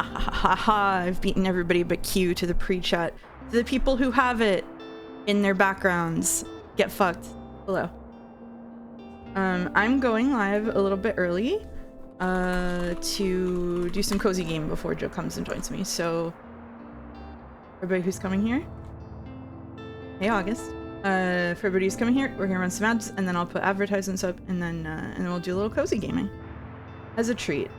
Ha ha, I've beaten everybody but Q to the pre-chat. To the people who have it in their backgrounds, get fucked. Hello. I'm going live a little bit early to do some cozy game before Joe comes and joins me. So everybody who's coming here, hey August. For everybody who's coming here, we're gonna run some ads and then I'll put advertisements up and then we'll do a little cozy gaming as a treat.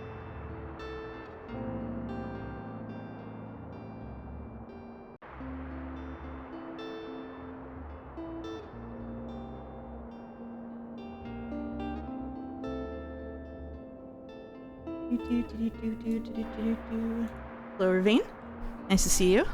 Hello, Ravine. Nice to see you.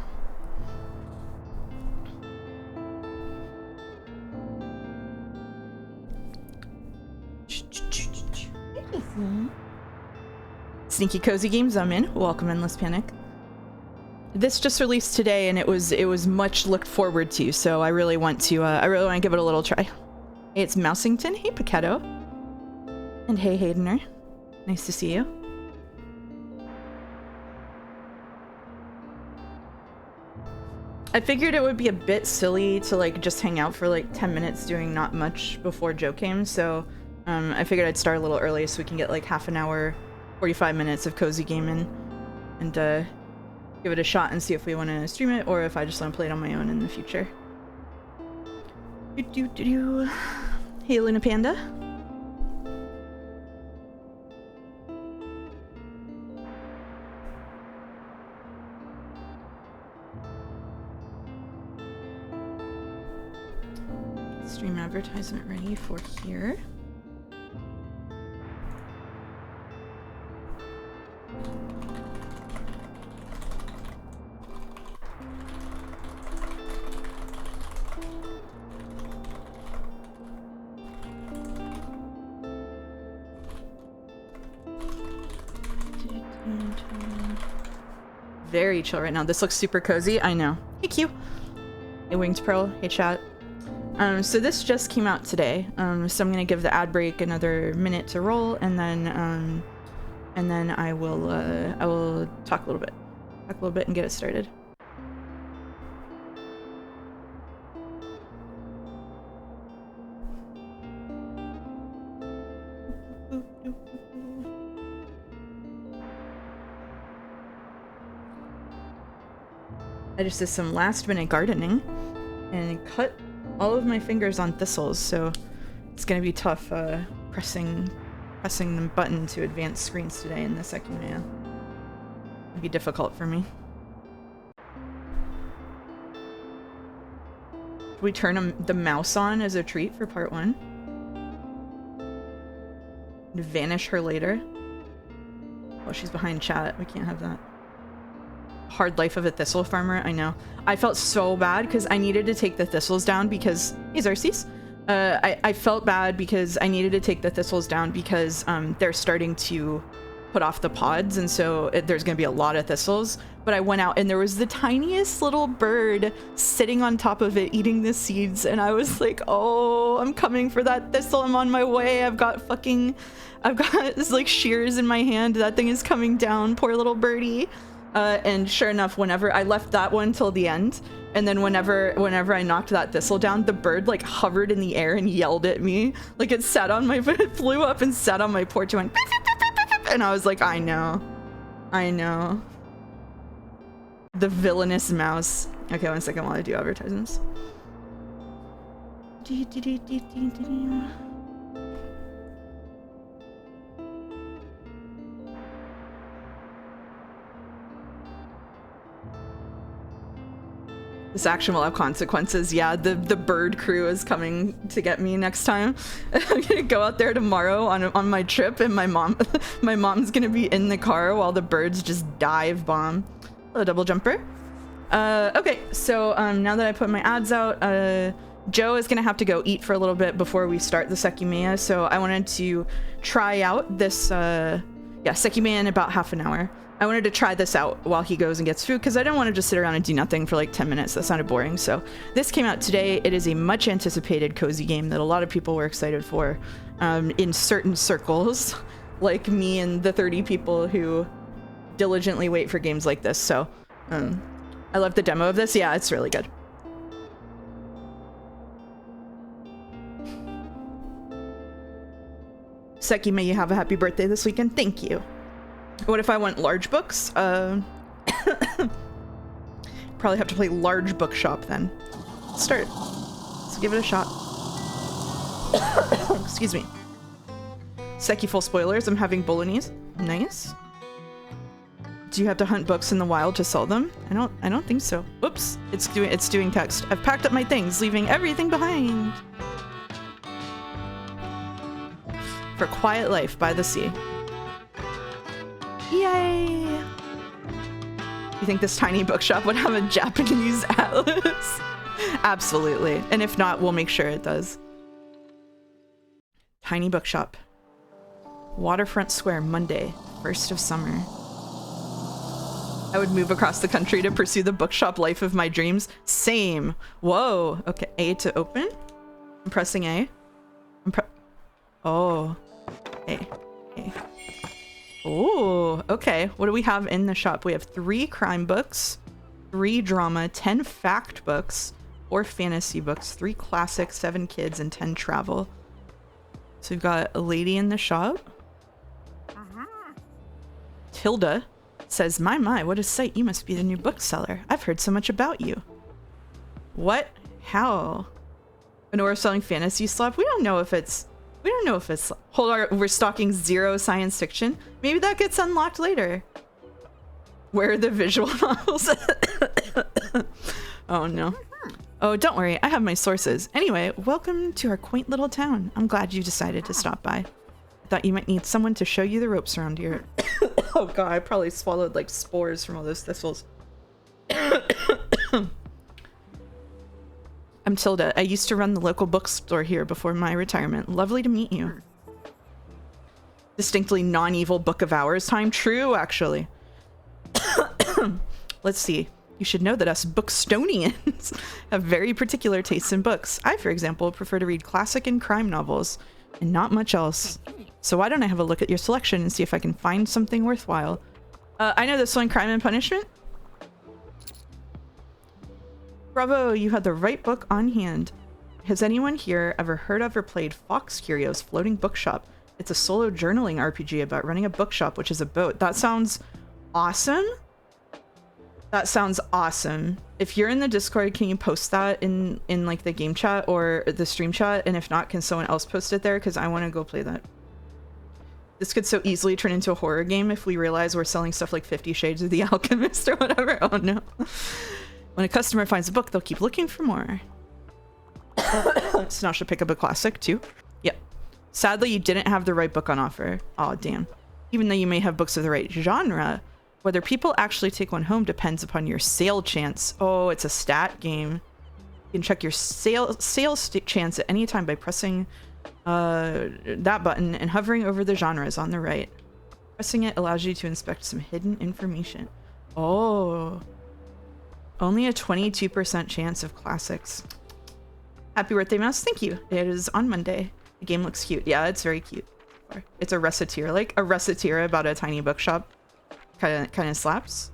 Sneaky cozy games, I'm in. Welcome in, Let's Panic. This just released today, and it was much looked forward to. So I really want to give it a little try. Hey, it's Mousington. Hey, Paquetto. And hey, Haydener. Nice to see you. I figured it would be a bit silly to like just hang out for like 10 minutes doing not much before Joe came, so I figured I'd start a little early so we can get like half an hour, 45 minutes of cozy gaming and give it a shot and see if we want to stream it or if I just want to play it on my own in the future. Hey, Luna Panda. Stream advertisement ready for here. Very chill right now. This looks super cozy. I know. Hey, Q. Hey, Winged Pearl. Hey, chat. So this just came out today. So I'm gonna give the ad break another minute to roll, and then I will talk a little bit and get it started. I just did some last minute gardening and cut all of my fingers on thistles, so it's gonna be tough pressing the button to advance screens today in the Sekimeiya. It'd be difficult for me. Should we turn the mouse on as a treat for part 1? And vanish her later? Oh, she's behind chat. We can't have that. Hard life of a thistle farmer. I know. I felt so bad because I needed to take the thistles down because hey, Xerxes. I felt bad because I needed to take the thistles down because they're starting to put off the pods, and so there's gonna be a lot of thistles. But I went out and there was the tiniest little bird sitting on top of it eating the seeds, and I was like, oh, I'm coming for that thistle. I'm on my way. I've got this like shears in my hand. That thing is coming down. Poor little birdie. And sure enough, whenever I left that one till the end, and then whenever I knocked that thistle down, the bird like hovered in the air and yelled at me. Like it flew up and sat on my porch and went, beep, beep, beep, beep, beep, and I was like, I know. The villainous mouse. Okay, 1 second while I do advertisements. This action will have consequences. Yeah, the bird crew is coming to get me next time. I'm gonna go out there tomorrow on my trip, and my mom's gonna be in the car while the birds just dive bomb. Hello, double jumper. Okay, so now that I put my ads out, Joe is gonna have to go eat for a little bit before we start the Sekimeiya. So I wanted to try out this Sekimeiya in about half an hour. I wanted to try this out while he goes and gets food because I don't want to just sit around and do nothing for like 10 minutes. That sounded boring. So this came out today. It is a much anticipated cozy game that a lot of people were excited for in certain circles, like me and the 30 people who diligently wait for games like this, so I love the demo of this. Yeah, it's really good. Seki, may you have a happy birthday this weekend. Thank you. What if I want large books? Probably have to play large bookshop then. Let's start. Let's give it a shot. Excuse me. Seki, full spoilers. I'm having bolognese. Nice. Do you have to hunt books in the wild to sell them? I don't think so. Whoops. It's doing text. I've packed up my things, leaving everything behind. For quiet life by the sea. Yay! You think this tiny bookshop would have a Japanese atlas? Absolutely. And if not, we'll make sure it does. Tiny bookshop. Waterfront Square, Monday, 1st of summer. I would move across the country to pursue the bookshop life of my dreams. Same. Whoa. Okay, A to open. I'm pressing A. Oh. A. Oh, okay. What do we have in the shop? We have 3 crime books, 3 drama, 10 fact books, 4 fantasy books, 3 classics, 7 kids, and 10 travel. So we've got a lady in the shop. Tilda says, my, what a sight. You must be the new bookseller. I've heard so much about you. What? How? I know we're selling fantasy stuff. We don't know if it's hold on, we're stocking 0 science fiction. Maybe that gets unlocked later. Where are the visual novels? Oh no. Oh, don't worry, I have my sources. Anyway, welcome to our quaint little town. I'm glad you decided to stop by. I thought you might need someone to show you the ropes around here. Oh god, I probably swallowed like spores from all those thistles. I'm Tilda. I used to run the local bookstore here before my retirement. Lovely to meet you. Distinctly non-evil book of hours time. True, actually. Let's see. You should know that us Bookstonians have very particular tastes in books. I, for example, prefer to read classic and crime novels and not much else. So why don't I have a look at your selection and see if I can find something worthwhile? I know this one, Crime and Punishment. Bravo, you had the right book on hand. Has anyone here ever heard of or played Fox Curio's Floating Bookshop? It's a solo journaling RPG about running a bookshop, which is a boat. That sounds awesome. That sounds awesome. If you're in the Discord, can you post that in like the game chat or the stream chat? And if not, can someone else post it there? Because I want to go play that. This could so easily turn into a horror game if we realize we're selling stuff like 50 Shades of the Alchemist or whatever. Oh no. When a customer finds a book, they'll keep looking for more. So now she'll pick up a classic too. Yep. Sadly, you didn't have the right book on offer. Aw, damn. Even though you may have books of the right genre, whether people actually take one home depends upon your sale chance. Oh, it's a stat game. You can check your sales chance at any time by pressing that button and hovering over the genres on the right. Pressing it allows you to inspect some hidden information. Oh. Only a 22% chance of classics. Happy birthday, Mouse. Thank you. It is on Monday. The game looks cute. Yeah, it's very cute. It's a reciteer, like a reciteer about a tiny bookshop. Kind of slaps.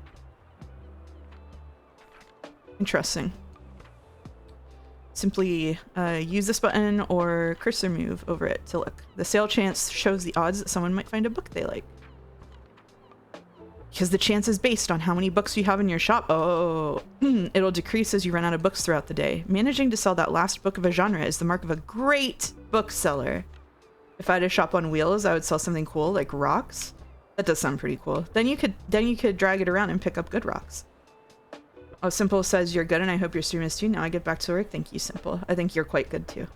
Interesting. Simply use this button or cursor move over it to look. The sale chance shows the odds that someone might find a book they like. Because the chance is based on how many books you have in your shop. Oh, it'll decrease as you run out of books throughout the day. Managing to sell that last book of a genre is the mark of a great bookseller. If I had a shop on wheels, I would sell something cool like rocks. That does sound pretty cool. Then you could drag it around and pick up good rocks. Oh, Simple says you're good and I hope your stream is too. Now I get back to work. Thank you, Simple. I think you're quite good too.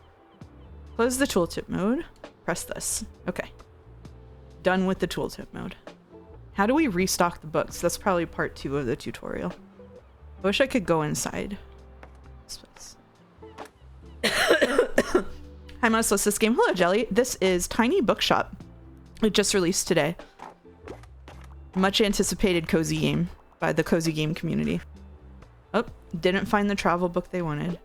Close the tooltip mode. Press this. Okay. Done with the tooltip mode. How do we restock the books? That's probably part 2 of the tutorial. I wish I could go inside. Hi, Mouse. What's this game? Hello, Jelly. This is Tiny Bookshop. It just released today. Much anticipated cozy game by the cozy game community. Oh, didn't find the travel book they wanted.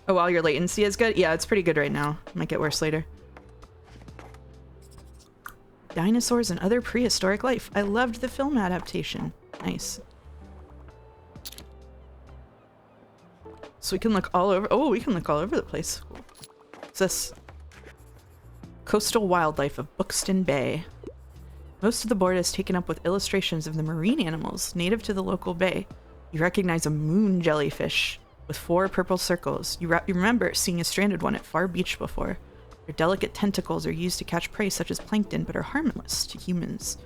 Oh, wow, your latency is good? Yeah, it's pretty good right now. Might get worse later. dinosaurs and other prehistoric life. I loved the film adaptation. Nice. So we can look all over. Oh, we can look all over the place. Cool. What's this? Coastal wildlife of Buxton Bay. Most of the board is taken up with illustrations of the marine animals native to the local bay. You recognize a moon jellyfish with 4 purple circles. You remember seeing a stranded one at Far Beach before. Their delicate tentacles are used to catch prey such as plankton, but are harmless to humans.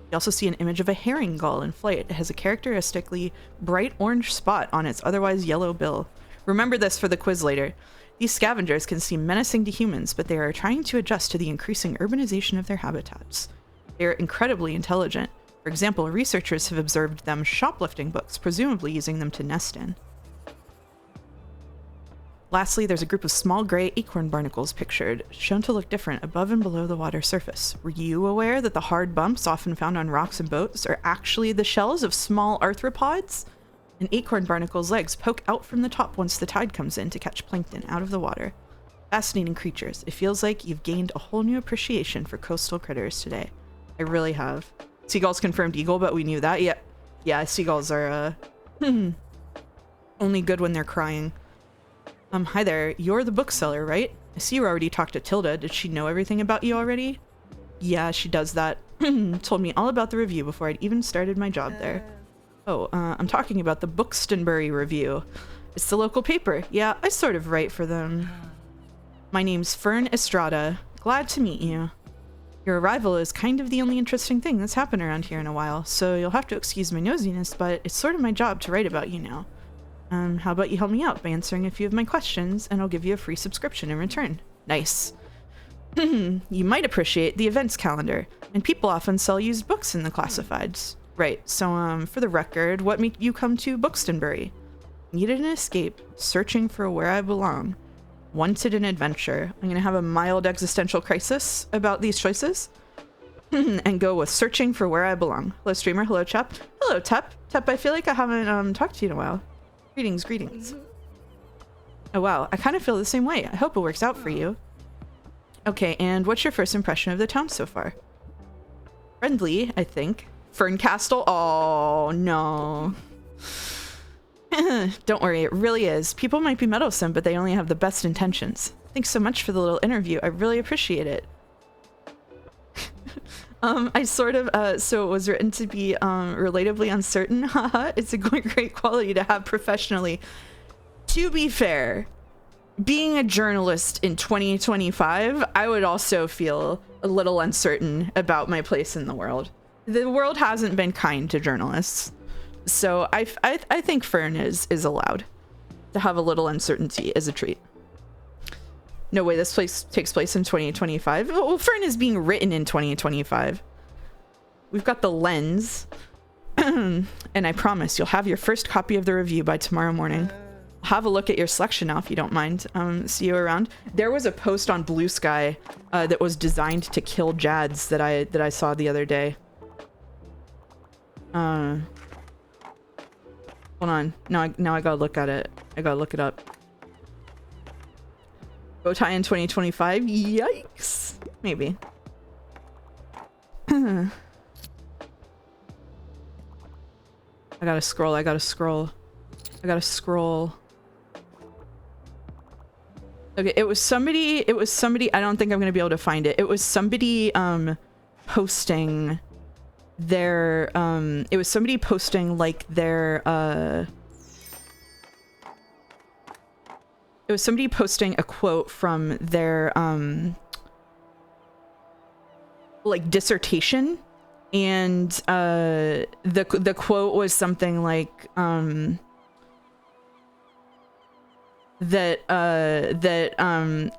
You also see an image of a herring gull in flight. It has a characteristically bright orange spot on its otherwise yellow bill. Remember this for the quiz later. These scavengers can seem menacing to humans, but they are trying to adjust to the increasing urbanization of their habitats. They are incredibly intelligent. For example, researchers have observed them shoplifting books, presumably using them to nest in. Lastly, there's a group of small gray acorn barnacles pictured, shown to look different above and below the water surface. Were you aware that the hard bumps often found on rocks and boats are actually the shells of small arthropods? An acorn barnacle's legs poke out from the top once the tide comes in to catch plankton out of the water. Fascinating creatures. It feels like you've gained a whole new appreciation for coastal critters today. I really have. Seagulls confirmed eagle, but we knew that. Yeah, seagulls are only good when they're crying. Hi there. You're the bookseller, right? I see you already talked to Tilda. Did she know everything about you already? Yeah, she does that. Told me all about the review before I'd even started my job there. Oh, I'm talking about the Buxtonbury Review. It's the local paper. Yeah, I sort of write for them. My name's Fern Estrada. Glad to meet you. Your arrival is kind of the only interesting thing that's happened around here in a while, so you'll have to excuse my nosiness, but it's sort of my job to write about you now. How about you help me out by answering a few of my questions, and I'll give you a free subscription in return. Nice. You might appreciate the events calendar, and people often sell used books in the classifieds. Right, so for the record, what made you come to Buxtonbury? Needed an escape, searching for where I belong. Wanted an adventure. I'm gonna have a mild existential crisis about these choices. And go with searching for where I belong. Hello streamer, hello Chap. Hello Tep. Tep, I feel like I haven't talked to you in a while. Greetings, greetings. Oh wow, I kind of feel the same way. I hope it works out for you. Okay, and what's your first impression of the town so far? Friendly, I think. Fern Castle? Oh, no. Don't worry, it really is. People might be meddlesome, but they only have the best intentions. Thanks so much for the little interview. I really appreciate it. I sort of, so it was written to be relatively uncertain. Haha, it's a great quality to have professionally. To be fair, being a journalist in 2025, I would also feel a little uncertain about my place in the world. The world hasn't been kind to journalists, so I think Fern is allowed to have a little uncertainty as a treat. No way this place takes place in 2025. Well, Fern is being written in 2025. We've got the lens, and I promise you'll have your first copy of the review by tomorrow morning. Have a look at your selection now if you don't mind. See you around. There was a post on Blue Sky that was designed to kill Jads that I saw the other day. Hold on. Now I gotta look at it. I gotta look it up. Bow tie in 2025? Yikes. Maybe. I gotta scroll. Okay, it was somebody, I don't think I'm gonna be able to find it. It was somebody posting their it was somebody posting a quote from their like dissertation, and the quote was something like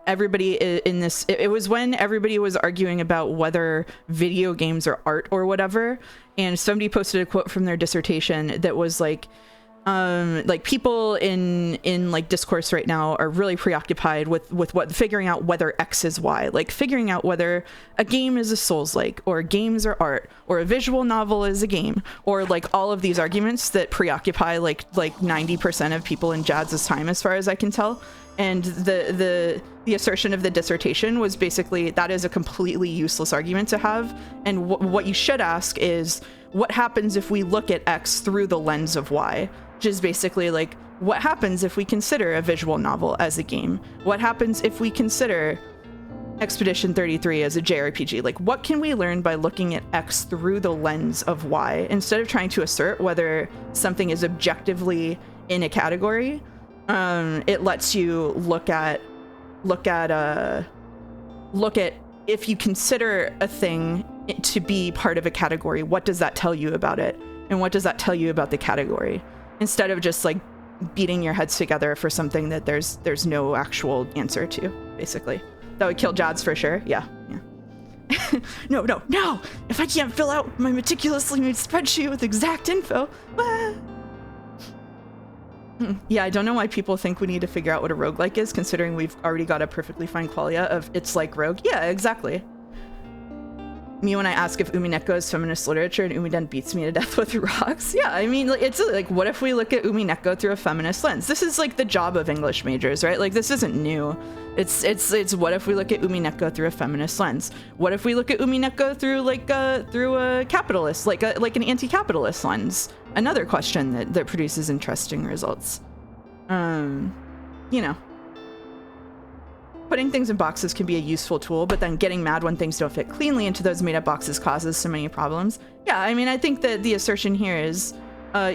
everybody in this, it was when everybody was arguing about whether video games are art or whatever, and somebody posted a quote from their dissertation that was like, Like people in like discourse right now are really preoccupied with figuring out whether X is Y, like figuring out whether a game is a Souls-like, or games are art, or a visual novel is a game, or like all of these arguments that preoccupy like 90% of people in Jazz's time, as far as I can tell. And the assertion of the dissertation was basically that is a completely useless argument to have, and what you should ask is, what happens if we look at X through the lens of Y? Which is basically like, what happens if we consider a visual novel as a game? What happens if we consider Expedition 33 as a JRPG? Like, what can we learn by looking at X through the lens of Y, instead of trying to assert whether something is objectively in a category? It lets you look at if you consider a thing to be part of a category, what does that tell you about it? And what does that tell you about the category? Instead of just like beating your heads together for something that there's no actual answer to, basically. That would kill Jadz for sure. Yeah. No. If I can't fill out my meticulously made spreadsheet with exact info. Yeah, I don't know why people think we need to figure out what a roguelike is, considering we've already got a perfectly fine qualia of it's like Rogue. Yeah, exactly. Me when I ask if Umineko is feminist literature and Umiden beats me to death with rocks. Yeah, I mean, it's like, what if we look at Umineko through a feminist lens? This is like the job of English majors, right? Like, this isn't new. It's what if we look at Umineko through a feminist lens? What if we look at Umineko through like through a capitalist, like an anti-capitalist lens? Another question that produces interesting results. You know. Putting things in boxes can be a useful tool, but then getting mad when things don't fit cleanly into those made-up boxes causes so many problems. Yeah, I mean, I think that the assertion here is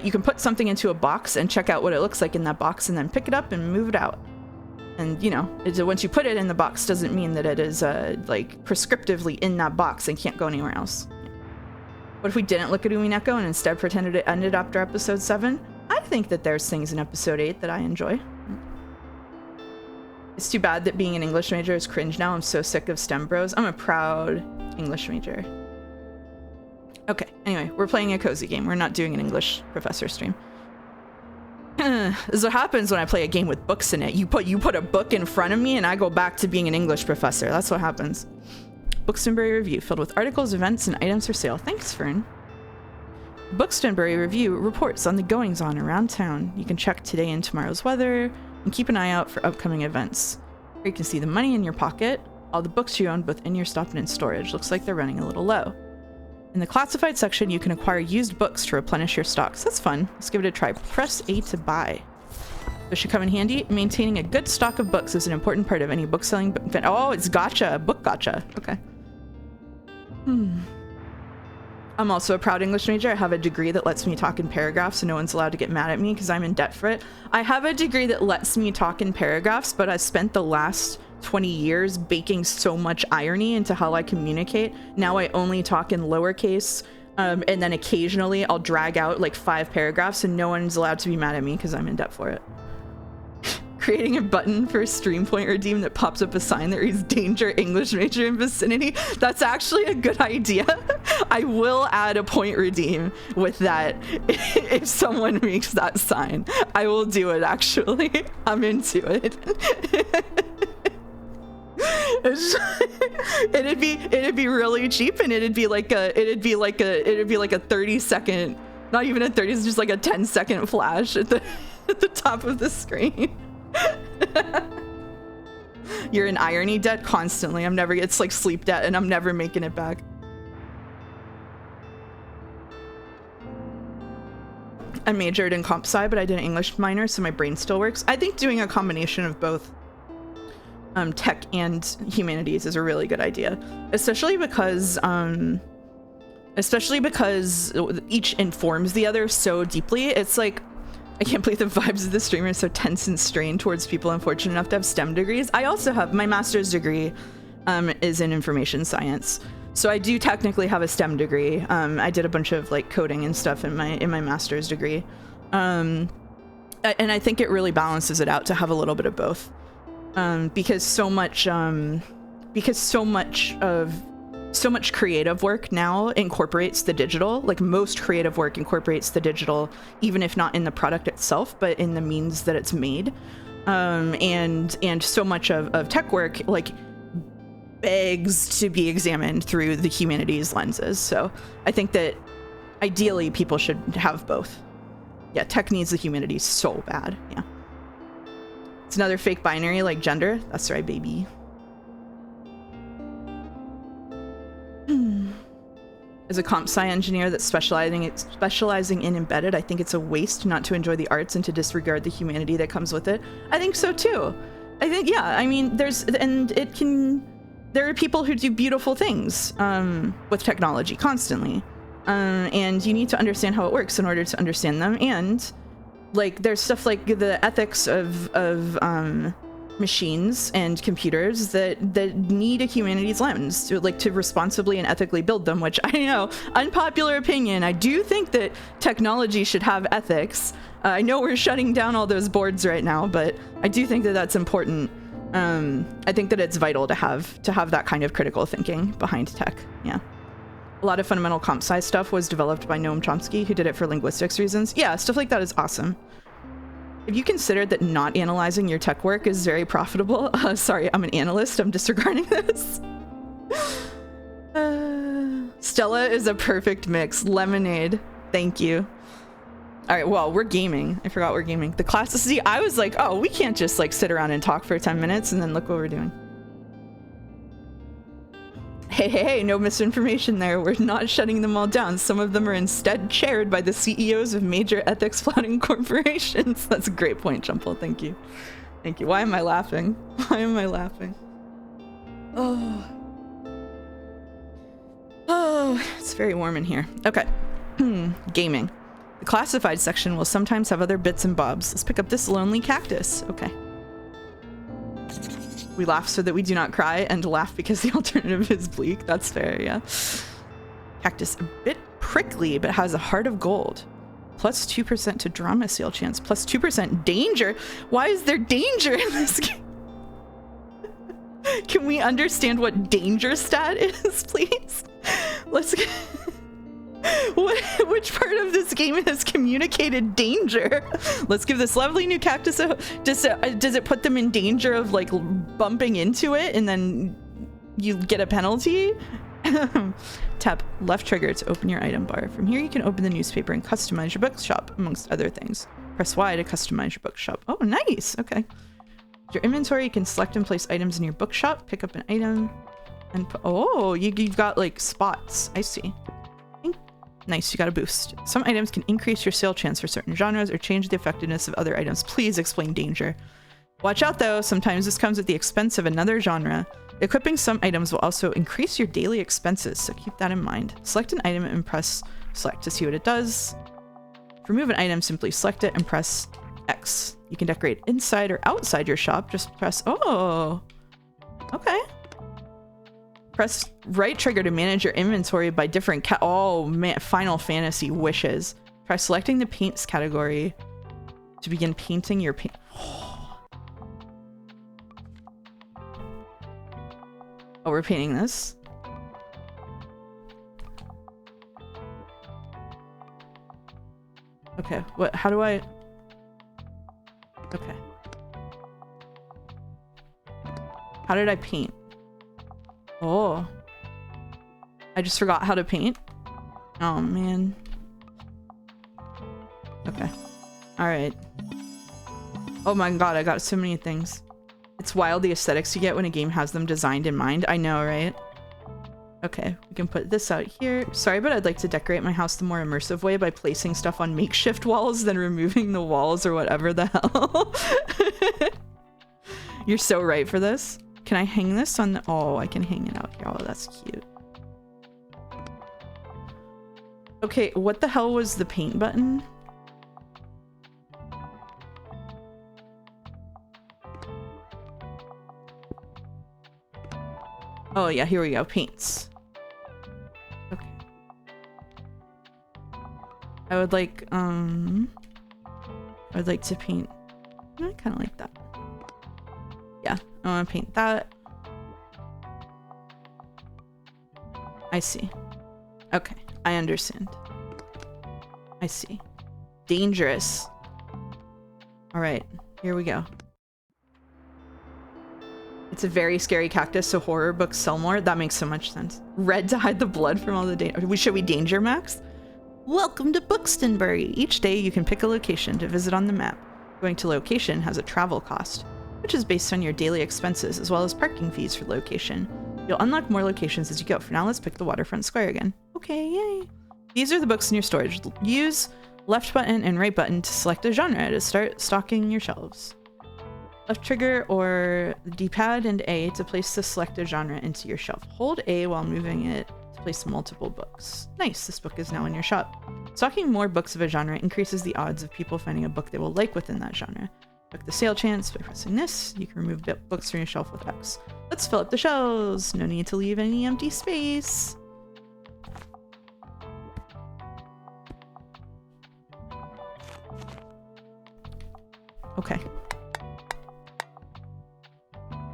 you can put something into a box and check out what it looks like in that box and then pick it up and move it out. And, you know, once you put it in the box doesn't mean that it is like prescriptively in that box and can't go anywhere else. What if we didn't look at Umineko and instead pretended it ended after episode 7? I think that there's things in episode 8 that I enjoy. It's too bad that being an English major is cringe now. I'm so sick of STEM bros. I'm a proud English major. Okay, anyway, we're playing a cozy game. We're not doing an English professor stream. This is what happens when I play a game with books in it. You put a book in front of me and I go back to being an English professor. That's what happens. Bookstonbury Review, filled with articles, events, and items for sale. Thanks, Fern. Bookstonbury Review reports on the goings-on around town. You can check today and tomorrow's weather, and keep an eye out for upcoming events. Here you can see the money in your pocket, all the books you own both in your stock and in storage. Looks like they're running a little low. In the classified section, you can acquire used books to replenish your stocks. That's fun. Let's give it a try. Press A to buy. This should come in handy. Maintaining a good stock of books is an important part of any book selling. Oh, it's gotcha. Book gotcha. Okay. I'm also a proud English major. I have a degree that lets me talk in paragraphs, so no one's allowed to get mad at me because I'm in debt for it. I have a degree that lets me talk in paragraphs, but I spent the last 20 years baking so much irony into how I communicate. Now I only talk in lowercase, and then occasionally I'll drag out like 5 paragraphs and no one's allowed to be mad at me because I'm in debt for it. Creating a button for a stream point redeem that pops up a sign that reads danger English major in vicinity. That's actually a good idea. I will add a point redeem with that if someone makes that sign. I will do it, actually. I'm into it. It'd be really cheap, and it'd be like a 30-second, not even a 30, it's just like a 10-second flash at the top of the screen. You're in irony debt constantly. It's like sleep debt, and I'm never making it back. I majored in comp sci, but I did an English minor, so my brain still works. I think doing a combination of both tech and humanities is a really good idea, especially because each informs the other so deeply. It's like, I can't believe the vibes of the streamer are so tense and strained towards people unfortunate enough to have STEM degrees. I also have my master's degree is in information science. So I do technically have a STEM degree. I did a bunch of like coding and stuff in my master's degree. And I think it really balances it out to have a little bit of both. Because so much of so much creative work now incorporates the digital. Like most creative work incorporates the digital, even if not in the product itself, but in the means that it's made. And so much of tech work like begs to be examined through the humanities lenses. So I think that ideally people should have both. Yeah, tech needs the humanities so bad. Yeah. It's another fake binary like gender. That's right, baby. As a comp sci engineer that's specializing in embedded, I think it's a waste not to enjoy the arts and to disregard the humanity that comes with it. I think so too. I think, yeah, I mean, there are people who do beautiful things with technology constantly. And you need to understand how it works in order to understand them. And like, there's stuff like the ethics of machines and computers that need a humanities lens to responsibly and ethically build them, which I know, unpopular opinion, I do think that technology should have ethics. I know we're shutting down all those boards right now, but I do think that that's important. I think that it's vital to have that kind of critical thinking behind tech. Yeah. A lot of fundamental comp sci stuff was developed by Noam Chomsky, who did it for linguistics reasons. Yeah, stuff like that is awesome. Have you considered that not analyzing your tech work is very profitable? Sorry, I'm an analyst. I'm disregarding this. Stella is a perfect mix. Lemonade. Thank you. All right, well, we're gaming. I forgot we're gaming. The class, see, I was like, oh, we can't just like sit around and talk for 10 minutes and then look what we're doing. Hey, no misinformation there. We're not shutting them all down. Some of them are instead chaired by the CEOs of major ethics flouting corporations. That's a great point, Jumple. Thank you. Thank you. Why am I laughing? Why am I laughing? Oh, it's very warm in here. Okay. Gaming. The classified section will sometimes have other bits and bobs. Let's pick up this lonely cactus. Okay. We laugh so that we do not cry, and laugh because the alternative is bleak. That's fair, yeah. Cactus, a bit prickly, but has a heart of gold. Plus 2% to drama seal chance. Plus 2% danger. Why is there danger in this game? Can we understand what danger stat is, please? Let's get... Which part of this game has communicated danger? Let's give this lovely new cactus a... Does it put them in danger of like bumping into it and then you get a penalty? Tap left trigger to open your item bar. From here you can open the newspaper and customize your bookshop, amongst other things. Press Y to customize your bookshop. Oh, nice. Okay. Your inventory, you can select and place items in your bookshop, pick up an item, and oh, you've got like spots. I see. Nice, you got a boost. Some items can increase your sale chance for certain genres or change the effectiveness of other items. Please explain danger. Watch out though, sometimes this comes at the expense of another genre. Equipping some items will also increase your daily expenses, so keep that in mind. Select an item and press select to see what it does. To remove an item, simply select it and press X. You can decorate inside or outside your shop. Just press, oh, okay. Press right trigger to manage your inventory by different oh man, Final Fantasy wishes. Try selecting the paints category to begin painting your paint. Oh, we're painting this. Okay, what, how do I... Okay. How did I paint? Oh. I just forgot how to paint. Oh, man. Okay. Alright. Oh my god, I got so many things. It's wild the aesthetics you get when a game has them designed in mind. I know, right? Okay, we can put this out here. Sorry, but I'd like to decorate my house the more immersive way by placing stuff on makeshift walls than removing the walls or whatever the hell. You're so right for this. Can I hang this on the... Oh, I can hang it out here. Oh, that's cute. Okay, what the hell was the paint button? Oh yeah, here we go. Paints. Okay. I would like to paint. I kind of like that. Yeah, I want to paint that. I see. Okay, I understand. I see. Dangerous. All right, here we go. It's a very scary cactus, so horror books sell more. That makes so much sense. Red to hide the blood from all the danger. Should we danger max? Welcome to Buxtonbury. Each day you can pick a location to visit on the map. Going to location has a travel cost, which is based on your daily expenses as well as parking fees for the location. You'll unlock more locations as you go. For now, let's pick the waterfront square again. Okay, yay. These are the books in your storage. Use left button and right button to select a genre to start stocking your shelves. Left trigger or the D-pad and A to place the selected genre into your shelf. Hold A while moving it to place multiple books. Nice, this book is now in your shop. Stocking more books of a genre increases the odds of people finding a book they will like within that genre. Check the sale chance by pressing this. You can remove books from your shelf with X. Let's fill up the shelves. No need to leave any empty space. Okay.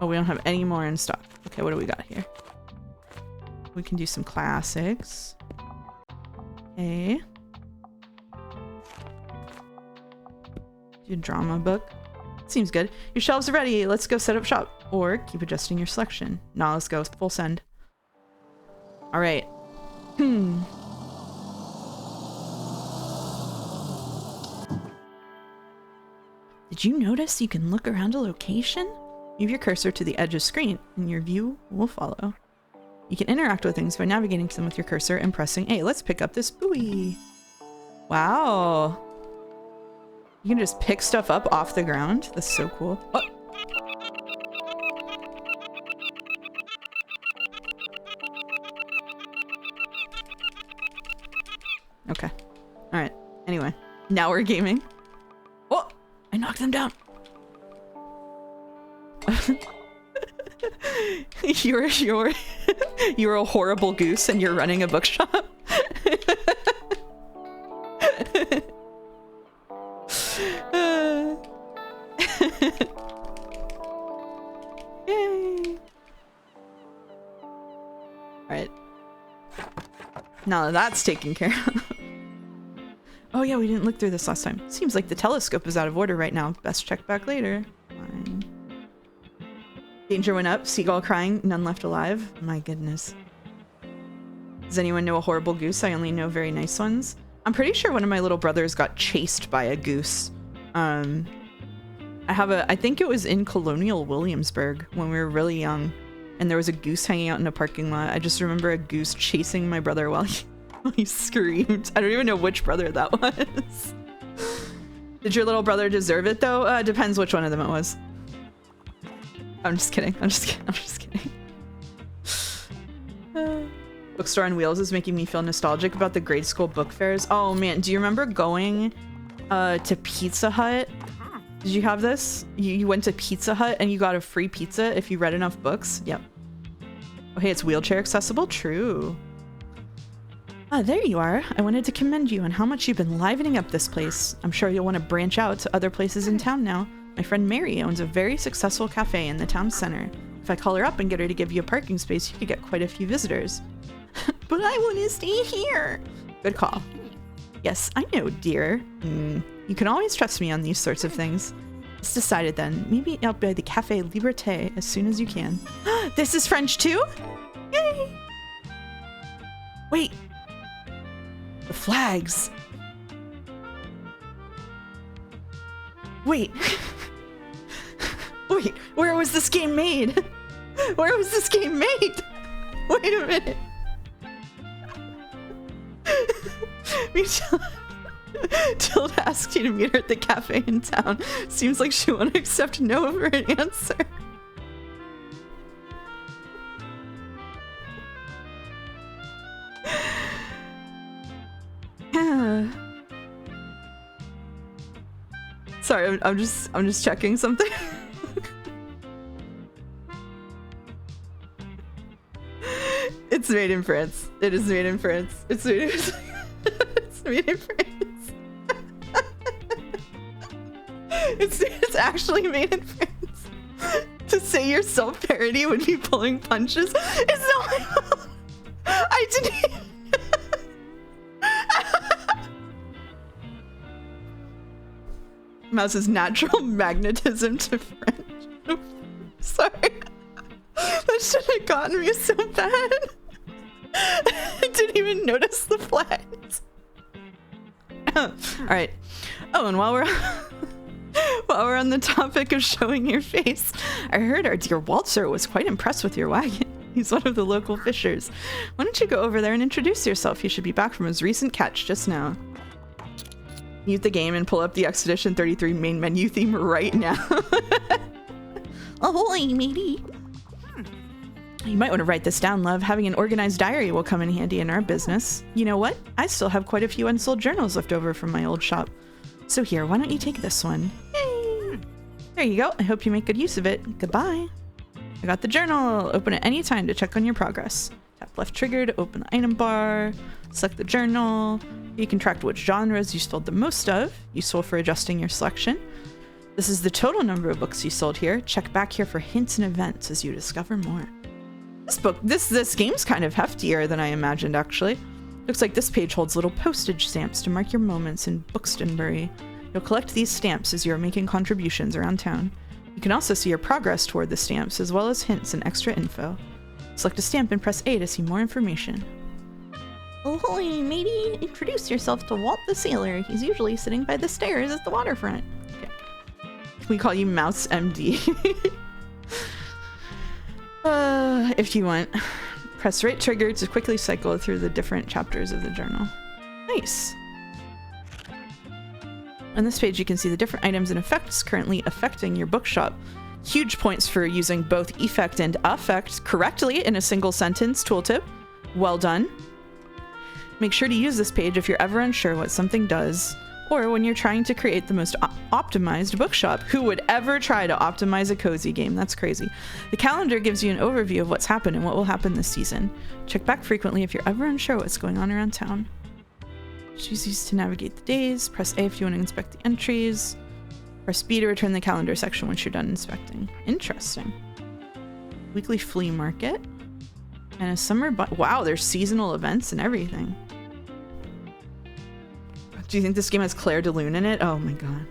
Oh, we don't have any more in stock. Okay, what do we got here? We can do some classics. Okay. Do a drama book. Seems good. Your shelves are ready. Let's go set up shop. Or keep adjusting your selection. Nah, let's go. Full send. Alright. Did you notice you can look around a location? Move your cursor to the edge of screen and your view will follow. You can interact with things by navigating to them with your cursor and pressing A. Let's pick up this buoy. Wow. You can just pick stuff up off the ground. That's so cool. Oh. Okay. All right. Anyway, now we're gaming. Oh, I knocked them down. You're a horrible goose and you're running a bookshop. Yay. Alright. Now that's taken care of. Oh yeah, we didn't look through this last time. Seems like the telescope is out of order right now. Best check back later. Fine. Danger went up. Seagull crying. None left alive. My goodness. Does anyone know a horrible goose? I only know very nice ones. I'm pretty sure one of my little brothers got chased by a goose. I think it was in Colonial Williamsburg when we were really young. And there was a goose hanging out in a parking lot. I just remember a goose chasing my brother while he screamed. I don't even know which brother that was. Did your little brother deserve it though? Depends which one of them it was. I'm just kidding. I'm just kidding. Bookstore on Wheels is making me feel nostalgic about the grade school book fairs. Oh man, do you remember going to Pizza Hut? Did you have this? You went to Pizza Hut and you got a free pizza if you read enough books? Yep. Oh hey, it's wheelchair accessible? True. Ah, there you are. I wanted to commend you on how much you've been livening up this place. I'm sure you'll want to branch out to other places in town now. My friend Mary owns a very successful cafe in the town center. If I call her up and get her to give you a parking space, you could get quite a few visitors. But I want to stay here. Good call. Yes, I know, dear. You can always trust me on these sorts of things. It's decided then. Maybe I'll by the Cafe Liberté as soon as you can. This is French too? Yay! Wait. The flags. Wait. Wait, where was this game made? Where was this game made? Wait a minute. Tilda asked you to meet her at the cafe in town. Seems like she won't accept no for an answer. Sorry, I'm just checking something. It's made in France. It is made in France. It's made in it's made in France. It's actually made in France. To say you're self-parody would be pulling punches. It's not my fault. I didn't even... Mouse's natural magnetism to French. Sorry. That should have gotten me so bad. I didn't even notice the flags. Alright. Oh, and while we're on the topic of showing your face, I heard our dear Walter was quite impressed with your wagon. He's one of the local fishers. Why don't you go over there and introduce yourself? He should be back from his recent catch just now. Mute the game and pull up the Expedition 33 main menu theme right now. Ahoy, matey. You might want to write this down, love. Having an organized diary will come in handy in our business. You know what? I still have quite a few unsold journals left over from my old shop. So here, why don't you take this one? Yay! There you go. I hope you make good use of it. Goodbye. I got the journal. Open it any time to check on your progress. Tap left trigger to open the item bar. Select the journal. You can track which genres you sold the most of. Useful for adjusting your selection. This is the total number of books you sold here. Check back here for hints and events as you discover more. This game's kind of heftier than I imagined, actually. Looks like this page holds little postage stamps to mark your moments in Buxtonbury. You'll collect these stamps as you're making contributions around town. You can also see your progress toward the stamps, as well as hints and extra info. Select a stamp and press A to see more information. Ahoy, matey! Introduce yourself to Walt the Sailor. He's usually sitting by the stairs at the waterfront. Okay. We call you Mouse MD. If you want. Press right trigger to quickly cycle through the different chapters of the journal. Nice! On this page you can see the different items and effects currently affecting your bookshop. Huge points for using both effect and affect correctly in a single sentence tooltip. Well done. Make sure to use this page if you're ever unsure what something does, or when you're trying to create the most optimized bookshop. Who would ever try to optimize a cozy game? That's crazy. The calendar gives you an overview of what's happened and what will happen this season. Check back frequently if you're ever unsure what's going on around town. Choose these to navigate the days. Press A if you want to inspect the entries. Press B to return the calendar section once you're done inspecting. Interesting. Weekly flea market. And a summer wow, there's seasonal events and everything. Do you think this game has Claire de Lune in it? Oh my god.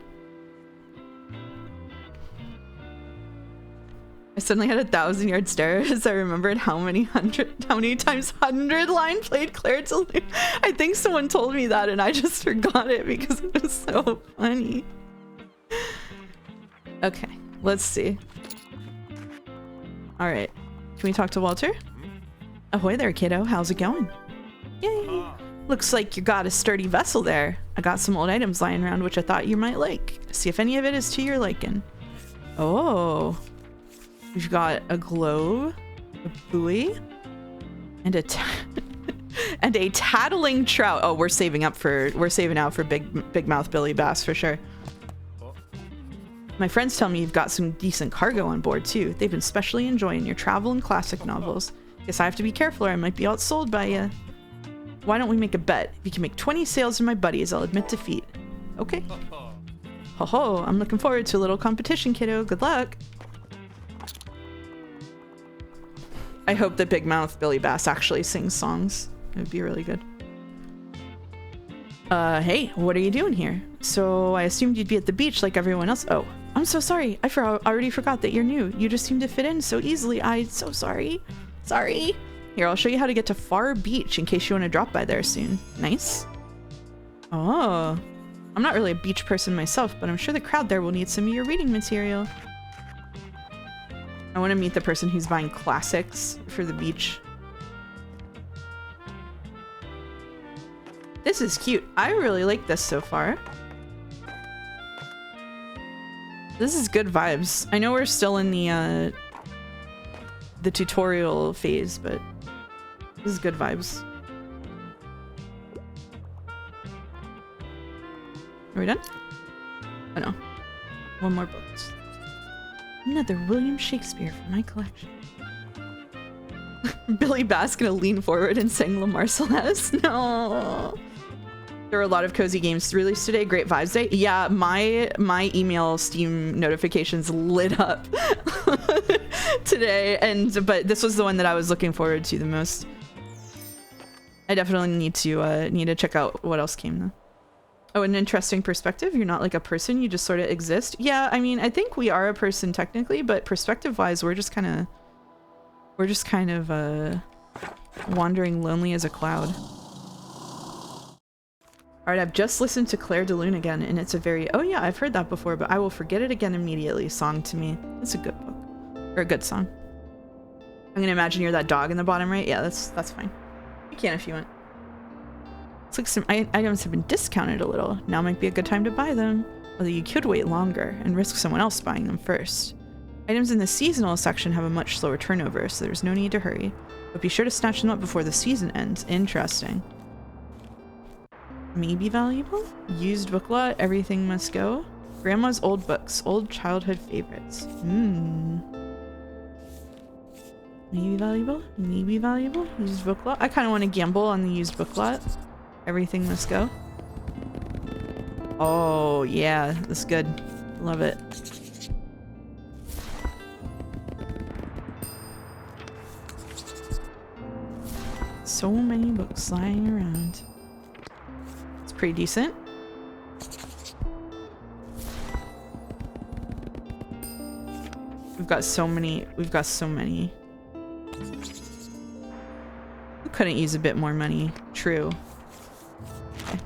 I suddenly had 1,000-yard stare as I remembered how many times 100 line played Claire de Lune. I think someone told me that and I just forgot it because it was so funny. Okay, let's see. Alright. Can we talk to Walter? Ahoy there, kiddo. How's it going? Yay! Looks like you got a sturdy vessel there. I got some old items lying around which I thought you might like. See if any of it is to your liking. Oh. We've got a globe, a buoy, and a tattling trout. Oh, we're saving out for big mouth Billy Bass for sure. My friends tell me you've got some decent cargo on board too. They've been specially enjoying your travel and classic novels. Guess I have to be careful or I might be outsold by you. Why don't we make a bet? If you can make 20 sales to my buddies, I'll admit defeat. Okay. Ho ho, I'm looking forward to a little competition, kiddo. Good luck. I hope that Big Mouth Billy Bass actually sings songs. It would be really good. Hey, what are you doing here? So I assumed you'd be at the beach like everyone else. Oh, I'm so sorry. I already forgot that you're new. You just seem to fit in so easily. I'm so sorry. Sorry. Here, I'll show you how to get to Far Beach in case you want to drop by there soon. Nice. Oh, I'm not really a beach person myself, but I'm sure the crowd there will need some of your reading material. I want to meet the person who's buying classics for the beach. This is cute. I really like this so far. This is good vibes. I know we're still in the tutorial phase, but this is good vibes. Are we done? Oh no. One more book. Another William Shakespeare from my collection. Billy Bass gonna lean forward and sing La Marseillaise. No. There were a lot of cozy games released today. Great vibes day. Yeah, my email Steam notifications lit up today, but this was the one that I was looking forward to the most. I definitely need to check out what else came though. Oh, an interesting perspective. You're not like a person, you just sort of exist. Yeah, I mean, I think we are a person technically, but perspective-wise, we're just kind of wandering lonely as a cloud. Alright, I've just listened to Claire de Lune again, and it's a very, oh yeah, I've heard that before, but I will forget it again immediately song to me. It's a good book. Or a good song. I'm gonna imagine you're that dog in the bottom right. Yeah, that's fine. You can if you want. Looks like some items have been discounted a little. Now might be a good time to buy them. Although you could wait longer and risk someone else buying them first. Items in the seasonal section have a much slower turnover, so there's no need to hurry. But be sure to snatch them up before the season ends. Interesting. Maybe valuable? Used book lot, everything must go. Grandma's old books, old childhood favorites. Maybe valuable? Maybe valuable? Used book lot? I kind of want to gamble on the used book lot. Everything must go. Oh, yeah. That's good. Love it. So many books lying around. It's pretty decent. We've got so many. We've got so many. We couldn't use a bit more money. True. Okay.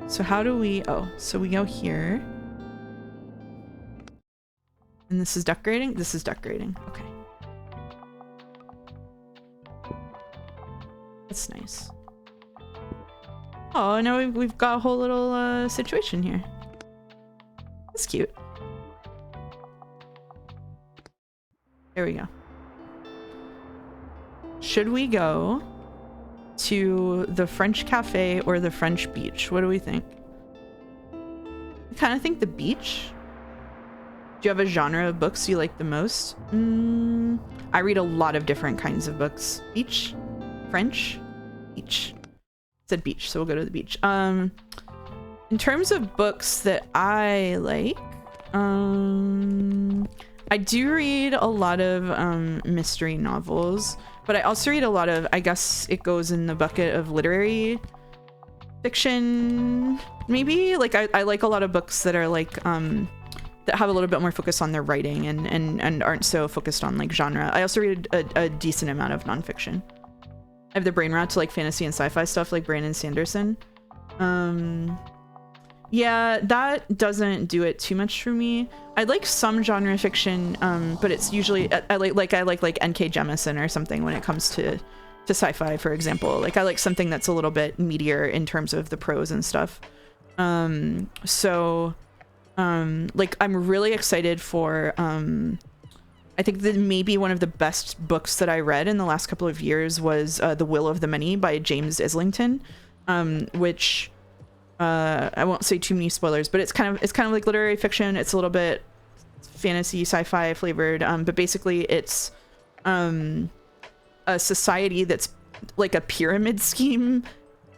So how do we... Oh, so we go here. And this is decorating? This is decorating. Okay. That's nice. Oh, now we've got a whole little situation here. That's cute. There we go. Should we go to the French cafe or the French beach? What do we think? I kind of think the beach. Do you have a genre of books you like the most? I read a lot of different kinds of books. Beach? French? Beach. Said beach, so we'll go to the beach. In terms of books that I like, I do read a lot of mystery novels, but I also read a lot of, I guess it goes in the bucket of literary fiction, maybe? Like I like a lot of books that are like, that have a little bit more focus on their writing and aren't so focused on like genre. I also read a decent amount of nonfiction. I have the brain rot to like fantasy and sci-fi stuff like Brandon Sanderson. Yeah, that doesn't do it too much for me. I like some genre fiction, but it's usually I like N.K. Jemisin or something when it comes to sci-fi, for example. Like I like something that's a little bit meatier in terms of the prose and stuff. Like I'm really excited for I think that maybe one of the best books that I read in the last couple of years was The Will of the Many by James Islington, which I won't say too many spoilers, but it's kind of like literary fiction. It's a little bit fantasy sci-fi flavored, but basically it's a society that's like a pyramid scheme,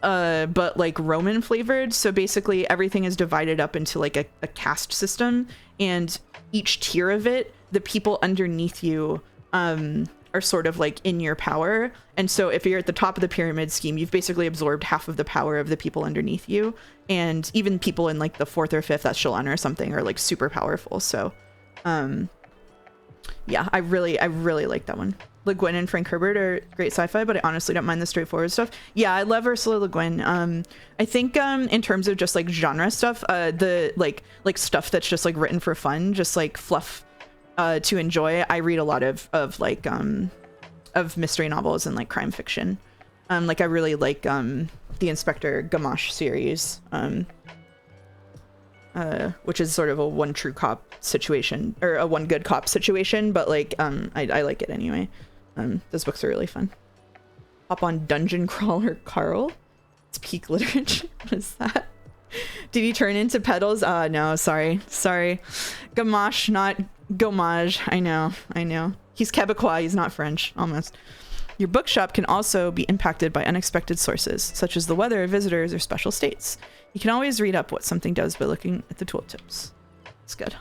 but like Roman flavored. So basically everything is divided up into like a caste system, and each tier of it, the people underneath you are sort of like in your power. And so if you're at the top of the pyramid scheme, you've basically absorbed half of the power of the people underneath you. And even people in like the 4th or 5th echelon or something are like super powerful. So yeah, I really like that one. Le Guin and Frank Herbert are great sci-fi, but I honestly don't mind the straightforward stuff. Yeah, I love Ursula Le Guin. I think in terms of just like genre stuff, the like stuff that's just like written for fun, just like fluff to enjoy. I read a lot of mystery novels and like crime fiction. Like I really like the Inspector Gamache series, which is sort of a one true cop situation or a one good cop situation, but like I like it anyway. Those books are really fun. Hop on Dungeon Crawler Carl. It's peak literature. What is that? Did he turn into Petals? No, sorry. Gamache, not Gomage. I know. He's Quebecois, he's not French, almost. Your bookshop can also be impacted by unexpected sources, such as the weather, visitors, or special states. You can always read up what something does by looking at the tooltips. It's good.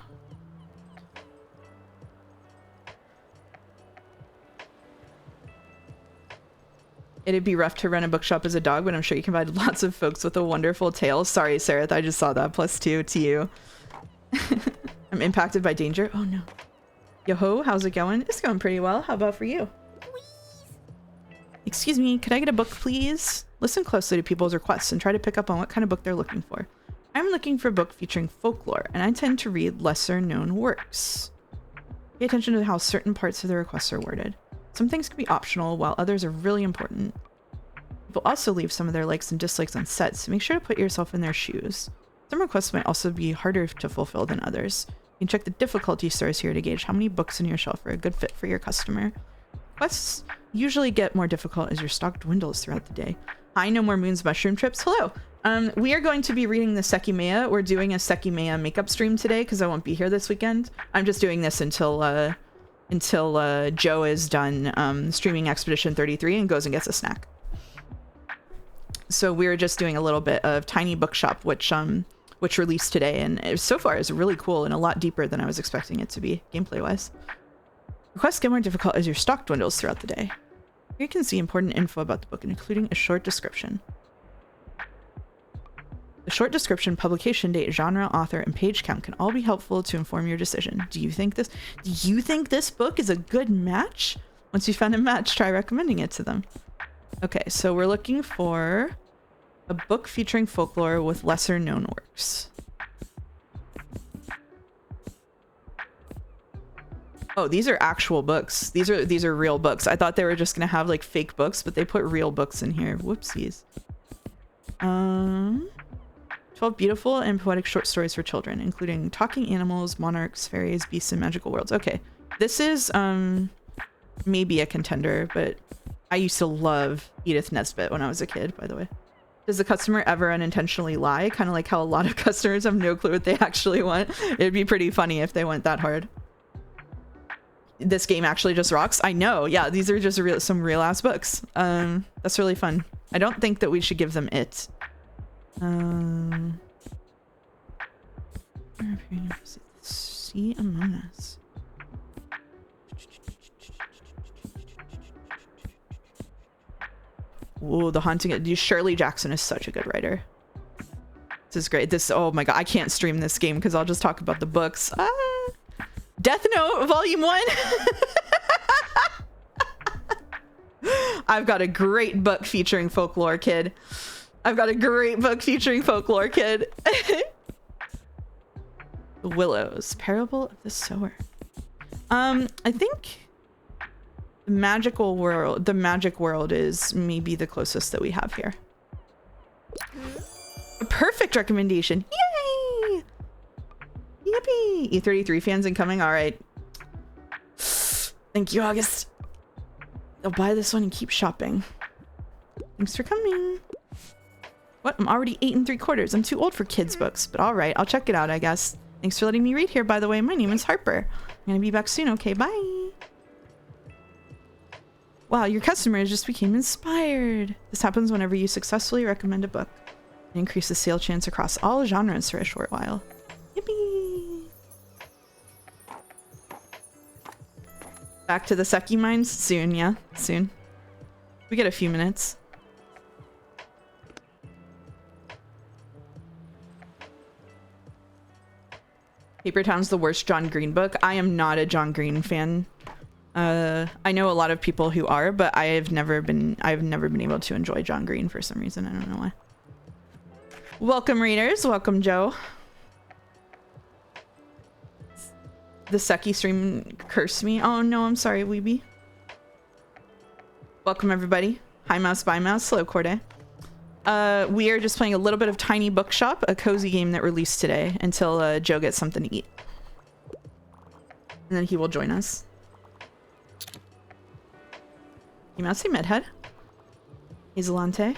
It'd be rough to run a bookshop as a dog, but I'm sure you can find lots of folks with a wonderful tale. Sorry, Sarah, I just saw that. +2 to you. I'm impacted by danger. Oh no. Yo-ho, how's it going? It's going pretty well. How about for you? Excuse me, could I get a book, please? Listen closely to people's requests and try to pick up on what kind of book they're looking for. I'm looking for a book featuring folklore, and I tend to read lesser-known works. Pay attention to how certain parts of the requests are worded. Some things can be optional, while others are really important. People also leave some of their likes and dislikes unsaid, so make sure to put yourself in their shoes. Some requests might also be harder to fulfill than others. You can check the difficulty stars here to gauge how many books in your shelf are a good fit for your customer. Quests usually get more difficult as your stock dwindles throughout the day. Hi, No More Moons Mushroom Trips. Hello. We are going to be reading the Sekimeiya. We're doing a Sekimeiya makeup stream today because I won't be here this weekend. I'm just doing this until Joe is done streaming Expedition 33 and goes and gets a snack. So we're just doing a little bit of Tiny Bookshop, which released today, and so far is really cool and a lot deeper than I was expecting it to be gameplay-wise. Requests get more difficult as your stock dwindles throughout the day. Here you can see important info about the book, including a short description. The short description, publication date, genre, author, and page count can all be helpful to inform your decision. Do you think this book is a good match? Once you found a match, try recommending it to them. Okay, so we're looking for a book featuring folklore with lesser known works. Oh, these are actual books. These are real books. I thought they were just gonna have like fake books, but they put real books in here. Whoopsies. 12 beautiful and poetic short stories for children, including talking animals, monarchs, fairies, beasts, and magical worlds. Okay, this is maybe a contender, but I used to love Edith Nesbit when I was a kid, by the way. Does the customer ever unintentionally lie? Kind of like how a lot of customers have no clue what they actually want. It'd be pretty funny if they went that hard. This game actually just rocks. I know. Yeah, these are just some real ass books. That's really fun. I don't think that we should give them it. See Among Us. Whoa, The Haunting. Shirley Jackson is such a good writer. This is great. Oh my god, I can't stream this game because I'll just talk about the books. Death Note Volume 1. I've got a great book featuring folklore, kid. The Willows, Parable of the Sower. I think the magic world is maybe the closest that we have here. A perfect recommendation. Yay! Yippee! E33 fans incoming. All right. Thank you, August. I'll buy this one and keep shopping. Thanks for coming. What? I'm already 8 3/4. I'm too old for kids' books, but all right. I'll check it out, I guess. Thanks for letting me read here, by the way. My name is Harper. I'm gonna be back soon. Okay, bye. Wow, your customers just became inspired. This happens whenever you successfully recommend a book. It increases sale chance across all genres for a short while. Yippee! Back to the Seki mines? Soon, yeah. Soon. We get a few minutes. Paper Town's the worst John Green book. I am not a John Green fan. I know a lot of people who are, but I've never been able to enjoy John Green for some reason. I don't know why. Welcome, readers. Welcome, Joe. The Seki stream cursed me. Oh no, I'm sorry, Weeby. Welcome, everybody. Hi, Mouse, bye, Mouse. Hello, Corday. We are just playing a little bit of Tiny Bookshop, a cozy game that released today, until Joe gets something to eat. And then he will join us. You mouse, say Medhead. Hazelante.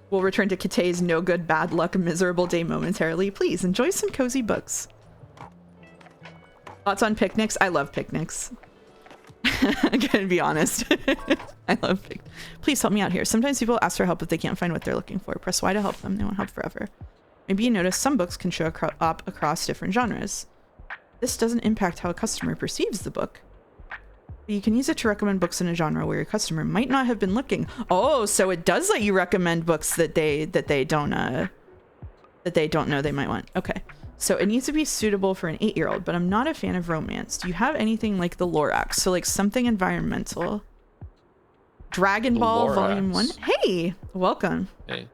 We'll return to Kate's no good, bad luck, miserable day momentarily. Please enjoy some cozy books. Thoughts on picnics? I love picnics. I'm gonna be honest. I love picnics. Please help me out here. Sometimes people ask for help if they can't find what they're looking for. Press Y to help them. They won't help forever. Maybe you notice some books can show up across different genres. This doesn't impact how a customer perceives the book. You can use it to recommend books in a genre where your customer might not have been looking. Oh, so it does let you recommend books that they don't know they might want. Okay. So it needs to be suitable for an 8-year-old, but I'm not a fan of romance. Do you have anything like the Lorax? So like something environmental. Dragon Ball Lorax. Volume 1. Hey, welcome. Hey.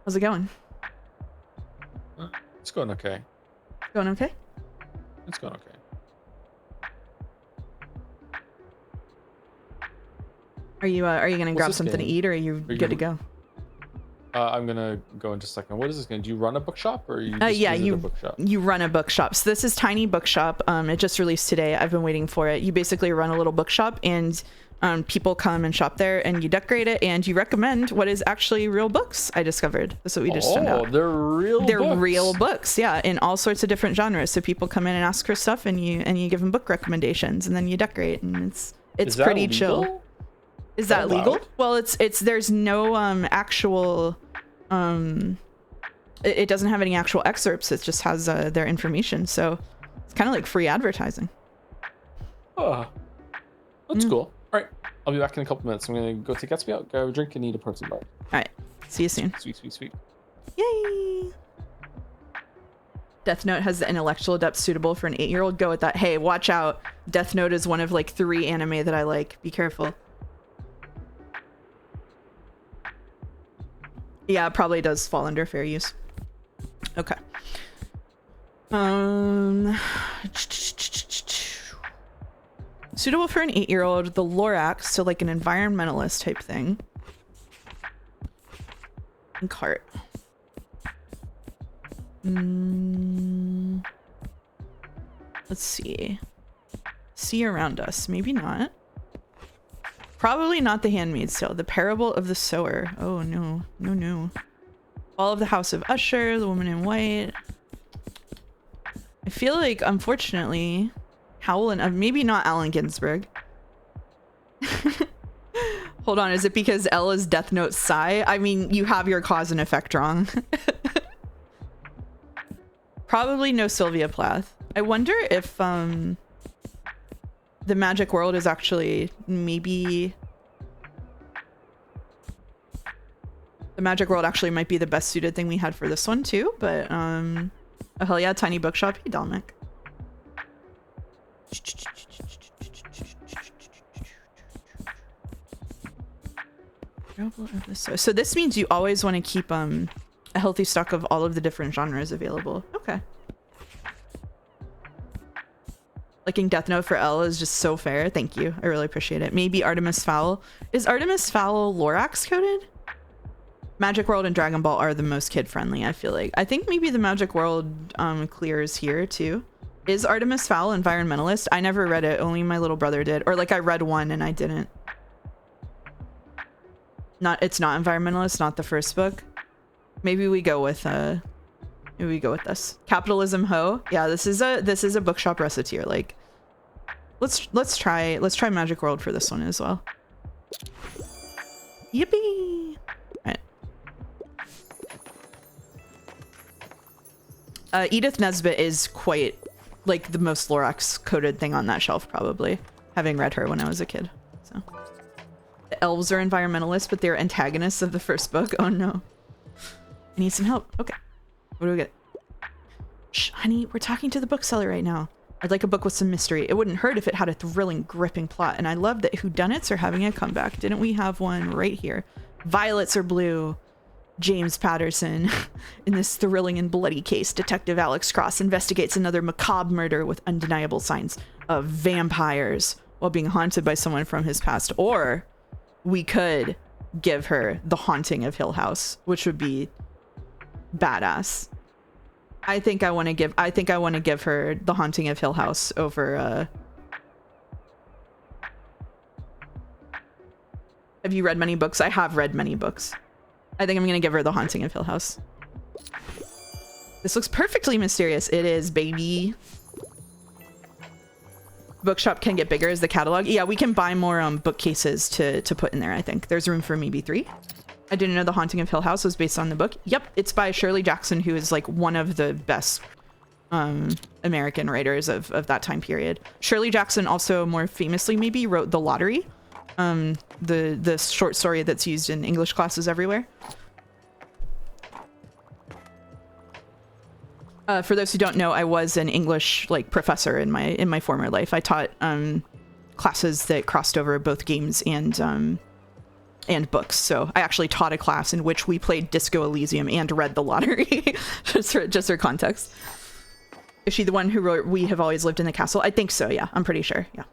How's it going? It's going okay. Going okay? It's going okay. Are you gonna grab something to game? eat, or are you good to go? I'm gonna go in just a second. What is this gonna do? You run a bookshop, or you just Yeah, visit you a bookshop? you run a bookshop. So this is Tiny Bookshop. It just released today. I've been waiting for it. You basically run a little bookshop, and people come and shop there, and you decorate it, and you recommend what is actually real books. I discovered. That's what we just found out. They're Real books, yeah, in all sorts of different genres. So people come in and ask for stuff, and you give them book recommendations, and then you decorate, and it's pretty chill. Is that legal? Well, it's there's no actual it doesn't have any actual excerpts. It just has their information, so it's kind of like free advertising. Oh, that's cool. All right, I'll be back in a couple minutes. I'm gonna go take Gatsby out, grab a drink, and eat a protein bar. All right, see you soon. Sweet. Yay! Death Note has the intellectual depth suitable for an 8-year-old. Go with that. Hey, watch out. Death Note is one of like 3 anime that I like. Be careful. Yeah, it probably does fall under fair use. Okay. Suitable for an 8-year-old, the Lorax, so like an environmentalist type thing. And cart. Let's see. See around us. Maybe not. Probably not The Handmaid's Tale. The Parable of the Sower. Oh, no. No. All of the House of Usher. The Woman in White. I feel like, unfortunately, maybe not Allen Ginsberg. Hold on. Is it because L is Death Note Psy? I mean, you have your cause and effect wrong. Probably no Sylvia Plath. I wonder if, the Magic World is actually maybe... The Magic World actually might be the best suited thing we had for this one too, but oh hell yeah, Tiny Bookshop. Hey, Dalmic. So this means you always want to keep a healthy stock of all of the different genres available. Okay. Liking Death Note for L is just so fair. Thank you. I really appreciate it. Maybe Artemis Fowl. Is Artemis Fowl Lorax coded? Magic World and Dragon Ball are the most kid-friendly, I feel like. I think maybe the Magic World clears here, too. Is Artemis Fowl environmentalist? I never read it. Only my little brother did. Or, like, I read one and I didn't. It's not environmentalist, not the first book. Maybe we go with this. Capitalism Ho. Yeah, this is a bookshop reciteer. Like, let's try Magic World for this one as well. Yippee! All right. Edith Nesbit is quite like the most Lorax coded thing on that shelf, probably, having read her when I was a kid. So the elves are environmentalists, but they're antagonists of the first book. Oh no. I need some help. Okay. What do we get? Shh, honey, we're talking to the bookseller right now. I'd like a book with some mystery. It wouldn't hurt if it had a thrilling, gripping plot. And I love that whodunits are having a comeback. Didn't we have one right here? Violets are blue. James Patterson. In this thrilling and bloody case, Detective Alex Cross investigates another macabre murder with undeniable signs of vampires while being haunted by someone from his past. Or we could give her The Haunting of Hill House, which would be badass. I think I want to give her The Haunting of Hill House over Have you read many books? I have read many books. I think I'm going to give her The Haunting of Hill House. This looks perfectly mysterious. It is, baby. Bookshop can get bigger as the catalog. Yeah, we can buy more bookcases to put in there, I think. There's room for maybe 3. I didn't know The Haunting of Hill House was based on the book. Yep, it's by Shirley Jackson, who is like one of the best American writers of that time period. Shirley Jackson also more famously maybe wrote The Lottery, the short story that's used in English classes everywhere. For those who don't know, I was an English professor in my former life. I taught classes that crossed over both games and books. So I actually taught a class in which we played Disco Elysium and read The Lottery. just for context. Is she the one who wrote We Have Always Lived in the Castle? I think so, yeah. I'm pretty sure, yeah.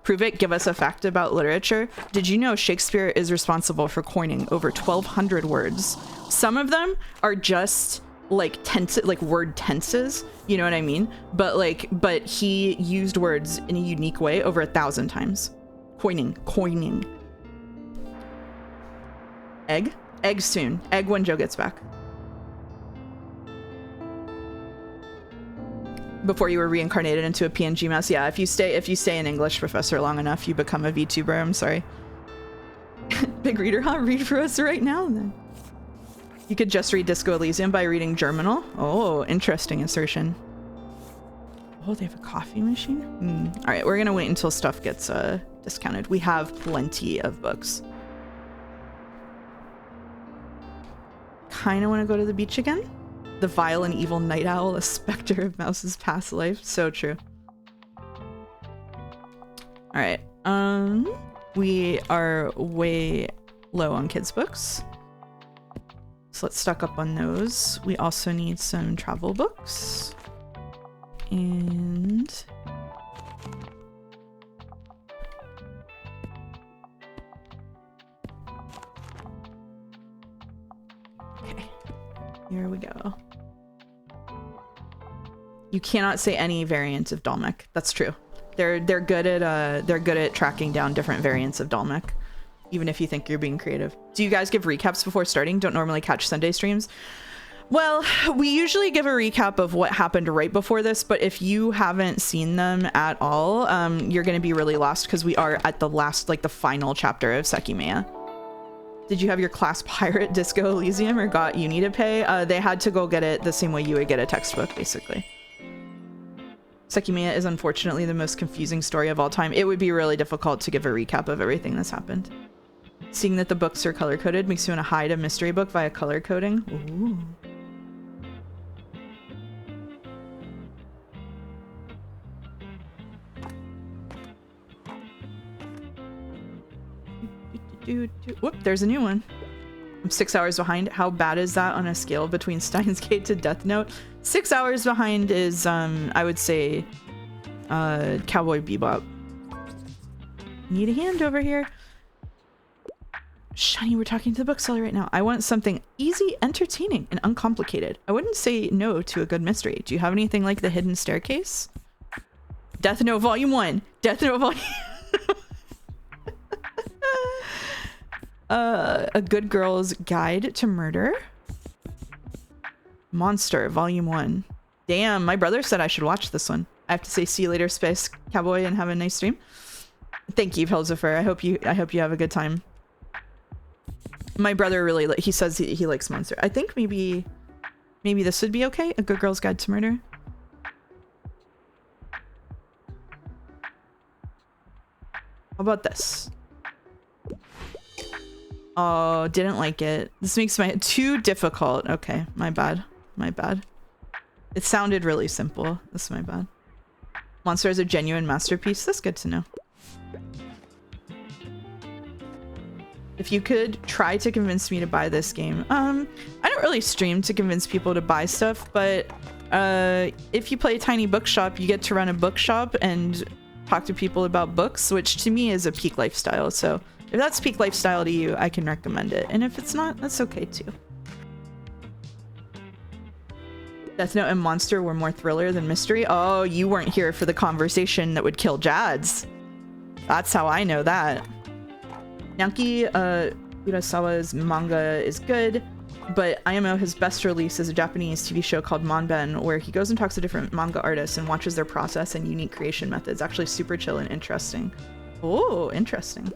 Prove it. Give us a fact about literature. Did you know Shakespeare is responsible for coining over 1,200 words? Some of them are just word tenses, you know what I mean? But he used words in a unique way over 1,000 times. Coining. Egg soon. Egg when Joe gets back. Before you were reincarnated into a PNG mouse. Yeah, if you stay an English professor long enough, you become a VTuber. I'm sorry. Big reader, huh? Read for us right now, then. You could just read Disco Elysium by reading Germinal. Oh, interesting assertion. Oh, they have a coffee machine? All right, we're gonna wait until stuff gets discounted. We have plenty of books. Kind of want to go to the beach again. The vile and evil night owl, a specter of Mouse's past life. So true. All right. We are way low on kids' books. So let's stock up on those. We also need some travel books. And... okay. Here we go. You cannot say any variant of Dalmec. That's true. They're good at tracking down different variants of Dalmec, even if you think you're being creative. Do you guys give recaps before starting? Don't normally catch Sunday streams? Well, we usually give a recap of what happened right before this, but if you haven't seen them at all, you're going to be really lost because we are at the last, the final chapter of Sekimeiya. Did you have your class pirate Disco Elysium or got uni to pay? They had to go get it the same way you would get a textbook, basically. Sekimeiya is unfortunately the most confusing story of all time. It would be really difficult to give a recap of everything that's happened. Seeing that the books are color-coded makes you want to hide a mystery book via color coding. Ooh. Whoop, there's a new one. I'm 6 hours behind. How bad is that on a scale between Steins Gate to Death Note? 6 hours behind is, I would say, Cowboy Bebop. Need a hand over here. Shiny, we're talking to the bookseller right now. I want something easy, entertaining, and uncomplicated. I wouldn't say no to a good mystery. Do you have anything like The Hidden Staircase? Death Note Volume 1. Death Note Volume... A Good Girl's Guide to Murder. Monster, Volume 1. Damn, my brother said I should watch this one. I have to say see you later, Space Cowboy, and have a nice stream. Thank you, Pilsifer. I hope you have a good time. My brother really he says he likes Monster. I think maybe this would be okay. A Good Girl's Guide to Murder. How about this? Oh, didn't like it. This makes my too difficult. Okay, my bad. My bad. It sounded really simple. That's my bad. Monster is a genuine masterpiece. That's good to know. If you could try to convince me to buy this game. I don't really stream to convince people to buy stuff, but if you play Tiny Bookshop, you get to run a bookshop and talk to people about books, which to me is a peak lifestyle. So if that's peak lifestyle to you, I can recommend it. And if it's not, that's okay too. Death Note and Monster were more thriller than mystery. Oh, you weren't here for the conversation that would kill Jads. That's how I know that. Naoki Urasawa's manga is good, but IMO, his best release is a Japanese TV show called Manben, where he goes and talks to different manga artists and watches their process and unique creation methods. Actually super chill and interesting. Oh, interesting.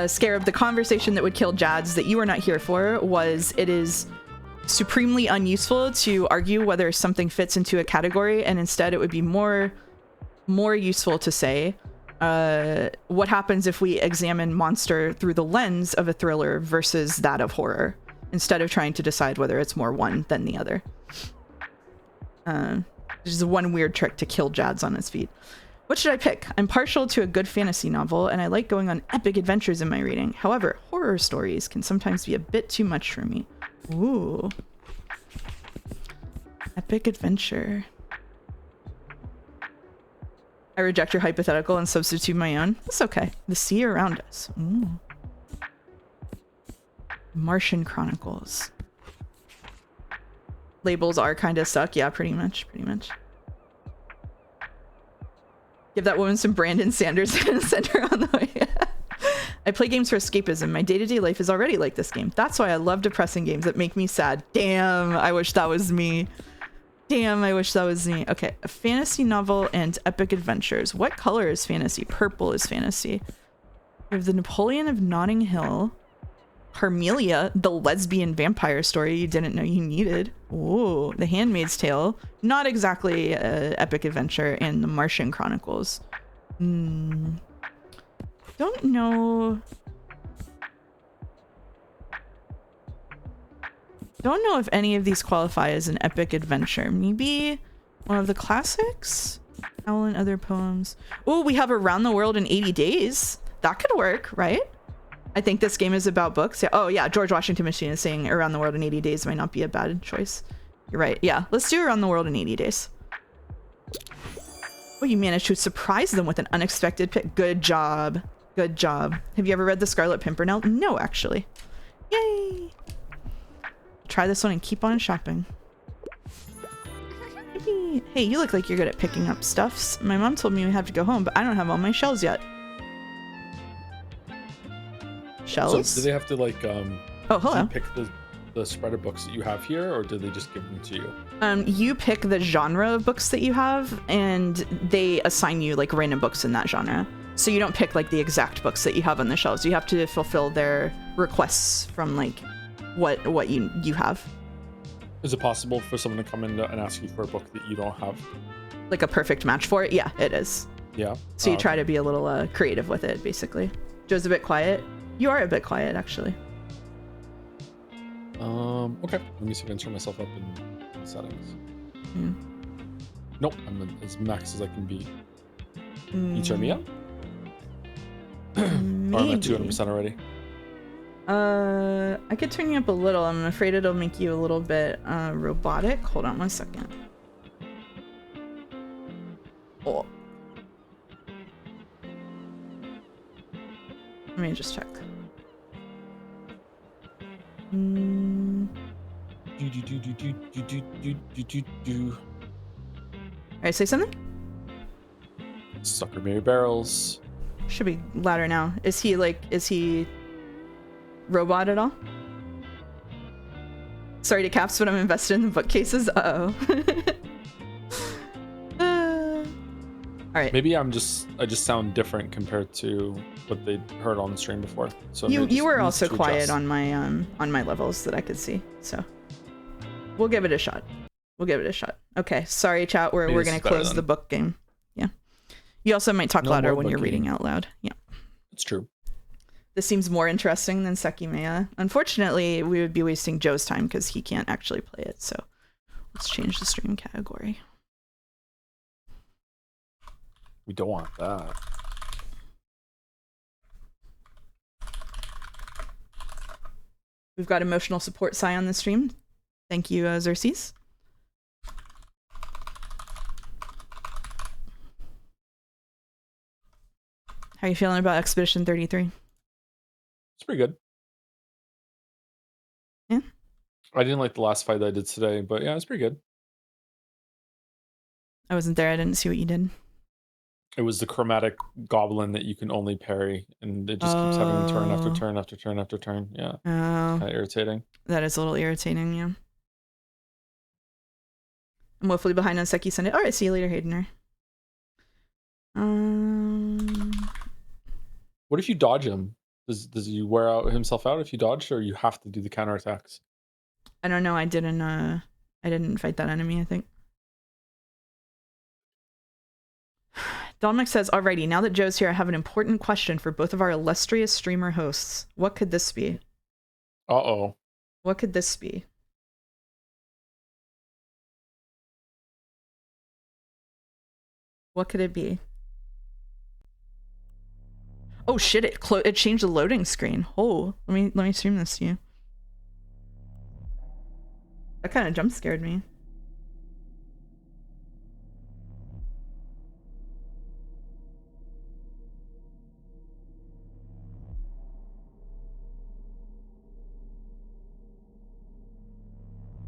Scarab, the conversation that would kill Jads that you are not here for was it is supremely unuseful to argue whether something fits into a category, and instead it would be more useful to say what happens if we examine monster through the lens of a thriller versus that of horror, instead of trying to decide whether it's more one than the other. Which is one weird trick to kill Jads on his feet. What should I pick? I'm partial to a good fantasy novel, and I like going on epic adventures in my reading. However, horror stories can sometimes be a bit too much for me. Ooh. Epic adventure. I reject your hypothetical and substitute my own. That's okay. The sea around us. Ooh. Martian Chronicles. Labels are kind of suck. Yeah, pretty much. Give that woman some Brandon Sanders and send her on the way. I play games for escapism. My day-to-day life is already like this game. That's why I love depressing games that make me sad. Damn, I wish that was me. Damn, I wish that was me. Okay, a fantasy novel and epic adventures. What color is fantasy? Purple is fantasy. We have the Napoleon of Notting Hill. Carmelia, the lesbian vampire story you didn't know you needed. Ooh, The Handmaid's Tale. Not exactly an epic adventure. And the Martian Chronicles. Don't know. Don't know if any of these qualify as an epic adventure. Maybe one of the classics? Owl and Other Poems. Oh, we have Around the World in 80 Days. That could work, right? I think this game is about books. Yeah. Oh, yeah. George Washington Machine is saying Around the World in 80 Days might not be a bad choice. You're right. Yeah. Let's do Around the World in 80 Days. Oh, you managed to surprise them with an unexpected pick. Good job. Good job. Have you ever read The Scarlet Pimpernel? No, actually. Yay. Try this one and keep on shopping. Yippee. Hey, you look like you're good at picking up stuffs. My mom told me we have to go home, but I don't have all my shells yet. Shells? So do they have to like oh, hello. pick the spread of books that you have here, or do they just give them to you? You pick the genre of books that you have, and they assign you like random books in that genre. So you don't pick like the exact books that you have on the shelves. You have to fulfill their requests from like what you have. Is it possible for someone to come in and ask you for a book that you don't have? Like a perfect match for it? Yeah, it is. Yeah. So you try to be a little creative with it, basically. Joe's a bit quiet. You are a bit quiet, actually. Okay. Let me see if I can turn myself up in settings. Nope, I'm as max as I can be. Can you turn me up? Or am I at 200% already? I could turn you up a little. I'm afraid it'll make you a little bit robotic. Hold on 1 second. Oh. Let me just check. Alright, say something? Sucker Mary Barrels. Should be louder now. Is he robot at all? Sorry to caps, but I'm invested in the bookcases. Uh-oh. Alright. Maybe I just sound different compared to what they heard on the stream before. So you were also quiet on my levels that I could see. So we'll give it a shot. Okay. Sorry, chat. We're gonna close the book game. Yeah. You also might talk louder when you're reading out loud. Yeah. It's true. This seems more interesting than Sekimeiya. Unfortunately, we would be wasting Joe's time because he can't actually play it. So let's change the stream category. We don't want that. We've got emotional support Sai on the stream. Thank you, Xerxes. How are you feeling about Expedition 33? It's pretty good. Yeah. I didn't like the last fight that I did today, but yeah, it's pretty good. I wasn't there. I didn't see what you did. It was the chromatic goblin that you can only parry, and it just keeps having turn after turn after turn after turn. Yeah. Oh. Kind of irritating. That is a little irritating, yeah. I'm woefully behind on Seki Sunday. Alright, see you later, Haydener. What if you dodge him? Does he wear out himself out if you dodged, or you have to do the counterattacks? I don't know. I didn't fight that enemy, I think. Dominic says, alrighty, now that Joe's here, I have an important question for both of our illustrious streamer hosts. What could this be? Uh-oh. What could this be? What could it be? Oh shit, it changed the loading screen. Oh, let me stream this to you. That kind of jump scared me.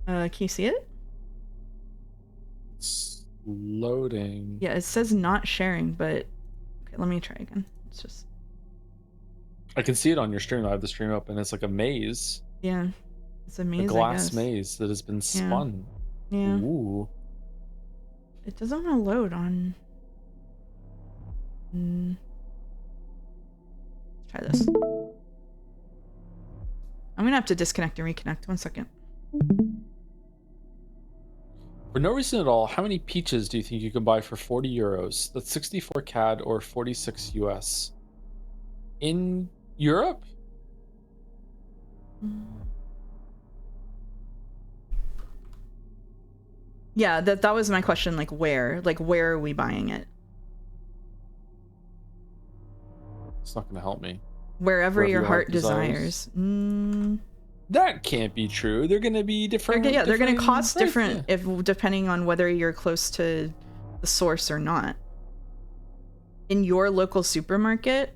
Can you see it? It's loading. Yeah, it says not sharing, but okay, let me try again. It's just I can see it on your stream. I have the stream up, and it's like a maze. Yeah, it's a maze. A glass maze that has been spun. Yeah. Ooh. It doesn't want to load on. Let's try this. I'm gonna have to disconnect and reconnect. 1 second. For no reason at all, how many peaches do you think you can buy for 40 euros? That's 64 CAD or 46 US. In Europe? Yeah, that was my question. Like where are we buying it? It's not gonna help me. Wherever your heart desires. That can't be true. They're gonna be different. They're gonna cost different if depending on whether you're close to the source or not. In your local supermarket,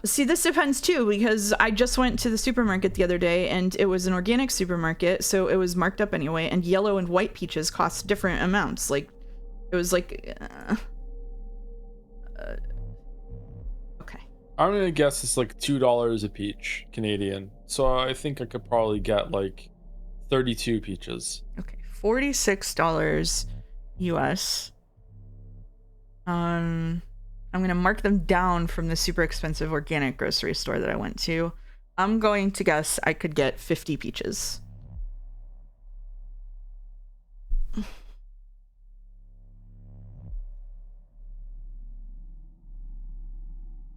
see, this depends too, because I just went to the supermarket the other day and it was an organic supermarket, so it was marked up anyway, and yellow and white peaches cost different amounts. Like, it was like okay. I'm gonna guess it's like $2 a peach Canadian. So I think I could probably get like 32 peaches. Okay, $46 US. I'm gonna mark them down from the super expensive organic grocery store that I went to. I'm going to guess I could get 50 peaches.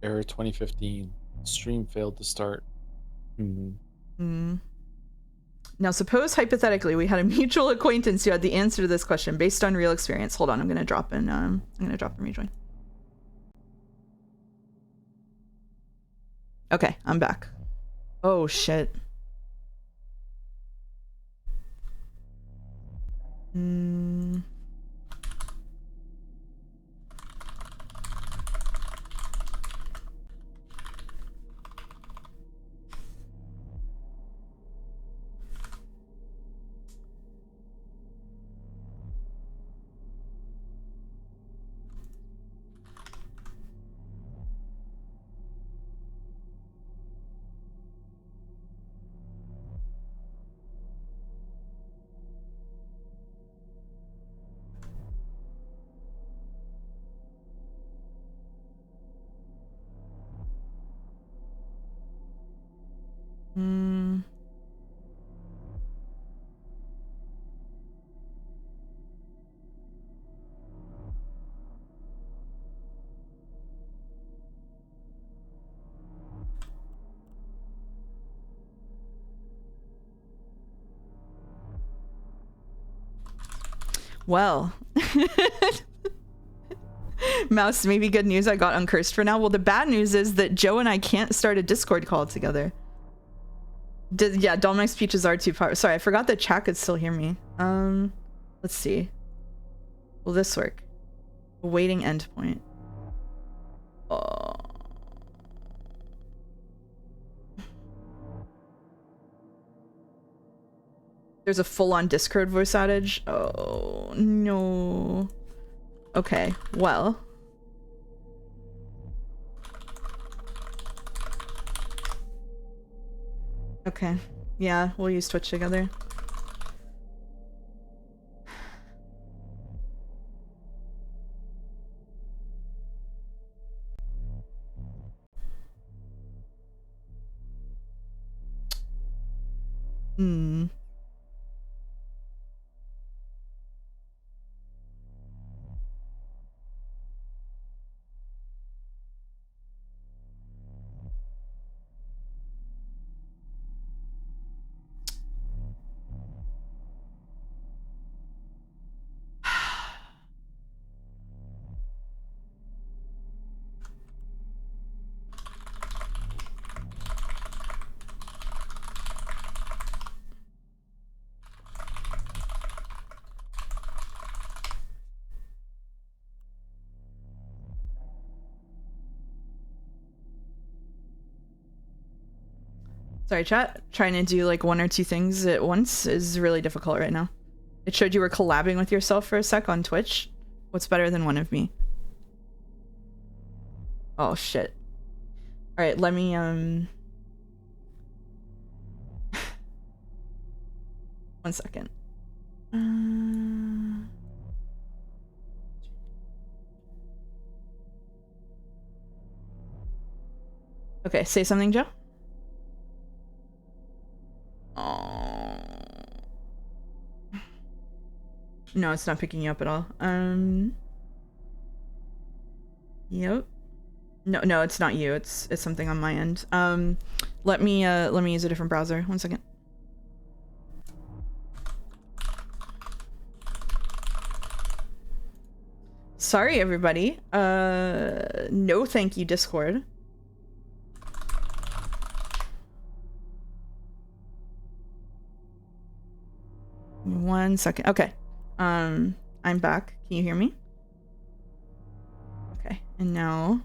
Error 2015. Stream failed to start. Now, suppose hypothetically we had a mutual acquaintance who had the answer to this question based on real experience. Hold on, I'm gonna drop in rejoin. Okay, I'm back. Oh shit. Well, Mouse, maybe good news I got uncursed for now. Well, the bad news is that Joe and I can't start a Discord call together. Yeah, Dominic's peaches are too powerful. Sorry, I forgot that chat could still hear me. Let's see. Will this work? Awaiting endpoint. Oh. There's a full-on Discord voice outage. Oh, no. Okay, well. Okay, yeah, we'll use Twitch together. Hmm. Sorry, chat. Trying to do like one or two things at once is really difficult right now. It showed you were collabing with yourself for a sec on Twitch. What's better than one of me? Oh, shit. Alright, let me, one second. Okay, say something, Joe. Oh. No, it's not picking you up at all. Yep. No, it's not you. It's something on my end. Let me use a different browser. One second. Sorry, everybody. No thank you, Discord. One second. Okay. I'm back. Can you hear me? Okay. And now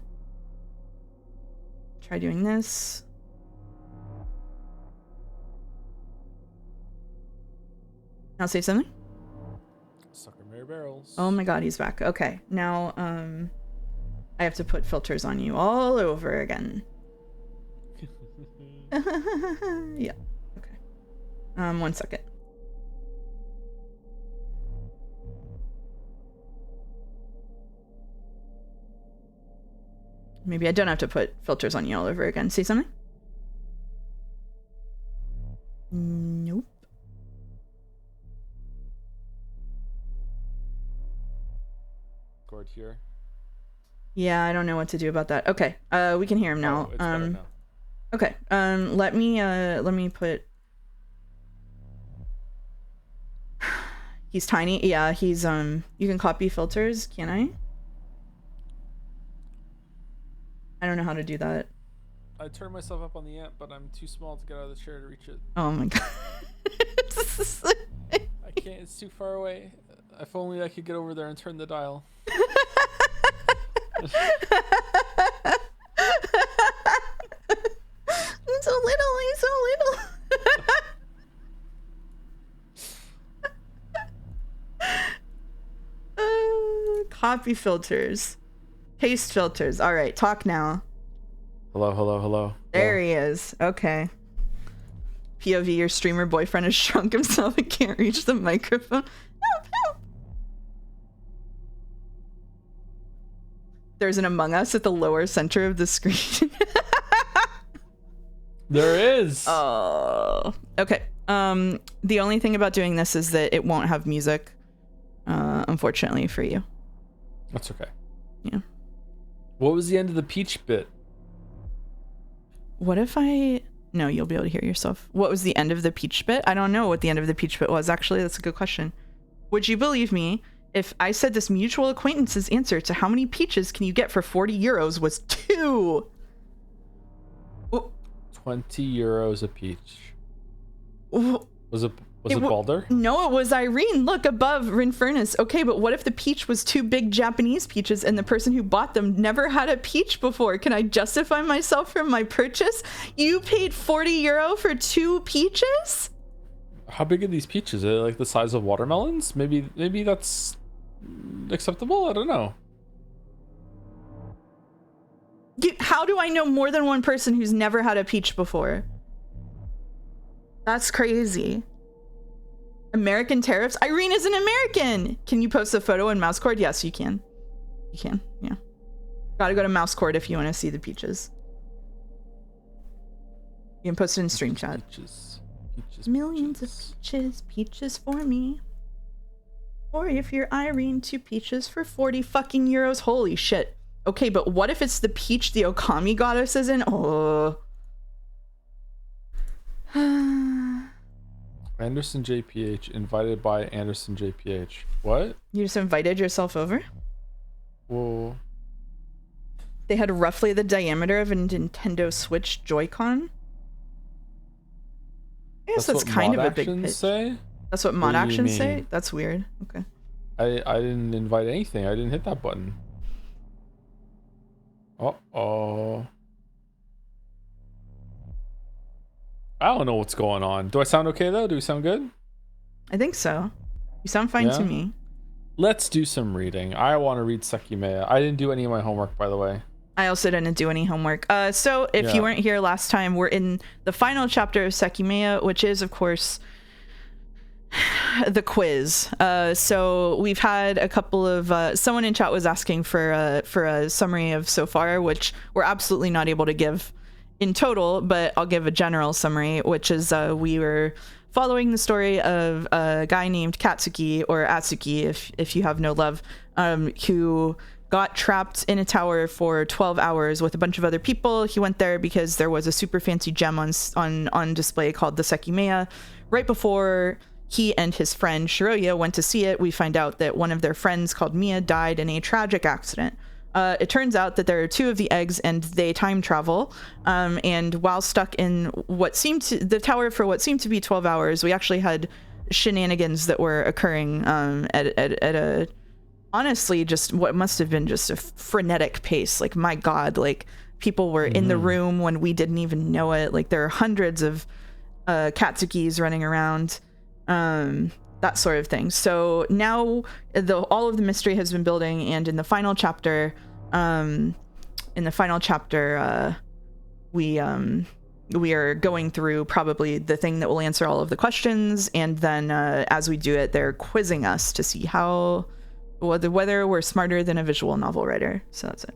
try doing this. Now say something. Sekimeiya Barrels. Oh my god, he's back. Okay. Now I have to put filters on you all over again. Yeah. Okay. 1 second. Maybe I don't have to put filters on you all over again. Say something? Nope. Gord here. Yeah, I don't know what to do about that. Okay. We can hear him now. Oh, it's better now. Okay. Let me put. He's tiny. Yeah, he's you can copy filters, can I? I don't know how to do that. I turned myself up on the amp, but I'm too small to get out of the chair to reach it. Oh my god. I can't, it's too far away. If only I could get over there and turn the dial. I'm so little, I'm so little. Copy filters. Paste filters. All right, talk now. Hello. There he is. Okay. POV, your streamer boyfriend has shrunk himself and can't reach the microphone. Help, help. There's an Among Us at the lower center of the screen. There is. Oh. Okay. The only thing about doing this is that it won't have music, unfortunately for you. That's okay. Yeah. What was the end of the peach bit? What if I... No, you'll be able to hear yourself. What was the end of the peach bit? I don't know what the end of the peach bit was, actually. That's a good question. Would you believe me if I said this mutual acquaintance's answer to how many peaches can you get for 40 euros was 2? Oh. 20 euros a peach. Oh. Was it Balder? No, it was Irene. Look, above Rinfurnace. Okay, but what if the peach was 2 big Japanese peaches and the person who bought them never had a peach before? Can I justify myself from my purchase? You paid 40 euro for 2 peaches? How big are these peaches? Are they like the size of watermelons? Maybe that's acceptable? I don't know. How do I know more than one person who's never had a peach before? That's crazy. American tariffs? Irene is an American! Can you post a photo in Mousecord? Yes, you can. You can, yeah. Gotta go to Mousecord if you want to see the peaches. You can post it in stream chat. Peaches. Peaches, Millions peaches. of peaches for me. Or if you're Irene, 2 peaches for 40 fucking euros. Holy shit. Okay, but what if it's the peach the Okami goddess is in? Oh. Anderson JPH, invited by Anderson JPH. What? You just invited yourself over? Whoa. They had roughly the diameter of a Nintendo Switch Joy-Con. I guess that's kind of a big pitch. Say? That's what mod actions say? That's weird. Okay. I didn't invite anything. I didn't hit that button. Uh-oh. I don't know what's going on. Do I sound okay, though? Do we sound good? I think so. You sound fine to me. Let's do some reading. I want to read Sekimeiya. I didn't do any of my homework, by the way. I also didn't do any homework. So if you weren't here last time, we're in the final chapter of Sekimeiya, which is, of course, the quiz. So we've had a couple of someone in chat was asking for a summary of so far, which we're absolutely not able to give in total, but I'll give a general summary, which is we were following the story of a guy named Katsuki, or Atsuki if you have no love, who got trapped in a tower for 12 hours with a bunch of other people. He went there because there was a super fancy gem on display called the Sekimeiya. Right before he and his friend Shiroya went to see it, we find out that one of their friends called Mia died in a tragic accident. It turns out that there are 2 of the eggs and they time travel. And while stuck in the tower for what seemed to be 12 hours, we actually had shenanigans that were occurring at a honestly just what must have been just a frenetic pace. Like, my God, like people were in the room when we didn't even know it. Like, there are hundreds of Katsukis running around, that sort of thing. So now all of the mystery has been building, and in the final chapter, we are going through probably the thing that will answer all of the questions, and then as we do it, they're quizzing us to see whether we're smarter than a visual novel writer. So that's it.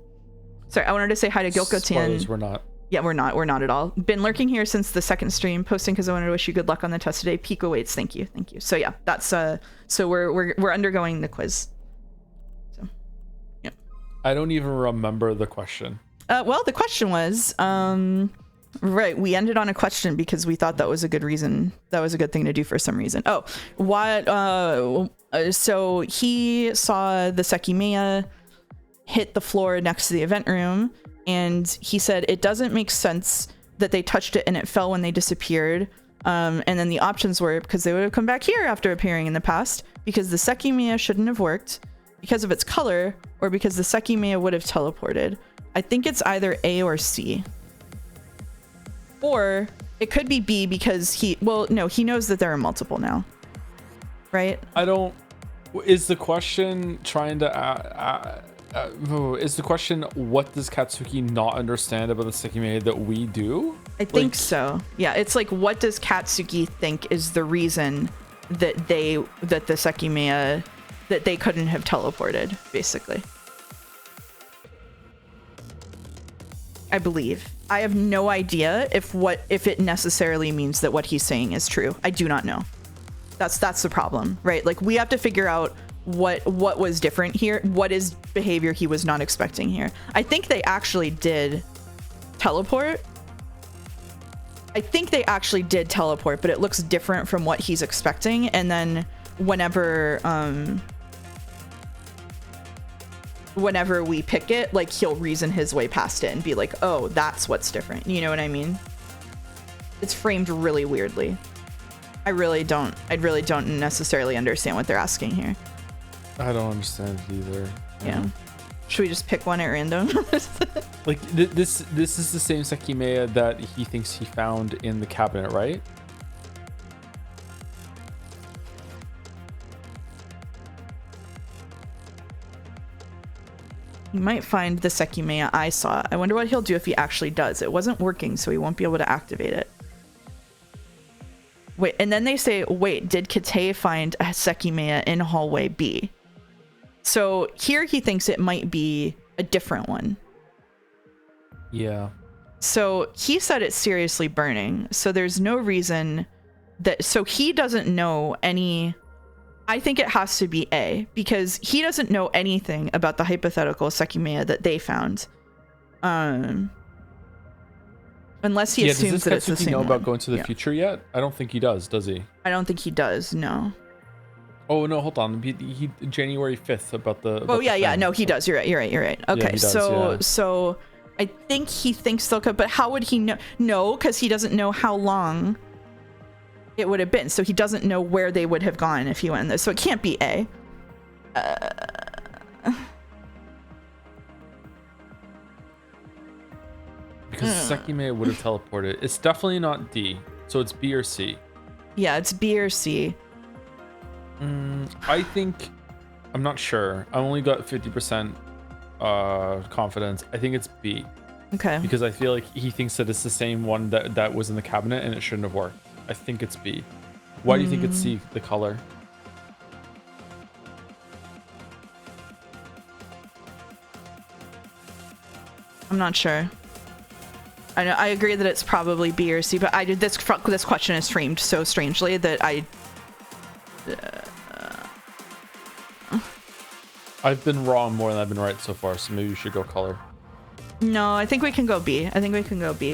Sorry, I wanted to say hi to Gyoko-tan. We're not. Yeah, we're not at all. Been lurking here since the second stream, posting because I wanted to wish you good luck on the test today. Pico waits, thank you. So yeah, that's so we're undergoing the quiz. So yeah. I don't even remember the question. Well, the question was, right, we ended on a question because we thought that was a good reason. That was a good thing to do for some reason. Oh, what? So he saw the Sekimeiya hit the floor next to the event room, and he said it doesn't make sense that they touched it and it fell when they disappeared. And then the options were because they would have come back here after appearing in the past, because the Sekimeiya shouldn't have worked, because of its color, or because the Sekimeiya would have teleported. I think it's either A or C. Or it could be B because he knows that there are multiple now. Right? Is the question trying to is the question, what does Katsuki not understand about the Sekimeiya that we do? I think so. Yeah, it's like, what does Katsuki think is the reason that the Sekimeiya, that they couldn't have teleported, basically. I believe. I have no idea if it necessarily means that what he's saying is true. I do not know. That's the problem, right? Like, we have to figure out what was different here. What is behavior he was not expecting here? I think they actually did teleport. But it looks different from what he's expecting. And then whenever we pick it, like, he'll reason his way past it and be like, oh, that's what's different. You know what I mean? It's framed really weirdly. I really don't necessarily understand what they're asking here. I don't understand it either. Yeah. Should we just pick one at random? Like, this is the same Sekimeiya that he thinks he found in the cabinet, right? You might find the Sekimeiya I saw. I wonder what he'll do if he actually does. It wasn't working, so he won't be able to activate it. Wait, and then they say, wait, did Kate find a Sekimeiya in hallway B? So here he thinks it might be a different one. Yeah. So he said it's seriously burning. So there's no reason so he doesn't know any. I think it has to be A, because he doesn't know anything about the hypothetical Sekimeiya that they found. Unless he assumes that it's the same know one. about going to the future yet? I don't think he does he? I don't think he does, no. Oh, no, hold on. He January 5th about the... Oh, yeah, no, he does. You're right. Okay, he does, so I think he thinks they'll come, but how would he know? No, because he doesn't know how long it would have been, so he doesn't know where they would have gone if he went there, so it can't be A. Because Sekimeiya would have teleported. It's definitely not D, so it's B or C. Yeah, it's B or C. I think... I'm not sure. I only got 50% confidence. I think it's B. Okay. Because I feel like he thinks that it's the same one that was in the cabinet and it shouldn't have worked. I think it's B. Why do you think it's C, the color? I'm not sure. I agree that it's probably B or C, but this question is framed so strangely that I've been wrong more than I've been right so far, so maybe you should go color. No, I think we can go B.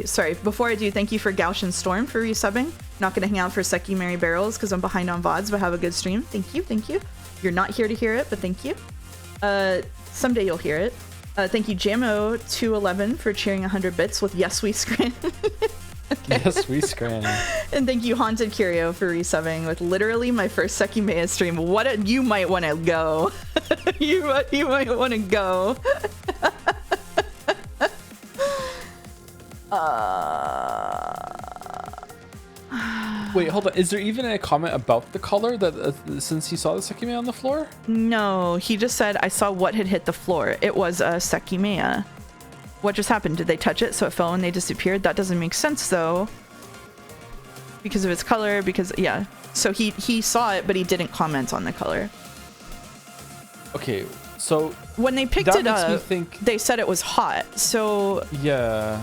Sorry, before I do, thank you for Gaussian Storm for resubbing. Not going to hang out for Sekimeiya Barrels because I'm behind on VODs, but have a good stream. Thank you. You're not here to hear it, but thank you. Someday you'll hear it. Thank you, Jamo211 for cheering 100 bits with Yes We Scran. Okay. Yes, we scran. And thank you, Haunted Curio, for resubbing with literally my first Sekimeiya stream. You might want to go. you might want to go. Wait, hold on. Is there even a comment about the color that since he saw the Sekimeiya on the floor? No, he just said, I saw what had hit the floor. It was a Sekimeiya. What just happened? Did they touch it so it fell and they disappeared? That doesn't make sense though. Because of its color, yeah. So he saw it, but he didn't comment on the color. Okay, so... When they picked it up, they said it was hot, so... Yeah.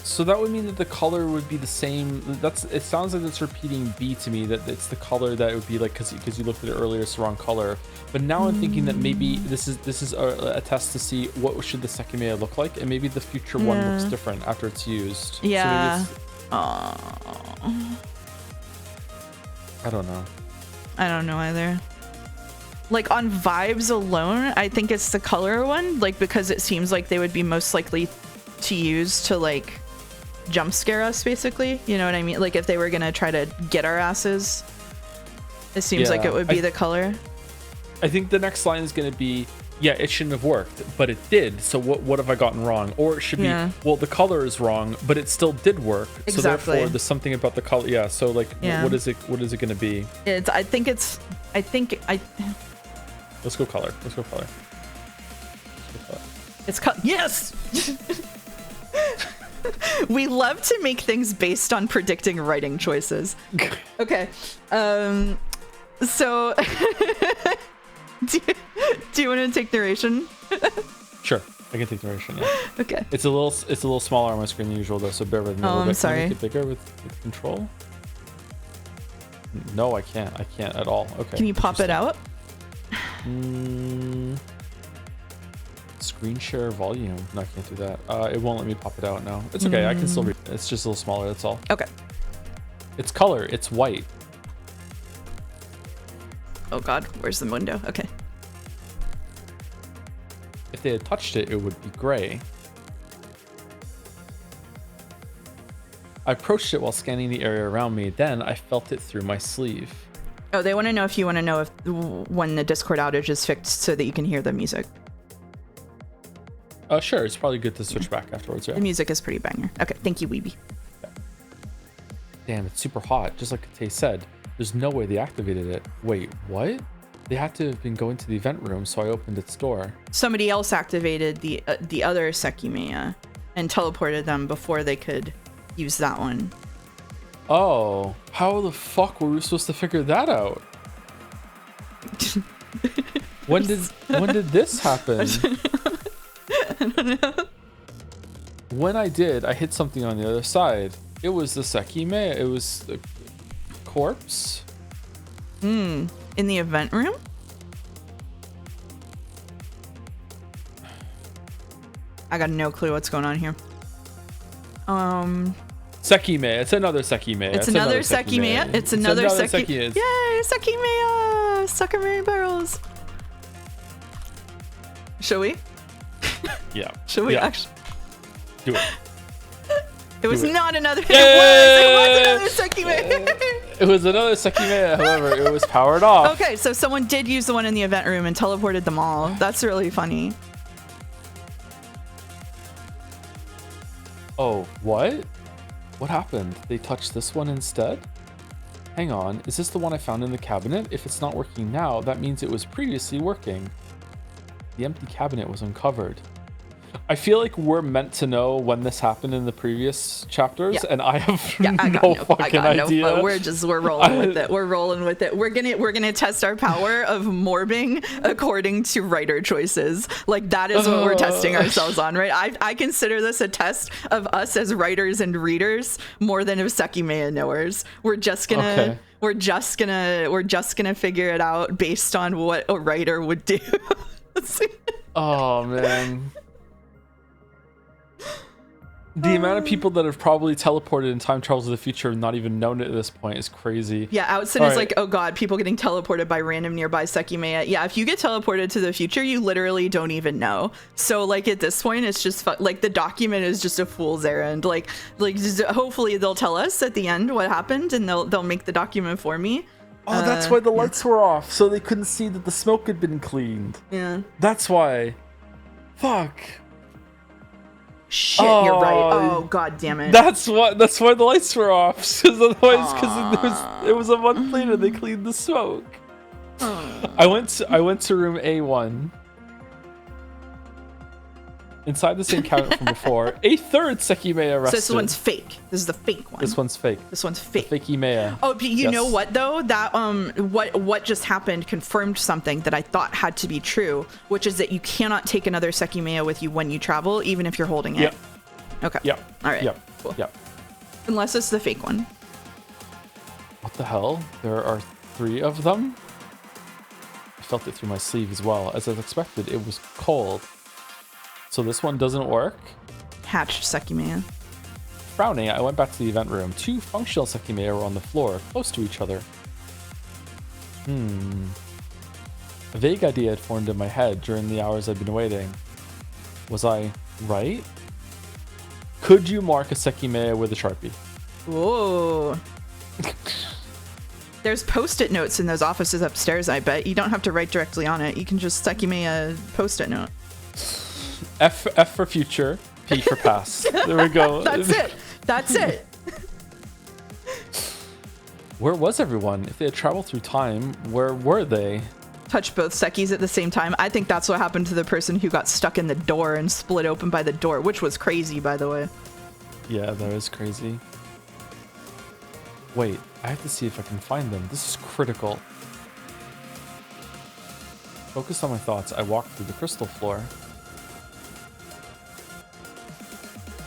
So that would mean that the color would be the same. It sounds like it's repeating B to me, that it's the color that it would be like, because you looked at it earlier, it's the wrong color. But now I'm thinking that maybe this is a test to see what should the Sekimeiya look like, and maybe the future one looks different after it's used. Yeah. So I don't know. I don't know either. Like on vibes alone, I think it's the color one, like because it seems like they would be most likely to use to like jump scare us, basically. You know what I mean? Like if they were gonna try to get our asses, it seems like it would be the color. I think the next line is gonna be, yeah, it shouldn't have worked, but it did. So what have I gotten wrong? Or it should be, well, the color is wrong, but it still did work. Exactly. So therefore, there's something about the color. Yeah. So like, what is it gonna be? I think. Let's go color. It's yes. We love to make things based on predicting writing choices. Okay. So do you want to take narration? Sure, I can take narration. Yeah. Okay. It's a little smaller on my screen than usual though, so bear with me. Oh, I'm sorry. Can I make it bigger with control? No, I can't. I can't at all. Okay. Can you pop it out? Screen share volume. No, I can't do that. It won't let me pop it out now. It's okay. I can still read. It's just a little smaller. That's all. Okay. It's color. It's white. Oh God, where's the window? Okay. If they had touched it, it would be gray. I approached it while scanning the area around me. Then I felt it through my sleeve. Oh, they want to know if you want to know when the Discord outage is fixed so that you can hear the music. Sure. It's probably good to switch back afterwards. Yeah. The music is pretty banger. Okay, thank you, Weeby. Yeah. Damn, it's super hot. Just like Tay said, there's no way they activated it. Wait, what? They had to have been going to the event room, so I opened its door. Somebody else activated the other Sekimeiya and teleported them before they could use that one. Oh, how the fuck were we supposed to figure that out? When did this happen? I don't know. When I did, I hit something on the other side. It was the Sekimeiya. It was corpse. In the event room? I got no clue what's going on here. Sekimeiya. It's another Sekimeiya. It's another Sekimeiya. It's another Sekimeiya. Yay, Sekimeiya! Sucker Mary Barrels. Shall we? Yeah. Shall we actually? Do it. It was not another. Yay! It was another Sekimeiya. It was another Sekimeiya, however, it was powered off. Okay, so someone did use the one in the event room and teleported them all. That's really funny. Oh, what? What happened? They touched this one instead? Hang on, is this the one I found in the cabinet? If it's not working now, that means it was previously working. The empty cabinet was uncovered. I feel like we're meant to know when this happened in the previous chapters, and I have no fucking idea. We're rolling with it. We're rolling with it. We're gonna test our power of morbing according to writer choices. Like that is what we're testing ourselves on, right? I consider this a test of us as writers and readers more than of Sekimeiya knowers. We're just gonna figure it out based on what a writer would do. Oh man. The amount of people that have probably teleported in time travel to the future and not even known it at this point is crazy. Yeah, Outson is like, oh god, people getting teleported by random nearby Sekimeiya. Yeah, if you get teleported to the future, you literally don't even know. So like at this point, it's just like the document is just a fool's errand. Like just, hopefully they'll tell us at the end what happened and they'll make the document for me. Oh, that's why the lights were off, so they couldn't see that the smoke had been cleaned. Yeah. That's why. Fuck. Shit, you're right. Oh god damn it. That's why the lights were off. Because otherwise, it was a month later they cleaned the smoke. I went to room A1. Inside the same cabinet from before, a third Sekimeiya rested. So this one's fake. This is the fake one. This one's fake. This one's fake. The Sekimeiya. Oh, but you know what though? That what just happened confirmed something that I thought had to be true, which is that you cannot take another Sekimeiya with you when you travel, even if you're holding it. Yep. Okay. Yep. All right. Yep. Cool. Yep. Unless it's the fake one. What the hell? There are 3 of them? I felt it through my sleeve as well. As I expected, it was cold. So this one doesn't work. Hatched Sekimeiya. Frowning, I went back to the event room. 2 functional Sekimeiya were on the floor, close to each other. A vague idea had formed in my head during the hours I'd been waiting. Was I right? Could you mark a Sekimeiya with a Sharpie? Whoa. There's post-it notes in those offices upstairs, I bet. You don't have to write directly on it. You can just Sekimeiya post-it note. F for future, P for past. There we go. That's it. Where was everyone? If they had traveled through time, where were they? Touch both Sekis at the same time. I think that's what happened to the person who got stuck in the door and split open by the door, which was crazy, by the way. Yeah, that was crazy. Wait, I have to see if I can find them. This is critical. Focused on my thoughts, I walked through the crystal floor.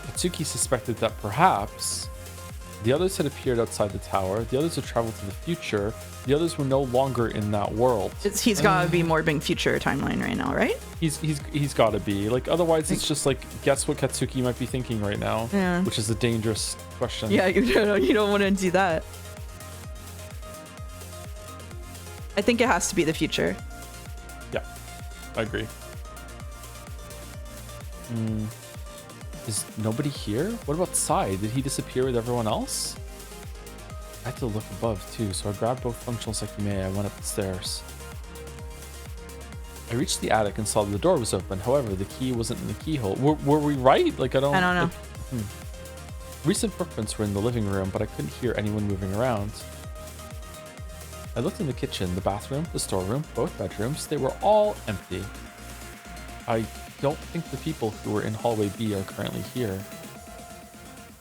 Katsuki suspected that perhaps the others had appeared outside the tower, the others had traveled to the future, the others were no longer in that world. He's got to be morbing future timeline right now, right? He's got to be. Like, otherwise it's just like, guess what Katsuki might be thinking right now? Yeah. Which is a dangerous question. Yeah, you don't want to do that. I think it has to be the future. Yeah, I agree. Is nobody here? What about Sai? Did he disappear with everyone else? I had to look above too, so I grabbed both functional Sekimeiya and went up the stairs. I reached the attic and saw that the door was open. However, the key wasn't in the keyhole. Were we right? Like, I don't know. Like, Recent footprints were in the living room, but I couldn't hear anyone moving around. I looked in the kitchen, the bathroom, the storeroom, both bedrooms. They were all empty. I don't think the people who were in hallway B are currently here.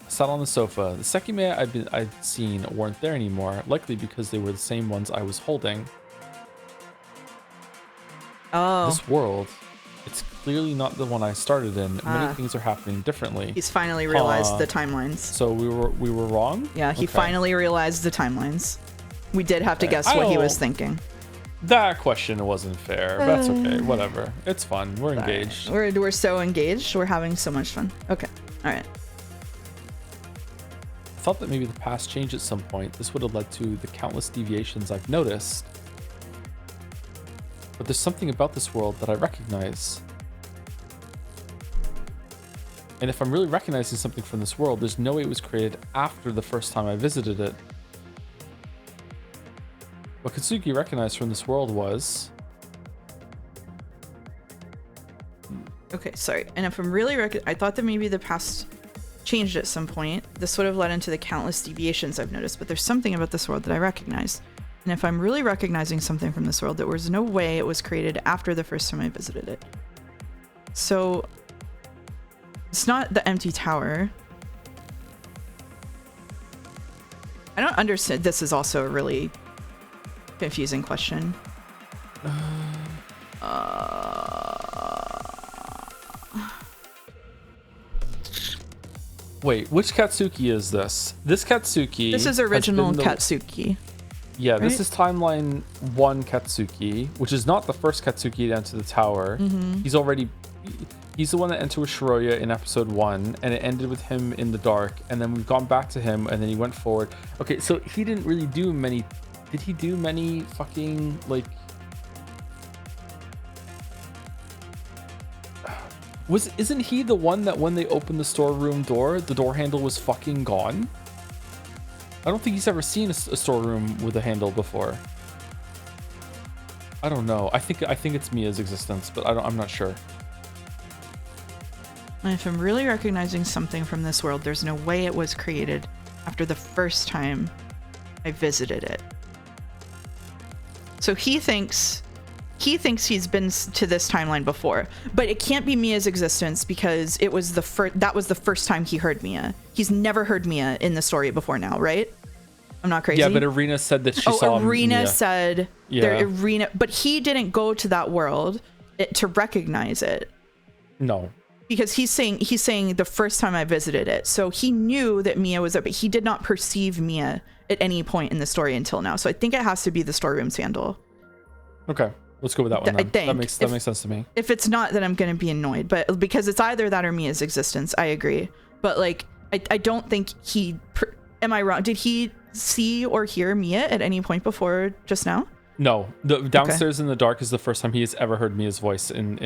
I sat on the sofa. The Sekimeiya I'd seen weren't there anymore, likely because they were the same ones I was holding. Oh. This world, it's clearly not the one I started in. Many things are happening differently. He's finally realized the timelines. So we were wrong? Yeah, he finally realized the timelines. We did have to guess what he was thinking. That question wasn't fair. That's okay. Whatever. It's fun. We're engaged. We're so engaged. We're having so much fun. Okay. All right. I thought that maybe the past changed at some point. This would have led to the countless deviations I've noticed. But there's something about this world that I recognize. And if I'm really recognizing something from this world, there's no way it was created after the first time I visited it. What Katsuki recognized from this world was... Okay, sorry. And if I'm really I thought that maybe the past changed at some point. This would have led into the countless deviations I've noticed, but there's something about this world that I recognize. And if I'm really recognizing something from this world, there was no way it was created after the first time I visited it. So it's not the empty tower. I don't understand. This is also a really confusing question. Wait, which Katsuki is this? This Katsuki... This is original Katsuki. Yeah, right? This is timeline 1 Katsuki, which is not the first Katsuki to enter the tower. Mm-hmm. He's the one that entered with Shiroya in episode 1, and it ended with him in the dark, and then we've gone back to him, and then he went forward. Okay, so he didn't really do many... Did he do many fucking, like... Isn't he the one that when they opened the storeroom door, the door handle was fucking gone? I don't think he's ever seen a storeroom with a handle before. I don't know. I think it's Mia's existence, but I'm not sure. If I'm really recognizing something from this world, there's no way it was created after the first time I visited it. So he thinks he's been to this timeline before, but it can't be Mia's existence because it was that was the first time he heard Mia. He's never heard Mia in the story before now, right? I'm not crazy. Yeah, but Irina said that she saw Irina Mia. said Irina, but he didn't go to that world to recognize it. No. Because he's saying the first time I visited it. So he knew that Mia was there, but he did not perceive Mia at any point in the story until now. So I think it has to be the storeroom's handle. Okay. Let's go with that one then. I think. That makes sense to me. If it's not, then I'm going to be annoyed. But because it's either that or Mia's existence, I agree. But like, I don't think am I wrong? Did he see or hear Mia at any point before just now? No. The downstairs in the dark is the first time he has ever heard Mia's voice in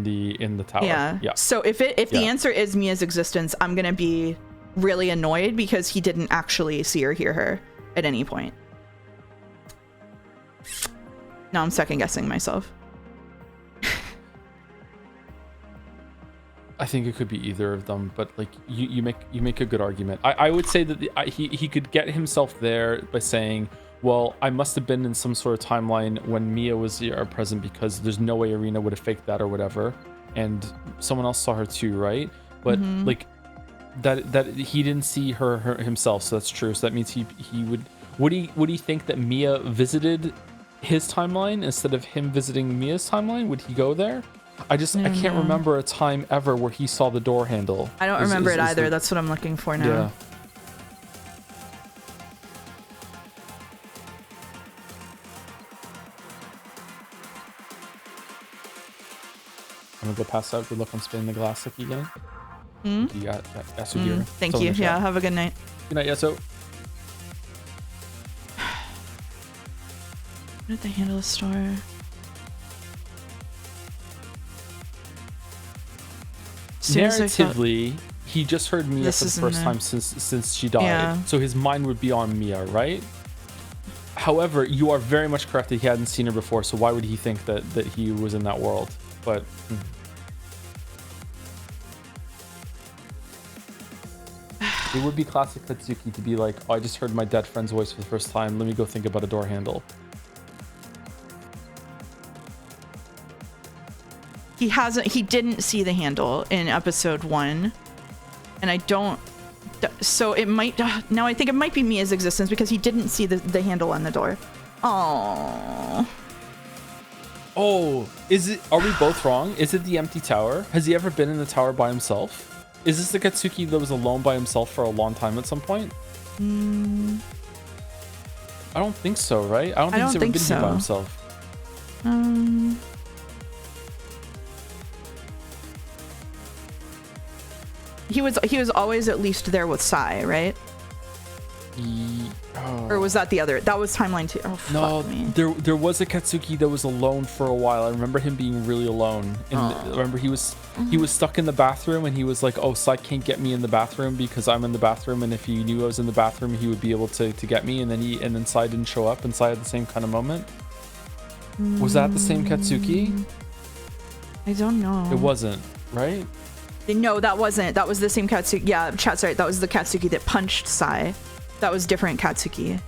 the tower. Yeah. Yeah. So if the answer is Mia's existence, I'm going to be really annoyed because he didn't actually see or hear her at any point. Now I'm second guessing myself. I think it could be either of them, but like you make a good argument. I would say that he could get himself there by saying, well, I must have been in some sort of timeline when Mia was present because there's no way Irina would have faked that or whatever, and someone else saw her too, right? But like that he didn't see her himself, so that's true. So that means he would he think that Mia visited his timeline instead of him visiting Mia's timeline? Would he go there? I can't remember a time ever where he saw the door handle. I don't remember it either. That's what I'm looking for now. Yeah. I'm gonna go pass out. Good luck on spinning the glass like again. You got Yasuhiro. Thank you. Yeah, have a good night. Good night, Yasu. What did they handle the store? Narratively, he just heard Mia for the first time since she died. Yeah. So his mind would be on Mia, right? However, you are very much correct that he hadn't seen her before, so why would he think that he was in that world? But it would be classic Katsuki to be like, oh, I just heard my dead friend's voice for the first time. Let me go think about a door handle. He didn't see the handle in episode 1, and I don't, so it might, now I think it might be Mia's existence because he didn't see the handle on the door. Oh, is it, are we both wrong? Is it the empty tower? Has he ever been in the tower by himself? Is this the Katsuki that was alone by himself for a long time at some point? I don't think so, right? I don't think he's ever been here by himself. He was always at least there with Sai, right? Or was that the other? That was timeline 2. Oh, no, fuck me. there was a Katsuki that was alone for a while. I remember him being really alone. And I remember he was stuck in the bathroom, and he was like, "Oh, Sai can't get me in the bathroom because I'm in the bathroom, and if he knew I was in the bathroom, he would be able to get me." And then Sai didn't show up, and Sai had the same kind of moment. Was that the same Katsuki? I don't know. It wasn't, right? No, that wasn't. That was the same Katsuki. Yeah, chat's right. That was the Katsuki that punched Sai. That was different Katsuki.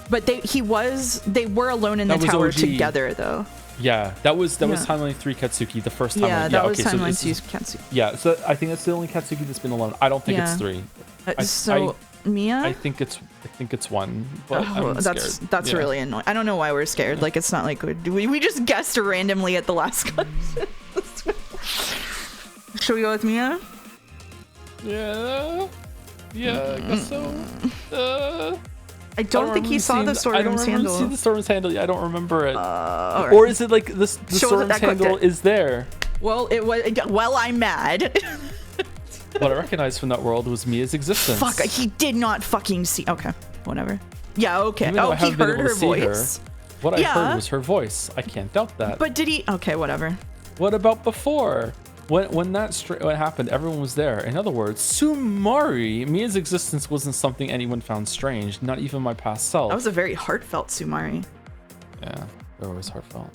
But they were alone in the tower together though. Yeah, that was timeline 3 Katsuki, the first time. Yeah, that was timeline 2 Katsuki. Yeah, so I think that's the only Katsuki that's been alone. I don't think it's 3. Mia? I think it's 1, but I'm scared. That's really annoying. I don't know why we're scared. Like, it's not like we just guessed randomly at the last question. Should we go with Mia? Yeah, I guess so. I don't think he saw the Storm's handle. I don't remember seeing the Storm's handle. I don't remember it. Right. Or is it like the Storm's handle is there? Well, it was. Well, I'm mad. What I recognized from that world was Mia's existence. Fuck, he did not fucking see. Okay, whatever. Yeah, okay. Oh, he heard her voice. What I heard was her voice. I can't doubt that. But did he? Okay, whatever. What about before? When happened, everyone was there. In other words, Sumari, Mia's existence wasn't something anyone found strange, not even my past self. That was a very heartfelt Sumari. Yeah, they're always heartfelt.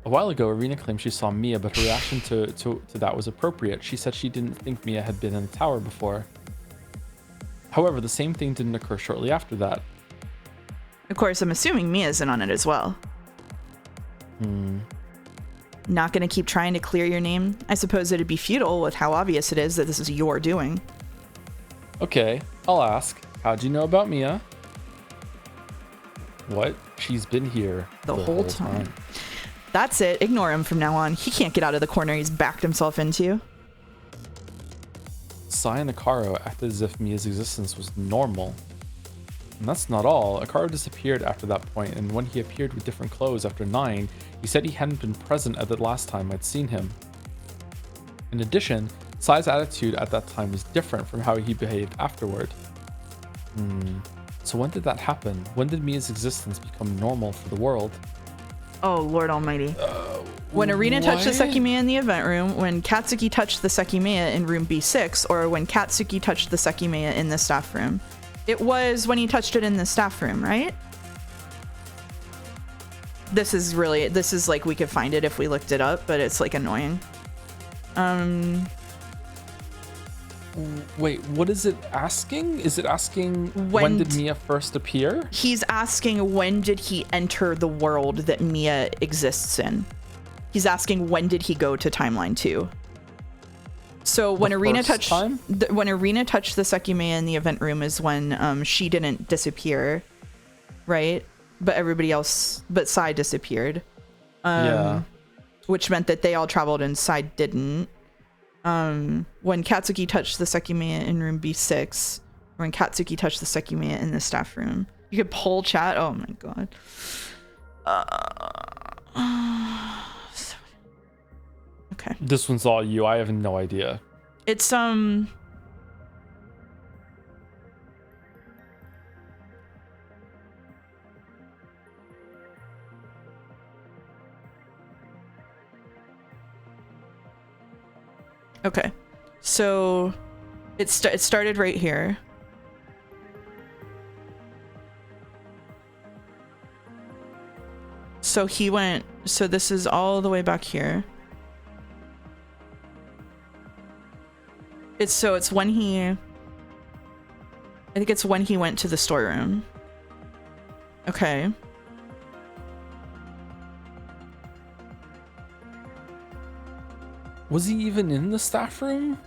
A while ago, Irina claimed she saw Mia, but her reaction to that was appropriate. She said she didn't think Mia had been in the tower before. However, the same thing didn't occur shortly after that. Of course, I'm assuming Mia's in on it as well. Not gonna keep trying to clear your name? I suppose it'd be futile with how obvious it is that this is your doing. Okay, I'll ask. How'd you know about Mia? What? She's been here the whole time. That's it. Ignore him from now on. He can't get out of the corner he's backed himself into. Sai and Akaro acted as if Mia's existence was normal. And that's not all. Akaro disappeared after that point, and when he appeared with different clothes after 9, he said he hadn't been present at the last time I'd seen him. In addition, Sai's attitude at that time was different from how he behaved afterward. So when did that happen? When did Mia's existence become normal for the world? Oh, Lord Almighty. When Irina touched the Sekimeiya in the event room, when Katsuki touched the Sekimeiya in room B6, or when Katsuki touched the Sekimeiya in the staff room. It was when he touched it in the staff room, right? This is like, we could find it if we looked it up, but it's like annoying. Wait, what is it asking? Is it asking when did Mia first appear? He's asking when did he enter the world that Mia exists in. He's asking when did he go to timeline 2. So when Irina touched the Sekimeiya in the event room is when she didn't disappear, right? But everybody else, but Sai disappeared. Which meant that they all traveled and Sai didn't. When Katsuki touched the Sekimeiya in room B6, or when Katsuki touched the Sekimeiya in the staff room. You could poll chat. Oh my god. Okay. This one's all you. I have no idea. It's okay. So it started right here. So he went, so this is all the way back here. It's when I think it's when he went to the storeroom. Okay. Was he even in the staff room?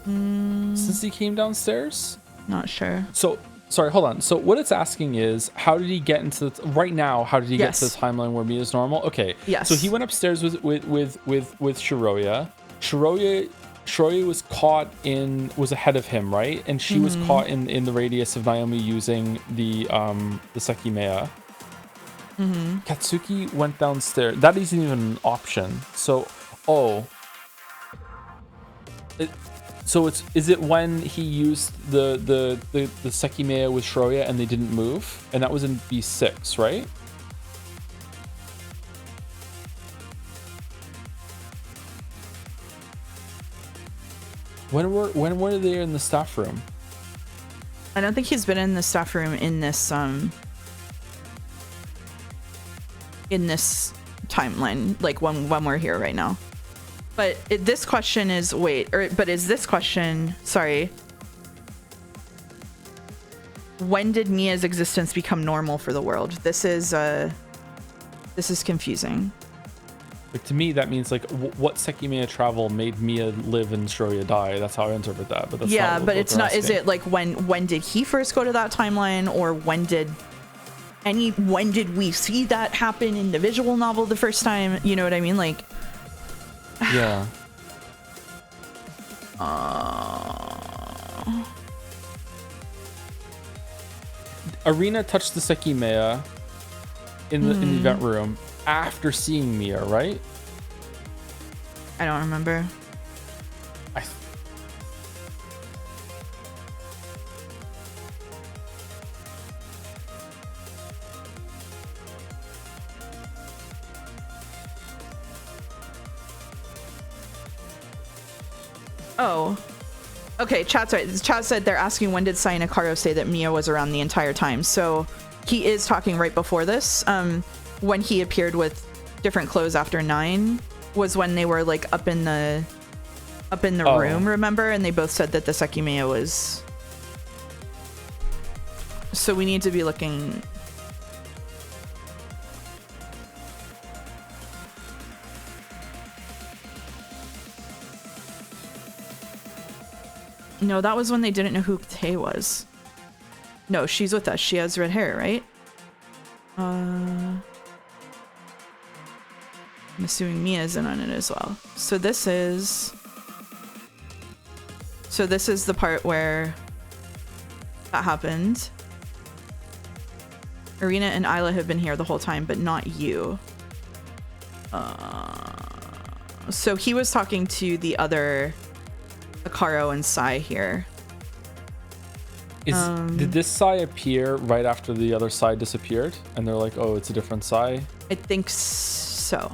Since he came downstairs? Not sure. So, sorry, hold on. So what it's asking is, how did he get into right now? How did he get to the timeline where Mia's normal? Okay. Yes. So he went upstairs with Shiroya. Shiroya Shiroi was ahead of him, right? And she was caught in the radius of Naomi using the Sekimeiya. Katsuki went downstairs. That isn't even an option. So, is it when he used the Sekimeiya with Shiroi and they didn't move? And that was in B6, right? When were they in the staff room? I don't think he's been in the staff room in this timeline, like when we're here right now. But this question is sorry. When did Mia's existence become normal for the world? This is confusing. Like, to me, that means like what Sekimeiya travel made Mia live and Shiroi die. That's how I interpret that. But that's not but it's not. Asking. Is it like when did he first go to that timeline, or when did we see that happen in the visual novel the first time? You know what I mean? Like, yeah. Arena touched the Sekimeiya in the event room after seeing Mia, right? I don't remember. Oh. Okay, chat's right. Chat said they're asking when did Sayanakaro say that Mia was around the entire time. So he is talking right before this. When he appeared with different clothes after 9 was when they were like up in the room, remember? And they both said that the Sekimeiya was. So we need to be looking. No, that was when they didn't know who Tay was. No, she's with us. She has red hair, right? I'm assuming Mia's in on it as well. So this is the part where that happened. Irina and Isla have been here the whole time, but not you. So he was talking to the other Akaro and Sai here. Did this Sai appear right after the other Sai disappeared? And they're like, oh, it's a different Sai? I think so.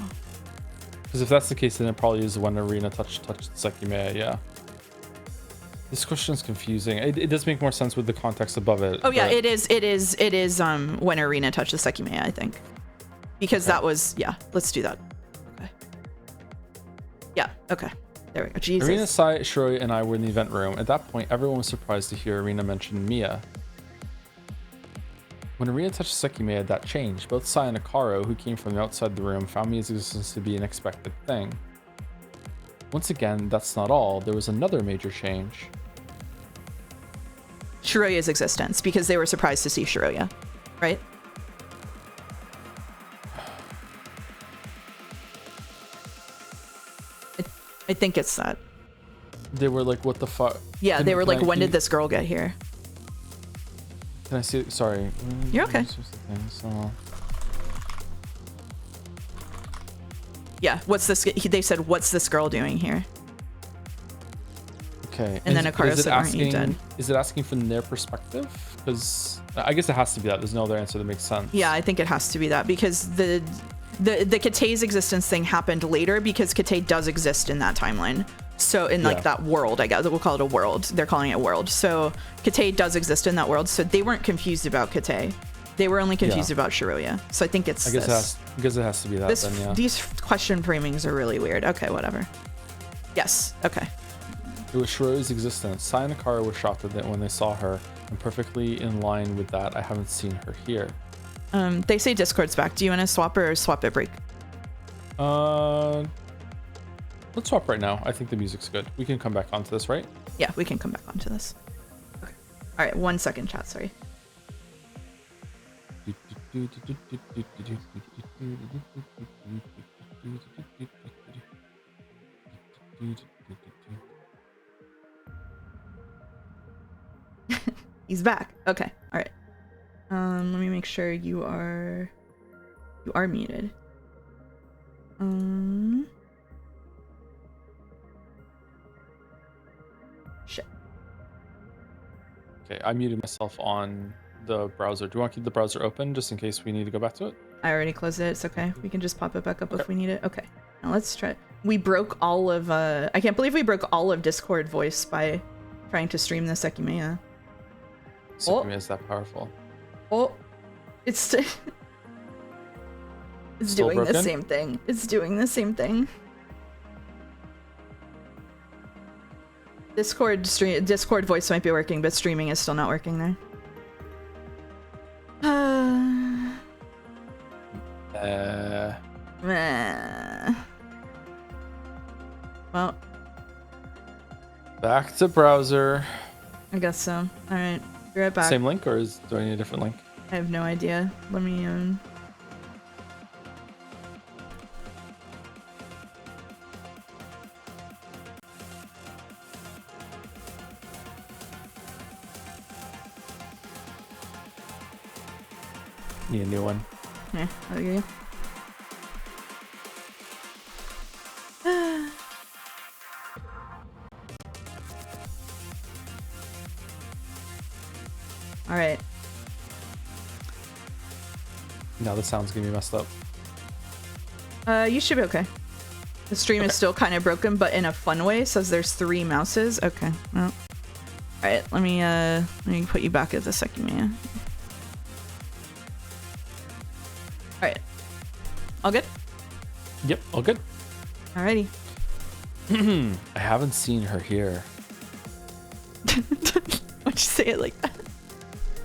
Because if that's the case, then it probably is when Arena touched Sekimeiya, yeah. This question is confusing. It does make more sense with the context above it. Oh yeah, it is when Arena touched the Sekimeiya, I think. Because that was, yeah, let's do that. Okay. Yeah, okay. There we go. Jesus. Arena, Sai, Shiroi, and I were in the event room. At that point, everyone was surprised to hear Arena mention Mia. When Arena touched Sekimeiya, that changed. Both Sai and Akaro, who came from outside the room, found Mia's existence to be an expected thing. Once again, that's not all. There was another major change. Shiroya's existence, because they were surprised to see Shiroya, right? I think it's that. They were like, what the fuck? Yeah, they were like, when did this girl get here? Can I see? Sorry. You're okay. Yeah, what's this? They said, what's this girl doing here? Okay. And then Akaro said, aren't you dead? Is it asking from their perspective? Because I guess it has to be that. There's no other answer that makes sense. Yeah, I think it has to be that, because the Katei's existence thing happened later, because Katei does exist in that timeline. So in like that world, I guess we'll call it a world. They're calling it a world. So Katei does exist in that world. So they weren't confused about Katei. They were only confused about Shiroya. So I think it's I guess it has to be that then, yeah. These question framings are really weird. Okay, whatever. Yes, okay. It was Shiroya's existence. Sai and Akaro were shocked at it when they saw her, and perfectly in line with that, I haven't seen her here. They say Discord's back. Do you want to swap or swap it break? Let's swap right now. I think the music's good. We can come back onto this, right? Yeah, we can come back onto this. Okay. All right, 1 second, chat. Sorry. He's back. Okay. All right. Let me make sure you are muted. Shit. Okay, I muted myself on the browser. Do you want to keep the browser open just in case we need to go back to it? I already closed it. It's okay. We can just pop it back up if we need it. Okay. Now let's try. We broke all of I can't believe we broke all of Discord voice by trying to stream the Sekimeiya. Sekimeiya is that powerful. Oh, it's it's Still doing broken? the same thing. It's doing the same thing. Discord voice might be working, but streaming is still not working there. Well, back to browser. I guess so. All right, be right back. Same link, or do I need a different link? I have no idea. Let me Need a new one. Yeah, there you go. All right. Now the sound's gonna be messed up. You should be okay. The stream is still kind of broken, but in a fun way. Says there's 3 mouses. Okay. Well. All right. Let me put you back at the Sekimeiya. All right. All good? Yep, all good. Alrighty. I haven't seen her here. Why'd you say it like that?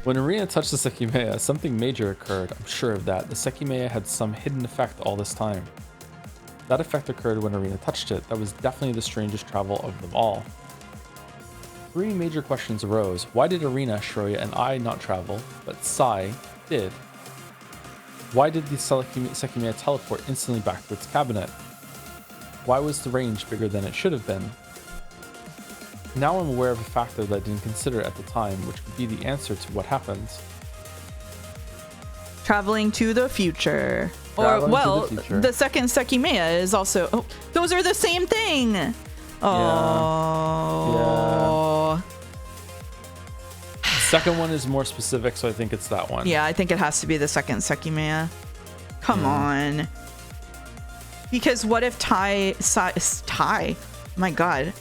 When Arena touched the Sekimeiya, something major occurred. I'm sure of that. The Sekimeiya had some hidden effect all this time. That effect occurred when Arena touched it. That was definitely the strangest travel of them all. 3 major questions arose. Why did Arena, Shroya, and I not travel, but Sai did? Why did the Sekimeiya teleport instantly back to its cabinet? Why was the range bigger than it should have been? Now I'm aware of a factor that I didn't consider at the time, which could be the answer to what happens. Traveling to the future. Traveling or, well, to the future. the second Sekimeiya is also... Oh, those are the same thing! Oh. Yeah. The second one is more specific, so I think it's that one. Yeah, I think it has to be the second Sekimeiya. Come on. Because what if Ty... My god.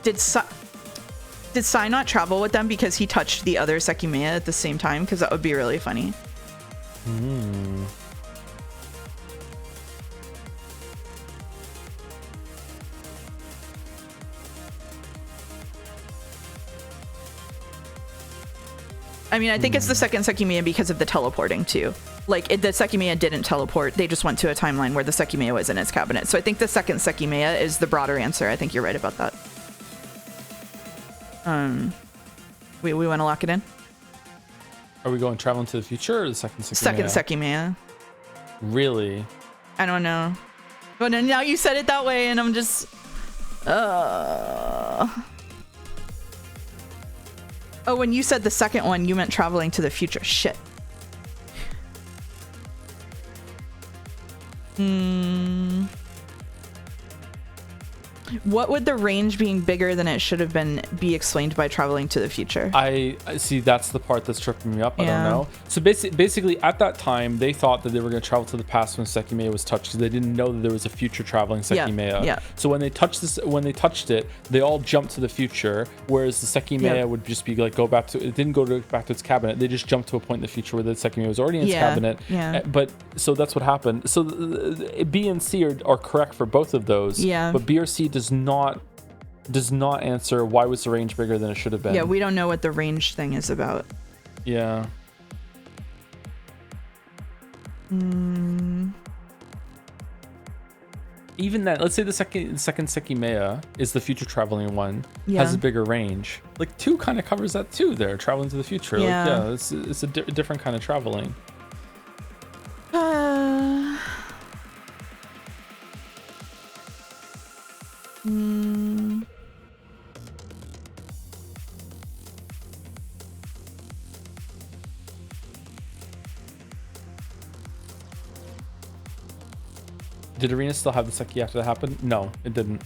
Did Sai not travel with them because he touched the other Sekimeiya at the same time? Because that would be really funny. I mean, I think it's the second Sekimeiya because of the teleporting too. Like, the Sekimeiya didn't teleport. They just went to a timeline where the Sekimeiya was in its cabinet. So I think the second Sekimeiya is the broader answer. I think you're right about that. We want to lock it in? Are we going traveling to the future or the second Sekimeiya? Second Sekimeiya. Really? I don't know. But now you said it that way and I'm just... Oh, when you said the second one, you meant traveling to the future. Shit. What would the range being bigger than it should have been be explained by traveling to the future? I see, that's the part that's tripping me up. I Yeah. don't know. So basically, at that time, they thought that they were going to travel to the past when Sekimeiya was touched because they didn't know that there was a future traveling Sekimeiya. yeah. So when they touched it, they all jumped to the future, whereas the Sekimeiya would just be like, back to its cabinet. They just jumped to a point in the future where the Sekimeiya was already in its cabinet. Yeah. But so that's what happened. So B and C are correct for both of those. Yeah. But B or C does not answer why was the range bigger than it should have been. Yeah, we don't know what the range thing is about. Yeah. Even then, let's say the second Sekimeiya is the future traveling one, has a bigger range. Like 2 kind of covers that too. There, traveling to the future. Yeah. Like, it's a different kind of traveling. Did Arena still have the Seki after that happened? No, it didn't.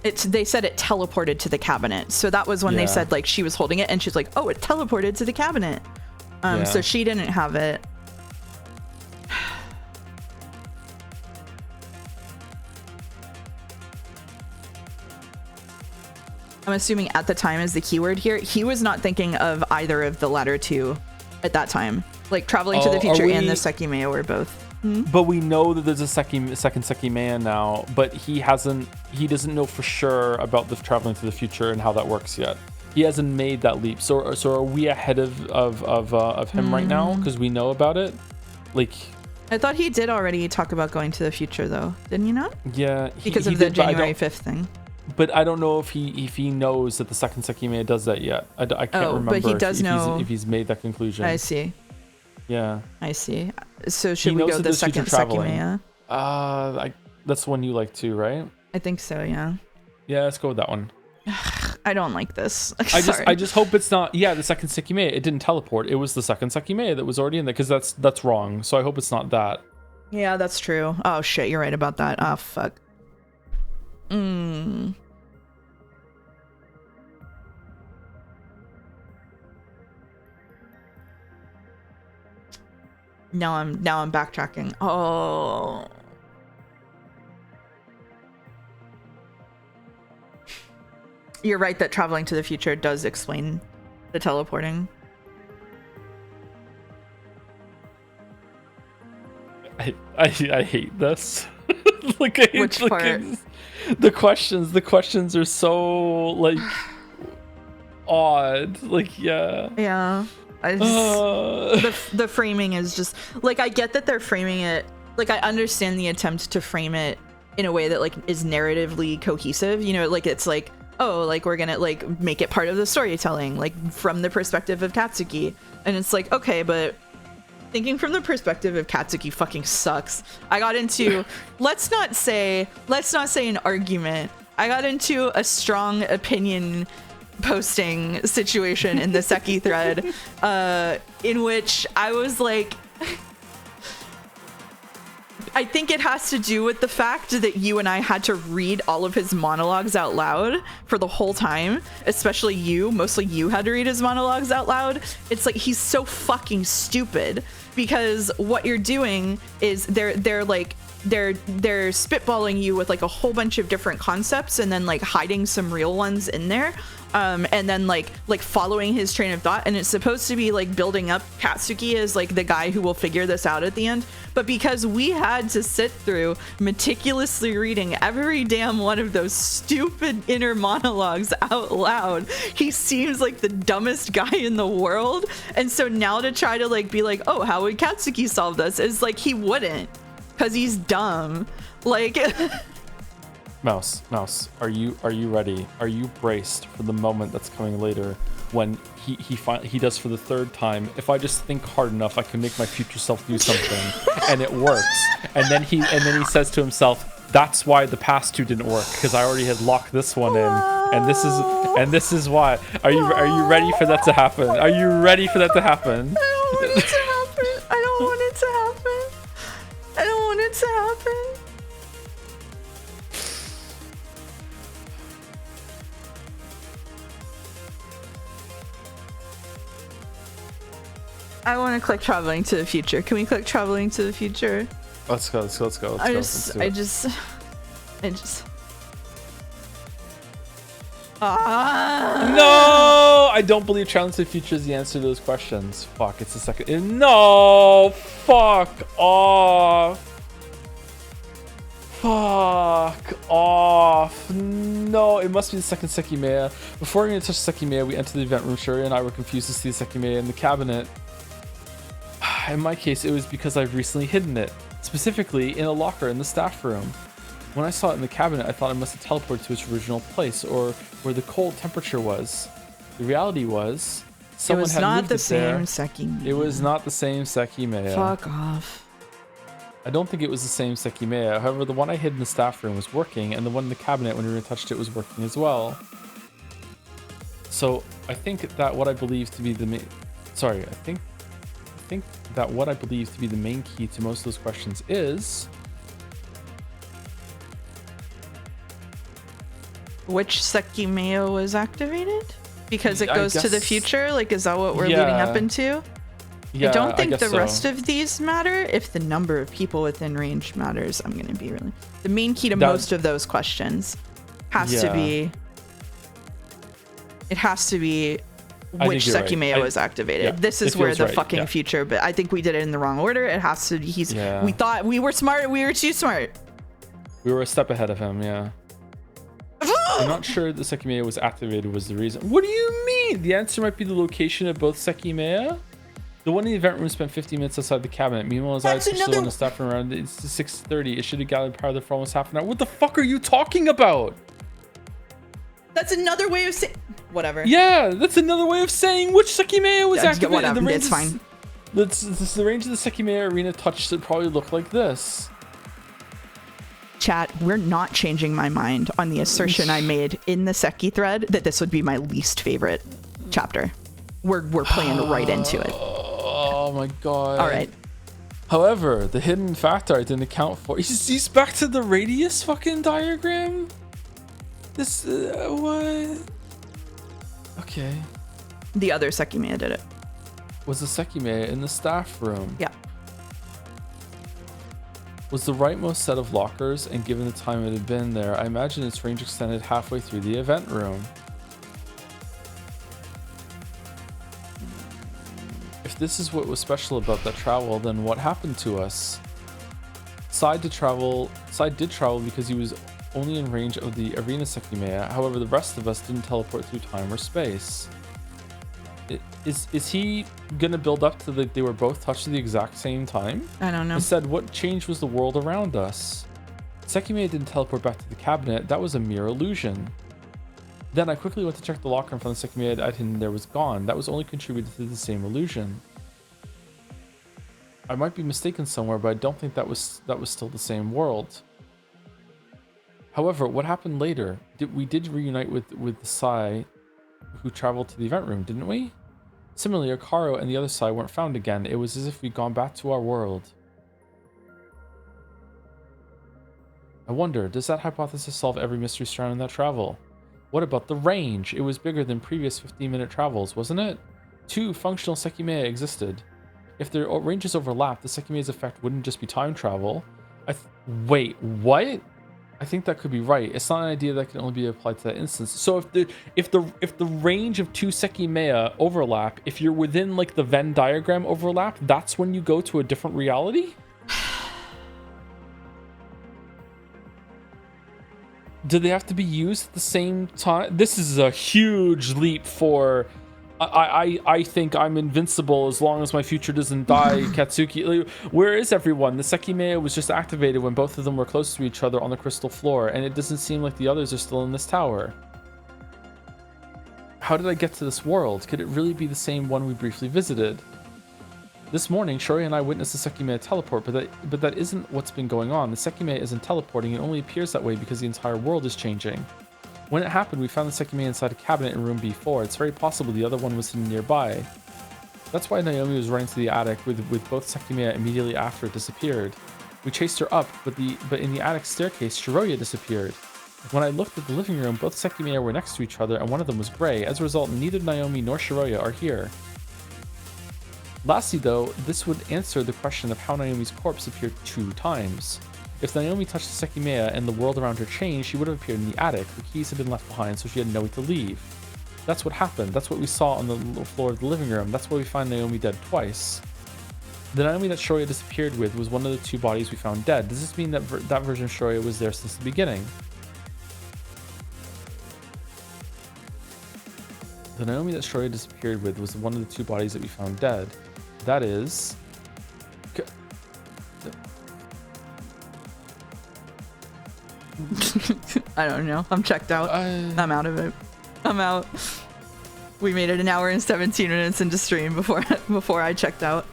They said it teleported to the cabinet. So that was when they said like she was holding it and she's like, oh, it teleported to the cabinet. So she didn't have it. I'm assuming at the time is the keyword here. He was not thinking of either of the latter two at that time. Like traveling to the future and the Sekimeiya were both. But we know that there's a second Sekimeiya now, but he doesn't know for sure about the traveling to the future and how that works yet. He hasn't made that leap. So are we ahead of him right now because we know about it? Like, I thought he did already talk about going to the future though, didn't you not? Yeah, because of the January 5th thing. But I don't know if he knows that the second Sekimeiya does that yet. I can't remember. But he does know if he's made that conclusion. I see. Yeah. I see. So should we go the second Sekimeiya? That's the one you like too, right? I think so, yeah. Yeah, let's go with that one. I don't like this. I just hope it's not the second Sekimeiya. It didn't teleport. It was the second Sekimeiya that was already in there because that's wrong. So I hope it's not that. Yeah, that's true. Oh shit, you're right about that. Oh fuck. Now I'm backtracking. Oh. You're right that traveling to the future does explain the teleporting. I hate this. Like, which part? The questions are so like odd. Like, yeah. The framing is just like, I get that they're framing it, like I understand the attempt to frame it in a way that like is narratively cohesive, you know, like it's like, oh, like we're gonna like make it part of the storytelling, like from the perspective of Katsuki, and it's like, okay, but thinking from the perspective of Katsuki fucking sucks. I got into let's not say an argument. I got into a strong opinion posting situation in the Seki thread, in which I was like, I think it has to do with the fact that you and I had to read all of his monologues out loud for the whole time, especially you. Mostly you had to read his monologues out loud. It's like, he's so fucking stupid because what you're doing is they're spitballing you with like a whole bunch of different concepts and then like hiding some real ones in there. And then like following his train of thought, and it's supposed to be like building up Katsuki as like the guy who will figure this out at the end. But because we had to sit through meticulously reading every damn one of those stupid inner monologues out loud, he seems like the dumbest guy in the world. And so now to try to like be like, oh, how would Katsuki solve this, is like, he wouldn't, because he's dumb. Like Mouse, are you ready? Are you braced for the moment that's coming later when he does for the third time? If I just think hard enough, I can make my future self do something, and it works. And then he says to himself, "That's why the past two didn't work, because I already had locked this one in, and this is why." Are you ready for that to happen? Are you ready for that to happen? I don't want it to happen. I don't want it to happen. I want to click traveling to the future. Can we click traveling to the future? Let's go. I just. No! I don't believe traveling to the future is the answer to those questions. Fuck, it's the second. No! Fuck off. Fuck off. No, it must be the second Sekimeiya. Before we touch Sekimeiya, we enter the event room. Shuri and I were confused to see the Sekimeiya in the cabinet. In my case, it was because I've recently hidden it, specifically in a locker in the staff room. When I saw it in the cabinet, I thought it must have teleported to its original place, or where the cold temperature was. The reality was, someone had moved it there. It was not the same Sekimeiya. It was not the same Sekimeiya. Fuck off. I don't think it was the same Sekimeiya. However, the one I hid in the staff room was working, and the one in the cabinet when we touched it was working as well. So I think that what I believe to be the main... Sorry, I think that what I believe to be the main key to most of those questions is which Sekimeiya was activated? Because it I goes to the guess- future? Like, is that what we're Yeah. leading up into? Yeah, I don't think guess the so. rest of these matter. If the number of people within range matters, I'm going to be really... The main key to most of those questions has to Yeah. be... It has to be I which think you're right. Sekimeiya was activated. yeah, This it is where feels the right, fucking yeah. future... But I think we did it in the wrong order. It has to... Yeah. We thought we were smart. We were too smart. We were a step ahead of him, yeah. I'm not sure the Sekimeiya was activated was the reason. What do you mean? The answer might be the location of both Sekimeiya. The one in the event room spent 15 minutes outside the cabinet. Meanwhile, as I That's switched the one in the staff room around, it's 6:30. It should have gathered power there for almost half an hour. What the fuck are you talking about? That's another way of saying... Whatever. Yeah, that's another way of saying which Sekimeiya was Yeah, activated. whatever, The range it's is- fine. The range of the Sekimeiya arena touch should probably look like this. Chat, we're not changing my mind on the assertion I made in the Seki thread that this would be my least favorite chapter. We're playing right into it. Oh my god. All right. However, the hidden factor I didn't account for. He's back to the radius fucking diagram? This, what? Okay. The other Sekimeiya did it. Was the Sekimeiya in the staff room? Yeah. Was the rightmost set of lockers, and given the time it had been there, I imagine its range extended halfway through the event room. If this is what was special about that travel, then what happened to us? Side did travel because he was only in range of the arena Sekimeiya. However, the rest of us didn't teleport through time or space. Is he gonna build up to that they were both touched at the exact same time? I don't know. Instead, what changed was the world around us. Sekimeiya didn't teleport back to the cabinet. That was a mere illusion. Then I quickly went to check the locker and found the Sekimeiya I'd hidden there was gone. That was only contributed to the same illusion. I might be mistaken somewhere, but I don't think that was still the same world. However, what happened later? We did reunite with the Sai who traveled to the event room, didn't we? Similarly, Akaro and the other Sai weren't found again. It was as if we'd gone back to our world. I wonder, does that hypothesis solve every mystery surrounding that travel? What about the range? It was bigger than previous 15-minute travels, wasn't it? 2 functional Sekimeiya existed. If their ranges overlapped, the Sekimeiya's effect wouldn't just be time travel. Wait, what? I think that could be right. It's not an idea that can only be applied to that instance. So if the range of 2 Sekimeiya overlap, if you're within like the Venn diagram overlap, that's when you go to a different reality? Do they have to be used at the same time? This is a huge leap for... I think I'm invincible as long as my future doesn't die, Katsuki. Where is everyone? The Sekimeiya was just activated when both of them were close to each other on the crystal floor, and it doesn't seem like the others are still in this tower. How did I get to this world? Could it really be the same one we briefly visited? This morning, Shori and I witnessed the Sekimeiya teleport, but that isn't what's been going on. The Sekimeiya isn't teleporting, it only appears that way because the entire world is changing. When it happened, we found the Sekimeiya inside a cabinet in room B4. It's very possible the other one was hidden nearby. That's why Naomi was running to the attic with both Sekimeiya immediately after it disappeared. We chased her up, but in the attic staircase, Shiroya disappeared. When I looked at the living room, both Sekimeiya were next to each other, and one of them was gray. As a result, neither Naomi nor Shiroya are here. Lastly, though, this would answer the question of how Naomi's corpse appeared 2 times. If Naomi touched the Sekimeiya and the world around her changed, she would have appeared in the attic. The keys had been left behind, so she had no way to leave. That's what happened. That's what we saw on the floor of the living room. That's why we find Naomi dead twice. The Naomi that Shiroya disappeared with was one of the 2 bodies we found dead. Does this mean that that version of Shiroya was there since the beginning? The Naomi that Shiroya disappeared with was one of the 2 bodies that we found dead. That is... I don't know. I'm checked out. I'm out of it. I'm out. We made it 1 hour and 17 minutes into stream before I checked out.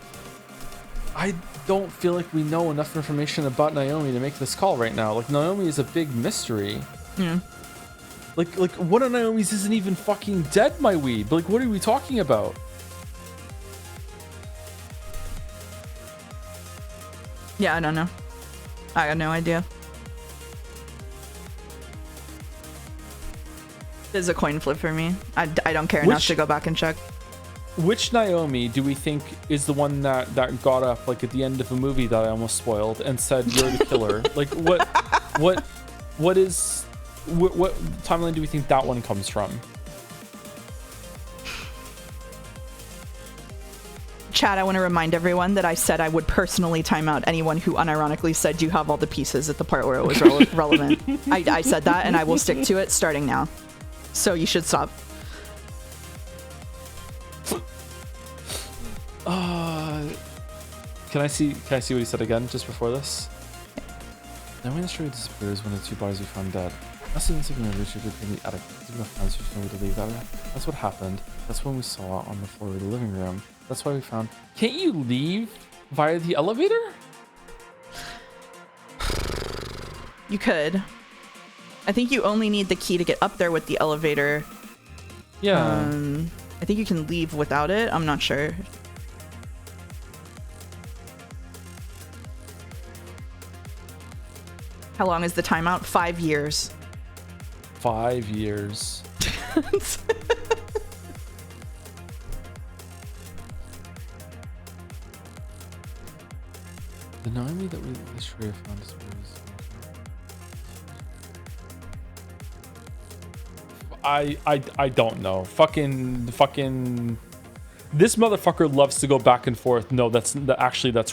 I don't feel like we know enough information about Naomi to make this call right now. Like, Naomi is a big mystery. Yeah. Like one of Naomi's isn't even fucking dead, my weed. Like, what are we talking about? Yeah, I don't know. I got no idea. This is a coin flip for me. I don't care enough to go back and check. Which Naomi do we think is the one that got up like at the end of a movie that I almost spoiled and said you're the killer? Like what timeline do we think that one comes from? Chad, I want to remind everyone that I said I would personally time out anyone who unironically said you have all the pieces at the part where it was relevant. I said that, and I will stick to it starting now. So you should stop. Can I see what he said again just before this? Now when the story disappears when the two bodies are found dead. That's the Sekimeiya reached in the attic. There's enough plans to know where to leave that. That's what happened. That's when we saw it on the floor of the living room. That's why we found. Can't you leave via the elevator? You could. I think you only need the key to get up there with the elevator. Yeah. I think you can leave without it. I'm not sure. How long is the timeout? 5 years. 5 years. The Naomi that we destroyed found us. I don't know. Fucking. This motherfucker loves to go back and forth. No, that's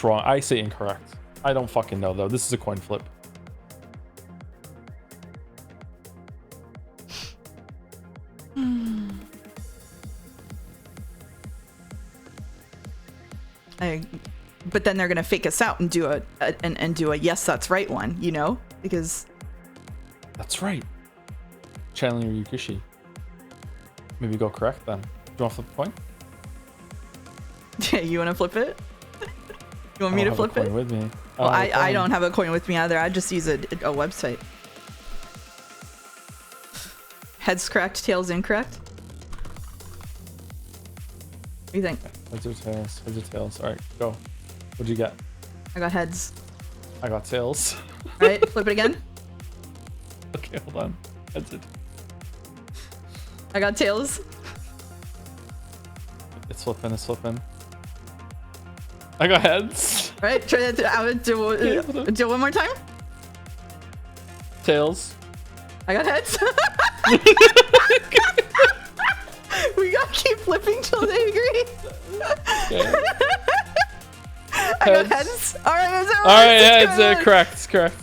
wrong. I say incorrect. I don't fucking know though. This is a coin flip. But then they're gonna fake us out and do a yes, that's right one, you know, because that's right. Channeling Ryukishi. Maybe go correct then. Do you want to flip the coin? Yeah, you want to flip it? You want me to flip it? With me. Well, I don't have a coin with me either. I just use a website. Heads correct, tails incorrect. What do you think? Heads or tails? Heads or tails? All right, go. What'd you get? I got heads. I got tails. All right, flip it again. Okay, hold on. Heads it. I got tails. It's flipping. It's flipping. I got heads. All right, try that. Do one more time. Tails. I got heads. We gotta keep flipping till they agree. Okay. I got heads. All right, heads. Correct. It's correct.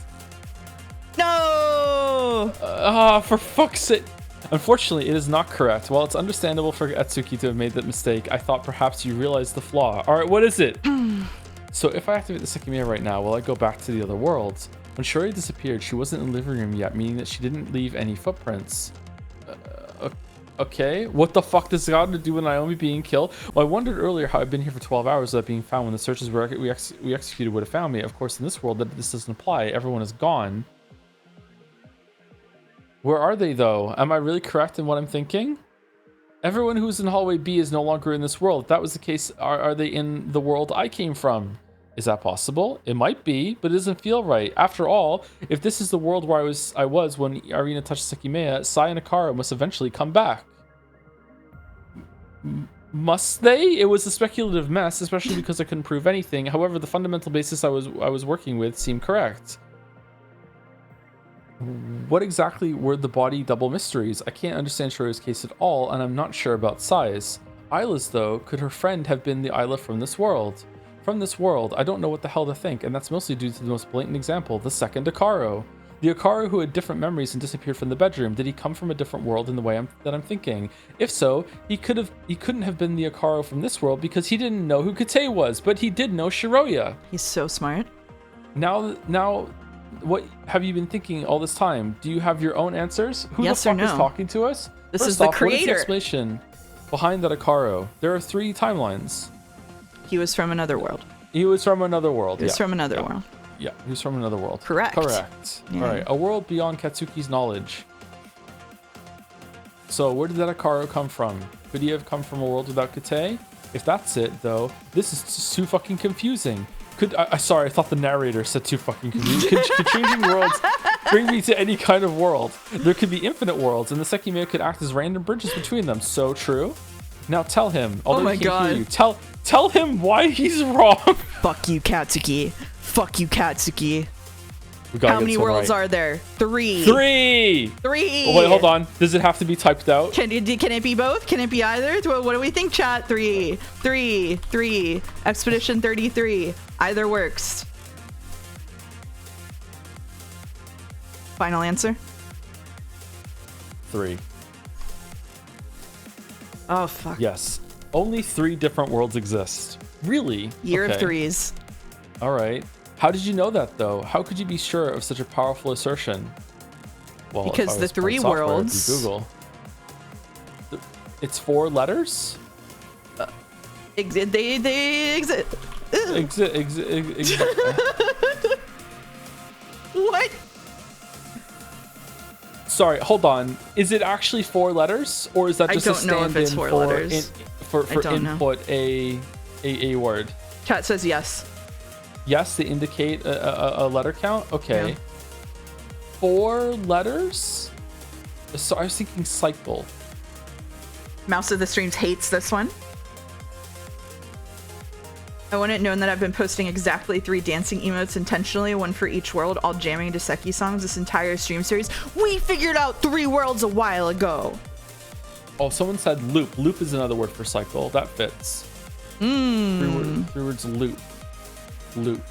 No. For fuck's sake. Unfortunately, it is not correct. While it's understandable for Atsuki to have made that mistake, I thought perhaps you realized the flaw. All right, what is it? So if I activate the Sekimeiya right now, will I go back to the other worlds? When Shuri disappeared, she wasn't in the living room yet, meaning that she didn't leave any footprints. Okay, what the fuck does this got to do with Naomi being killed? Well, I wondered earlier how I've been here for 12 hours without being found when the searches we executed would have found me. Of course, in this world, this doesn't apply. Everyone is gone. Where are they, though? Am I really correct in what I'm thinking? Everyone who's in hallway B is no longer in this world. If that was the case, are they in the world I came from? Is that possible? It might be, but it doesn't feel right. After all, if this is the world where I was when Arina touched Sekimeiya, Sai and Akara must eventually come back. Must they? It was a speculative mess, especially because I couldn't prove anything. However, the fundamental basis I was working with seemed correct. What exactly were the body double mysteries? I can't understand Shuri's case at all, and I'm not sure about Sai's. Isla's, though, could her friend have been the Isla from this world? From this world, I don't know what the hell to think, and that's mostly due to the most blatant example, the second Akaro. The Akaro who had different memories and disappeared from the bedroom. Did he come from a different world in the way that I'm thinking? If so, he couldn't have been the Akaro from this world because he didn't know who Kate was, but he did know Shiroya. He's so smart. Now, what have you been thinking all this time? Do you have your own answers? Who yes the fuck or no? is talking to us? This First is the off, creator. What is the explanation behind that Akaro? There are 3 timelines. He was from another world. He was from another world. He was from another world. Yeah, he was from another world. Correct. Correct. Yeah. All right, a world beyond Katsuki's knowledge. So where did that Akaro come from? Could he have come from a world without Kate? If that's it, though, this is just too fucking confusing. Sorry, I thought the narrator said too fucking confusing. Could changing worlds Bring me to any kind of world. There could be infinite worlds, and the Sekimeiya could act as random bridges between them. So true. Now tell him. Oh my god. Hear you, tell him why he's wrong. Fuck you, Katsuki. Fuck you, Katsuki. How many worlds are there? 3. 3. Oh, wait, hold on. Does it have to be typed out? Can it be both? Can it be either? What do we think, chat? 3. Expedition 33. Either works. Final answer? 3. Oh, fuck. Yes. Only 3 different worlds exist. Really? Year of threes. All right. How did you know that, though? How could you be sure of such a powerful assertion? Well, because the 3 worlds. Google. It's 4 letters? They exist. What? Sorry, hold on. Is it actually 4 letters, or is that just a stand-in for input a word? Chat says yes. Yes, they indicate a letter count. Okay. Yeah. 4 letters. So I was thinking cycle. Mouse of the Streams hates this one. I want it known that I've been posting exactly 3 dancing emotes intentionally, 1 for each world, all jamming to Seki songs this entire stream series. We figured out 3 worlds a while ago. Oh, someone said loop. Loop is another word for cycle. That fits. 3 words loop. Loop.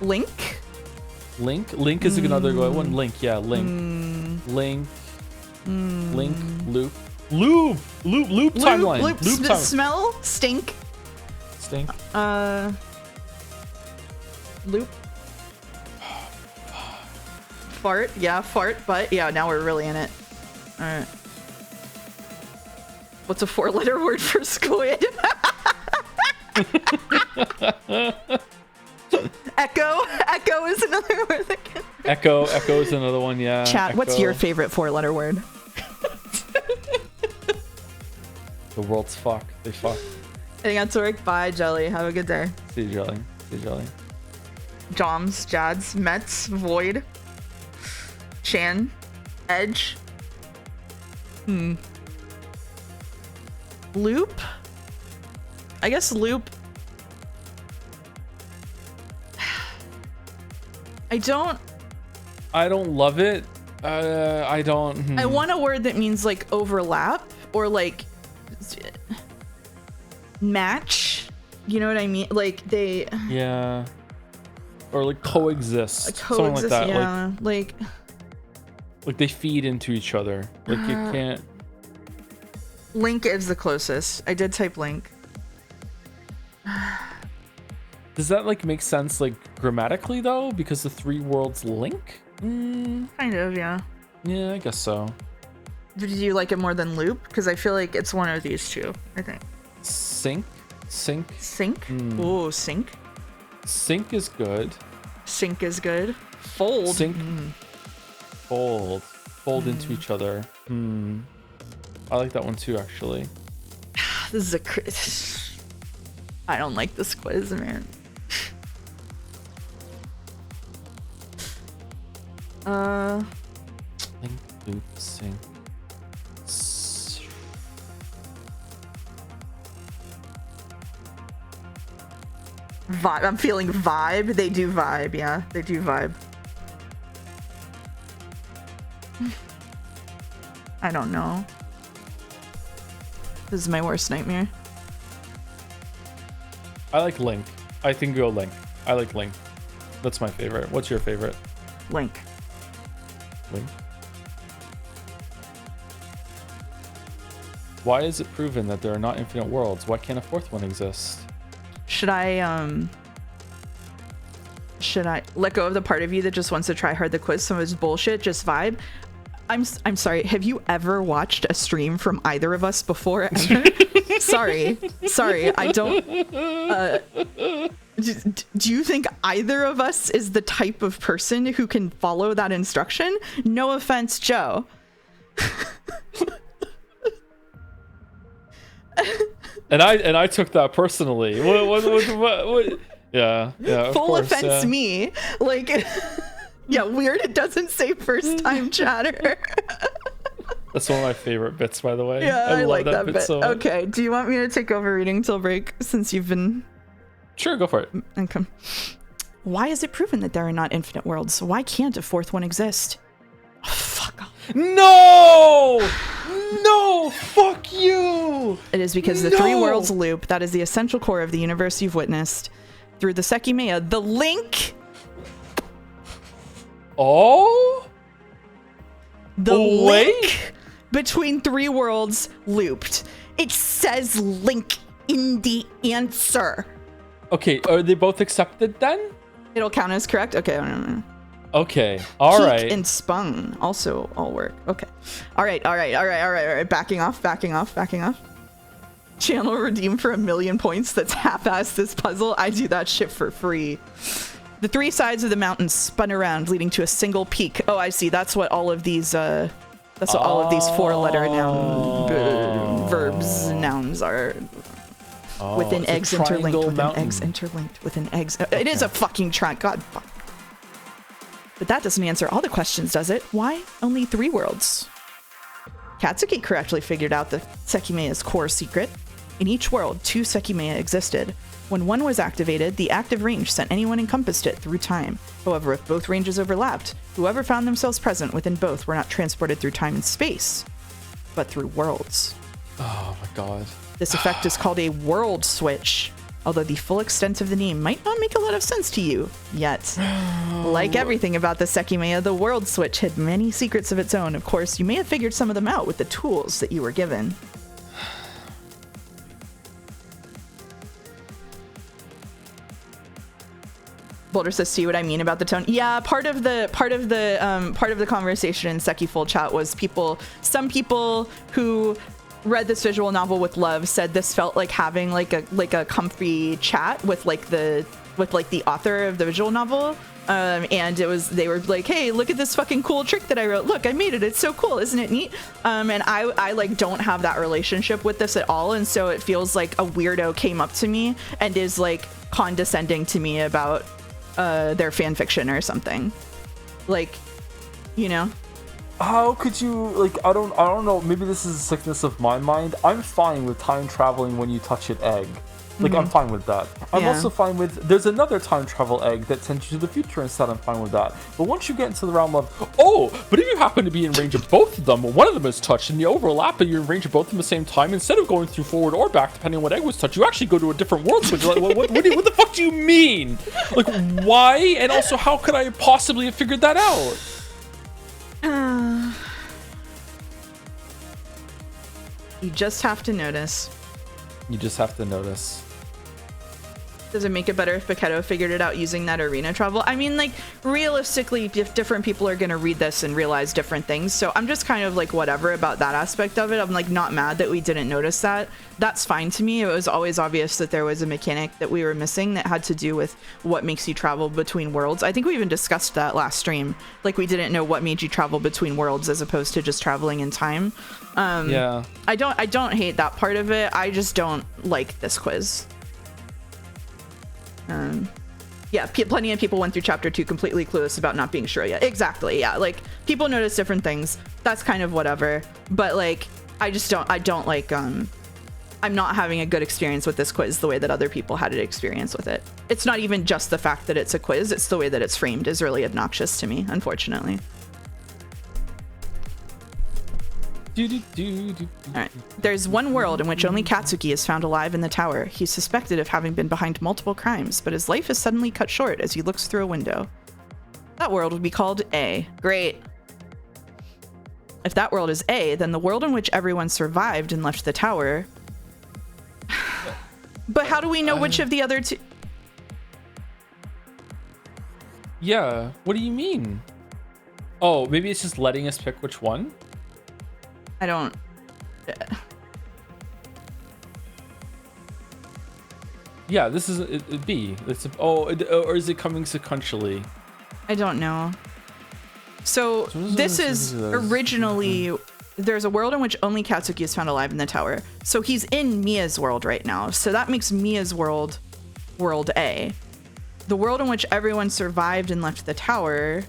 Link? Link is another good one. Link, yeah, link. Link. Loop timeline. Loop timeline. Smell, stink. Loop. Fart, yeah, fart, but yeah, now we're really in it. All right. What's a 4-letter word for squid? Echo is another word that can... Echo is another one, yeah. Chat, what's your favorite 4-letter word? The world's fuck. They fuck. I think that's work. Bye, Jelly. Have a good day. See you, Jelly. Joms, Jads, Mets, Void, Chan, Edge. Loop? I guess loop. I don't love it. I don't. I want a word that means like overlap or like match. You know what I mean? Like they. Yeah. Or like coexist. Something like that. Yeah. Like they feed into each other. Like you can't. Link is the closest. I did type link. Does that like make sense like grammatically though? Because the 3 worlds link? Kind of, yeah. Yeah, I guess so. Did you like it more than loop? Because I feel like it's one of these 2, I think. Sync? Ooh, sync. Sync is good. Sync is good. Fold. Sync. Fold into each other. I like that one too, actually. This is a... I don't like this quiz, man. Link, loop, sync. Vibe. I'm feeling vibe. They do vibe, yeah. They do vibe. I don't know. This is my worst nightmare. I like Link. I think go Link. I like Link. That's my favorite. What's your favorite? Link. Why is it proven that there are not infinite worlds? Why can't a 4th one exist? Should I let go of the part of you that just wants to try hard the quiz? Some of it's bullshit, just vibe. I'm sorry. Have you ever watched a stream from either of us before? Sorry. I don't. Do you think either of us is the type of person who can follow that instruction? No offense, Joe. And I took that personally. What? Yeah. Full offense, me. Like. Yeah, weird. It doesn't say first time chatter. That's one of my favorite bits, by the way. Yeah, I love like that bit. so much. Okay, do you want me to take over reading till break since you've been... Sure, go for it. Okay. Why is it proven that there are not infinite worlds? Why can't a fourth one exist? Oh, fuck off. No! No! Fuck you! It is because the three worlds loop, that is the essential core of the universe you've witnessed. Through the Sekimeiya, the link... Oh? The link between three worlds looped. It says link in the answer. Okay, are they both accepted then? It'll count as correct? Okay, I don't know. Okay, all right. Peak and spun also all work. Okay. All right. Backing off. Channel redeem for 1,000,000 points. That's half-assed this puzzle. I do that shit for free. The three sides of the mountain spun around, leading to a single peak. Oh, I see. That's what all of these, that's what all of these four-letter nouns are. Within eggs interlinked, within eggs. It is a fucking triangle. God, fuck. But that doesn't answer all the questions, does it? Why only three worlds? Katsuki correctly figured out the Sekimeiya's core secret. In each world, two Sekimeiya existed. When one was activated, the active range sent anyone encompassed it through time. However, if both ranges overlapped, whoever found themselves present within both were not transported through time and space, but through worlds. Oh my god. This effect is called a world switch, although the full extent of the name might not make a lot of sense to you yet. Like everything about the Sekimeiya, the world switch had many secrets of its own. Of course, you may have figured some of them out with the tools that you were given. Boulder says, "See what I mean about the tone?" Yeah, part of the conversation in Seki Full Chat was some people who read this visual novel with love said this felt like having like a comfy chat with the author of the visual novel. And they were like, hey, look at this fucking cool trick that I wrote. Look, I made it. It's so cool. Isn't it neat? And I like don't have that relationship with this at all. And so it feels like a weirdo came up to me and is like condescending to me about their fan fiction or something. Like, you know? How could you, like, I don't know, maybe this is a sickness of my mind. I'm fine with time traveling when you touch an egg. Like, I'm fine with that. I'm also fine with, there's another time travel egg that sends you to the future instead. I'm fine with that. But once you get into the realm of, oh, but if you happen to be in range of both of them, one of them is touched and you overlap and you're in range of both of them at the same time, instead of going through forward or back, depending on what egg was touched, you actually go to a different world. So you're like, what the fuck do you mean? Like, why? And also, how could I possibly have figured that out? You just have to notice. You just have to notice. Does it make it better if Paquetto figured it out using that arena travel? I mean, like, realistically, if different people are going to read this and realize different things, so I'm just kind of like whatever about that aspect of it. I'm like not mad that we didn't notice that. That's fine to me. It was always obvious that there was a mechanic that we were missing that had to do with what makes you travel between worlds. I think we even discussed that last stream. Like, we didn't know what made you travel between worlds as opposed to just traveling in time. Yeah. I don't hate that part of it. I just don't like this quiz. Yeah, plenty of people went through chapter 2 completely clueless about not being sure yet. Exactly, yeah. Like, people notice different things. That's kind of whatever. But, like, I don't like, I'm not having a good experience with this quiz the way that other people had an experience with it. It's not even just the fact that it's a quiz, it's the way that it's framed is really obnoxious to me, unfortunately. Alright. There's one world in which only Katsuki is found alive in the tower. He's suspected of having been behind multiple crimes, but his life is suddenly cut short as he looks through a window. That world would be called A. Great. If that world is A, then the world in which everyone survived and left the tower... But how do we know which of the other two... Yeah, what do you mean? Oh, maybe it's just letting us pick which one? I don't... Yeah, this is B. It's or is it coming sequentially? I don't know. So this is originally... There's a world in which only Katsuki is found alive in the tower. So he's in Mia's world right now. So that makes Mia's world World A. The world in which everyone survived and left the tower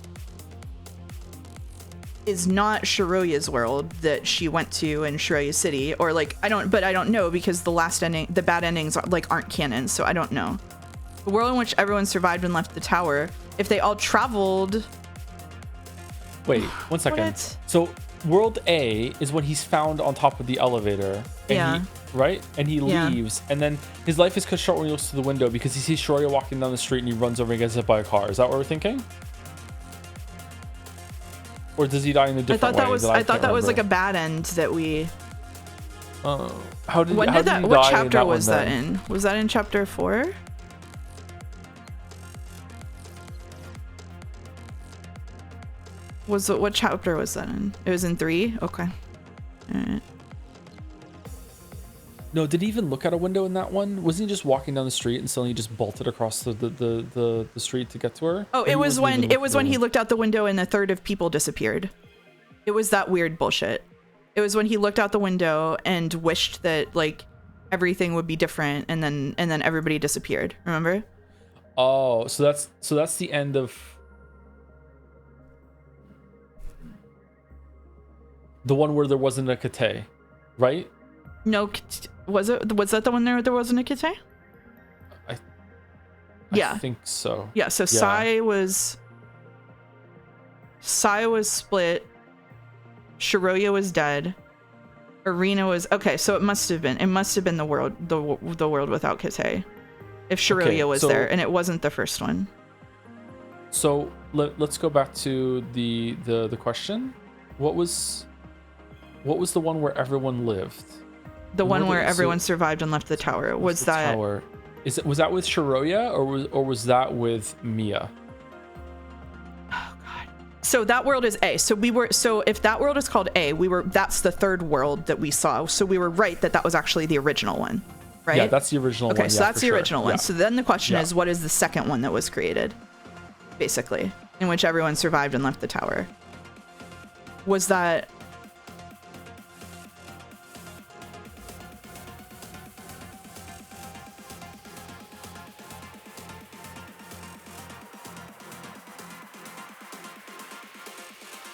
is not Shiroya's world that she went to in Shiroya City, or like I don't know because the last ending, the bad endings aren't canon, so I don't know. The world in which everyone survived and left the tower. If they all traveled. Wait, 1 second. What? So world A is when he's found on top of the elevator. And right? And he leaves, and then his life is cut short when he looks through the window because he sees Shiroya walking down the street and he runs over and gets hit by a car. Is that what we're thinking? Or does he die in a different way? I thought that was like a bad end that we. How did When he did that? die What in chapter was one that then? in? Was that in chapter 4? What chapter was that in? It was in 3. Okay. All right. No, did he even look out a window in that one? Wasn't he just walking down the street and suddenly just bolted across the street to get to her? Oh, it was when he looked out the window and a third of people disappeared. It was that weird bullshit. It was when he looked out the window and wished that like everything would be different, and then everybody disappeared. Remember? Oh, so that's the end of the one where there wasn't a Kate, right? No, was that the one there wasn't a Kite? I think so. Yeah, so Sai was split. Shiroya was dead. Arena was okay, so it must have been the world without Kite. If Shiroya was there, and it wasn't the first one. So let's go back to the question. What was the one where everyone lived? The one where everyone survived and left the tower. Was that tower? Was that with Shiroya or was that with Mia? Oh god. So that world is A. So if that world is called A, that's the third world that we saw. So we were right that was actually the original one, right? Yeah, that's the original one. Okay, so that's the original one. Yeah. So then the question is, what is the second one that was created? Basically, in which everyone survived and left the tower. Was that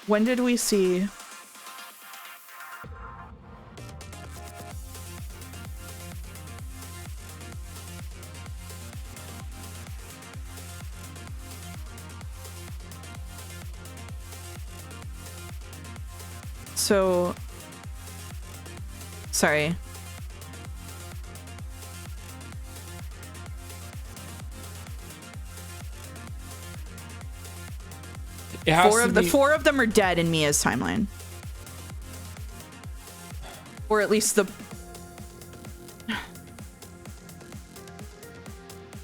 when did we see so sorry. Four of them are dead in Mia's timeline. Or at least the...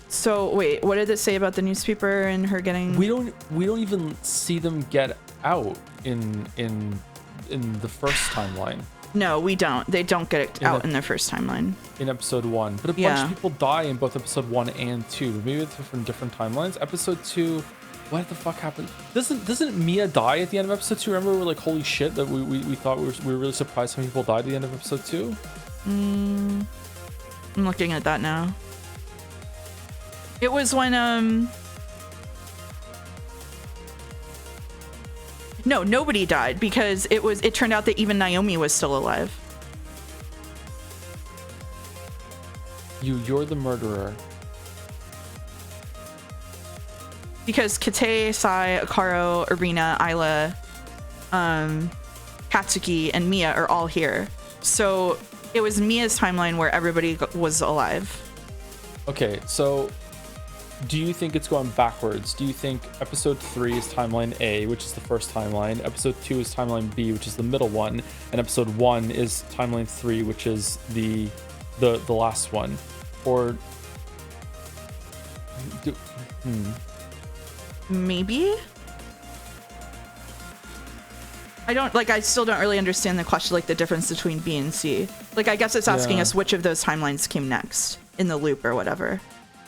So, wait, what did it say about the newspaper and her getting... We don't even see them get out in the first timeline. No, we don't. They don't get out in the first timeline. In episode 1. But a bunch of people die in both episode 1 and 2. Maybe it's from different timelines. Episode 2... What the fuck happened? Doesn't Mia die at the end of episode 2? Remember, we were like, holy shit, that we thought we were really surprised how many people died at the end of episode 2? I'm looking at that now. It was when no, nobody died because it turned out that even Naomi was still alive. You're the murderer. Because Kate, Sai, Akaro, Arena, Ayla, Katsuki, and Mia are all here. So it was Mia's timeline where everybody was alive. Okay, so do you think it's going backwards? Do you think episode 3 is timeline A, which is the first timeline, episode 2 is timeline B, which is the middle one, and episode 1 is timeline 3, which is the last one? Or maybe? I still don't really understand the question, like the difference between B and C. Like, I guess it's asking us which of those timelines came next in the loop or whatever.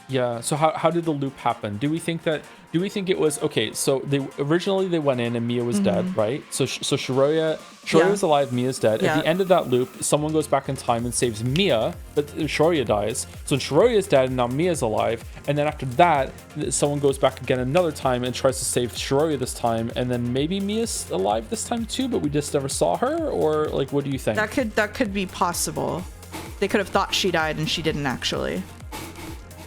Yeah. So how did the loop happen? Do we think it was okay? So they originally went in and Mia was dead, right? So Shiroya was alive, Mia's dead. Yeah. At the end of that loop, someone goes back in time and saves Mia, but Shiroya dies. So Shiroya's dead and now Mia's alive. And then after that, someone goes back again another time and tries to save Shiroya this time, and then maybe Mia's alive this time too, but we just never saw her. Or like, what do you think? That could be possible. They could have thought she died and she didn't actually.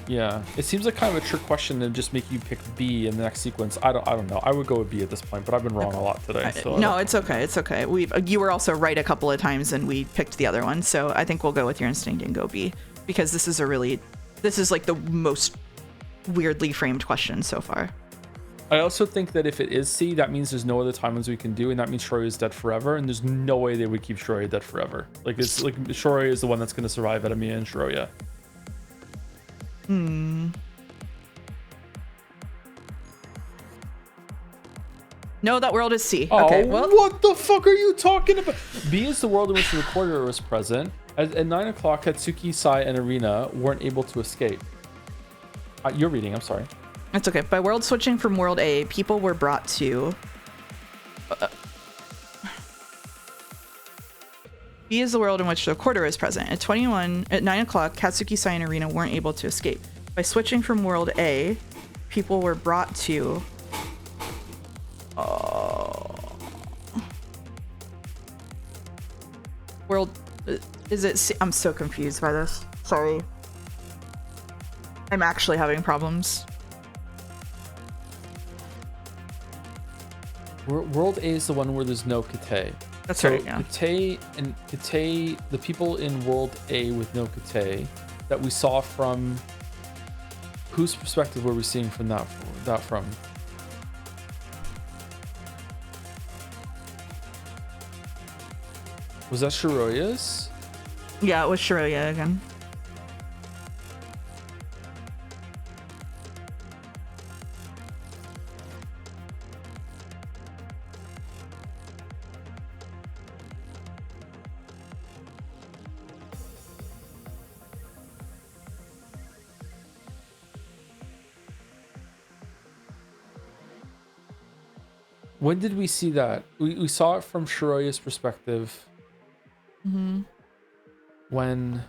Yeah, it seems like kind of a trick question to just make you pick B in the next sequence. I don't know. I would go with B at this point, but I've been wrong a lot today. So no, it's okay. It's okay. You were also right a couple of times, and we picked the other one. So I think we'll go with your instinct and go B, because this is like the most weirdly framed question so far. I also think that if it is C, that means there's no other timelines we can do, and that means Shiroya is dead forever, and there's no way they would keep Shiroya dead forever. Like it's like Shiroya is the one that's going to survive out of Mia and Shiroya. No, that world is C. Oh, Okay, well, what the fuck are you talking about? B is the world in which the recorder was present. At 9 o'clock, Katsuki, Sai, and Arena weren't able to escape. You're reading, I'm sorry. it's okay. By world switching from world A, people were brought to... B is the world in which the recorder is present. At 9 o'clock, Katsuki, Sai, and Arena weren't able to escape. By switching from world A, people were brought to... World... Is it C? I'm so confused by this. Sorry. I'm actually having problems. World A is the one where there's no Kate. That's so right, yeah. Kate, the people in World A with no Kate that we saw from... Whose perspective were we seeing from that from? Was that Shiroya's? Yeah, it was Shiroya again. When did we see that? We saw it from Shiroya's perspective. When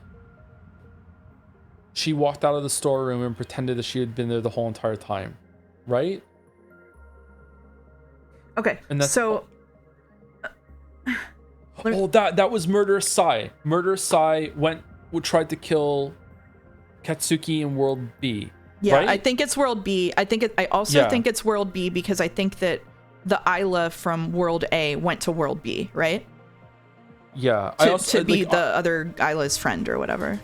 she walked out of the storeroom and pretended that she had been there the whole entire time, right? Okay, and that's, so... that was Murderous Sai. Murderous Sai tried to kill Katsuki in World B. Yeah, right? I think it's World B. I also think it's World B because I think that the Isla from World A went to World B, right? Yeah, to be the other Isla's friend or whatever.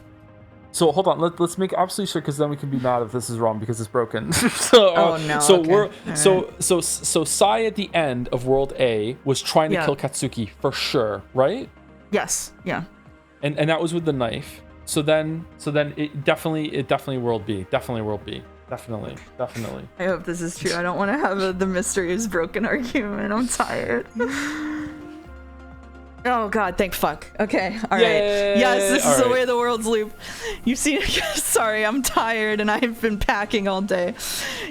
So hold on, let's make absolutely sure, because then we can be mad if this is wrong because it's broken. Oh no. So okay. so Sai at the end of World A was trying to kill Katsuki for sure, right? Yes. Yeah. And that was with the knife. So then it definitely World B. Definitely World B. Definitely. I hope this is true. I don't want to have the mystery is broken argument. I'm tired. Oh god, thank fuck. Okay, all right. Yes, this is the way the world's loop. You've seen... Sorry, I'm tired and I've been packing all day.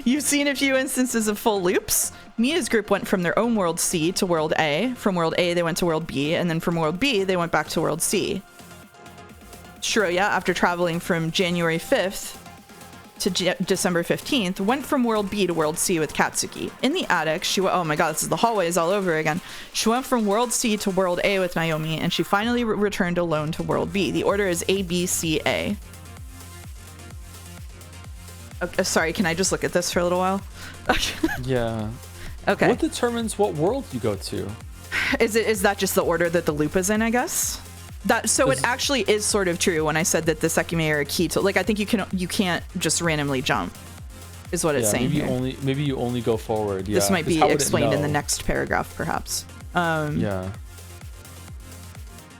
You've seen a few instances of full loops. Mia's group went from their own world C to world A. From world A, they went to world B. And then from world B, they went back to world C. Shiroya, after traveling from January 5th to December 15th, went from World B to World C with Katsuki. In the attic, she went... Oh my god, this is the hallways all over again. She went from World C to World A with Naomi, and she finally returned alone to World B. The order is A, B, C, A. Okay, sorry, can I just look at this for a little while? Yeah. Okay. What determines what world you go to? Is that just the order that the loop is in, I guess? It actually is sort of true when I said that the Sekimeiya are key to... Like, I think you can't just randomly jump, is what it's saying here. Maybe you only go forward. Yeah. This might be explained in the next paragraph, perhaps. Yeah.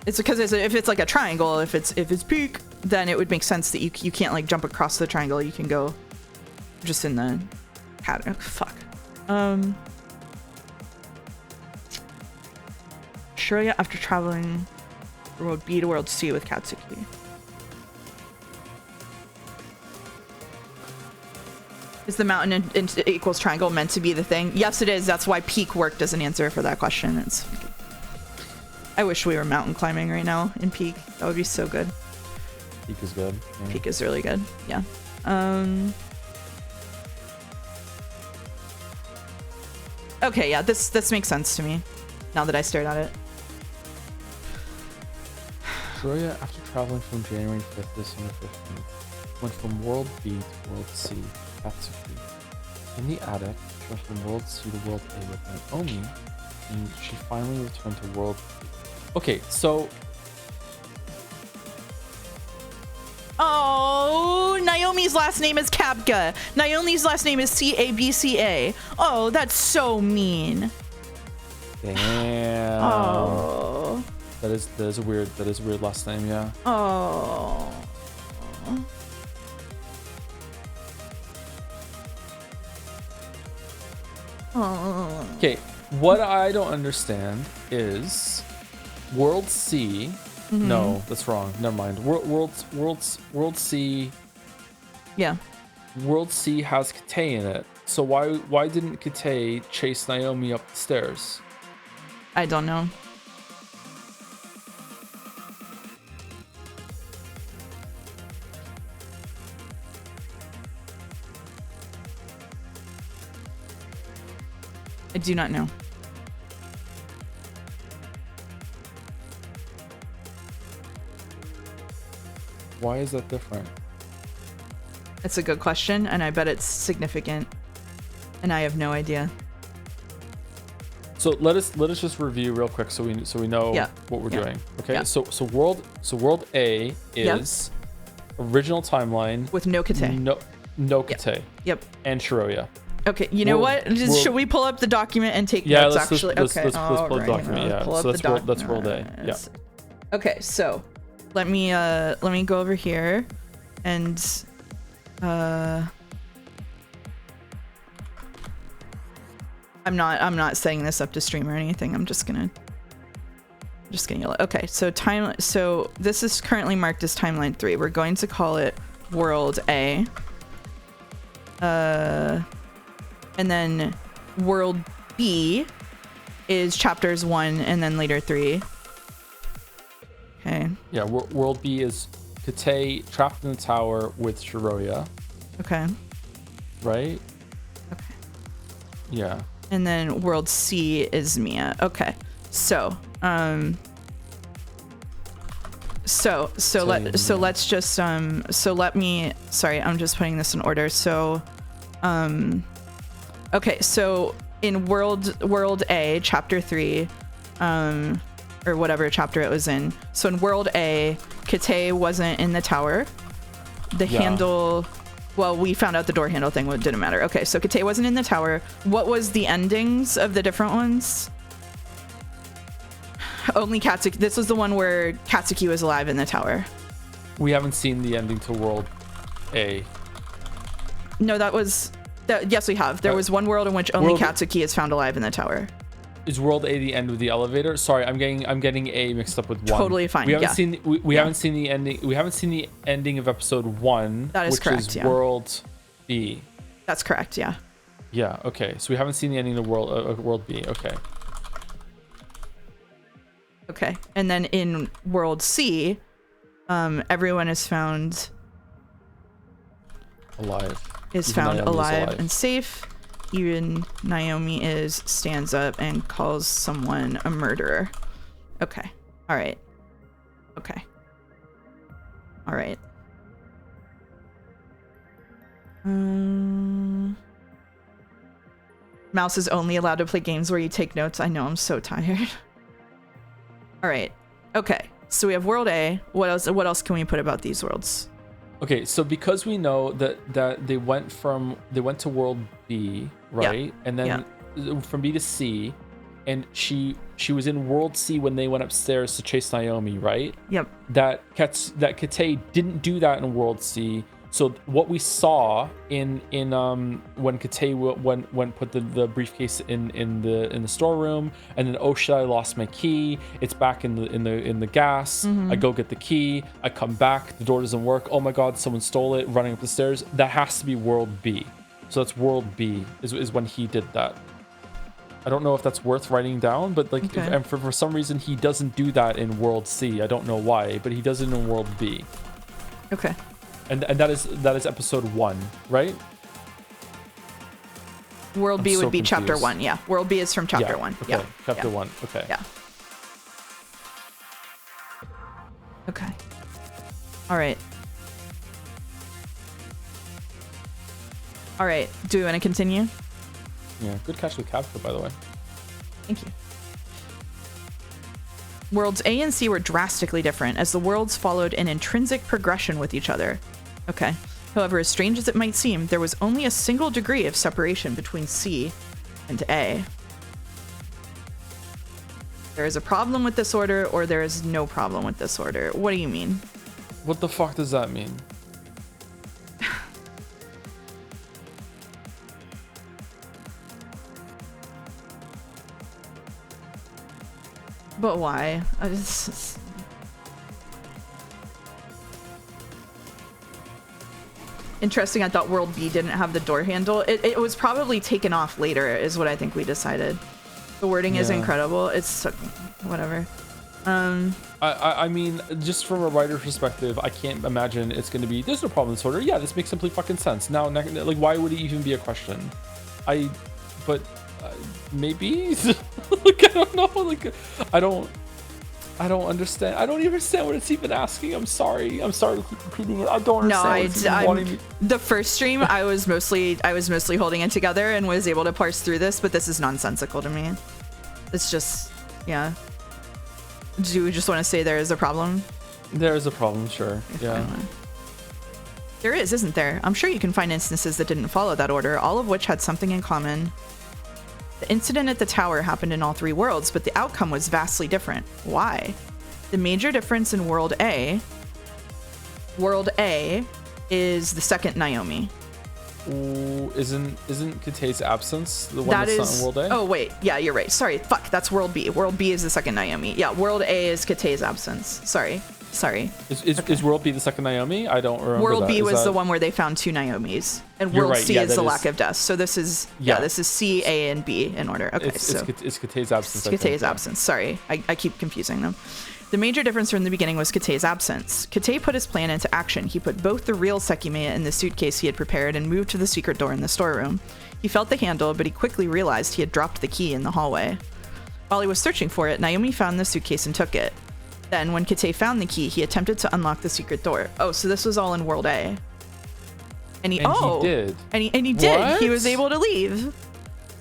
It's because if it's like a triangle, if it's peak, then it would make sense that you can't like jump across the triangle. You can go just in the pattern. Fuck. Shiroya, after traveling World B to World C with Katsuki. Is the mountain equals triangle meant to be the thing? Yes, it is. That's why peak worked as an answer for that question. I wish we were mountain climbing right now in peak. That would be so good. Peak is good. Yeah. Peak is really good. Yeah. Okay, yeah, this makes sense to me now that I stared at it. Sekimeiya, after traveling from January 5th to December 15th, went from World B to World C, Katsuki. In the attic, she went from World C to World A with Naomi, and she finally returned to World B. Okay, so... Oh, Naomi's last name is Kapka. Naomi's last name is Cabca. Oh, that's so mean. Damn. Oh. That is a weird last name, yeah. Oh. Oh. Okay, what I don't understand is World C. Mm-hmm. No, that's wrong. Never mind. World C. Yeah. World C has Kate in it. So why didn't Kate chase Naomi up the stairs? I don't know. I do not know. Why is that different? It's a good question, and I bet it's significant. And I have no idea. So let us just review real quick so we know what we're doing. Okay. Yeah. So world A is original timeline with no Kate. No Kate. Yep. And Shiroya. Okay, you know what? Should we pull up the document and take notes? Let's actually, pull up the document. Yeah, so that's world A. Yeah. Okay, so let me go over here, and I'm not setting this up to stream or anything. I'm just gonna yell it. Okay, so this is currently marked as timeline 3. We're going to call it world A. And then world B is chapters 1 and then later 3. Okay. Yeah, world B is Kate trapped in the tower with Shiroya. Okay. Right? Okay. Yeah. And then world C is Mia. Okay. So let's just sorry, I'm just putting this in order. So okay, so in world A, chapter 3, or whatever chapter it was in. So in world A, Kate wasn't in the tower. The handle, well, we found out the door handle thing didn't matter. Okay, so Kate wasn't in the tower. What was the endings of the different ones? Only Katsuki. This was the one where Katsuki was alive in the tower. We haven't seen the ending to world A. No, yes, we have. There was one world in which only Katsuki is found alive in the tower. Is world A the end with the elevator? Sorry, I'm getting A mixed up with 1. Totally fine. We haven't seen we haven't seen the ending. We haven't seen the ending of episode 1. That is correct. Which is world B. That's correct. Yeah. Yeah. Okay. So we haven't seen the ending of world B. Okay. Okay. And then in world C, everyone is found alive. Alive and safe. Even Naomi stands up and calls someone a murderer. Okay. All right. Okay. All right. Mouse is only allowed to play games where you take notes. I know, I'm so tired. All right. Okay. So we have world A. What else can we put about these worlds? Okay, so because we know that they went to world B, right? Yeah. And then from B to C, and she was in world C when they went upstairs to chase Naomi, right? Yep. That Kate didn't do that in world C. So what we saw in when Kate went put the briefcase in the storeroom, and then oh shit, I lost my key. It's back in the gas. Mm-hmm. I go get the key. I come back. The door doesn't work. Oh my god, someone stole it. Running up the stairs. That has to be world B. So that's World B is when he did that. I don't know if that's worth writing down, but like, Okay. and for some reason he doesn't do that in World C. I don't know why, but he does it in World B. Okay. And that is episode 1, right? World I'm B would so be chapter confused. 1. Yeah. World B is from chapter Yeah, 1. Okay. Yeah. Chapter yeah. 1. Okay. Yeah. Okay. All right. All right. Do we want to continue? Yeah. Good catch with Capca, by the way. Thank you. Worlds A and C were drastically different, as the worlds followed an intrinsic progression with each other. Okay. However, as strange as it might seem, there was only a single degree of separation between C and A. There is a problem with this order, or there is no problem with this order. What do you mean? What the fuck does that mean? But why? Interesting, I thought World B didn't have the door handle. It was probably taken off later, is what I think we decided. The wording is Yeah. incredible. It's whatever. I mean, just from a writer's perspective, I can't imagine it's going to be, there's no problem in this order. Yeah, this makes complete fucking sense. Now, like, why would it even be a question? But maybe? Like, I don't know. Like, I don't understand. I don't even understand what it's even asking. I'm sorry to keep repeating it. I don't understand what it's even wanting me. The first stream, I was mostly holding it together and was able to parse through this, but this is nonsensical to me. It's just, yeah. Do we just want to say there is a problem? There is a problem, sure. Yeah. There is, isn't there? I'm sure you can find instances that didn't follow that order, all of which had something in common. The incident at the tower happened in all 3 worlds, but the outcome was vastly different. Why? The major difference in World A is the second Naomi. Ooh, isn't Kate's absence the one That that's is, not in World A? oh wait, yeah, you're right. Sorry, fuck, that's World B. World B is the second Naomi. Yeah, World A is Kate's absence. Sorry. Is World B the second Naomi? I don't remember. World that. B Is was that... the one where they found 2 Naomis, and You're World right, C yeah, is the that lack is- of death. So this is Yeah. this is C, A, and B in order. Okay, It's Kate's absence. I Kate's think. absence. Sorry, I keep confusing them. The major difference from the beginning was Kate's absence. Kate put his plan into action. He put both the real Sekimeiya in the suitcase he had prepared and moved to the secret door in the storeroom. He felt the handle, but he quickly realized he had dropped the key in the hallway. While he was searching for it, Naomi found the suitcase and took it. Then, when Kate found the key, he attempted to unlock the secret door. Oh, so this was all in World A. And he did. And he did. What? He was able to leave.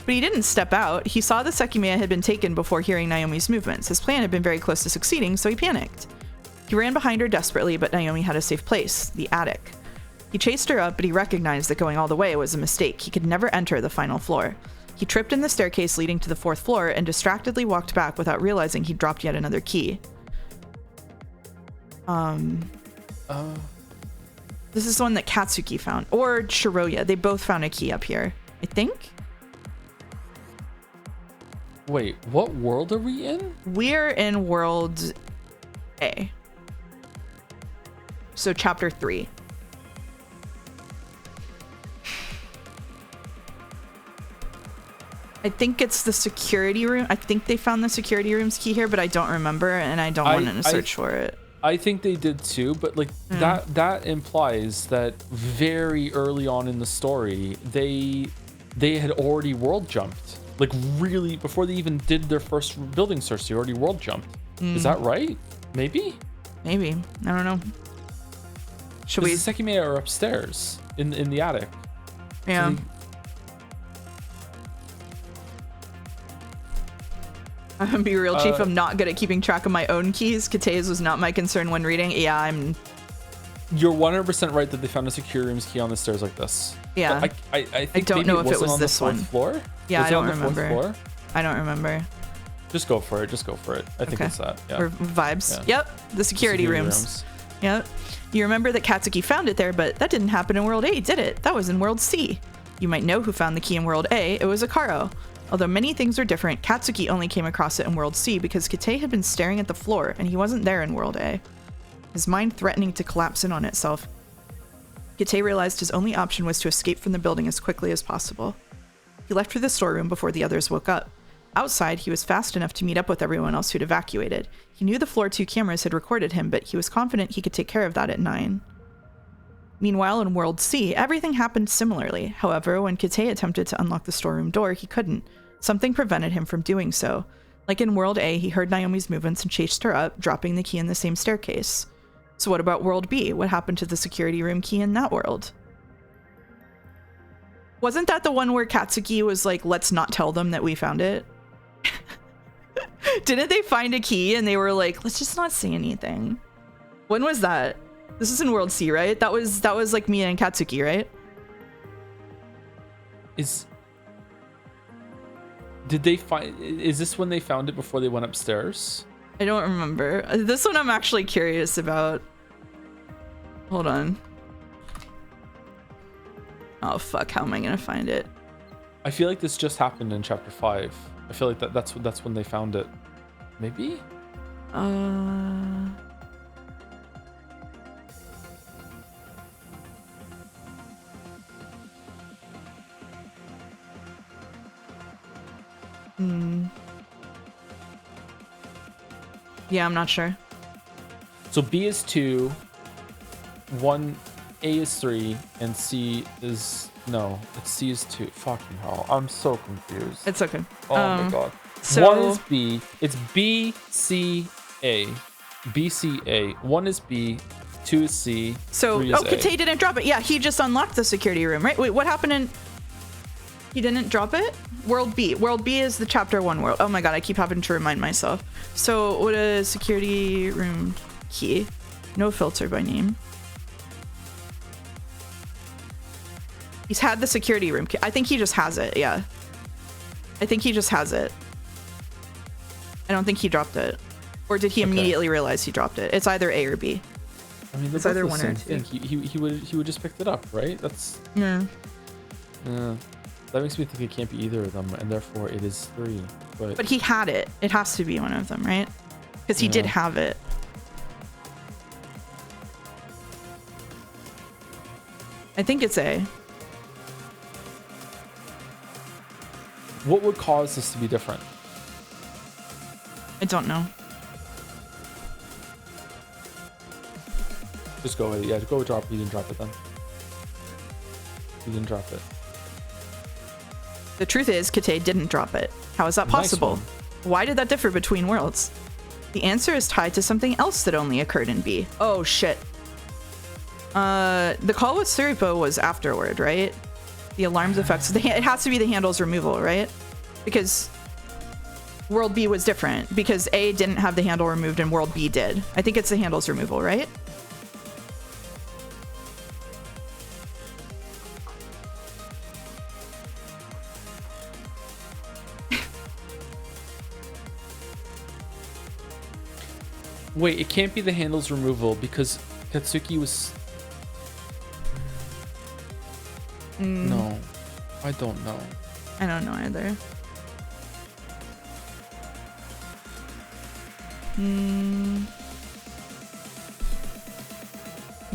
But he didn't step out. He saw the Sekimeiya had been taken before hearing Naomi's movements. His plan had been very close to succeeding, so he panicked. He ran behind her desperately, but Naomi had a safe place, the attic. He chased her up, but he recognized that going all the way was a mistake. He could never enter the final floor. He tripped in the staircase leading to the 4th floor and distractedly walked back without realizing he'd dropped yet another key. This is the one that Katsuki found, or Shiroya. They both found a key up here, I think. Wait, what world are we in? We're in World A. So chapter 3. I think it's the security room. I think they found the security room's key here, but I don't remember, and I don't want to search for it. I think they did too, but like that implies that very early on in the story, they had already world jumped. Like really, before they even did their first building search, they already world jumped. Is that right? Maybe. I don't know. Should we? The Sekimeiya are upstairs in the attic. Yeah. So I'm gonna be real, Chief. I'm not good at keeping track of my own keys. Kate's was not my concern when reading. Yeah, You're 100% right that they found a security room's key on the stairs like this. Yeah. But I think I don't maybe know if it wasn't was on this the 4th one. floor. Yeah, Was I it don't on the 4th remember. floor? I don't remember. Just go for it. I think Okay. it's that. Yeah. Or vibes. Yeah. Yep. The security rooms. Yep. You remember that Katsuki found it there, but that didn't happen in World A, did it? That was in World C. You might know who found the key in World A. It was Akaro. Although many things are different, Katsuki only came across it in World C because Kate had been staring at the floor and he wasn't there in World A. His mind threatening to collapse in on itself. Kite realized his only option was to escape from the building as quickly as possible. He left for the storeroom before the others woke up. Outside, he was fast enough to meet up with everyone else who'd evacuated. He knew the floor 2 cameras had recorded him, but he was confident he could take care of that at 9. Meanwhile, in World C, everything happened similarly. However, when Kite attempted to unlock the storeroom door, he couldn't. Something prevented him from doing so. Like in World A, he heard Naomi's movements and chased her up, dropping the key in the same staircase. So what about World B? What happened to the security room key in that world? Wasn't that the one where Katsuki was like, let's not tell them that we found it? Didn't they find a key and they were like, let's just not say anything? When was that? This is in World C, right? That was like Mia and Katsuki, right? Did they find? Is this when they found it before they went upstairs? I don't remember. This one I'm actually curious about. Hold on. Oh fuck! How am I gonna find it? I feel like this just happened in chapter 5. I feel like that's when they found it. Maybe. Yeah, I'm not sure. So B is 2, 1, A is 3, and C is C is 2. Fucking hell, I'm so confused. It's okay. Oh my god. So 1 is B. It's B C A. B C A. 1 is B. 2 is C. So 3 is A. Kite didn't drop it. Yeah, he just unlocked the security room, right? Wait, what happened in? He didn't drop it? World B. World B is the chapter 1 world. Oh my god, I keep having to remind myself. So what a security room key. No filter by name. He's had the security room key. I think he just has it, yeah. I think he just has it. I don't think he dropped it. Or did he immediately realize he dropped it? It's either A or B. I mean, it's either 1 or 2. He would just picked it up, right? That's yeah. That makes me think it can't be either of them, and therefore it is 3. But he had it. It has to be one of them, right? Because he did have it. I think it's A. What would cause this to be different? I don't know. Just go with it. Yeah, go with drop. You didn't drop it then. You didn't drop it. The truth is, Kite didn't drop it. How is that possible? Nice. Why did that differ between worlds? The answer is tied to something else that only occurred in B. Oh shit. The call with Suripo was afterward, right? The alarms effects. It has to be the handles removal, right? Because World B was different. Because A didn't have the handle removed and World B did. I think it's the handles removal, right? Wait, it can't be the handles removal because Katsuki was... No, I don't know. I don't know either.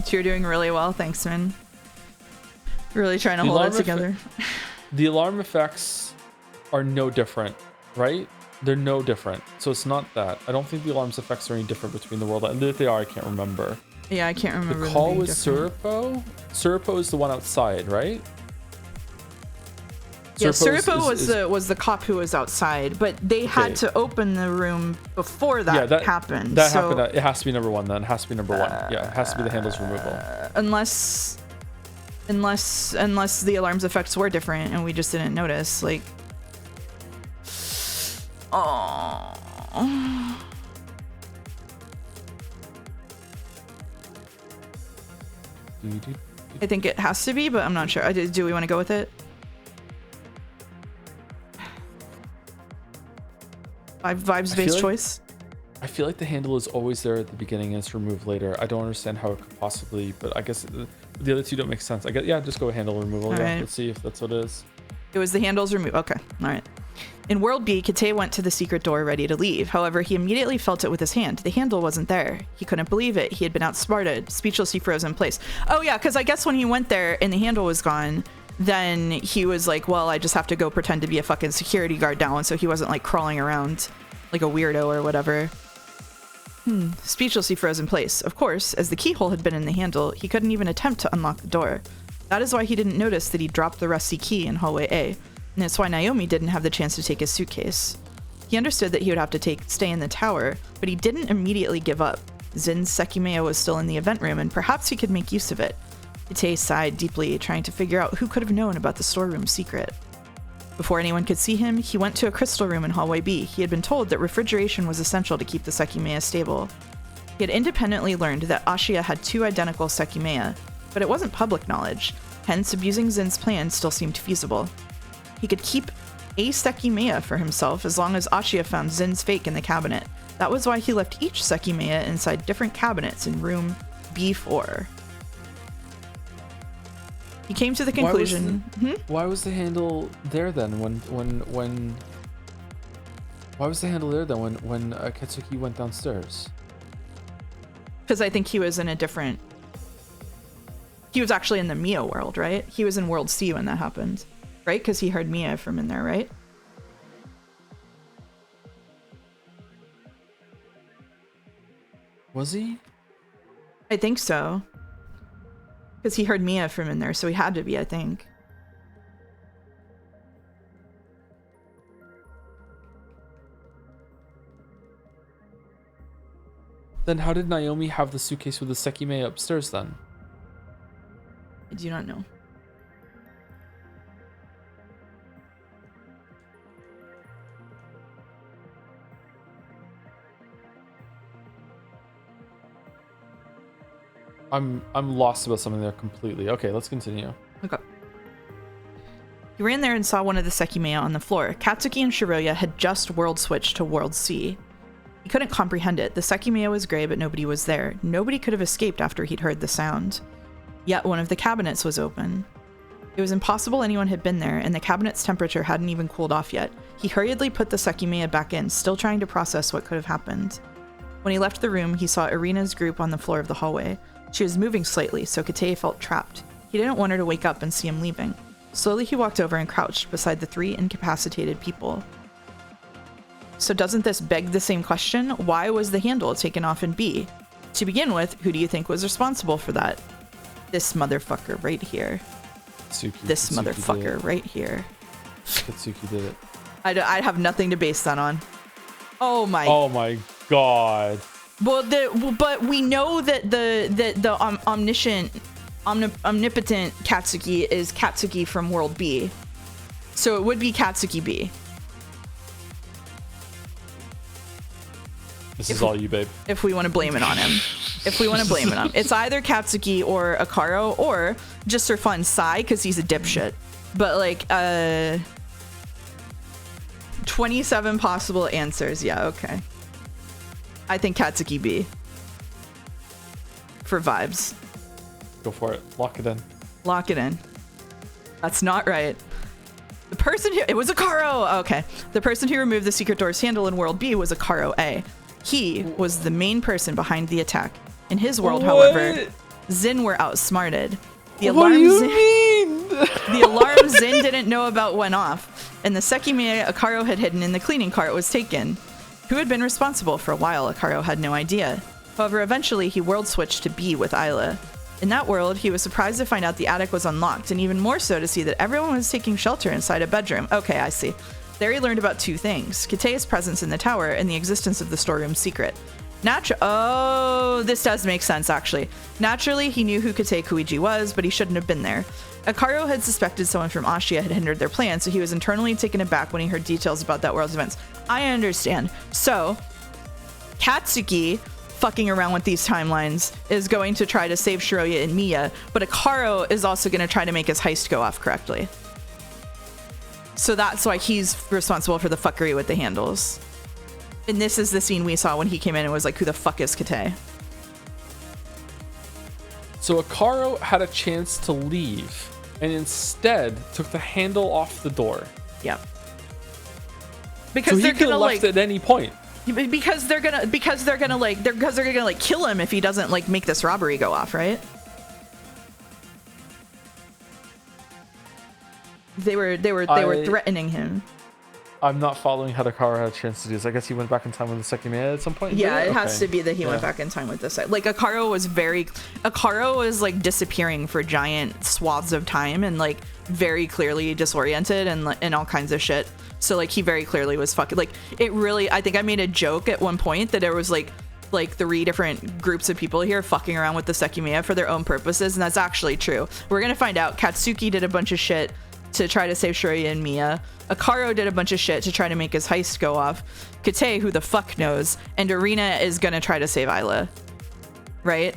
You're doing really well, thanks, man. Really trying to hold it together. The alarm effects are no different, right? They're no different. So it's not that. I don't think the alarm's effects are any different between the world. And if they are, I can't remember. Yeah, I can't remember. The call was Suripo? Suripo is the one outside, right? Yeah, Suripo was the cop who was outside, but they had to open the room before that happened. That happened. It has to be number 1 then. It has to be number 1. Yeah, it has to be the handles removal. Unless the alarm's effects were different and we just didn't notice. Like, oh. I think it has to be, but I'm not sure. Do we want to go with it? Vibes-based choice? I feel like the handle is always there at the beginning and it's removed later. I don't understand how it could possibly, but I guess the other two don't make sense. I guess, yeah, just go with handle removal. All right. Let's see if that's what it is. It was the handles removed. Okay. All right. In World B, Kate went to the secret door ready to leave. However, he immediately felt it with his hand. The handle wasn't there. He couldn't believe it. He had been outsmarted. Speechless, he froze in place. Oh yeah, because I guess when he went there and the handle was gone, then he was like, well, I just have to go pretend to be a fucking security guard now. And so he wasn't like crawling around like a weirdo or whatever. Speechless, he froze in place. Of course, as the keyhole had been in the handle, he couldn't even attempt to unlock the door. That is why he didn't notice that he dropped the rusty key in hallway A. And that's why Naomi didn't have the chance to take his suitcase. He understood that he would have to stay in the tower, but he didn't immediately give up. Zin's Sekimeiya was still in the event room, and perhaps he could make use of it. Kate sighed deeply, trying to figure out who could have known about the storeroom secret. Before anyone could see him, he went to a crystal room in hallway B. He had been told that refrigeration was essential to keep the Sekimeiya stable. He had independently learned that Ashia had 2 identical Sekimeiya, but it wasn't public knowledge, hence abusing Zin's plan still seemed feasible. He could keep a Sekimeiya for himself as long as Ashia found Zin's fake in the cabinet. That was why he left each Sekimeiya inside different cabinets in room B4. He came to the conclusion... Why was the handle there then when Why was the handle there then when Katsuki went downstairs? Because I think he was in a different... He was actually in the Mia world, right? He was in World C when that happened. Right? Because he heard Mia from in there, right? Was he? I think so. Because he heard Mia from in there, so he had to be, I think. Then how did Naomi have the suitcase with the Sekimeiya upstairs then? I do not know. I'm lost about something there completely. Okay, let's continue. Okay. He ran there and saw one of the Sekimeiya on the floor. Katsuki and Shiroya had just world switched to World C. He couldn't comprehend it. The Sekimeiya was gray, but nobody was there. Nobody could have escaped after he'd heard the sound. Yet one of the cabinets was open. It was impossible anyone had been there, and the cabinet's temperature hadn't even cooled off yet. He hurriedly put the Sekimeiya back in, still trying to process what could have happened. When he left the room, he saw Irina's group on the floor of the hallway. She was moving slightly, so Kate felt trapped. He didn't want her to wake up and see him leaving. Slowly, he walked over and crouched beside the 3 incapacitated people. So doesn't this beg the same question? Why was the handle taken off in B? To begin with, who do you think was responsible for that? This motherfucker right here. This Katsuki motherfucker right here. Katsuki did it. I have nothing to base that on. Oh my god. Well, but we know that the omnipotent Katsuki is Katsuki from World B, so it would be Katsuki B. This is all you, babe. If we want to blame it on him, it's either Katsuki or Akaro, or just for fun, Sai, because he's a dipshit. But like 27 possible answers. Yeah, okay. I think Katsuki B. For vibes. Go for it. Lock it in. Lock it in. That's not right. The person who... It was Akaro! Okay. The person who removed the secret door's handle in World B was Akaro A. He was the main person behind the attack. In his world, however, Zin were outsmarted. The what do you Zin, mean? The alarm Zin didn't know about went off, and the Sekimeiya Akaro had hidden in the cleaning cart was taken. Who had been responsible for a while, Akaro had no idea. However, eventually he world switched to B with Isla. In that world, he was surprised to find out the attic was unlocked, and even more so to see that everyone was taking shelter inside a bedroom. Okay, I see. There he learned about 2 things: Kate's presence in the tower and the existence of the storeroom secret. Oh, this does make sense, actually. Naturally, he knew who Kate Kuiji was, but he shouldn't have been there. Akaro had suspected someone from Ashia had hindered their plan, so he was internally taken aback when he heard details about that world's events. I understand. So, Katsuki, fucking around with these timelines, is going to try to save Shiroya and Miya, but Akaro is also going to try to make his heist go off correctly. So that's why he's responsible for the fuckery with the handles. And this is the scene we saw when he came in and was like, who the fuck is Kate? So Akaro had a chance to leave and instead took the handle off the door. Yep. Because so they're he could gonna have left like at any point. because they're gonna like kill him if he doesn't like make this robbery go off, right? They were threatening him. I'm not following how Akaro had a chance to do this. I guess he went back in time with the Sekimeiya at some point. Yeah, it has to be that he went back in time with this. Like Akaro was like disappearing for giant swaths of time and like very clearly disoriented and all kinds of shit. So like he very clearly was fucking like it really. I think I made a joke at one point that there was like 3 different groups of people here fucking around with the Sekimeiya for their own purposes, and that's actually true. We're gonna find out. Katsuki did a bunch of shit to try to save Shiroya and Miya. Akaro did a bunch of shit to try to make his heist go off. Kate, who the fuck knows, and Arena is gonna try to save Isla, right?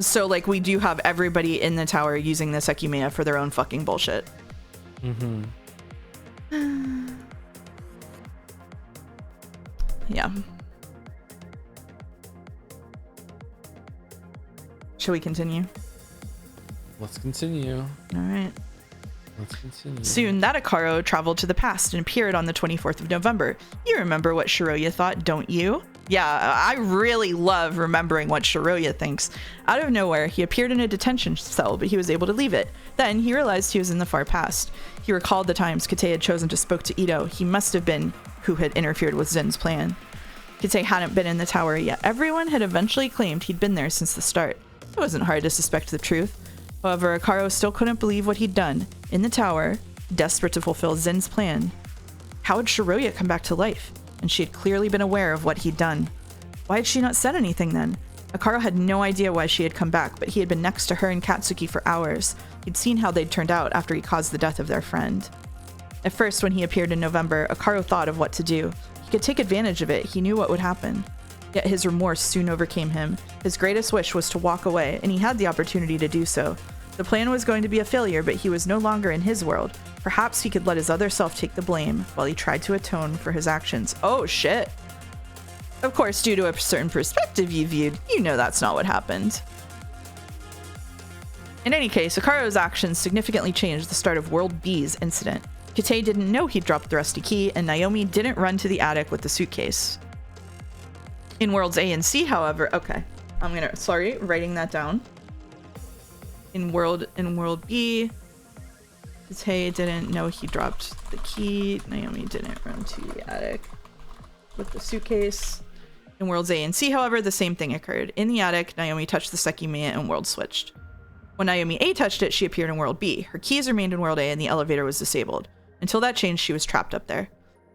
So like we do have everybody in the tower using the Sekimeiya for their own fucking bullshit. Yeah. Shall we continue? Let's continue. All right. Let's continue. Soon, that Akaro traveled to the past and appeared on the 24th of November. You remember what Shiroya thought, don't you? Yeah, I really love remembering what Shiroya thinks. Out of nowhere, he appeared in a detention cell, but he was able to leave it. Then, he realized he was in the far past. He recalled the times Kate had chosen to spoke to Ito. He must have been who had interfered with Zen's plan. Kate hadn't been in the tower yet. Everyone had eventually claimed he'd been there since the start. It wasn't hard to suspect the truth. However, Akaro still couldn't believe what he'd done. In the tower, desperate to fulfill Zen's plan. How had Shiroya come back to life? And she had clearly been aware of what he'd done. Why had she not said anything then? Akaro had no idea why she had come back, but he had been next to her and Katsuki for hours. He'd seen how they'd turned out after he caused the death of their friend. At first, when he appeared in November, Akaro thought of what to do. He could take advantage of it. He knew what would happen. Yet his remorse soon overcame him. His greatest wish was to walk away, and he had the opportunity to do so. The plan was going to be a failure, but he was no longer in his world. Perhaps he could let his other self take the blame while he tried to atone for his actions. Oh shit. Of course, due to a certain perspective you viewed, you know that's not what happened. In any case, Akaro's actions significantly changed the start of World B's incident. Kate didn't know he'd dropped the rusty key, and Naomi didn't run to the attic with the suitcase. In Worlds A and C, however, okay, writing that down. In World B, Kate didn't know he dropped the key. Naomi didn't run to the attic with the suitcase. In Worlds A and C, however, the same thing occurred. In the attic, Naomi touched the Sekimeiya and world switched. When Naomi A touched it, she appeared in World B. Her keys remained in World A and the elevator was disabled. Until that changed, she was trapped up there.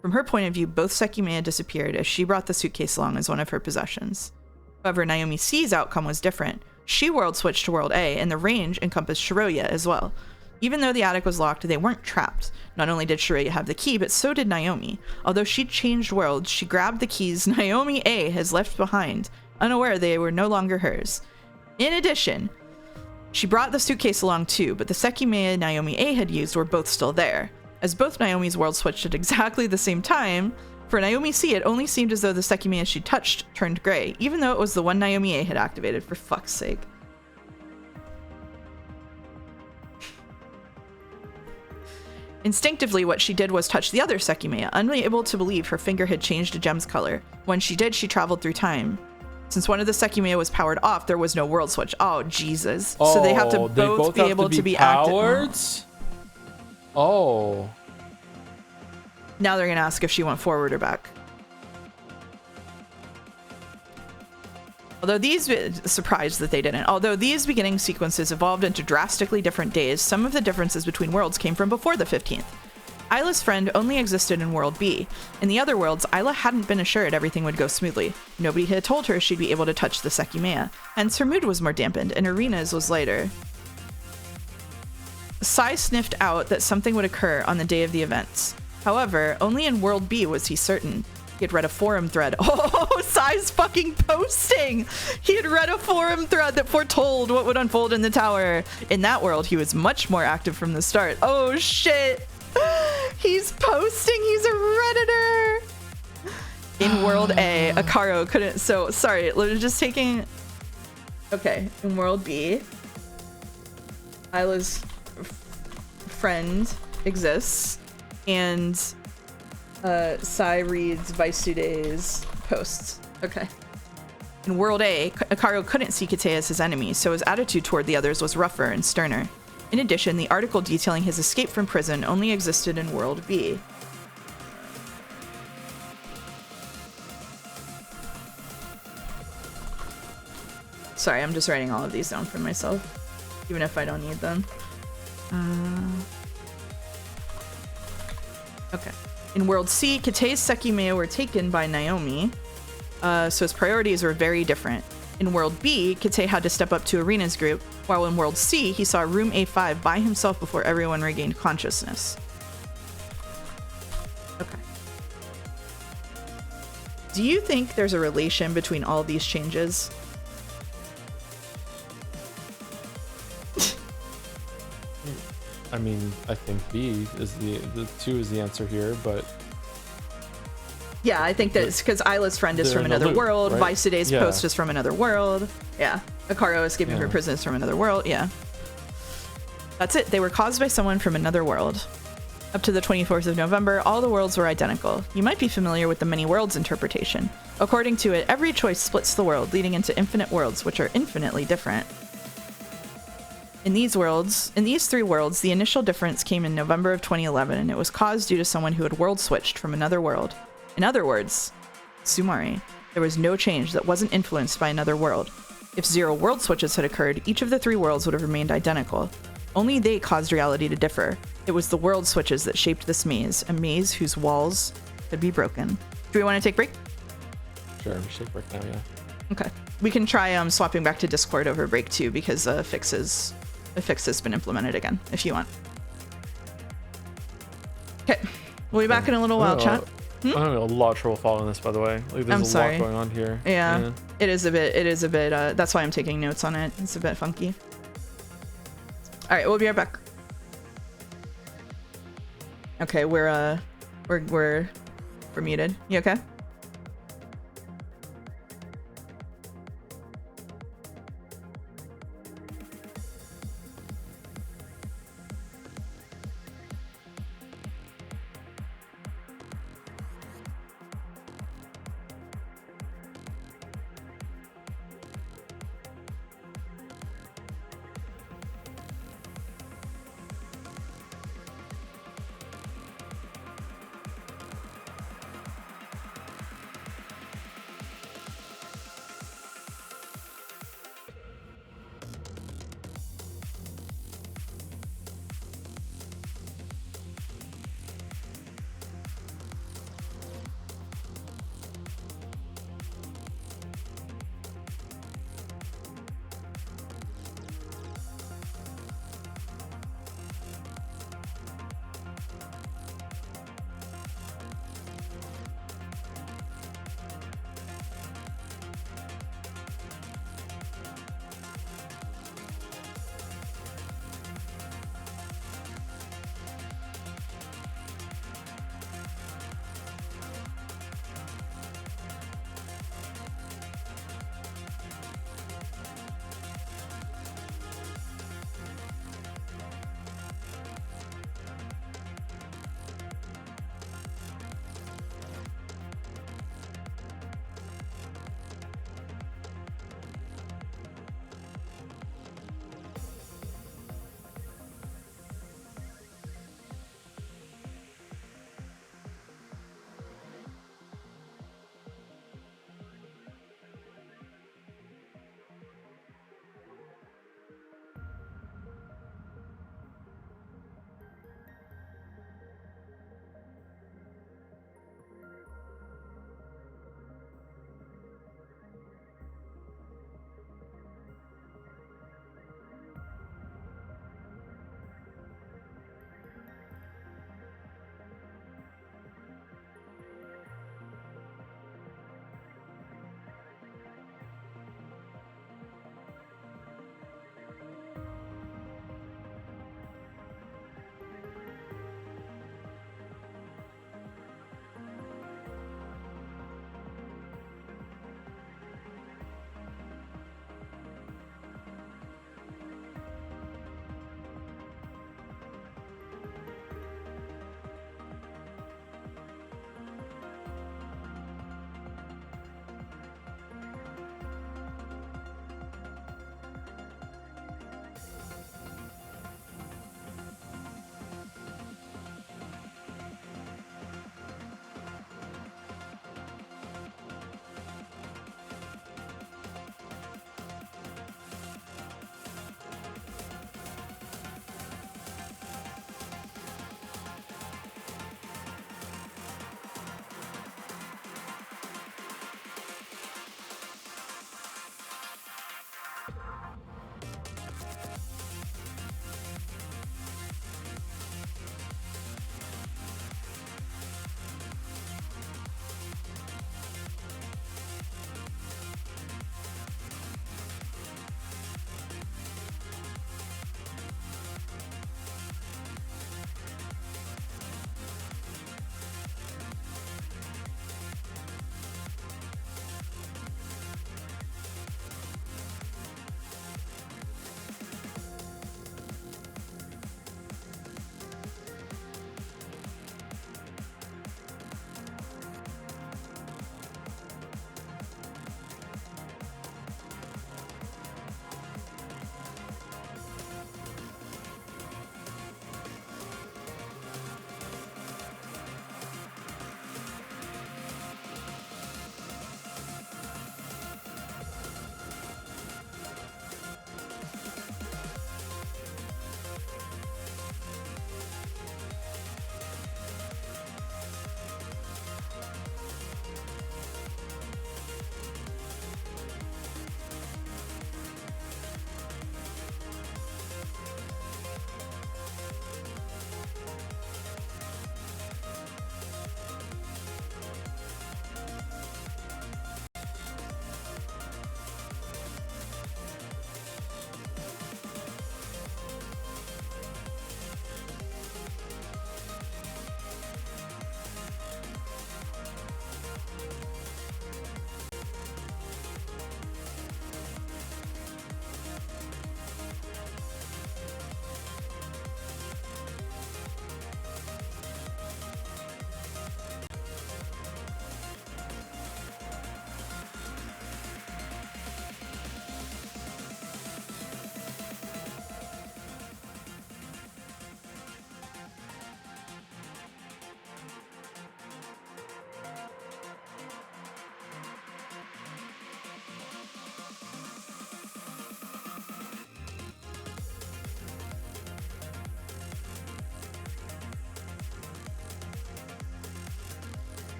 From her point of view, both Sekimeiya disappeared as she brought the suitcase along as one of her possessions. However, Naomi C's outcome was different. She world switched to World A, and the range encompassed Shiroya as well. Even though the attic was locked, they weren't trapped. Not only did Shiroya have the key, but so did Naomi. Although she changed worlds, she grabbed the keys Naomi A has left behind, unaware they were no longer hers. In addition, she brought the suitcase along too, but the Sekimeiya Naomi A had used were both still there. As both Naomi's worlds switched at exactly the same time, for Naomi C, it only seemed as though the Sekimeiya she touched turned gray, even though it was the one Naomi A had activated, for fuck's sake. Instinctively, what she did was touch the other Sekimeiya, unable to believe her finger had changed a gem's color. When she did, she traveled through time. Since one of the Sekimeiya was powered off, there was no world switch. Oh, Jesus. So they have to both be able to be powered? Oh. Now they're going to ask if she went forward or back. Surprised that they didn't. Although these beginning sequences evolved into drastically different days, some of the differences between worlds came from before the 15th. Isla's friend only existed in World B. In the other worlds, Isla hadn't been assured everything would go smoothly. Nobody had told her she'd be able to touch the Sekimeiya, hence her mood was more dampened and Arena's was lighter. Sai sniffed out that something would occur on the day of the events. However, only in World B was he certain. He had read a forum thread. Oh, Sai's fucking posting! He had read a forum thread that foretold what would unfold in the tower. In that world, he was much more active from the start. Oh, shit! He's posting! He's a Redditor! In World A, Akaro couldn't... So, sorry, just taking... Okay, in World B, Isla's friend exists, and Sai reads Vaisude's posts. Okay. In World A, Akaro couldn't see Kite as his enemy, so his attitude toward the others was rougher and sterner. In addition, the article detailing his escape from prison only existed in World B. Sorry, I'm just writing all of these down for myself, even if I don't need them. Okay. In World C, Kite's Sekimeiya were taken by Naomi, so his priorities were very different. In World B, Kite had to step up to Arena's group, while in World C, he saw room A5 by himself before everyone regained consciousness. Okay. Do you think there's a relation between all these changes? I mean, I think B is the 2 is the answer here, but yeah, I think that's because Isla's friend is from another world. Right? Vaisude's post is from another world. Yeah, Akaro escaping from prison is from another world. Yeah, that's it. They were caused by someone from another world. Up to the 24th of November, all the worlds were identical. You might be familiar with the many worlds interpretation. According to it, every choice splits the world, leading into infinite worlds, which are infinitely different. In these 3 worlds, the initial difference came in November of 2011, and it was caused due to someone who had world switched from another world. In other words, Sumari, there was no change that wasn't influenced by another world. If 0 world switches had occurred, each of the 3 worlds would have remained identical. Only they caused reality to differ. It was the world switches that shaped this maze, a maze whose walls could be broken. Do we want to take a break? Sure, we should take a break now, yeah. Okay. We can try swapping back to Discord over break too, because a fix has been implemented again, if you want. Okay, we'll be back in a little while, chat. I'm having a lot of trouble following this, by the way. Like, there's a lot going on here. Yeah, it is a bit, that's why I'm taking notes on it. It's a bit funky. All right, we'll be right back. Okay, we're muted. You okay?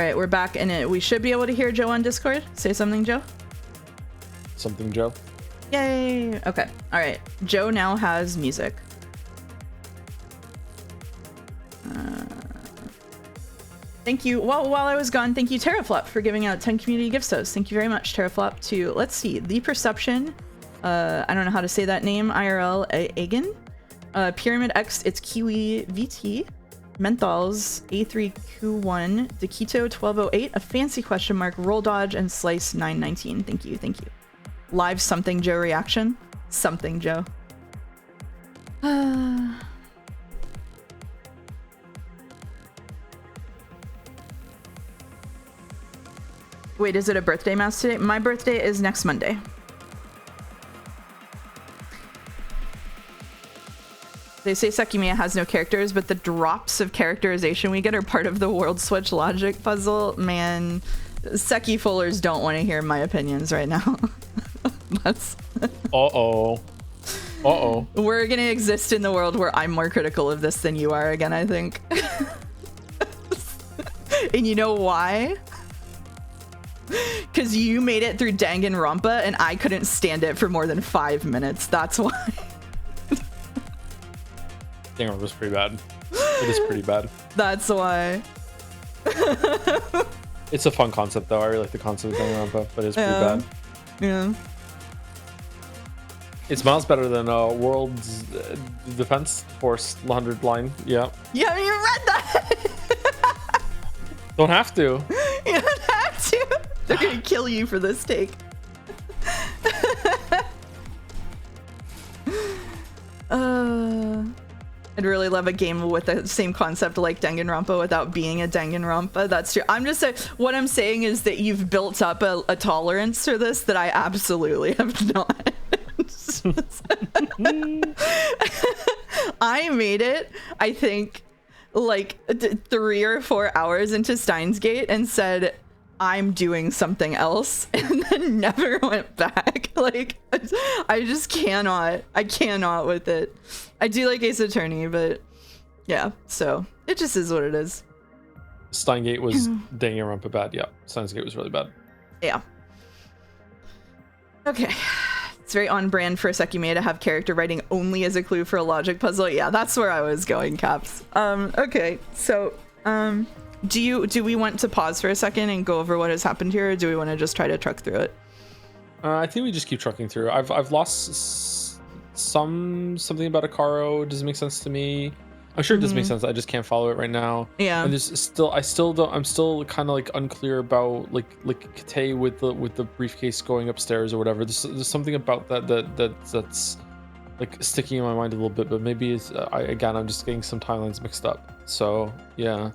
right, we're back, and we should be able to hear Joe on Discord. Say something, Joe. Something, Joe. Yay! Okay. All right. Joe now has music. Thank you. Well, while I was gone, thank you, Terraflop, for giving out 10 community gift subs. Thank you very much, Terraflop. To, let's see, The Perception. I don't know how to say that name. IRL Agan. Pyramid X, it's Kiwi VT. Menthols, A3Q1. Dekito 1208. A Fancy question mark. Roll Dodge and Slice 919. Thank you. Thank you. Live Something Joe reaction. Something Joe. Wait, is it a birthday mask today? My birthday is next Monday. They say Sekimeiya has no characters, but the drops of characterization we get are part of the World Switch logic puzzle. Man, Seki Fullers don't want to hear my opinions right now. That's... Uh-oh. Uh-oh. We're gonna exist in the world where I'm more critical of this than you are again, I think. And you know why? Because you made it through Danganronpa and I couldn't stand it for more than 5 minutes. That's why. Danganronpa's pretty bad. It is pretty bad. That's why. It's a fun concept, though. I really like the concept of Danganronpa, but it's pretty bad. Yeah. It's miles better than World's Defense Force 100 line. Yeah. You haven't even read that. Don't have to. You don't have to. They're gonna kill you for this take. I'd really love a game with the same concept like Danganronpa without being a Danganronpa. That's true. I'm just saying, what I'm saying is that you've built up a tolerance for this that I absolutely have not. I made it, I think, like 3 or 4 hours into Steins Gate and said, I'm doing something else, and then never went back. Like, I just cannot. I cannot with it. I do like Ace Attorney, but yeah, so it just is what it is. Steingate was Danganronpa bad. Yeah, Steins Gate was really bad. Yeah. Okay. It's very on brand for Sekimeiya to have character writing only as a clue for a logic puzzle. Yeah, that's where I was going, Caps. Okay, so do we want to pause for a second and go over what has happened here, or do we want to just try to truck through it? I think we just keep trucking through. I've lost something about Akaro. Doesn't make sense to me. I'm sure it does make sense. I just can't follow it right now. Yeah. And there's still, I'm still kind of like unclear about like Kate with the briefcase going upstairs or whatever. There's something about that's like sticking in my mind a little bit, but maybe it's I'm just getting some timelines mixed up. So yeah.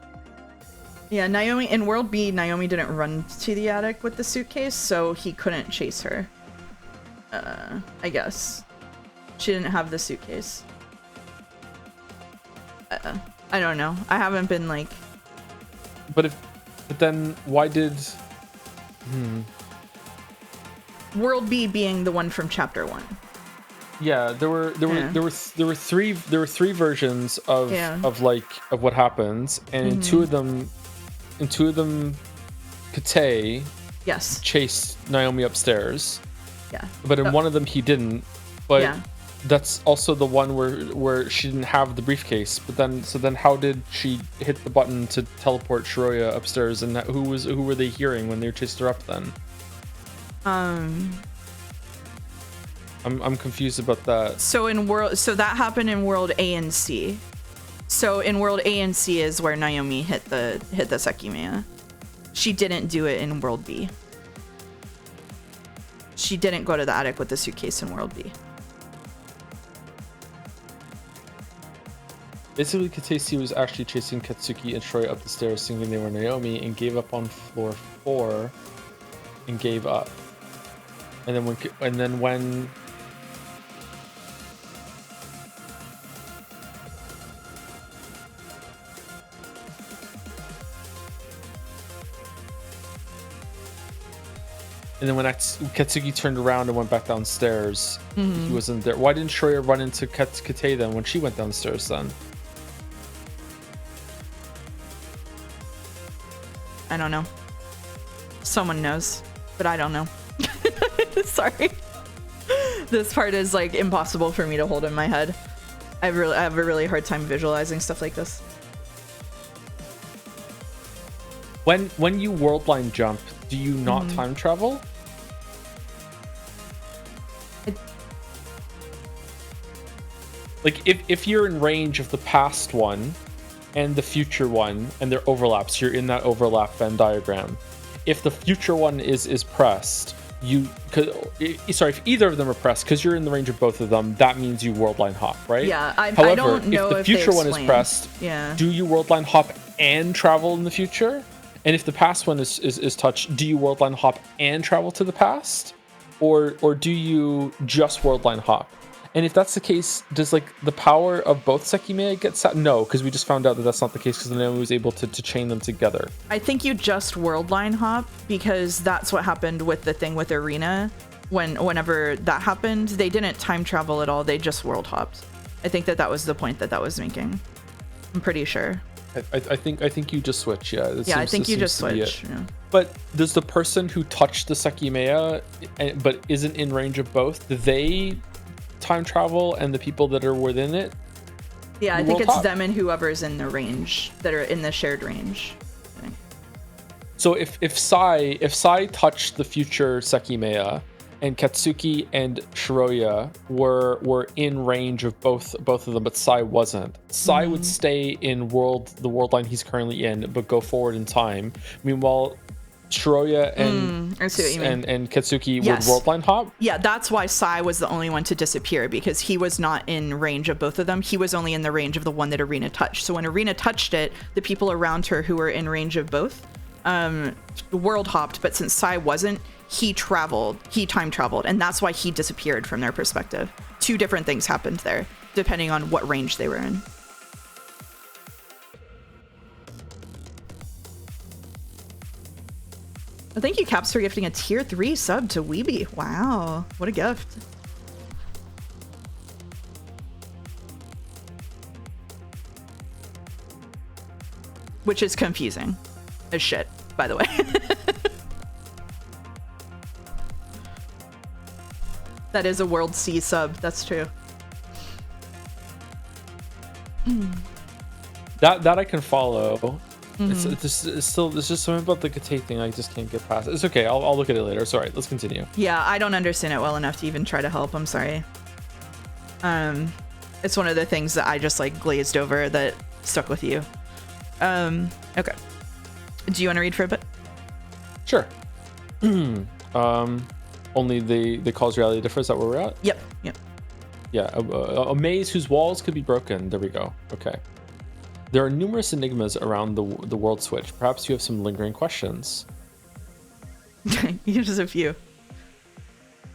Yeah, Naomi in World B, Naomi didn't run to the attic with the suitcase, so he couldn't chase her. I guess she didn't have the suitcase. I don't know. I haven't been like. But then why did? World B being the one from Chapter 1. Yeah, there were three versions of what happens, and in two of them, Kate chased Naomi upstairs. Yeah. But in one of them he didn't. But that's also the one where she didn't have the briefcase. But then how did she hit the button to teleport Shiroya upstairs? And who were they hearing when they chased her up then? I'm confused about that. So that happened in World A and C. So in World A and C is where Naomi hit the Sekimeiya. She didn't do it in World B. She didn't go to the attic with the suitcase in World B. Basically, Katesi was actually chasing Katsuki and Shiroya up the stairs, thinking they were Naomi, and gave up on floor 4, and gave up. And then when Katsuki turned around and went back downstairs, he wasn't there. Why didn't Shiroya run into Kate then when she went downstairs then? I don't know. Someone knows, but I don't know. Sorry. This part is like impossible for me to hold in my head. I have a really hard time visualizing stuff like this. When you world line jump, do you not time travel? Like if you're in range of the past one and the future one and there overlaps, you're in that overlap Venn diagram. If the future one is pressed, if either of them are pressed, because you're in the range of both of them, that means you world line hop, right? Yeah, However, I don't know if the future one is pressed, do you world line hop and travel in the future? And if the past one is touched, do you world line hop and travel to the past? Or do you just world line hop? And if that's the case, does like the power of both Sekimeiya get set? No, because we just found out that that's not the case because then was able to chain them together. I think you just world line hop because that's what happened with the thing with Arena. Whenever that happened, they didn't time travel at all. They just world hopped. I think that was the point that was making. I'm pretty sure. I think you just switch. Yeah. I think you just switch. Yeah. But does the person who touched the Sekimeiya but isn't in range of both, do they time travel, and the people that are within it? Yeah, I think it's them and whoever's in the range that are in the shared range. So if Sai touched the future Sekimeiya, and Katsuki and Shiroya were in range of both of them, but Sai wasn't. Sai would stay in the world line he's currently in, but go forward in time. Meanwhile, Shiroya and Katsuki would world line hop. Yeah, that's why Sai was the only one to disappear, because he was not in range of both of them. He was only in the range of the one that Arena touched. So when Arena touched it, the people around her who were in range of both world hopped, but since Sai wasn't, he time traveled, and that's why he disappeared from their perspective. Two different things happened there, depending on what range they were in. Well, thank you, Caps, for gifting a tier 3 sub to Weeby. Wow, what a gift. Which is confusing as shit, by the way. That is a World C sub, that's true. That I can follow. It's still, there's just something about the Kate thing I just can't get past. It's okay, I'll look at it later. Sorry, let's continue. Yeah, I don't understand it well enough to even try to help, I'm sorry. It's one of the things that I just like glazed over that stuck with you. Okay. Do you want to read for a bit? Sure. Only the cause reality differ, is that where we're at? Yep. Yeah, a maze whose walls could be broken. There we go. Okay. There are numerous enigmas around the world switch. Perhaps you have some lingering questions. Here's a few.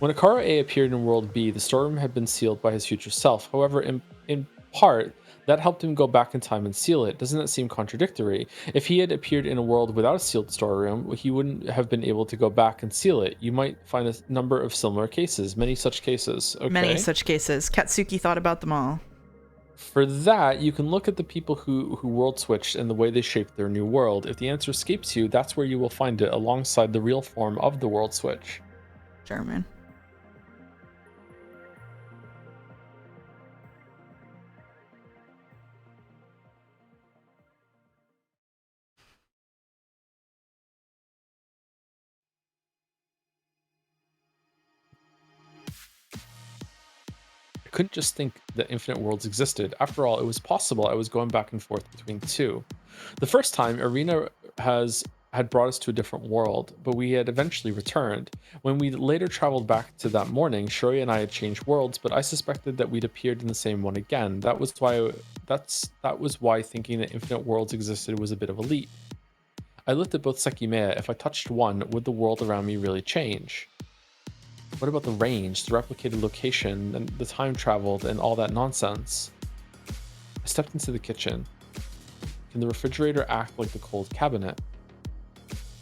When Akara A appeared in World B, the storeroom had been sealed by his future self. However, in part, that helped him go back in time and seal it. Doesn't that seem contradictory? If he had appeared in a world without a sealed storeroom, he wouldn't have been able to go back and seal it. You might find a number of similar cases. Many such cases. Okay. Many such cases. Katsuki thought about them all. For that, you can look at the people who world switched and the way they shaped their new world. If the answer escapes you, that's where you will find it, alongside the real form of the world switch. German. I couldn't just think that infinite worlds existed. After all, it was possible I was going back and forth between the two. The first time, Arena had brought us to a different world, but we had eventually returned. When we later traveled back to that morning, Shiroya and I had changed worlds, but I suspected that we'd appeared in the same one again. That was why thinking that infinite worlds existed was a bit of a leap. I looked at both Sekimeiya. If I touched one, would the world around me really change? What about the range, the replicated location, and the time traveled, and all that nonsense? I stepped into the kitchen. Can the refrigerator act like the cold cabinet?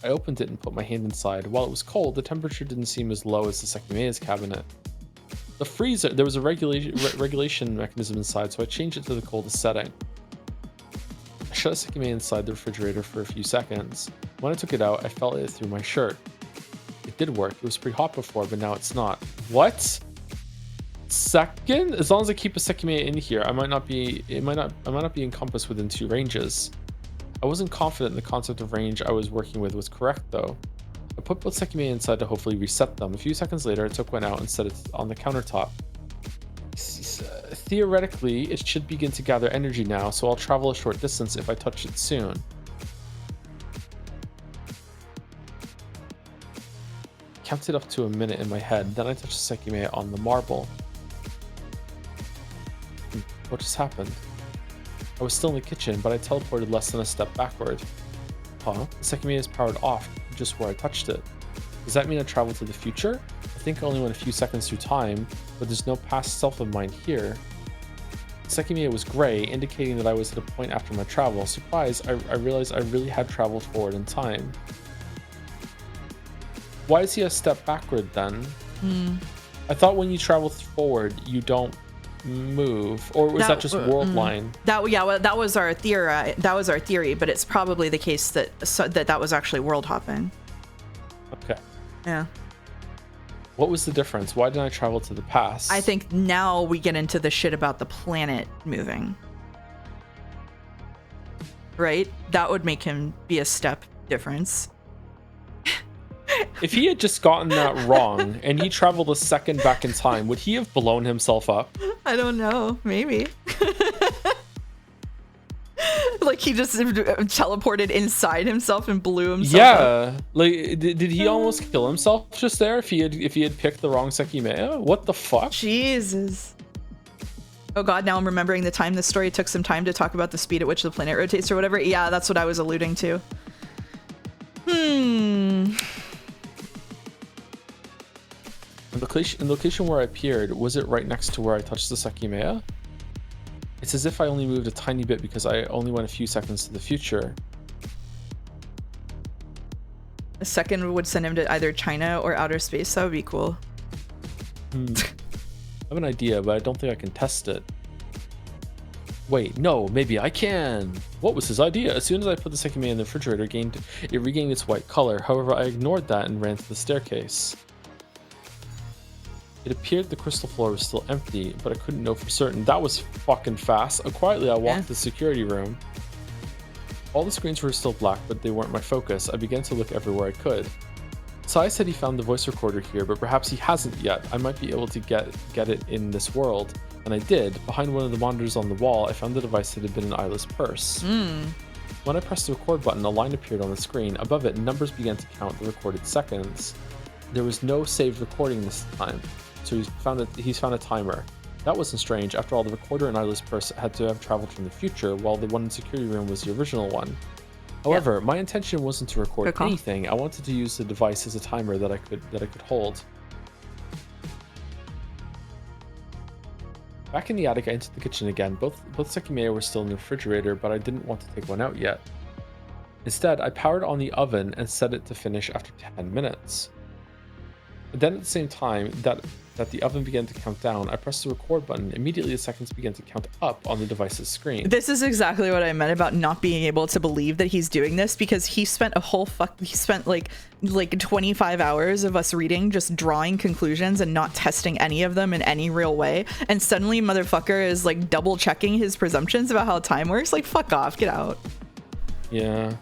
I opened it and put my hand inside. While it was cold, the temperature didn't seem as low as the Sekimeiya's cabinet. The freezer, there was a regulation mechanism inside, so I changed it to the coldest setting. shut a Sekimeiya inside the refrigerator for a few seconds. When I took it out, I felt it through my shirt. It did work. It was pretty hot before, but now it's not. What? Second? As long as I keep a Sekimeiya in here, I might not be encompassed within 2 ranges. I wasn't confident the concept of range I was working with was correct though. I put both Sekimeiya inside to hopefully reset them. A few seconds later, I took one out and set it on the countertop. Theoretically, it should begin to gather energy now, so I'll travel a short distance if I touch it soon. Counted up to a minute in my head, then I touched the Sekimeiya on the marble. What just happened? I was still in the kitchen, but I teleported less than a step backward. Huh? The Sekimeiya is powered off, just where I touched it. Does that mean I traveled to the future? I think I only went a few seconds through time, but there's no past self of mine here. The Sekimeiya was gray, indicating that I was at a point after my travel. Surprised, I realized I really had traveled forward in time. Why is he a step backward then? I thought when you travel forward, you don't move, or was that just world line? That was our theory. That was our theory, but it's probably the case that that was actually world hopping. Okay. Yeah. What was the difference? Why didn't I travel to the past? I think now we get into the shit about the planet moving. Right? That would make him be a step difference. If he had just gotten that wrong and he traveled a second back in time, would he have blown himself up? I don't know. Maybe. Like he just teleported inside himself and blew himself up. Like did he almost kill himself just there if he had picked the wrong Sekimeiya? What the fuck? Jesus. Oh god, now I'm remembering the time this story took some time to talk about the speed at which the planet rotates or whatever. Yeah, that's what I was alluding to. The location where I appeared, was it right next to where I touched the Sekimeiya? It's as if I only moved a tiny bit because I only went a few seconds to the future. A second would send him to either China or outer space. That would be cool. I have an idea, but I don't think I can test it. Wait, no, maybe I can. What was his idea? As soon as I put the Sekimeiya in the refrigerator, it regained its white color. However, I ignored that and ran to the staircase. It appeared the crystal floor was still empty, but I couldn't know for certain. That was fucking fast. Quietly, I walked to the security room. All the screens were still black, but they weren't my focus. I began to look everywhere I could. Sai said he found the voice recorder here, but perhaps he hasn't yet. I might be able to get it in this world. And I did. Behind one of the monitors on the wall, I found the device that had been an eyeless purse. When I pressed the record button, a line appeared on the screen. Above it, numbers began to count the recorded seconds. There was no saved recording this time. So he's found a timer. That wasn't strange. After all, the recorder and eyeless purse had to have traveled from the future, while the one in the security room was the original one. However, my intention wasn't to record anything. I wanted to use the device as a timer that I could hold. Back in the attic, I entered the kitchen again. Both Sekimeiya were still in the refrigerator, but I didn't want to take one out yet. Instead, I powered on the oven and set it to finish after 10 minutes. But then at the same time that the oven began to count down, I pressed the record button. Immediately, the seconds began to count up on the device's screen. This is exactly what I meant about not being able to believe that he's doing this, because he spent like 25 hours of us reading, just drawing conclusions and not testing any of them in any real way. And suddenly motherfucker is like double checking his presumptions about how time works. Like, fuck off, get out. Yeah.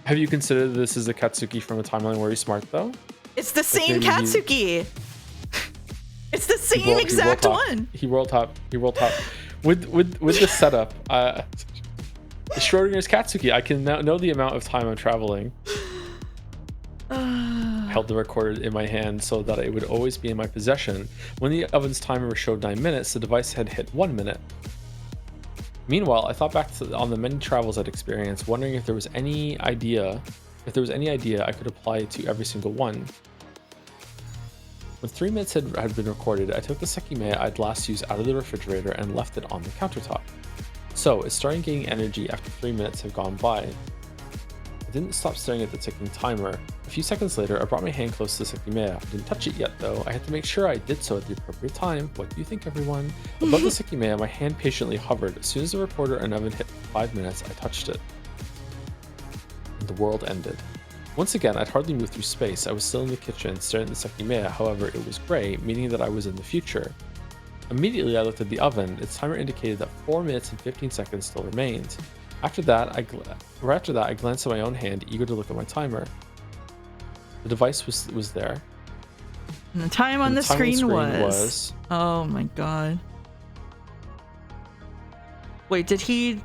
Have you considered this as a Katsuki from a timeline where he's smart though? It's the same Katsuki. It's the same exact one. He world top. With the setup. Schrodinger's Katsuki. I can now know the amount of time I'm traveling. I held the recorder in my hand so that it would always be in my possession. When the oven's timer showed 9 minutes, the device had hit 1 minute. Meanwhile, I thought back on the many travels I'd experienced, wondering if there was any idea I could apply to every single one. When 3 minutes had been recorded, I took the Sekimeiya I'd last used out of the refrigerator and left it on the countertop. So, it started getting energy after 3 minutes had gone by. I didn't stop staring at the ticking timer. A few seconds later, I brought my hand close to the Sekimeiya. I didn't touch it yet, though. I had to make sure I did so at the appropriate time. What do you think, everyone? Above the Sekimeiya, my hand patiently hovered. As soon as the recorder and oven hit 5 minutes, I touched it. And the world ended. Once again, I'd hardly moved through space. I was still in the kitchen, staring at the Sekimeiya. However, it was gray, meaning that I was in the future. Immediately, I looked at the oven. Its timer indicated that 4 minutes and 15 seconds still remained. After that, I glanced at my own hand, eager to look at my timer. The device was there. And the time on the screen was... Oh my god. Wait, did he...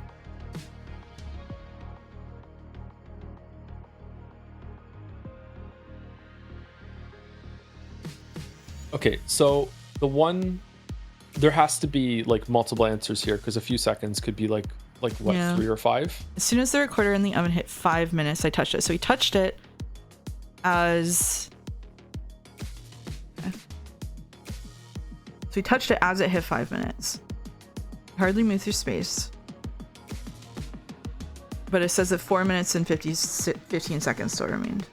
Okay, so the one... There has to be like multiple answers here because a few seconds could be like what, 3 or 5? As soon as the recorder in the oven hit 5 minutes, I touched it. So he touched it as... Okay. So he touched it as it hit 5 minutes. Hardly moved through space. But it says that 4 minutes and 15 seconds still remained.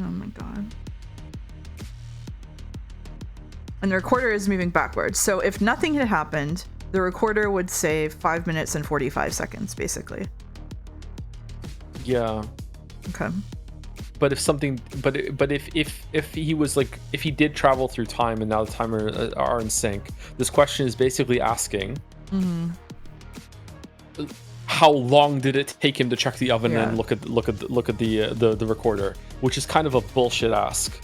Oh my god. And the recorder is moving backwards. So if nothing had happened, the recorder would say 5 minutes and 45 seconds, basically. Yeah. Okay. But if something, but if he was like, if he did travel through time and now the timer are in sync, this question is basically asking, how long did it take him to check the oven and look at the recorder, which is kind of a bullshit ask.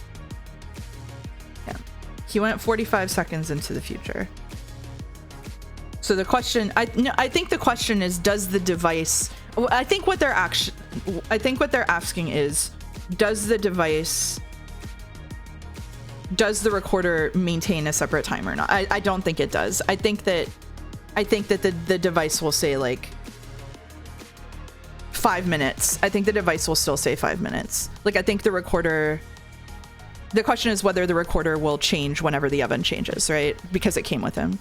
Yeah, he went 45 seconds into the future. So the question, I think the question is, does the device? I think what they're asking is, does the recorder maintain a separate time or not? I don't think it does. I think that the device will say like 5 minutes. I think the device will still say 5 minutes. Like, I think the question is whether the recorder will change whenever the oven changes, right? Because it came with him.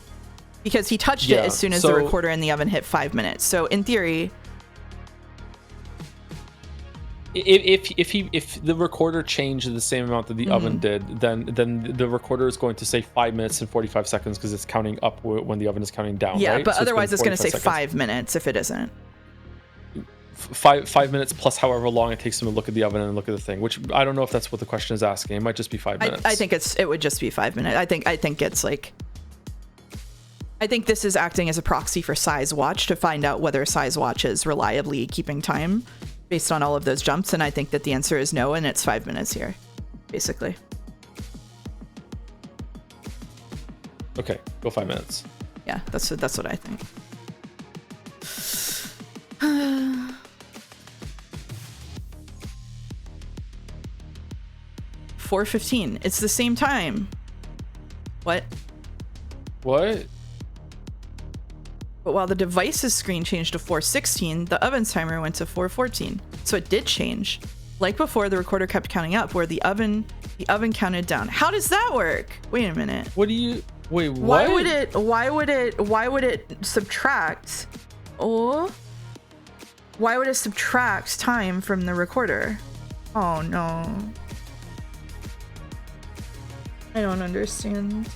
Because he touched it as soon as the recorder in the oven hit 5 minutes. So in theory, if the recorder changed the same amount that the oven did, then the recorder is going to say 5 minutes and 45 seconds because it's counting up when the oven is counting down. Yeah, right? but so otherwise it's going to say seconds. 5 minutes if it isn't. 5 minutes plus however long it takes him to look at the oven and look at the thing, which I don't know if that's what the question is asking. It might just be 5 minutes. I think it would just be 5 minutes. I think it's like, I think this is acting as a proxy for Size Watch to find out whether Size Watch is reliably keeping time based on all of those jumps, and I think that the answer is no, and it's 5 minutes here, basically. Okay, go 5 minutes. Yeah, that's what I think. 4:15. It's the same time. What? What? But while the device's screen changed to 4:16, the oven's timer went to 4:14. So it did change. Like before, the recorder kept counting up, where the oven counted down. How does that work? Wait a minute. What do you? Wait, what? Why would it subtract? Oh. Why would it subtract time from the recorder? Oh no. I don't understand.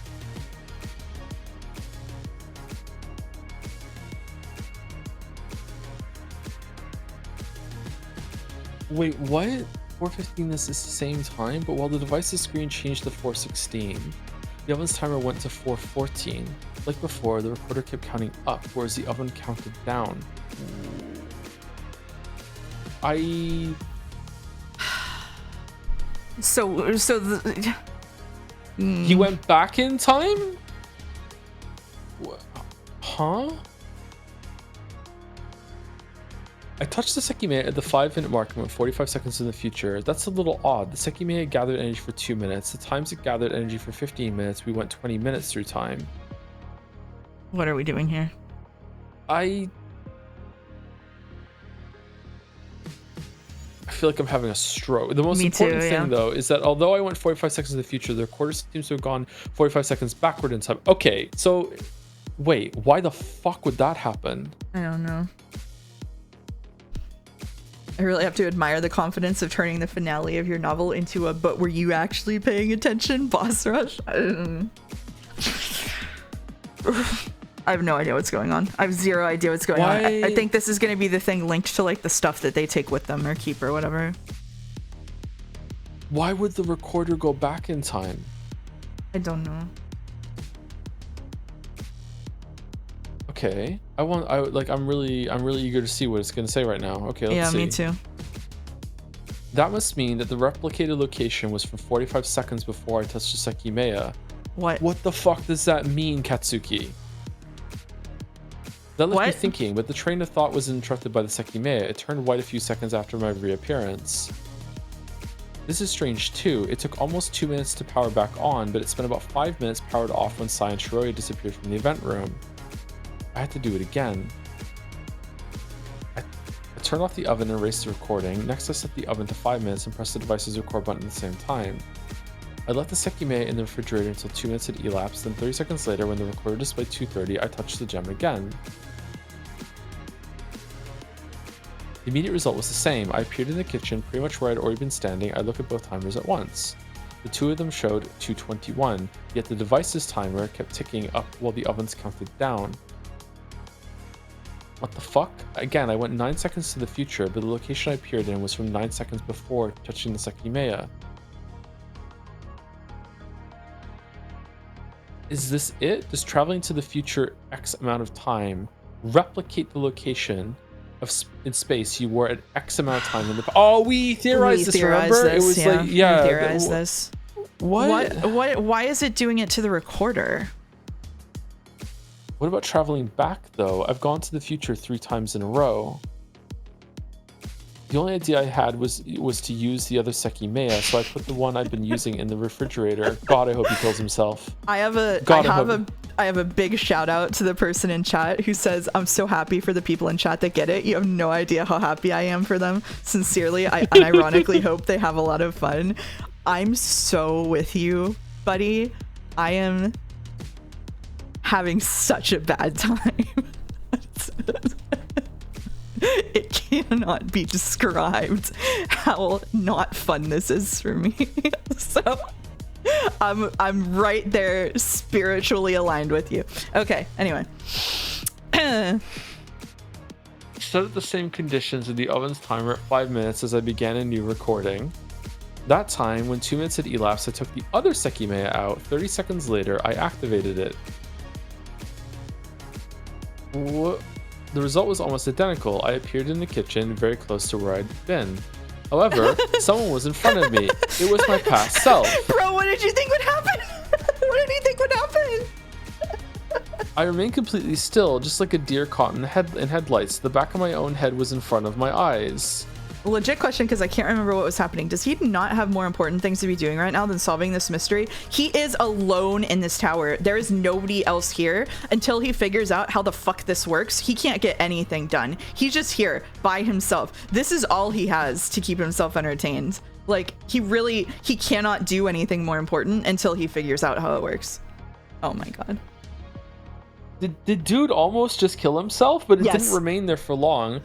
Wait, what? 4:15 is the same time, but while the device's screen changed to 4:16, the oven's timer went to 4:14. Like before, the recorder kept counting up, whereas the oven counted down. He went back in time? Huh? I touched the Sekimeiya at the 5-minute mark and went 45 seconds in the future. That's a little odd. The Sekimeiya gathered energy for 2 minutes. The times it gathered energy for 15 minutes, we went 20 minutes through time. What are we doing here? I feel like I'm having a stroke. The most important thing, though, is that although I went 45 seconds in the future, the recorder seems to have gone 45 seconds backward in time. Okay, so Wait, why the fuck would that happen? I don't know. I really have to admire the confidence of turning the finale of your novel into a "but were you actually paying attention" boss rush. I have no idea what's going on. I have zero idea what's going on. I think this is going to be the thing linked to like the stuff that they take with them or keep or whatever. Why would the recorder go back in time? I don't know. Okay, I'm really eager to see what it's gonna say right now. Okay, let's see. Yeah, me too. That must mean that the replicated location was from 45 seconds before I touched the Sekimeiya. What the fuck does that mean, Katsuki? That left me thinking, but the train of thought was interrupted by the Sekimeiya. It turned white a few seconds after my reappearance. This is strange too. It took almost 2 minutes to power back on, but it spent about 5 minutes powered off when Sai and Shiroya disappeared from the event room. I had to do it again. I turned off the oven and erased the recording. Next, I set the oven to 5 minutes and pressed the device's record button at the same time. I left the Sekimeiya in the refrigerator until 2 minutes had elapsed, then 30 seconds later, when the recorder displayed 2:30, I touched the gem again. The immediate result was the same. I appeared in the kitchen, pretty much where I'd already been standing. I looked at both timers at once. The two of them showed 2:21, yet the device's timer kept ticking up while the ovens counted down. What the fuck? Again, I went 9 seconds to the future, but the location I appeared in was from 9 seconds before touching the Sekimeiya. Is this it? Does traveling to the future X amount of time replicate the location in space you were at X amount of time in the... Oh, we theorized this, remember? It was like, yeah. We theorized this. What? Why is it doing it to the recorder? What about traveling back, though? I've gone to the future 3 times in a row. The only idea I had was to use the other Sekimeiya, so I put the one I've been using in the refrigerator. God, I hope he kills himself. I have a big shout out to the person in chat who says, "I'm so happy for the people in chat that get it. You have no idea how happy I am for them. Sincerely, I unironically hope they have a lot of fun." I'm so with you, buddy. I am having such a bad time. It cannot be described how not fun this is for me. So I'm right there spiritually aligned with you. Okay, anyway. Set at the same conditions in the oven's timer at 5 minutes as I began a new recording. That time, when 2 minutes had elapsed, I took the other Sekimeiya out. 30 seconds later, I activated it. The result was almost identical. I appeared in the kitchen, very close to where I'd been. However, someone was in front of me. It was my past self. Bro, what did you think would happen? What did you think would happen? I remained completely still, just like a deer caught in headlights. The back of my own head was in front of my eyes. Legit question, because I can't remember what was happening. Does he not have more important things to be doing right now than solving this mystery? He is alone in this tower. There is nobody else here until he figures out how the fuck this works. He can't get anything done. He's just here by himself. This is all he has to keep himself entertained. Like, he cannot do anything more important until he figures out how it works. Oh my god. Did dude almost just kill himself? But it Yes. didn't remain there for long.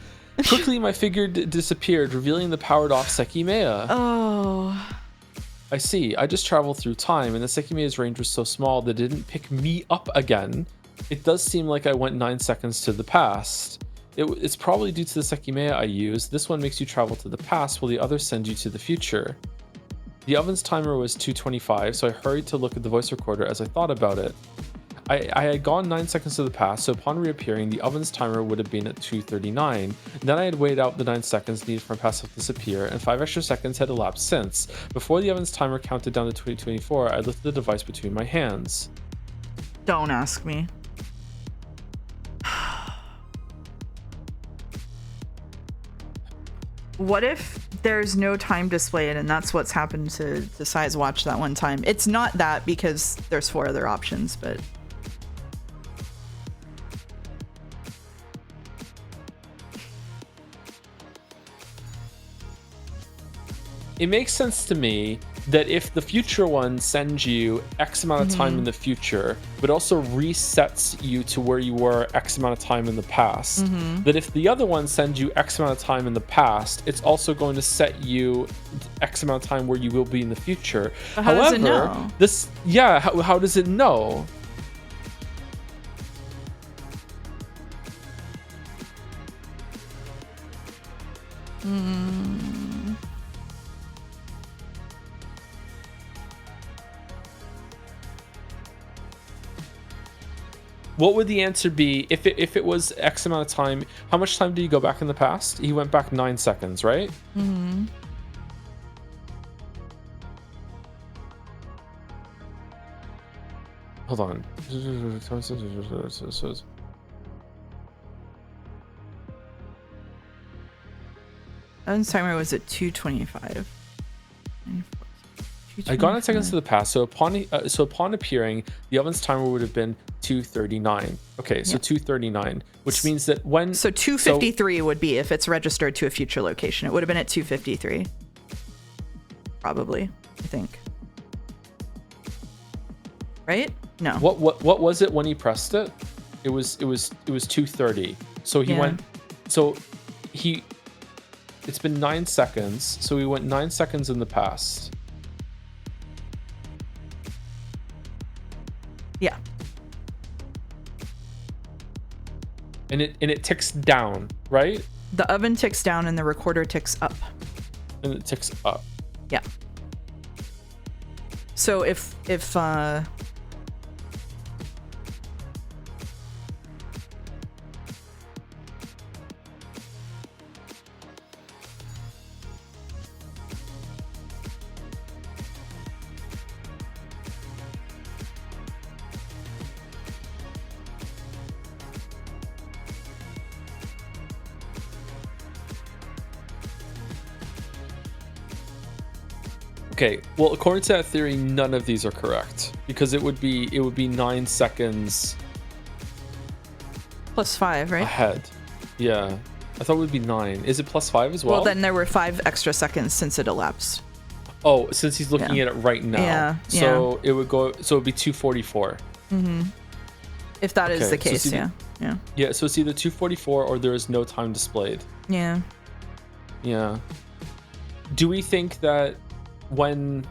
Quickly, my figure disappeared, revealing the powered-off Sekimeiya. Oh. I see. I just traveled through time, and the Sekimeiya's range was so small that it didn't pick me up again. It does seem like I went 9 seconds to the past. It's probably due to the Sekimeiya I used. This one makes you travel to the past, while the other sends you to the future. The oven's timer was 2:25, so I hurried to look at the voice recorder as I thought about it. I had gone 9 seconds to the past, so upon reappearing, the oven's timer would have been at 2:39. Then I had waited out the 9 seconds needed for my past self to disappear, and 5 extra seconds had elapsed since. Before the oven's timer counted down to 2024, I lifted the device between my hands. Don't ask me. What if there's no time displayed and that's what's happened to Sai's watch that one time? It's not that, because there's 4 other options, but... It makes sense to me that if the future one sends you X amount of time in the future, but also resets you to where you were X amount of time in the past, that if the other one sends you X amount of time in the past, it's also going to set you X amount of time where you will be in the future. But how does it know? How does it know? What would the answer be if it was X amount of time? How much time did he go back in the past? He went back 9 seconds, right? Hold on. Evan's timer was at 2:25. I got 9 seconds to the past, so upon appearing, the oven's timer would have been 2:39. Okay, so 2:39, which means that when... So 2:53 would be if it's registered to a future location. It would have been at 2:53. Probably, I think. Right? No. What was it when he pressed it? It was 2:30. So he went... So he... It's been 9 seconds, so he went 9 seconds in the past. Yeah. And it ticks down, right? The oven ticks down and the recorder ticks up. And it ticks up. Yeah. So if Okay, well, according to that theory, none of these are correct because it would be 9 seconds +5, right? ahead. Yeah, I thought it would be 9. Is it +5 as well? Well, then there were 5 extra seconds since it elapsed. Oh, since he's looking at it right now. Yeah. So it would go. So it'd be 2:44. If that is the case, so Yeah, so it's either 2:44 or there is no time displayed. Yeah. Yeah. Do we think that when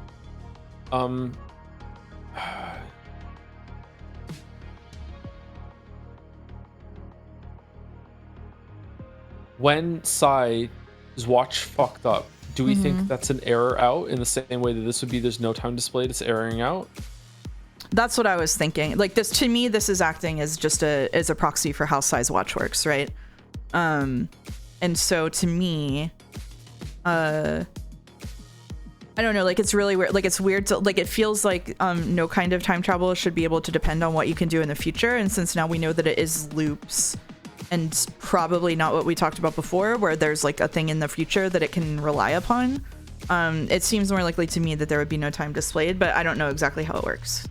when Psy's watch fucked up, do we think that's an error out in the same way that this would be there's no time displayed, it's erroring out? That's what I was thinking. Like this, to me, this is acting as just as a proxy for how Psy's watch works, right? And so to me, I don't know, like it's really weird. Like it's weird to, like, it feels like no kind of time travel should be able to depend on what you can do in the future. And since now we know that it is loops and probably not what we talked about before, where there's like a thing in the future that it can rely upon, it seems more likely to me that there would be no time displayed, but I don't know exactly how it works.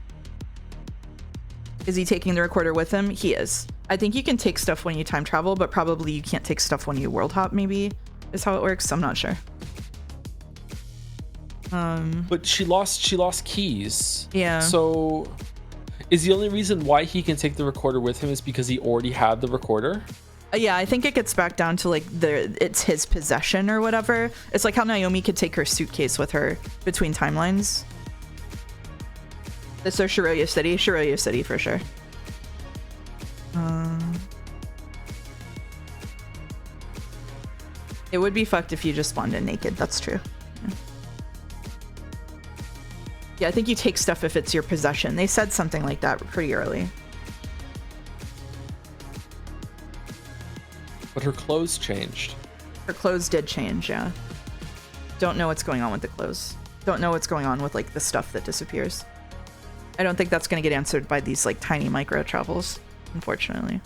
Is he taking the recorder with him? He is. I think you can take stuff when you time travel, but probably you can't take stuff when you world hop, maybe, is how it works. I'm not sure. But she lost keys. Yeah. So is the only reason why he can take the recorder with him is because he already had the recorder? Yeah, I think it gets back down to like it's his possession or whatever. It's like how Naomi could take her suitcase with her between timelines. So Shiroya City for sure. It would be fucked if you just spawned in naked. That's true. Yeah, I think you take stuff if it's your possession. They said something like that pretty early. But her clothes changed. Her clothes did change, yeah. Don't know what's going on with the clothes. Don't know what's going on with like the stuff that disappears. I don't think that's going to get answered by these like tiny micro travels, unfortunately.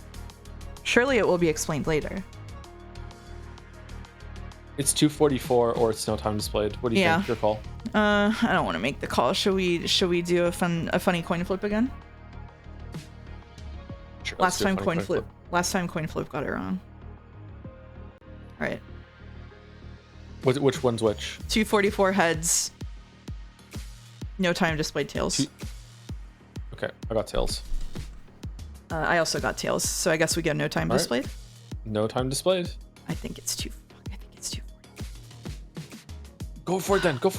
Surely it will be explained later. It's 2:44 or it's no time displayed. What do you think? Your call. I don't want to make the call. Should we do a funny coin flip again? Sure, Last time coin flip got it wrong. All right. Which one's which? 244 heads. No time displayed tails. Okay, I got tails. I also got tails, so I guess we get no time displayed. No time displayed. I think it's too. Go for it then. Go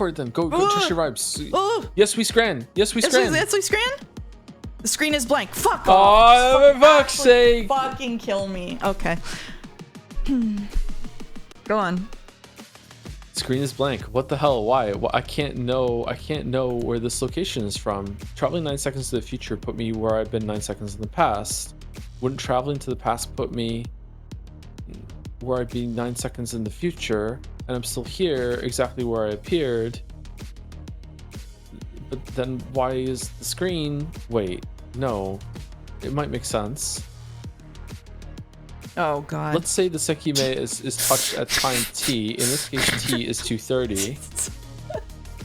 trust your vibes. Oh! Yes, we scran. Yes, we scran. Yes, we scran. The screen is blank. Fuck Oh, off. for fuck's sake. Fucking kill me. Okay. Go on. Screen is blank. What the hell? Why? Well, I can't know where this location is from. Traveling 9 seconds to the future put me where I've been 9 seconds in the past. Wouldn't traveling to the past put me where I'd be 9 seconds in the future? And I'm still here, exactly where I appeared. But then why is the screen? Wait, no. It might make sense. Oh god. Let's say the Sekimeiya is touched at time t. In this case, t is 230.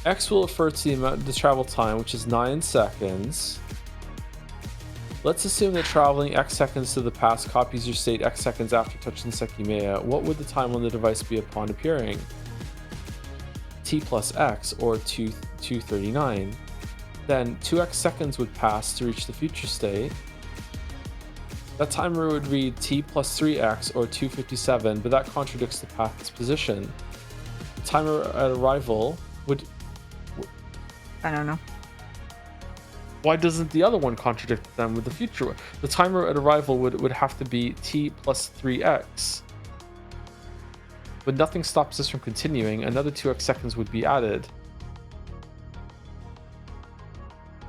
X will refer to the amount of the travel time, which is 9 seconds. Let's assume that traveling x seconds to the past copies your state x seconds after touching the Sekimeiya. What would the time on the device be upon appearing? T plus x, or 239. Then 2x seconds would pass to reach the future state. That timer would read t plus 3x, or 257, but that contradicts the past's position. The timer at arrival would... I don't know. Why doesn't the other one contradict them with the future one? The timer at arrival would have to be t plus 3x. But nothing stops this from continuing. Another 2x seconds would be added.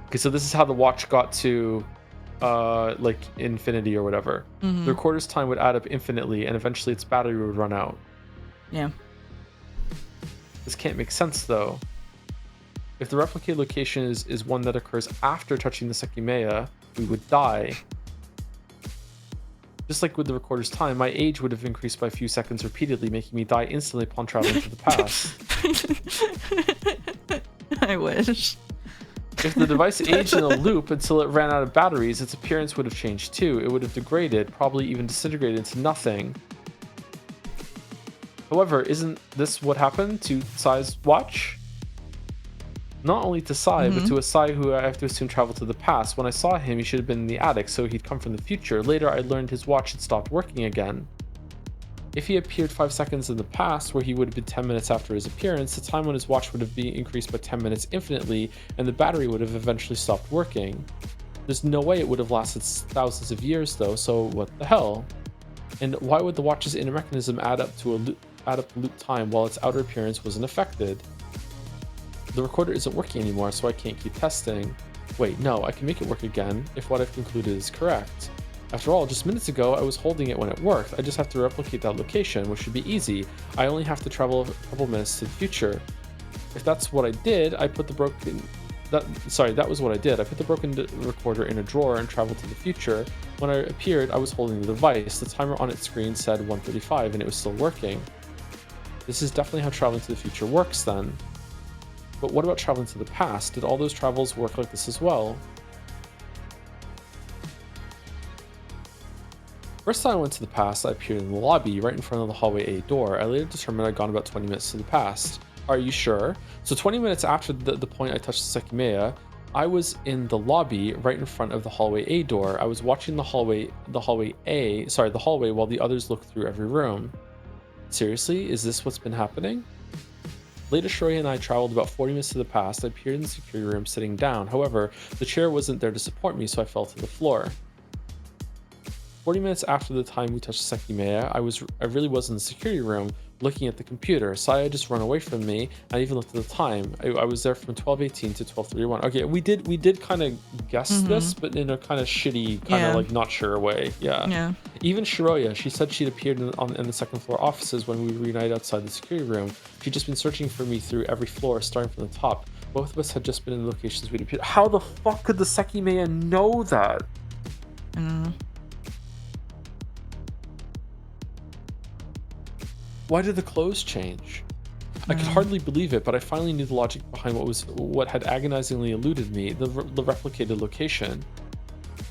Okay, so this is how the watch got to like infinity or whatever. Mm-hmm. The recorder's time would add up infinitely, and eventually its battery would run out. Yeah. This can't make sense though. If the replicate location is one that occurs after touching the Sekimeiya, we would die. Just like with the recorder's time, my age would have increased by a few seconds repeatedly, making me die instantly upon traveling to the past. I wish. If the device aged in a loop until it ran out of batteries, its appearance would have changed too. It would have degraded, probably even disintegrated into nothing. However, isn't this what happened to Sai's watch? Not only to Sai, but to a Sai who I have to assume traveled to the past. When I saw him, he should have been in the attic, so he'd come from the future. Later, I learned his watch had stopped working again. If he appeared 5 seconds in the past, where he would have been 10 minutes after his appearance, the time on his watch would have been increased by 10 minutes infinitely, and the battery would have eventually stopped working. There's no way it would have lasted thousands of years, though, so what the hell? And why would the watch's inner mechanism add up loop time while its outer appearance wasn't affected? The recorder isn't working anymore, so I can't keep testing. Wait, no, I can make it work again if what I've concluded is correct. After all, just minutes ago, I was holding it when it worked. I just have to replicate that location, which should be easy. I only have to travel a couple minutes to the future. If that's what I did, I put the broken... that was what I did. I put the broken recorder in a drawer and traveled to the future. When I appeared, I was holding the device. The timer on its screen said 1:35, and it was still working. This is definitely how traveling to the future works, then. But what about traveling to the past? Did all those travels work like this as well? First time I went to the past, I appeared in the lobby, right in front of the hallway A door. I later determined I'd gone about 20 minutes to the past. Are you sure? So 20 minutes after the point I touched the Sekimeiya, I was in the lobby, right in front of the hallway A door. I was watching the hallway while the others looked through every room. Seriously, is this what's been happening? Later, Shiroya and I traveled about 40 minutes to the past. I appeared in the security room sitting down. However, the chair wasn't there to support me, so I fell to the floor. 40 minutes after the time we touched the Sekimeiya, I really was in the security room looking at the computer. Saya had just run away from me. I even looked at the time. I was there from 12:18 to 12:31. Okay, we did kind of guess this, but in a kind of shitty, kind of like not sure way. Yeah. Even Shiroya, she said she'd appeared in the second floor offices when we reunited outside the security room. She'd just been searching for me through every floor, starting from the top. Both of us had just been in the locations we'd appeared. How the fuck could the Sekimeiya know that? Why did the clothes change? I could hardly believe it, but I finally knew the logic behind what had agonizingly eluded me, the replicated location.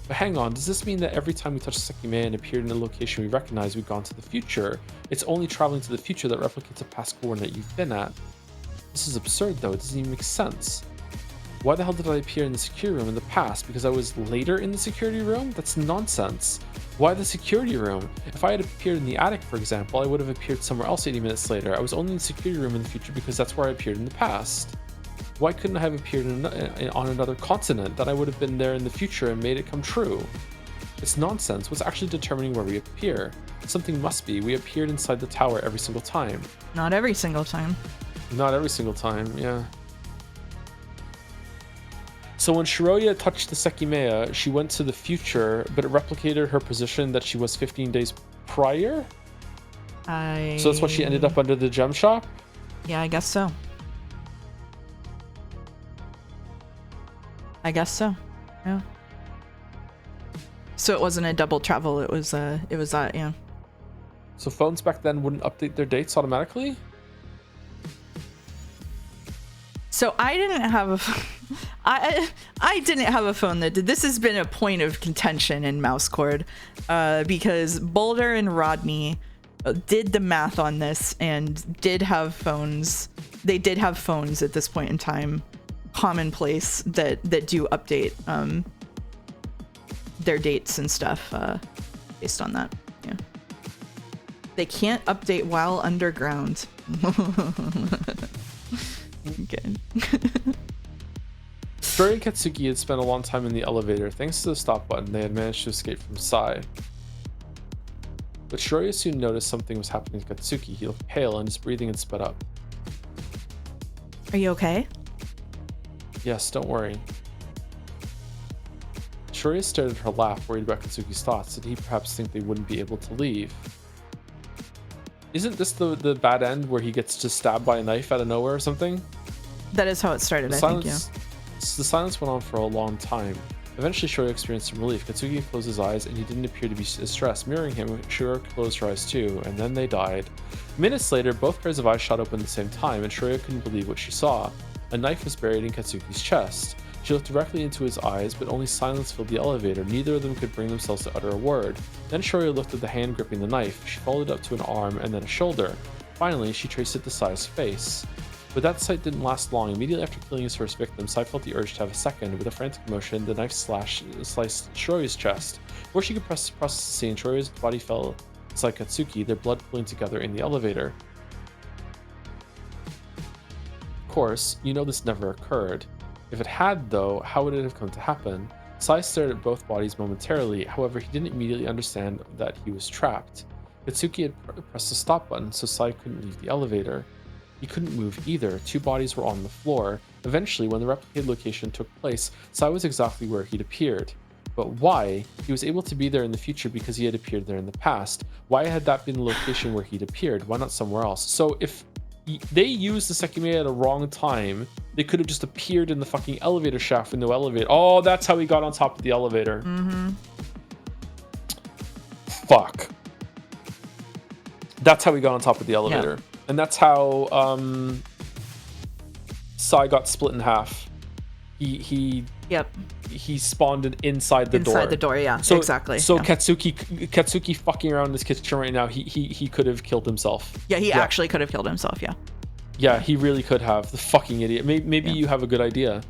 But hang on, does this mean that every time we touched Sekimeiya and appeared in a location we recognize, we've gone to the future? It's only traveling to the future that replicates a past coordinate you've been at. This is absurd though, it doesn't even make sense. Why the hell did I appear in the security room in the past? Because I was later in the security room? That's nonsense. Why the security room? If I had appeared in the attic, for example, I would have appeared somewhere else 80 minutes later. I was only in the security room in the future because that's where I appeared in the past. Why couldn't I have appeared on another continent? Then I would have been there in the future and made it come true. It's nonsense. What's actually determining where we appear? Something must be. We appeared inside the tower every single time. Not every single time. Not every single time, yeah. So when Shiroya touched the Sekimeiya, she went to the future, but it replicated her position that she was 15 days prior? So that's why she ended up under the gem shop? Yeah, I guess so. I guess so. Yeah. So it wasn't a double travel, it was that, yeah. So phones back then wouldn't update their dates automatically? So I didn't have I didn't have a phone that did. This has been a point of contention in Mouse Cord, because Boulder and Rodney did the math on this and did have phones. They did have phones at this point in time, commonplace, that do update their dates and stuff based on that. Yeah. They can't update while underground. Good. Shiroya and Katsuki had spent a long time in the elevator. Thanks to the stop button, they had managed to escape from Sai. But Shiroya soon noticed something was happening to Katsuki. He looked pale and his breathing had sped up. Are you okay? Yes, don't worry. Shiroya stared at her lap, worried about Katsuki's thoughts. Did he perhaps think they wouldn't be able to leave? Isn't this the bad end where he gets just stabbed by a knife out of nowhere or something? That is how it started, I think, yeah. The silence went on for a long time. Eventually, Shiroya experienced some relief. Katsuki closed his eyes, and he didn't appear to be stressed. Mirroring him, Shiroya closed her eyes too, and then they died. Minutes later, both pairs of eyes shot open at the same time, and Shiroya couldn't believe what she saw. A knife was buried in Katsuki's chest. She looked directly into his eyes, but only silence filled the elevator. Neither of them could bring themselves to utter a word. Then Shiroya looked at the hand gripping the knife. She followed it up to an arm and then a shoulder. Finally, she traced it to Sai's face. But that sight didn't last long. Immediately after killing his first victim, Sai felt the urge to have a second. With a frantic motion, the knife sliced Shiroya's chest. Before she could process the scene, Shiroya's body fell beside Katsuki, their blood pooling together in the elevator. Of course, you know this never occurred. If it had, though, how would it have come to happen? Sai stared at both bodies momentarily. However, he didn't immediately understand that he was trapped. Katsuki had pressed the stop button, so Sai couldn't leave the elevator. He couldn't move either. Two bodies were on the floor. Eventually, when the replicated location took place, Sai was exactly where he'd appeared. But why? He was able to be there in the future because he had appeared there in the past. Why had that been the location where he'd appeared? Why not somewhere else? So if they used the Sekimeiya at a wrong time, they could have just appeared in the fucking elevator shaft with no elevator. Oh, that's how he got on top of the elevator. Mm-hmm. Fuck. That's how he got on top of the elevator. Yeah. And that's how Sai got split in half. He spawned inside the door. Inside the door, yeah. So, exactly. So yeah. Katsuki fucking around in his kitchen right now, he could have killed himself. Yeah, he actually could have killed himself, yeah. Yeah, he really could have. The fucking idiot. Maybe you have a good idea.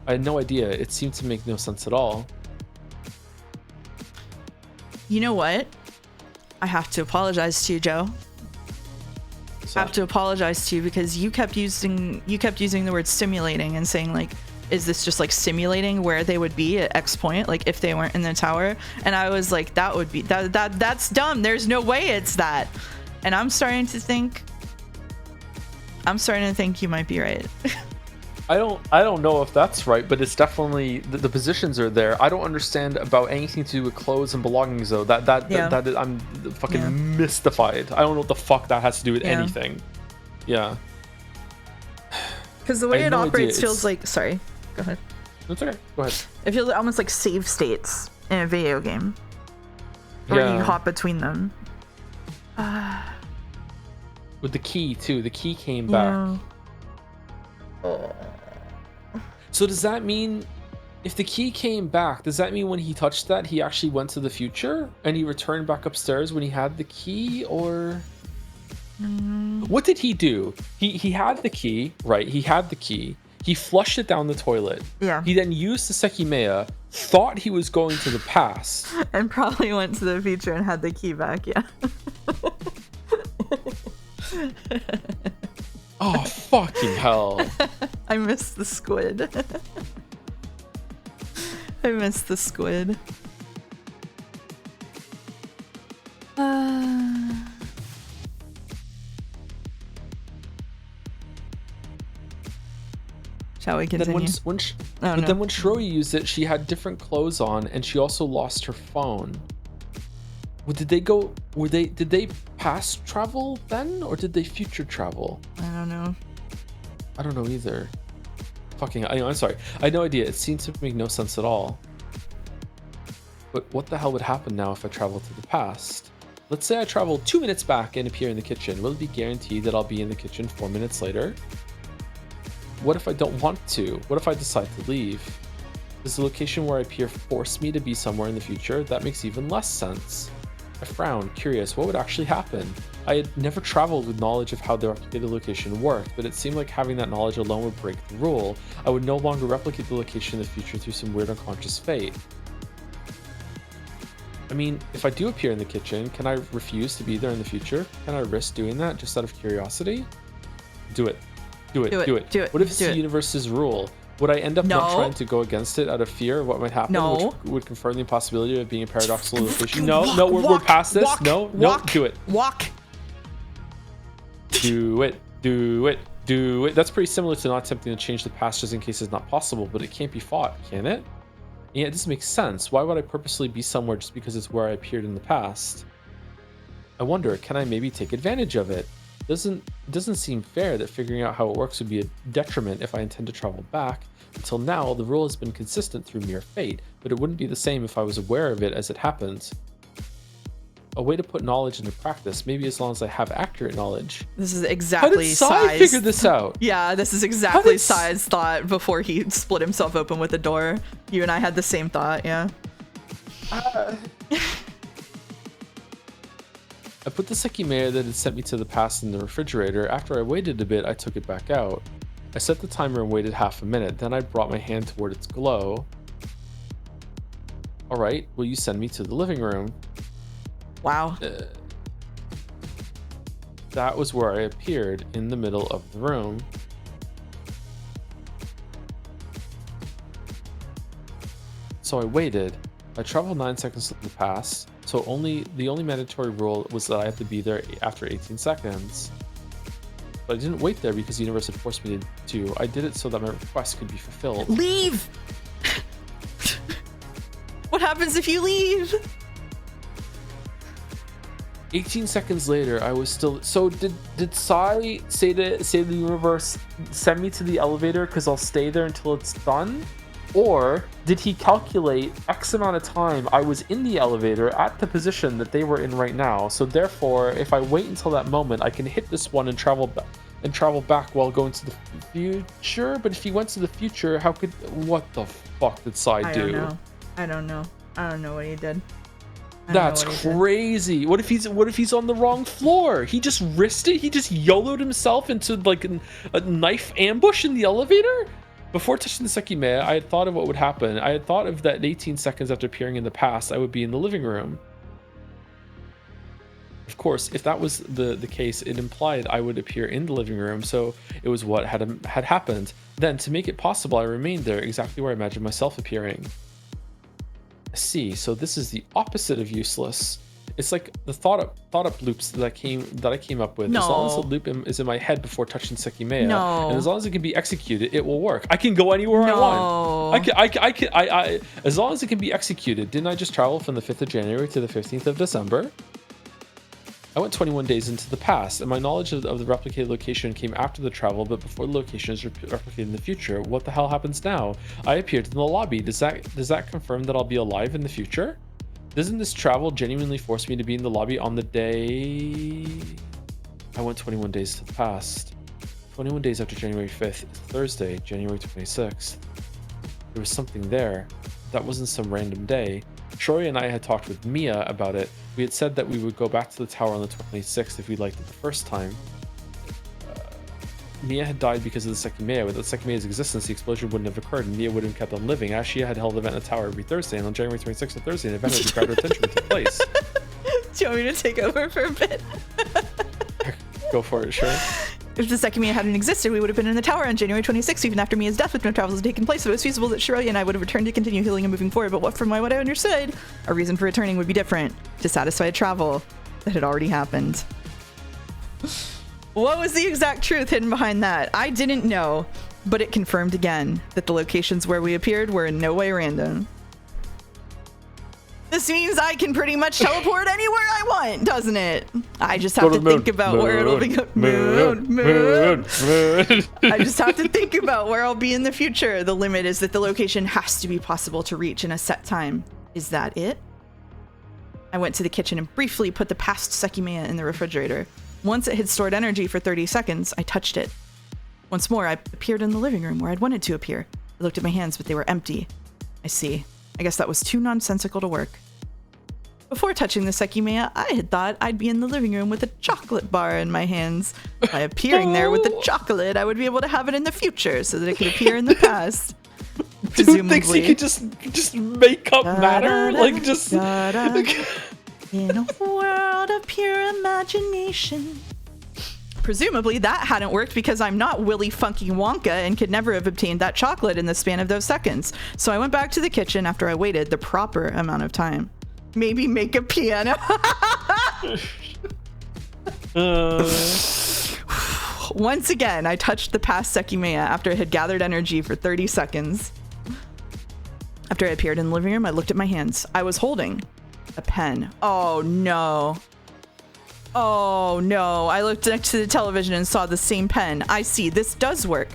I had no idea. It seemed to make no sense at all. You know what? I have to apologize to you, Joe. I have to apologize to you because you kept using the word simulating and saying, like, is this just like simulating where they would be at X point, like if they weren't in the tower? And I was like, that would be that's dumb. There's no way it's that. And I'm starting to think you might be right. I don't know if that's right, but it's definitely the positions are there. I don't understand about anything to do with clothes and belongings though. That I'm fucking mystified. I don't know what the fuck that has to do with anything. Yeah. Because the way it operates feels like, sorry, go ahead. That's okay. Go ahead. It feels almost like save states in a video game, where you hop between them. With the key too. The key came back. So does that mean if the key came back, does that mean when he touched that he actually went to the future and he returned back upstairs when he had the key? Or What did he do? He had the key, right? He had the key. He flushed it down the toilet. Yeah. He then used the Sekimeiya, thought he was going to the past. And probably went to the future and had the key back, yeah. Oh, fucking hell. I missed the squid. I missed the squid. Shall we continue? Then when Shiroi used it, she had different clothes on, and she also lost her phone. Did they past travel then, or did they future travel? I don't know. I don't know either. I'm sorry. I had no idea. It seems to make no sense at all. But what the hell would happen now if I travel to the past? Let's say I travel 2 minutes back and appear in the kitchen. Will it be guaranteed that I'll be in the kitchen 4 minutes later? What if I don't want to? What if I decide to leave? Does the location where I appear force me to be somewhere in the future? That makes even less sense. I frowned, curious what would actually happen. I had never traveled with knowledge of how the replicated location worked, but it seemed like having that knowledge alone would break the rule. I would no longer replicate the location in the future through some weird unconscious fate. I mean, if I do appear in the kitchen, can I refuse to be there in the future? Can I risk doing that just out of curiosity? Do it. Do it. What if it's the universe's rule? Would I end up not trying to go against it out of fear of what might happen, which would confirm the impossibility of being a paradoxical location? We're past this. Do it. Do it. That's pretty similar to not attempting to change the past just in case it's not possible, but it can't be fought, can it? Yeah, it doesn't make sense. Why would I purposely be somewhere just because it's where I appeared in the past? I wonder, can I maybe take advantage of it? It doesn't seem fair that figuring out how it works would be a detriment if I intend to travel back. Until now, the rule has been consistent through mere fate, but it wouldn't be the same if I was aware of it as it happens. A way to put knowledge into practice, maybe as long as I have accurate knowledge. This is exactly How did Sai figure this out? Yeah, this is exactly Sai's thought before he split himself open with the door. You and I had the same thought, yeah. I put the Sekimeiya that had sent me to the past in the refrigerator. After I waited a bit, I took it back out. I set the timer and waited half a minute. Then I brought my hand toward its glow. All right, will you send me to the living room? Wow. That was where I appeared, in the middle of the room. So I waited. I traveled 9 seconds to the past. So the only mandatory rule was that I have to be there after 18 seconds. But I didn't wait there because the universe had forced me to. I did it so that my request could be fulfilled. Leave! What happens if you leave? 18 seconds later, I was still. So did Sai say the universe send me to the elevator because I'll stay there until it's done? Or did he calculate X amount of time I was in the elevator at the position that they were in right now? So therefore, if I wait until that moment, I can hit this one and travel back while going to the future. But if he went to the future, what the fuck did Sai do? I don't know what he did. That's crazy. What if he's on the wrong floor? He just risked it. He just YOLO'd himself into like a knife ambush in the elevator. Before touching the Sekimeiya, I had thought of what would happen. I had thought of that 18 seconds after appearing in the past, I would be in the living room. Of course, if that was the case, it implied I would appear in the living room, so it was what had happened. Then, to make it possible, I remained there, exactly where I imagined myself appearing. I see, so this is the opposite of useless. It's like the thought up loops that I came up with. No. As long as the loop is in my head before touching Sekimeiya, no. And as long as it can be executed, it will work. I can go anywhere I want. I as long as it can be executed. Didn't I just travel from the 5th of January to the 15th of December? I went 21 days into the past, and my knowledge of the replicated location came after the travel, but before the location is replicated in the future. What the hell happens now? I appeared in the lobby. Does that confirm that I'll be alive in the future? Doesn't this travel genuinely force me to be in the lobby on the day I went 21 days to the past? 21 days after January 5th is Thursday, January 26th. There was something there. That wasn't some random day. Shoria and I had talked with Mia about it. We had said that we would go back to the tower on the 26th if we liked it the first time. Mia had died because of the Sekimeiya. Without Sekimeiya's existence, the explosion wouldn't have occurred, and Mia would have kept on living. Ashia had held an event at the tower every Thursday, and on January 26th, a Thursday, an event that grabbed her attention would take place. Do you want me to take over for a bit? Go for it, sure. If the Sekimeiya hadn't existed, we would have been in the tower on January 26th, even after Mia's death, with no travels had taken place. It was feasible that Shiroya and I would have returned to continue healing and moving forward, but from what I understood, our reason for returning would be different, to satisfy a travel that had already happened. What was the exact truth hidden behind that? I didn't know, but it confirmed again that the locations where we appeared were in no way random. This means I can pretty much teleport anywhere I want, doesn't it? I just have to think about where it'll be. Moon. I just have to think about where I'll be in the future. The limit is that the location has to be possible to reach in a set time. Is that it? I went to the kitchen and briefly put the past Sekimeiya in the refrigerator. Once it had stored energy for 30 seconds, I touched it. Once more, I appeared in the living room where I'd wanted to appear. I looked at my hands, but they were empty. I see. I guess that was too nonsensical to work. Before touching the Sekimeiya, I had thought I'd be in the living room with a chocolate bar in my hands. By appearing there with the chocolate, I would be able to have it in the future so that it could appear in the past. Dude thinks he could just make up matter? Like, just... In a world of pure imagination. Presumably that hadn't worked because I'm not Willy Funky Wonka and could never have obtained that chocolate in the span of those seconds. So I went back to the kitchen after I waited the proper amount of time. Maybe make a piano. Once again, I touched the past Sekimeiya after it had gathered energy for 30 seconds. After I appeared in the living room, I looked at my hands. I was holding a pen. Oh no. Oh no. I looked next to the television and saw the same pen. I see. This does work.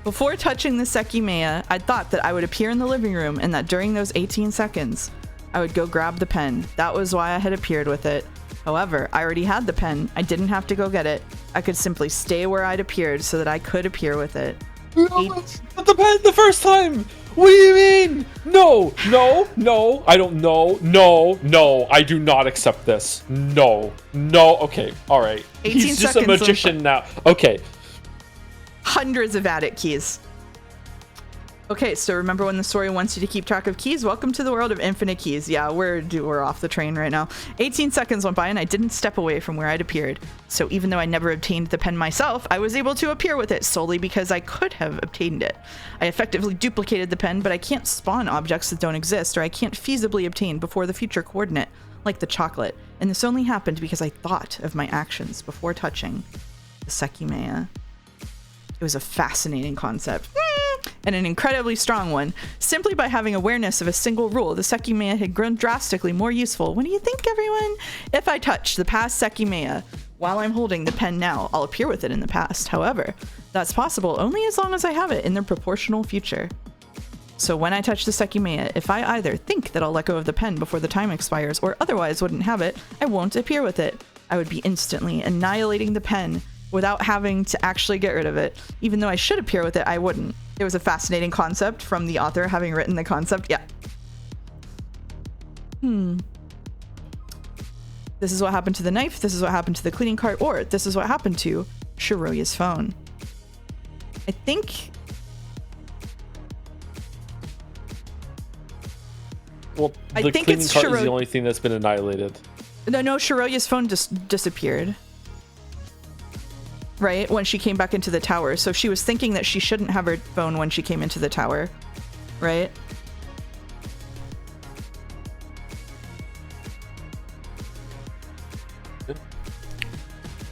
Before touching the Sekimeiya, I thought that I would appear in the living room and that during those 18 seconds, I would go grab the pen. That was why I had appeared with it. However, I already had the pen. I didn't have to go get it. I could simply stay where I'd appeared so that I could appear with it. But the pen the first time! What do you mean? No, I don't know. No, I do not accept this. No, okay, all right. He's just a magician now. Okay. Hundreds of added keys. Okay, so remember when the story wants you to keep track of keys? Welcome to the world of infinite keys. Yeah, we're off the train right now. 18 seconds went by and I didn't step away from where I'd appeared. So even though I never obtained the pen myself, I was able to appear with it solely because I could have obtained it. I effectively duplicated the pen, but I can't spawn objects that don't exist, or I can't feasibly obtain before the future coordinate, like the chocolate. And this only happened because I thought of my actions before touching the Sekimeiya. It was a fascinating concept. And an incredibly strong one. Simply by having awareness of a single rule, the Sekimeiya had grown drastically more useful. What do you think, everyone? If I touch the past Sekimeiya while I'm holding the pen now, I'll appear with it in the past. However, that's possible only as long as I have it in the proportional future. So when I touch the Sekimeiya, if I either think that I'll let go of the pen before the time expires or otherwise wouldn't have it, I won't appear with it. I would be instantly annihilating the pen without having to actually get rid of it. Even though I should appear with it, I wouldn't. It was a fascinating concept from the author having written the concept. Yeah. This is what happened to the knife, this is what happened to the cleaning cart, or this is what happened to Shiroya's phone. I think... Well, the cleaning cart is the only thing that's been annihilated. No, Shiroya's phone just disappeared. Right? When she came back into the tower. So she was thinking that she shouldn't have her phone when she came into the tower. Right? Yeah.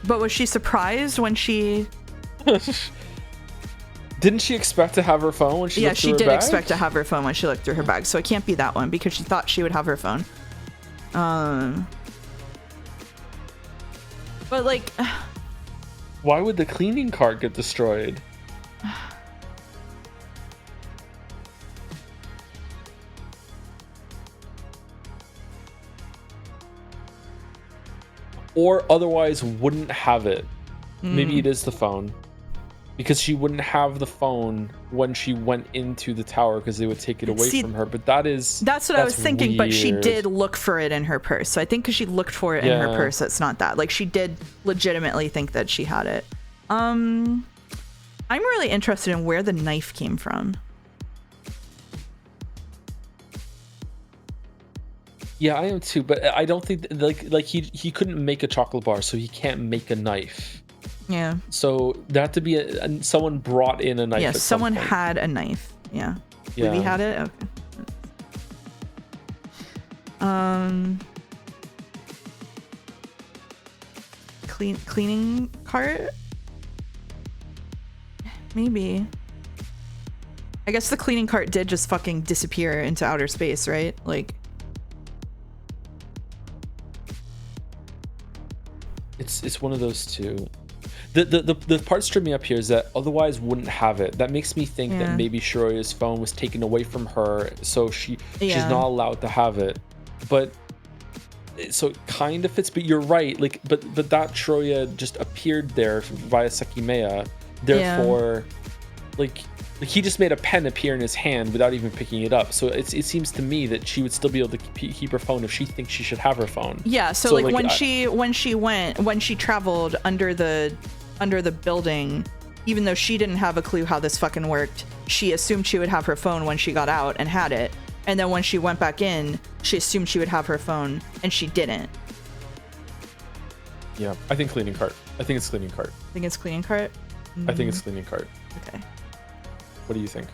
But was she surprised when she... Didn't she expect to have her phone when she looked through her bag? Yeah, she did expect to have her phone when she looked through her bag. So it can't be that one because she thought she would have her phone. But like... Why would the cleaning cart get destroyed? Or otherwise wouldn't have it. Maybe it is the phone. Because she wouldn't have the phone when she went into the tower because they would take it away from her. But that's what I was thinking. Weird. But she did look for it in her purse. So I think because she looked for it in her purse, it's not that. Like, she did legitimately think that she had it. I'm really interested in where the knife came from. Yeah, I am too. But I don't think like he couldn't make a chocolate bar, so he can't make a knife. Yeah. So there had to be someone brought in a knife. Yeah, someone had a knife. Yeah. Ruby had it. Okay. Cleaning cart. Maybe. I guess the cleaning cart did just fucking disappear into outer space, right? Like. It's one of those two. The part stripping me up here is that otherwise wouldn't have it. That makes me think that maybe Shiroya's phone was taken away from her, so she's not allowed to have it. But so it kind of fits. But you're right. Like, but that Shiroya just appeared there via Sekimeiya. Therefore, like he just made a pen appear in his hand without even picking it up. So it seems to me that she would still be able to keep her phone if she thinks she should have her phone. Yeah. So like when she traveled under the building, even though she didn't have a clue how this fucking worked, she assumed she would have her phone when she got out and had it. And then when she went back in, she assumed she would have her phone and she didn't. Yeah, I think cleaning cart. I think it's cleaning cart. I think it's cleaning cart? I think it's cleaning cart. Okay. What do you think?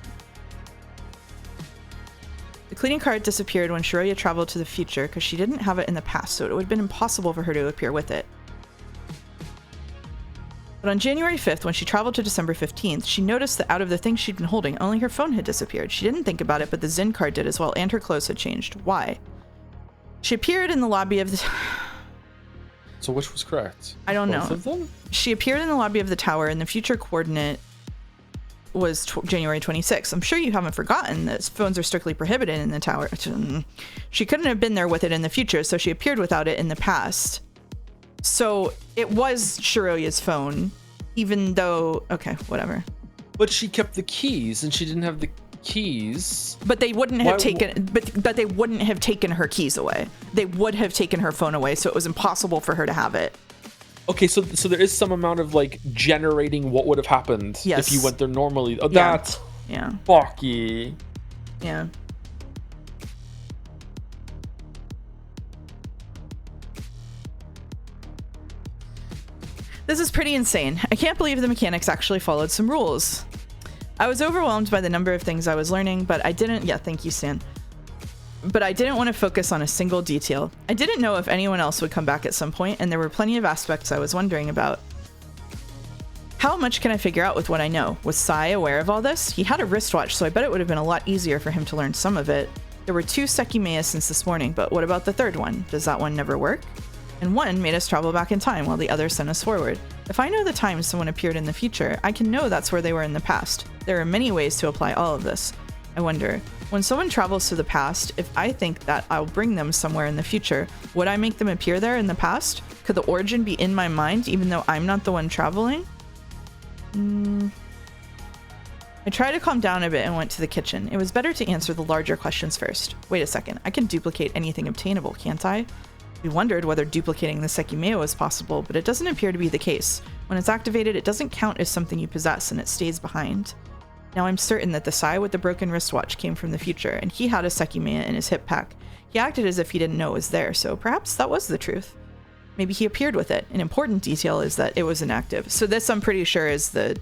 The cleaning cart disappeared when Shiroya traveled to the future because she didn't have it in the past, so it would have been impossible for her to appear with it. But on January 5th, when she traveled to December 15th, she noticed that out of the things she'd been holding, only her phone had disappeared. She didn't think about it, but the Zen card did as well, and her clothes had changed. Why? She appeared in the lobby of the... So which was correct? I don't know. Both of them? She appeared in the lobby of the tower, and the future coordinate was January 26th. I'm sure you haven't forgotten that phones are strictly prohibited in the tower. She couldn't have been there with it in the future, so she appeared without it in the past. So it was Shiroya's phone, even though... Okay, whatever. But she kept the keys, and she didn't have the keys. But they wouldn't have taken... But they wouldn't have taken her keys away. They would have taken her phone away, so it was impossible for her to have it. Okay, so there is some amount of, like, generating what would have happened if you went there normally. Oh, that's... Yeah. Fucky. Yeah. This is pretty insane. I can't believe the mechanics actually followed some rules. I was overwhelmed by the number of things I was learning, but I didn't... Yeah, thank you, Stan. But I didn't want to focus on a single detail. I didn't know if anyone else would come back at some point, and there were plenty of aspects I was wondering about. How much can I figure out with what I know? Was Sai aware of all this? He had a wristwatch, so I bet it would have been a lot easier for him to learn some of it. There were 2 Sekimeiya since this morning, but what about the third one? Does that one never work? And one made us travel back in time while the other sent us forward. If I know the time someone appeared in the future, I can know that's where they were in the past. There are many ways to apply all of this. I wonder, when someone travels to the past, if I think that I'll bring them somewhere in the future, would I make them appear there in the past? Could the origin be in my mind even though I'm not the one traveling? I tried to calm down a bit and went to the kitchen. It was better to answer the larger questions first. Wait a second, I can duplicate anything obtainable, can't I? We wondered whether duplicating the Sekimeiya was possible, but it doesn't appear to be the case. When it's activated, it doesn't count as something you possess, and it stays behind. Now I'm certain that the Sai with the broken wristwatch came from the future, and he had a Sekimeiya in his hip pack. He acted as if he didn't know it was there, so perhaps that was the truth. Maybe he appeared with it. An important detail is that it was inactive. So this, I'm pretty sure, is the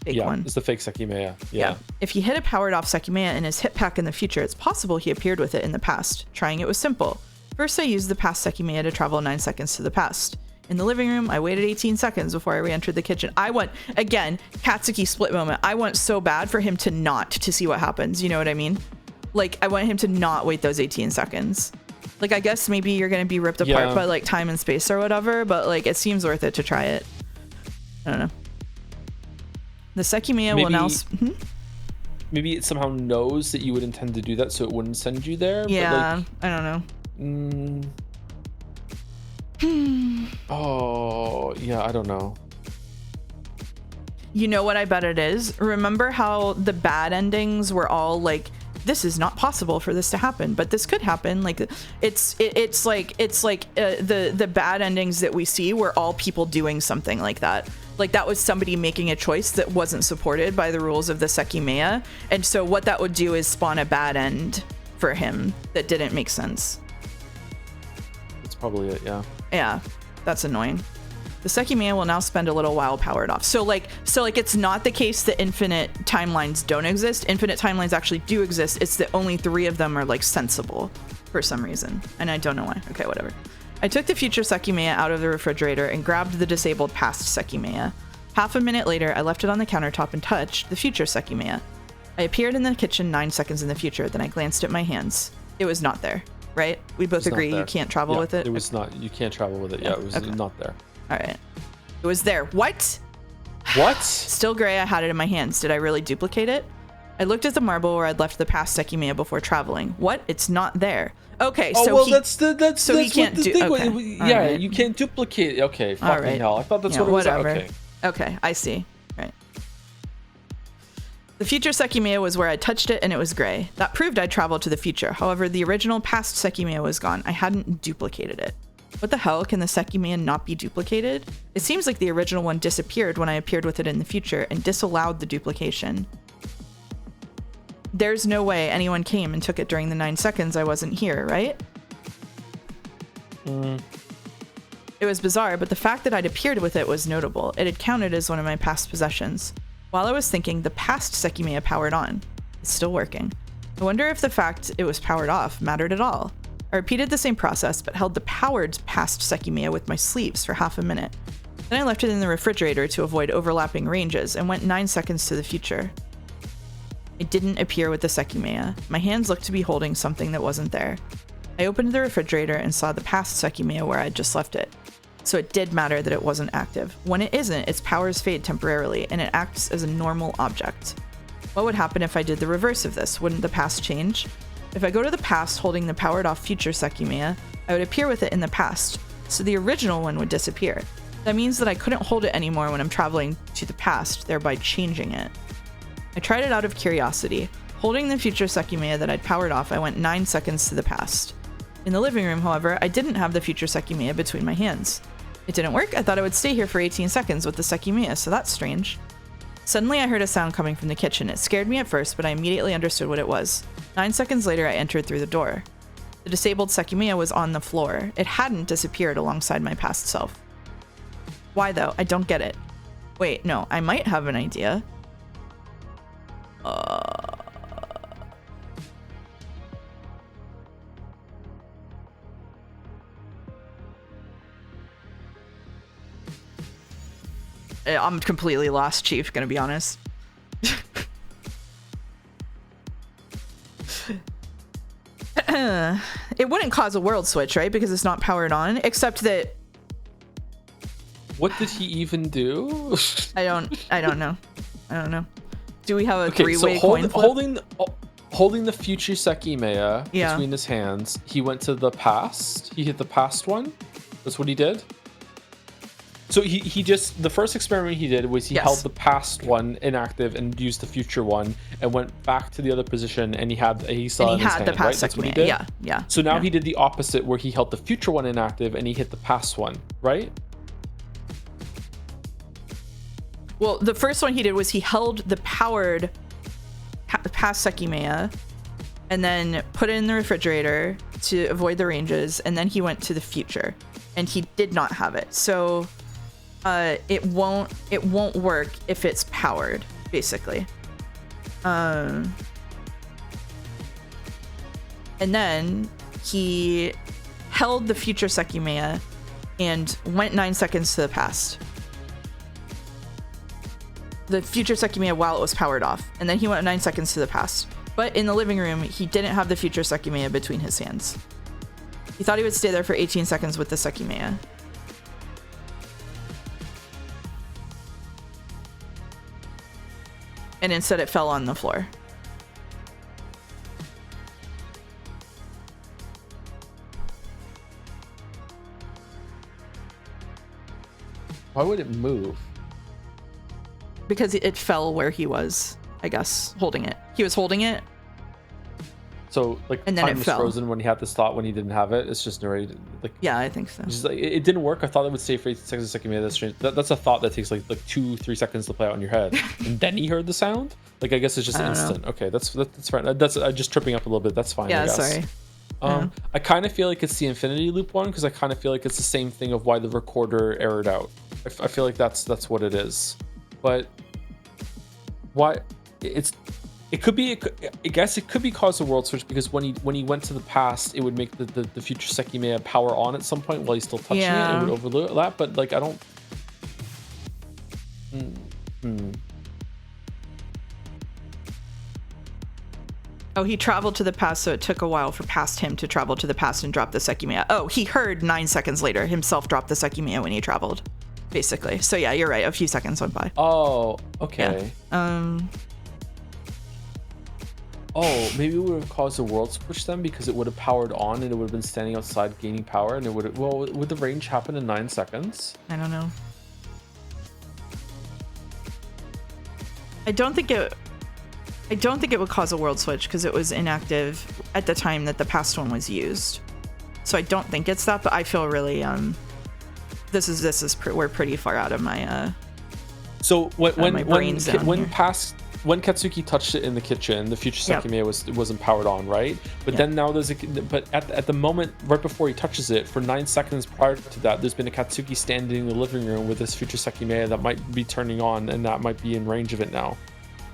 fake one. Yeah, it's the fake Sekimeiya. Yeah. If he hid a powered-off Sekimeiya in his hip pack in the future, it's possible he appeared with it in the past. Trying it was simple. First, I used the past Sekimeiya to travel 9 seconds to the past. In the living room, I waited 18 seconds before I re-entered the kitchen. I want, again, Katsuki split moment. I want so bad for him to see what happens. You know what I mean? Like, I want him to not wait those 18 seconds. Like, I guess maybe you're going to be ripped apart by, like, time and space or whatever, but, like, it seems worth it to try it. I don't know. The Sekimeiya will now... Maybe it somehow knows that you would intend to do that, so it wouldn't send you there? Yeah, but, like, I don't know. Oh, yeah, I don't know. You know what I bet it is? Remember how the bad endings were all like, this is not possible for this to happen, but this could happen. Like it's like the bad endings that we see were all people doing something like that. Like that was somebody making a choice that wasn't supported by the rules of the Sekimeiya. And so what that would do is spawn a bad end for him that didn't make sense. That's probably it, yeah. Yeah, that's annoying. The Sekimeiya will now spend a little while powered off. So like it's not the case that infinite timelines don't exist. Infinite timelines actually do exist. It's that only 3 of them are like sensible for some reason. And I don't know why. Okay, whatever. I took the future Sekimeiya out of the refrigerator and grabbed the disabled past Sekimeiya. Half a minute later, I left it on the countertop and touched the future Sekimeiya. I appeared in the kitchen 9 seconds in the future. Then I glanced at my hands. It was not there, right? We both agree you can't travel with it? It was not. You can't travel with it. Yeah, it was not there. All right. It was there. What? What? Still gray, I had it in my hands. Did I really duplicate it? I looked at the marble where I'd left the past Sekimeiya before traveling. What? It's not there. Okay, so well, he, that's so he can't do. Okay. Yeah, right. you can't duplicate. Okay, fucking right. hell. I thought that's what it was. Whatever. Okay. Okay, I see. Right. The future Sekimeiya was where I touched it and it was gray. That proved I'd traveled to the future. However, the original past Sekimeiya was gone. I hadn't duplicated it. What the hell? Can the Sekimeiya not be duplicated? It seems like the original one disappeared when I appeared with it in the future and disallowed the duplication. There's no way anyone came and took it during the 9 seconds I wasn't here, right? It was bizarre, but the fact that I'd appeared with it was notable. It had counted as one of my past possessions. While I was thinking, the past Sekimeiya powered on. It's still working. I wonder if the fact it was powered off mattered at all. I repeated the same process, but held the powered past Sekimeiya with my sleeves for half a minute. Then I left it in the refrigerator to avoid overlapping ranges and went 9 seconds to the future. It didn't appear with the Sekimeiya. My hands looked to be holding something that wasn't there. I opened the refrigerator and saw the past Sekimeiya where I'd just left it. So it did matter that it wasn't active. When it isn't, its powers fade temporarily, and it acts as a normal object. What would happen if I did the reverse of this? Wouldn't the past change? If I go to the past holding the powered off future Sekimeiya, I would appear with it in the past, so the original one would disappear. That means that I couldn't hold it anymore when I'm traveling to the past, thereby changing it. I tried it out of curiosity. Holding the future Sekimeiya that I'd powered off, I went 9 seconds to the past. In the living room, however, I didn't have the future Sekimeiya between my hands. It didn't work. I thought I would stay here for 18 seconds with the Sekimeiya, so that's strange. Suddenly, I heard a sound coming from the kitchen. It scared me at first, but I immediately understood what it was. 9 seconds later, I entered through the door. The disabled Sekimeiya was on the floor. It hadn't disappeared alongside my past self. Why, though? I don't get it. Wait, no, I might have an idea. I'm completely lost, Chief, gonna be honest. It wouldn't cause a world switch, right? Because it's not powered on, except that... What did he even do? I don't know. Do we have a three-way so coin flip? Holding the future Sekimeiya between his hands, he went to the past. He hit the past one. That's what he did. So he just, the first experiment he did was he held the past one inactive and used the future one and went back to the other position, and he saw it in his hand, the past right? That's what he did. Yeah. So now he did the opposite, where he held the future one inactive and he hit the past one, right? Well, the first one he did was he held the powered past Sekimeiya and then put it in the refrigerator to avoid the ranges, and then he went to the future, and he did not have it. So it won't work if it's powered, basically. And then he held the future Sekimeiya and went 9 seconds to the past. The future Sekimeiya while it was powered off, and then he went 9 seconds to the past. But in the living room, he didn't have the future Sekimeiya between his hands. He thought he would stay there for 18 seconds with the Sekimeiya. And instead it fell on the floor. Why would it move? Because it fell where he was, I guess, holding it. He was holding it. So like And then time it was fell. frozen when he had this thought when he didn't have it. It's just narrated like Yeah, I think so. it's just, like, it didn't work. I thought it would stay for 8 seconds a second. That's strange. That's a thought that takes like 2-3 seconds to play out in your head, and then he heard the sound. Like I guess it's just instant. Okay, that's fine. That's just tripping up a little bit. That's fine. Yeah, I guess. sorry. I kind of feel like it's the infinity loop one because I kind of feel like it's the same thing of why the recorder errored out. I feel like that's what it is, but why it could be. I guess it could be cause of world switch because when he went to the past, it would make the future Sekimeiya power on at some point while he's still touching it. It would overlap, but like I don't. Oh, he traveled to the past, so it took a while for past him to travel to the past and drop the Sekimeiya. Oh, he heard 9 seconds later himself drop the Sekimeiya when he traveled, basically. So yeah, you're right. A few seconds went by. Oh, okay. Yeah. Oh, maybe it would have caused a world switch then because it would have powered on and it would have been standing outside gaining power and it would have, well, would the range happen in 9 seconds? I don't know. I don't think it would cause a world switch because it was inactive at the time that the past one was used. So I don't think it's that, but I feel really we're pretty far out of my so when brain Katsuki touched it in the kitchen, the future Sekimeiya wasn't powered on, right? But then now but at the moment right before he touches it, for 9 seconds prior to that, there's been a Katsuki standing in the living room with this future Sekimeiya that might be turning on, and that might be in range of it now.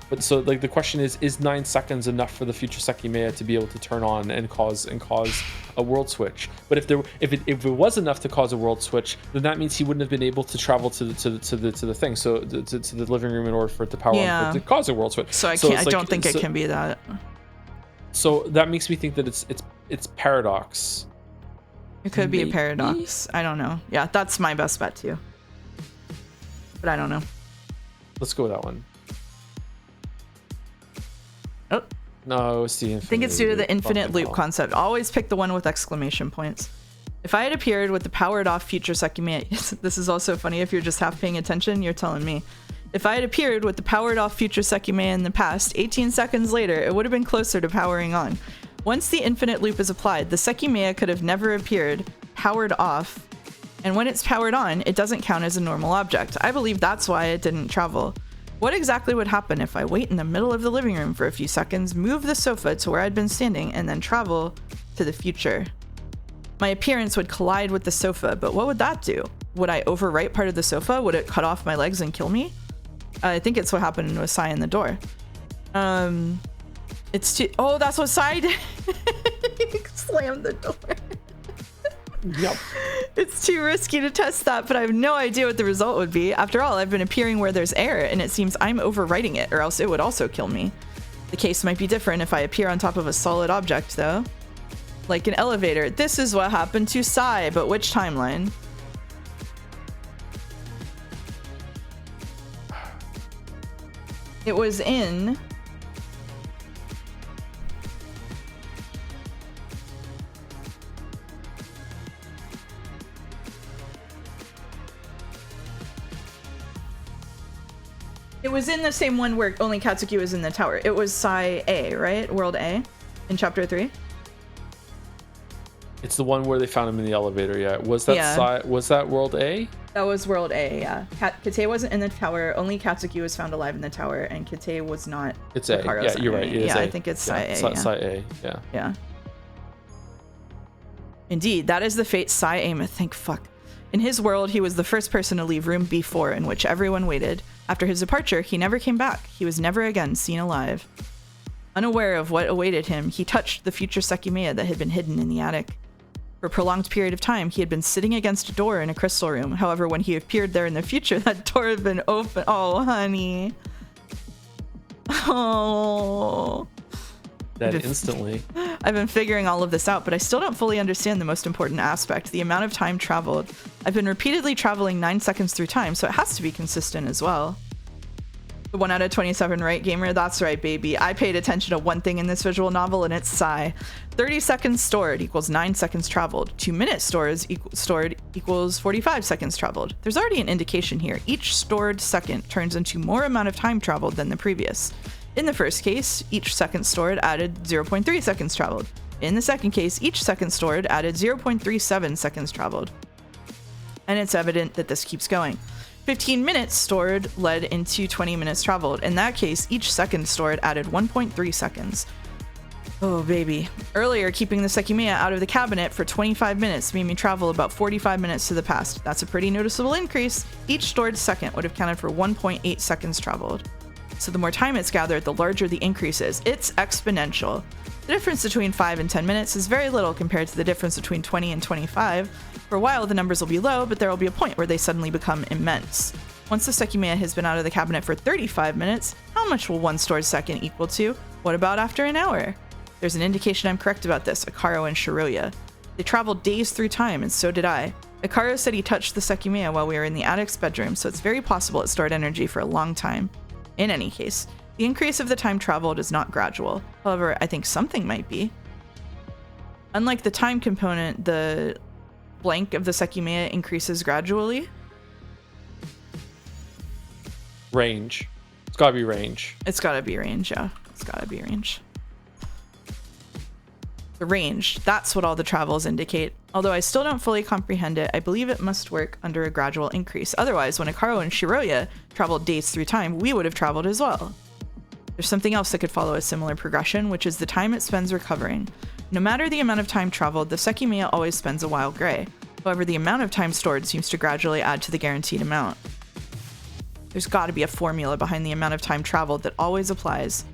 But so like the question is 9 seconds enough for the future Sekimeiya to be able to turn on and cause a world switch? But if it was enough to cause a world switch, then that means he wouldn't have been able to travel to the thing, so to the living room in order for it to power on, for it to cause a world switch. So I don't think it can be that. So that makes me think that it's paradox. It could be a paradox. I don't know. Yeah, that's my best bet too. But I don't know. Let's go with that one. Oh. No, it's the infinite. I think it's due to the infinite loop concept. Always pick the one with exclamation points. If I had appeared with the powered off future Sekimeiya, this is also funny if you're just half paying attention, you're telling me. If I had appeared with the powered off future Sekimeiya in the past, 18 seconds later, it would have been closer to powering on. Once the infinite loop is applied, the Sekimeiya could have never appeared powered off, and when it's powered on, it doesn't count as a normal object. I believe that's why it didn't travel. What exactly would happen if I wait in the middle of the living room for a few seconds, move the sofa to where I'd been standing, and then travel to the future? My appearance would collide with the sofa, but what would that do? Would I overwrite part of the sofa? Would it cut off my legs and kill me? I think it's what happened with Sai in the door. It's too... Oh, that's what Sai did. He slammed the door. Yep. It's too risky to test that, but I have no idea what the result would be. After all, I've been appearing where there's air, and it seems I'm overwriting it, or else it would also kill me. The case might be different if I appear on top of a solid object, though. Like an elevator. This is what happened to Sai, but which timeline? It was in... It was in the same one where only Katsuki was in the tower. It was Sai A, right? World A in chapter 3. It's the one where they found him in the elevator. Yeah. Was that was that World A? That was World A. Yeah. Kite wasn't in the tower. Only Katsuki was found alive in the tower, and Kite was not. It's A. Yeah, you're right. It is A. I think it's Sai A. Sai A. Yeah. Yeah. Indeed, that is the fate Sai A. Thank fuck. In his world, he was the first person to leave room B4, in which everyone waited. After his departure, he never came back. He was never again seen alive. Unaware of what awaited him, he touched the future Sekimeiya that had been hidden in the attic. For a prolonged period of time, he had been sitting against a door in a crystal room. However, when he appeared there in the future, that door had been open. Oh, honey. Oh. That instantly. I've been figuring all of this out, but I still don't fully understand the most important aspect, the amount of time traveled. I've been repeatedly traveling 9 seconds through time, so it has to be consistent as well. The 1 out of 27 right, gamer? That's right, baby. I paid attention to one thing in this visual novel, and it's Sigh. 30 seconds stored equals 9 seconds traveled. 2 minutes stored equals 45 seconds traveled. There's already an indication here. Each stored second turns into more amount of time traveled than the previous. In the first case, each second stored added 0.3 seconds traveled. In the second case, each second stored added 0.37 seconds traveled. And it's evident that this keeps going. 15 minutes stored led into 20 minutes traveled. In that case, each second stored added 1.3 seconds. Oh, baby. Earlier, keeping the Sekimeiya out of the cabinet for 25 minutes made me travel about 45 minutes to the past. That's a pretty noticeable increase. Each stored second would have counted for 1.8 seconds traveled. So the more time it's gathered, the larger the increase is. It's exponential. The difference between 5 and 10 minutes is very little compared to the difference between 20 and 25. For a while, the numbers will be low, but there will be a point where they suddenly become immense. Once the Sekimeiya has been out of the cabinet for 35 minutes, how much will one stored second equal to? What about after an hour? There's an indication I'm correct about this, Akaro and Shiroya. They traveled days through time, and so did I. Akaro said he touched the Sekimeiya while we were in the attic's bedroom, so it's very possible it stored energy for a long time. In any case, the increase of the time traveled is not gradual. However, I think something might be. Unlike the time component, the blank of the Sekimeiya increases gradually. Range. It's gotta be range. It's gotta be range, yeah. It's gotta be range. The range, that's what all the travels indicate. Although I still don't fully comprehend it, I believe it must work under a gradual increase. Otherwise, when Akaro and Shiroya traveled days through time, we would have traveled as well. There's something else that could follow a similar progression, which is the time it spends recovering. No matter the amount of time traveled, the Sekimeiya always spends a while gray. However, the amount of time stored seems to gradually add to the guaranteed amount. There's gotta be a formula behind the amount of time traveled that always applies.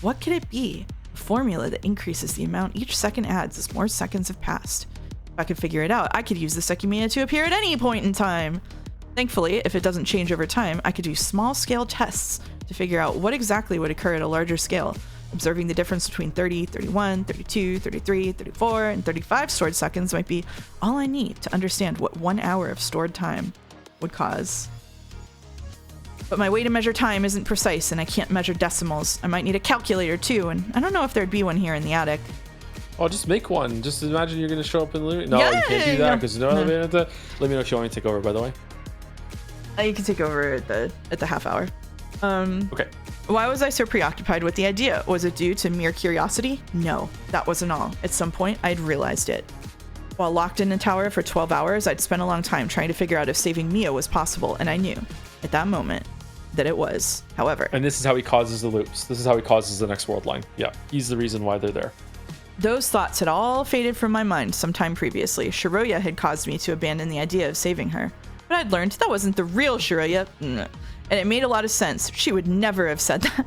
What could it be? A formula that increases the amount each second adds as more seconds have passed. If I could figure it out, I could use the Sekimeiya to appear at any point in time. Thankfully, if it doesn't change over time, I could do small-scale tests to figure out what exactly would occur at a larger scale. Observing the difference between 30, 31, 32, 33, 34, and 35 stored seconds might be all I need to understand what 1 hour of stored time would cause. But my way to measure time isn't precise, and I can't measure decimals. I might need a calculator too, and I don't know if there'd be one here in the attic. Oh, just make one. Just imagine you're gonna show up in the living. No, you can't do that because no. Let me know if you want me to take over. By the way, you can take over at the half hour. Okay. Why was I so preoccupied with the idea? Was it due to mere curiosity? No, that wasn't all. At some point, I'd realized it. While locked in a tower for 12 hours, I'd spent a long time trying to figure out if saving Mia was possible, and I knew, at that moment, that it was. However... And this is how he causes the loops. This is how he causes the next world line. Yeah, he's the reason why they're there. Those thoughts had all faded from my mind sometime previously. Shiroya had caused me to abandon the idea of saving her. But I'd learned that wasn't the real Shiroya. And it made a lot of sense. She would never have said that.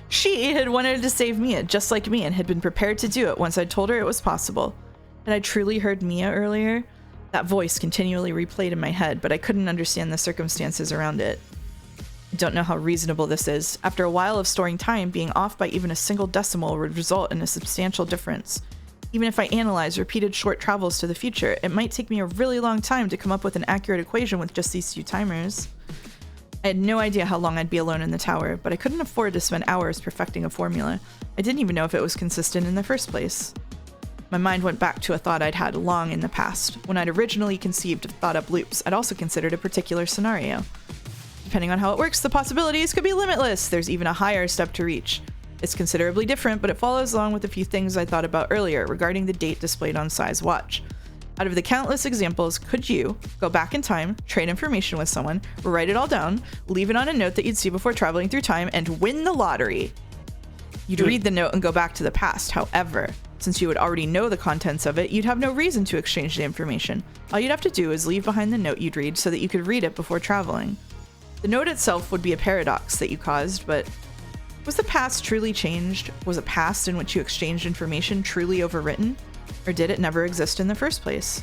She had wanted to save Mia just like me and had been prepared to do it once I'd told her it was possible. Had I truly heard Mia earlier? That voice continually replayed in my head, but I couldn't understand the circumstances around it. I don't know how reasonable this is. After a while of storing time, being off by even a single decimal would result in a substantial difference. Even if I analyze repeated short travels to the future, it might take me a really long time to come up with an accurate equation with just these few timers. I had no idea how long I'd be alone in the tower, but I couldn't afford to spend hours perfecting a formula. I didn't even know if it was consistent in the first place. My mind went back to a thought I'd had long in the past. When I'd originally conceived of thought-up loops, I'd also considered a particular scenario. Depending on how it works, the possibilities could be limitless. There's even a higher step to reach. It's considerably different, but it follows along with a few things I thought about earlier regarding the date displayed on Sai's watch. Out of the countless examples, could you go back in time, trade information with someone, write it all down, leave it on a note that you'd see before traveling through time, and win the lottery? You'd read the note and go back to the past. However, since you would already know the contents of it, you'd have no reason to exchange the information. All you'd have to do is leave behind the note you'd read so that you could read it before traveling. The note itself would be a paradox that you caused, but was the past truly changed? Was a past in which you exchanged information truly overwritten? Or did it never exist in the first place?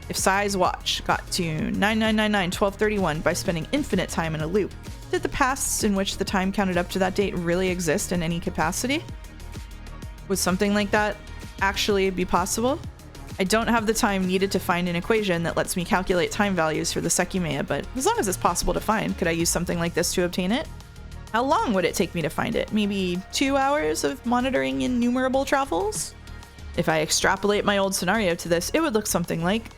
If Sai's watch got to 9999-1231 by spending infinite time in a loop, did the pasts in which the time counted up to that date really exist in any capacity? Would something like that actually be possible? I don't have the time needed to find an equation that lets me calculate time values for the Sekimeiya, but as long as it's possible to find, could I use something like this to obtain it? How long would it take me to find it? Maybe 2 hours of monitoring innumerable travels? If I extrapolate my old scenario to this, it would look something like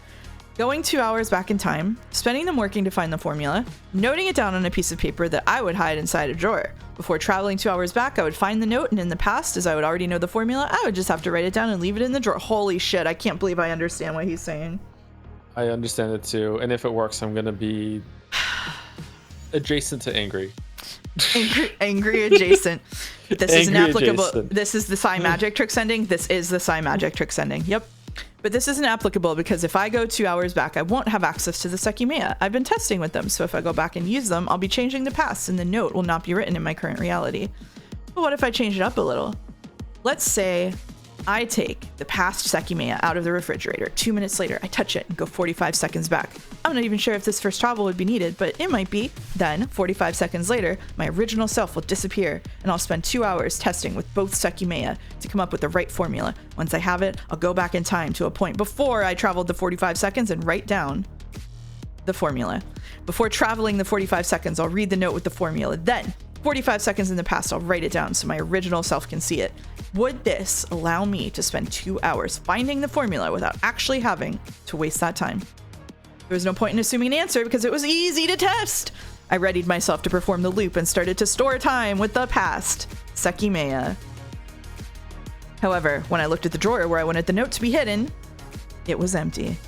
going 2 hours back in time, spending them working to find the formula, noting it down on a piece of paper that I would hide inside a drawer. Before traveling 2 hours back, I would find the note, and in the past, as I would already know the formula, I would just have to write it down and leave it in the drawer. Holy shit, I can't believe I understand what he's saying. I understand it too, and if it works, I'm gonna be adjacent to angry. Angry adjacent. This is an applicable. Adjacent. This is the Psi Magic Tricks ending. This is the Psi Magic Tricks ending. Yep. But this isn't applicable because if I go 2 hours back, I won't have access to the Sekimeiya. I've been testing with them, so if I go back and use them, I'll be changing the past, and the note will not be written in my current reality. But what if I change it up a little? Let's say I take the past Sekimeiya out of the refrigerator. 2 minutes later, I touch it and go 45 seconds back. I'm not even sure if this first travel would be needed, but it might be. Then, 45 seconds later, my original self will disappear, and I'll spend 2 hours testing with both Sekimeiya to come up with the right formula. Once I have it, I'll go back in time to a point before I traveled the 45 seconds and write down the formula. Before traveling the 45 seconds, I'll read the note with the formula. Then, 45 seconds in the past, I'll write it down so my original self can see it. Would this allow me to spend 2 hours finding the formula without actually having to waste that time? There was no point in assuming an answer because it was easy to test. I readied myself to perform the loop and started to store time with the past Sekimeiya. However, when I looked at the drawer where I wanted the note to be hidden, it was empty.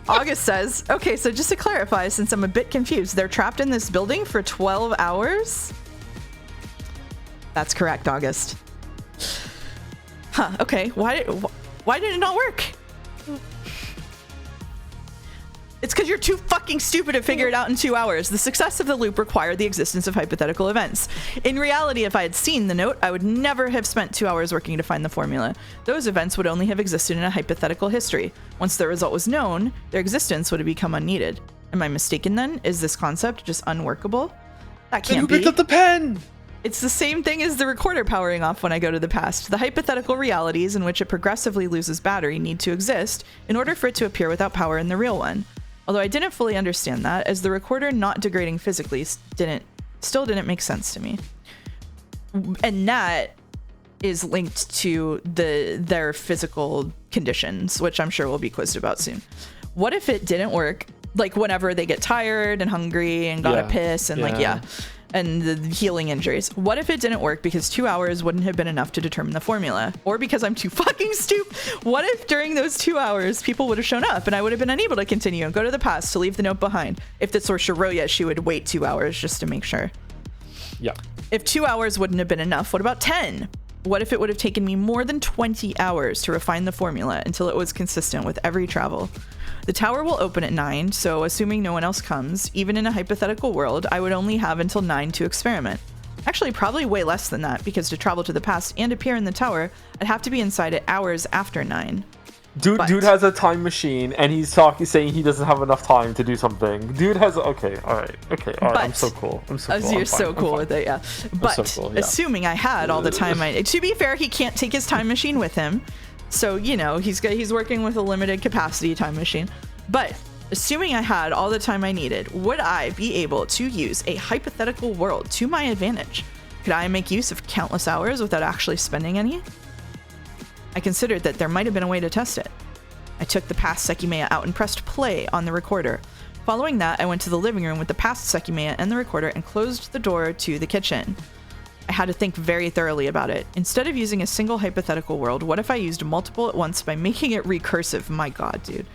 August says, okay, so just to clarify, since I'm a bit confused, they're trapped in this building for 12 hours? That's correct, August. Huh, okay. Why did it not work? It's because you're too fucking stupid to figure it out in 2 hours. The success of the loop required the existence of hypothetical events. In reality, if I had seen the note, I would never have spent 2 hours working to find the formula. Those events would only have existed in a hypothetical history. Once the result was known, their existence would have become unneeded. Am I mistaken then? Is this concept just unworkable? That can't be. Who picked up the pen? It's the same thing as the recorder powering off when I go to the past. The hypothetical realities in which it progressively loses battery need to exist in order for it to appear without power in the real one. Although I didn't fully understand that, as the recorder not degrading physically still didn't make sense to me. And that is linked to their physical conditions, which I'm sure we'll be quizzed about soon. What if it didn't work? Like whenever they get tired and hungry and gotta piss and and the healing injuries. What if it didn't work because 2 hours wouldn't have been enough to determine the formula? Or because I'm too fucking stupid? What if during those 2 hours people would have shown up and I would have been unable to continue and go to the past to leave the note behind? If this were Shiroya, she would wait 2 hours just to make sure. Yeah. If 2 hours wouldn't have been enough, what about 10? What if it would have taken me more than 20 hours to refine the formula until it was consistent with every travel? The tower will open at 9, so assuming no one else comes, even in a hypothetical world, I would only have until 9 to experiment. Actually, probably way less than that, because to travel to the past and appear in the tower, I'd have to be inside it hours after 9. Dude has a time machine, and he's saying he doesn't have enough time to do something. Dude has okay, all right. I'm so cool. You're so cool with it, yeah. But assuming I had all the time, to be fair, he can't take his time machine with him. So, you know, he's working with a limited capacity time machine. But assuming I had all the time I needed, would I be able to use a hypothetical world to my advantage? Could I make use of countless hours without actually spending any? I considered that there might have been a way to test it. I took the past Sekimeiya out and pressed play on the recorder. Following that, I went to the living room with the past Sekimeiya and the recorder and closed the door to the kitchen. I had to think very thoroughly about it. Instead of using a single hypothetical world, what if I used multiple at once by making it recursive? My god, dude.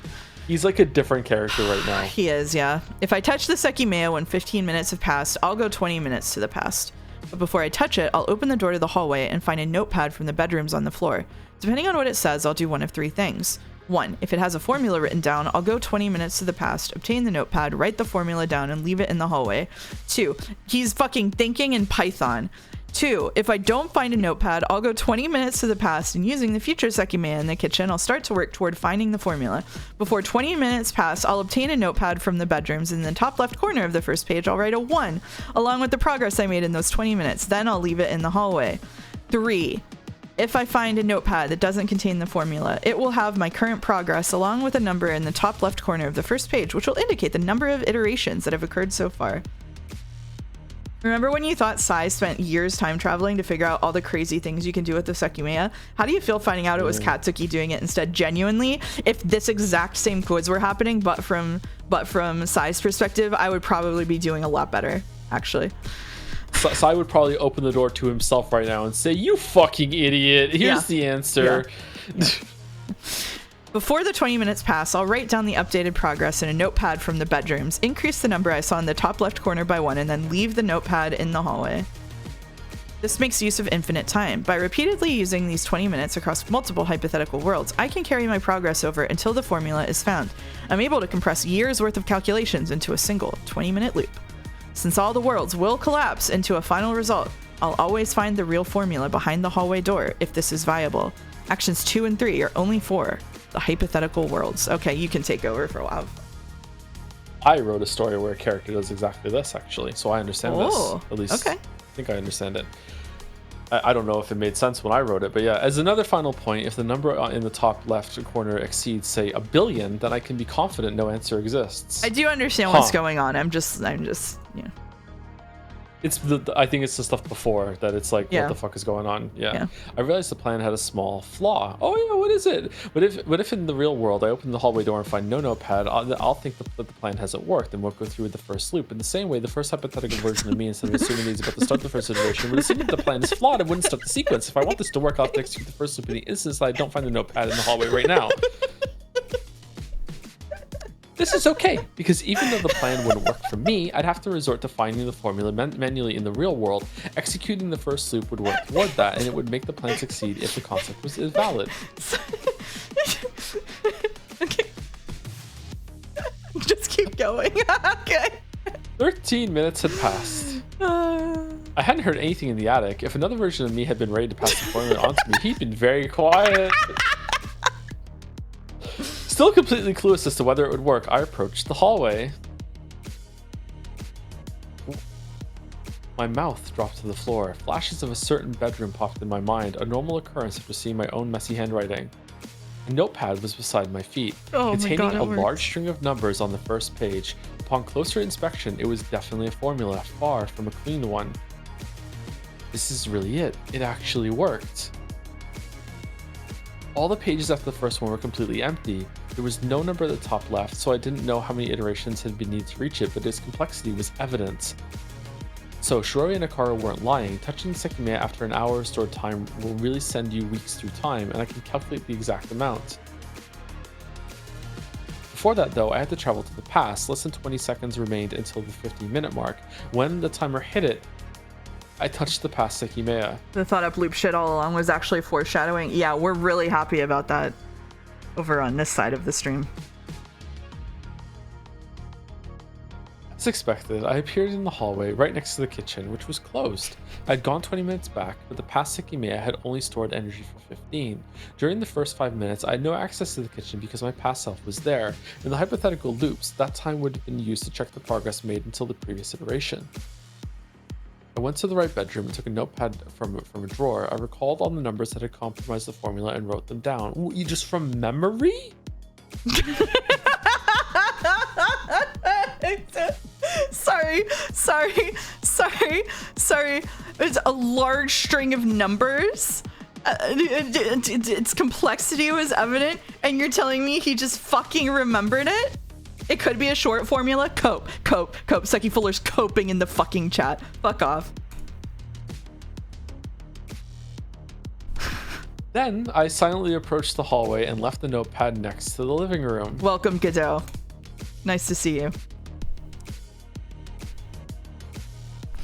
He's like a different character right now. He is, yeah. If I touch the Sekimeiya when 15 minutes have passed, I'll go 20 minutes to the past. But before I touch it, I'll open the door to the hallway and find a notepad from the bedrooms on the floor. Depending on what it says, I'll do one of 3 things. 1, if it has a formula written down, I'll go 20 minutes to the past, obtain the notepad, write the formula down, and leave it in the hallway. 2, he's fucking thinking in Python. 2, if I don't find a notepad, I'll go 20 minutes to the past, and using the future Sekimeiya in the kitchen, I'll start to work toward finding the formula. Before 20 minutes pass, I'll obtain a notepad from the bedrooms. In the top left corner of the first page, I'll write a 1, along with the progress I made in those 20 minutes. Then I'll leave it in the hallway. 3, If I find a notepad that doesn't contain the formula, it will have my current progress along with a number in the top left corner of the first page, which will indicate the number of iterations that have occurred so far. Remember when you thought Sai spent years time traveling to figure out all the crazy things you can do with the Sekimeiya? How do you feel finding out it was Katsuki doing it instead? Genuinely, if this exact same quiz were happening, but from Sai's perspective, I would probably be doing a lot better, actually. Sai would probably open the door to himself right now and say, "You fucking idiot, here's the answer." Yeah. Before the 20 minutes pass, I'll write down the updated progress in a notepad from the bedrooms, increase the number I saw in the top left corner by 1, and then leave the notepad in the hallway. This makes use of infinite time. By repeatedly using these 20 minutes across multiple hypothetical worlds, I can carry my progress over until the formula is found. I'm able to compress years worth of calculations into a single 20-minute loop. Since all the worlds will collapse into a final result, I'll always find the real formula behind the hallway door if this is viable. Actions 2 and 3 are only for the hypothetical worlds. Okay, you can take over for a while. I wrote a story where a character does exactly this, actually, so I understand this. At least, okay. I think I understand it. I don't know if it made sense when I wrote it, but yeah. As another final point, if the number in the top left corner exceeds, say, 1 billion, then I can be confident no answer exists. I do understand what's going on. I'm just, yeah. It's I think it's the stuff before that it's like, what the fuck is going on? Yeah. I realized the plan had a small flaw. Oh yeah, what is it? But if in the real world I open the hallway door and find no notepad, I'll think that the plan hasn't worked and won't go through with the first loop. In the same way, the first hypothetical version of me, instead of assuming he's about to start the first iteration, would assume that the plan is flawed and wouldn't start the sequence. If I want this to work, I'll have to execute the first loop in the instance that I don't find the notepad in the hallway right now. This is okay, because even though the plan wouldn't work for me, I'd have to resort to finding the formula manually in the real world. Executing the first loop would work toward that, and it would make the plan succeed if the concept was invalid. Okay. Just keep going. Okay. 13 minutes had passed. I hadn't heard anything in the attic. If another version of me had been ready to pass the formula on to me, he'd been very quiet. Still completely clueless as to whether it would work, I approached the hallway. My mouth dropped to the floor. Flashes of a certain bedroom popped in my mind, a normal occurrence after seeing my own messy handwriting. A notepad was beside my feet, containing a large string of numbers on the first page. Upon closer inspection, it was definitely a formula, far from a clean one. This is really it. It actually worked. All the pages after the first one were completely empty. There was no number at the top left, so I didn't know how many iterations had been needed to reach it, but its complexity was evident. So Shiroi and Akara weren't lying. Touching the Sekimeiya after an hour of stored time will really send you weeks through time, and I can calculate the exact amount. Before that though, I had to travel to the past. Less than 20 seconds remained until the 50-minute mark. When the timer hit it, I touched the past Sekimeiya. The thought up loop shit all along was actually foreshadowing. Yeah, we're really happy about that over on this side of the stream. As expected, I appeared in the hallway right next to the kitchen, which was closed. I had gone 20 minutes back, but the past Sekimeiya had only stored energy for 15. During the first 5 minutes, I had no access to the kitchen because my past self was there. In the hypothetical loops, that time would have been used to check the progress made until the previous iteration. I went to the right bedroom and took a notepad from a drawer. I recalled all the numbers that had compromised the formula and wrote them down. Ooh, you just from memory? Sorry. It's a large string of numbers. Its complexity was evident, and you're telling me he just fucking remembered it? It could be a short formula. Cope. Seki Fuller's coping in the fucking chat. Fuck off. Then I silently approached the hallway and left the notepad next to the living room. Welcome, Godot. Nice to see you.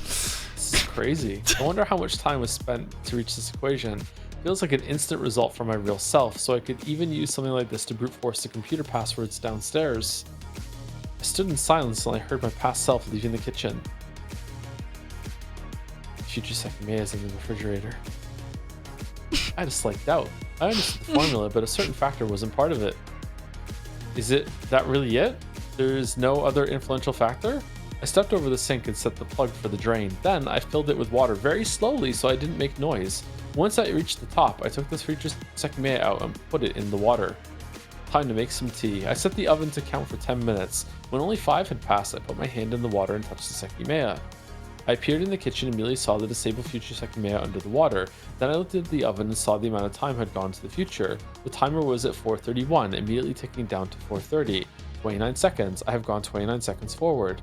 This is crazy. I wonder how much time was spent to reach this equation. Feels like an instant result for my real self, so I could even use something like this to brute force the computer passwords downstairs. I stood in silence until I heard my past self leaving the kitchen. Future Sekimeiya is in the refrigerator. I had a slight doubt. I understood the formula, but a certain factor wasn't part of it. Is that really it? There's no other influential factor? I stepped over the sink and set the plug for the drain. Then I filled it with water very slowly so I didn't make noise. Once I reached the top, I took the future Sekimeiya out and put it in the water. Time to make some tea. I set the oven to count for 10 minutes. When only 5 had passed, I put my hand in the water and touched the Sekimeiya. I appeared in the kitchen and immediately saw the disabled future Sekimeiya under the water. Then I looked at the oven and saw the amount of time had gone to the future. The timer was at 4:31, immediately ticking down to 4:30. 29 seconds. I have gone 29 seconds forward.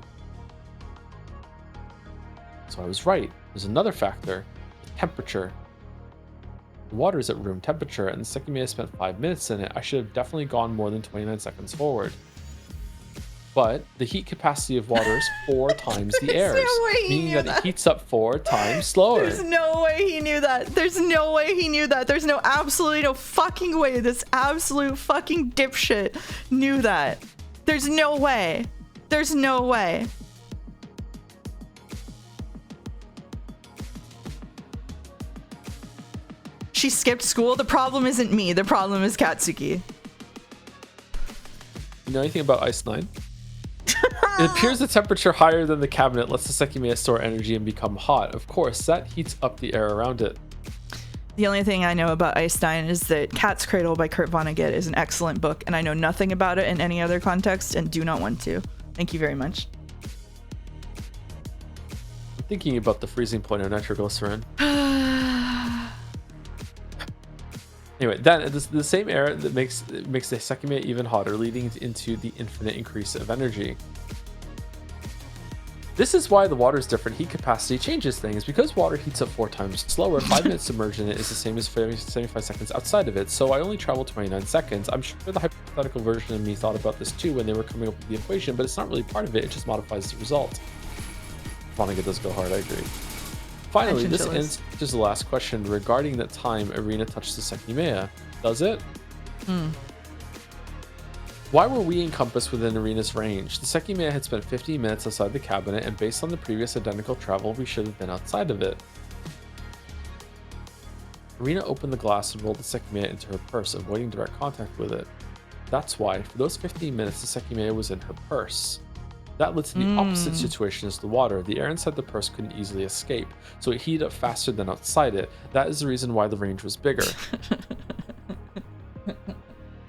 So I was right. There's another factor. The temperature. The water is at room temperature, and the Sekimeiya spent 5 minutes in it. I should have definitely gone more than 29 seconds forward. But the heat capacity of water is 4 times the air's, meaning that it heats up 4 times slower. There's no way he knew that. There's no way he knew that. There's absolutely no fucking way this absolute fucking dipshit knew that. There's no way. There's no way. She skipped school. The problem isn't me. The problem is Katsuki. You know anything about Ice 9? It appears the temperature higher than the cabinet lets the Sekimeiya store energy and become hot. Of course, that heats up the air around it. The only thing I know about Einstein is that Cat's Cradle by Kurt Vonnegut is an excellent book, and I know nothing about it in any other context and do not want to. Thank you very much. I'm thinking about the freezing point of nitroglycerin. Anyway, then the same air that makes the Sekimeiya even hotter, leading into the infinite increase of energy. This is why the water's different heat capacity changes things. Because water heats up 4 times slower, 5 minutes submerged in it is the same as 75 seconds outside of it, so I only traveled 29 seconds. I'm sure the hypothetical version of me thought about this too when they were coming up with the equation, but it's not really part of it, it just modifies the result. Vonnegut does go hard, I agree. Finally, this ends just the last question regarding the time Irina touched the Sekimeiya. Does it? Why were we encompassed within Irina's range? The Sekimeiya had spent 15 minutes outside the cabinet, and based on the previous identical travel, we should have been outside of it. Irina opened the glass and rolled the Sekimeiya into her purse, avoiding direct contact with it. That's why, for those 15 minutes, the Sekimeiya was in her purse. That led to the opposite situation as the water. The air inside the purse couldn't easily escape, so it heated up faster than outside it. That is the reason why the range was bigger.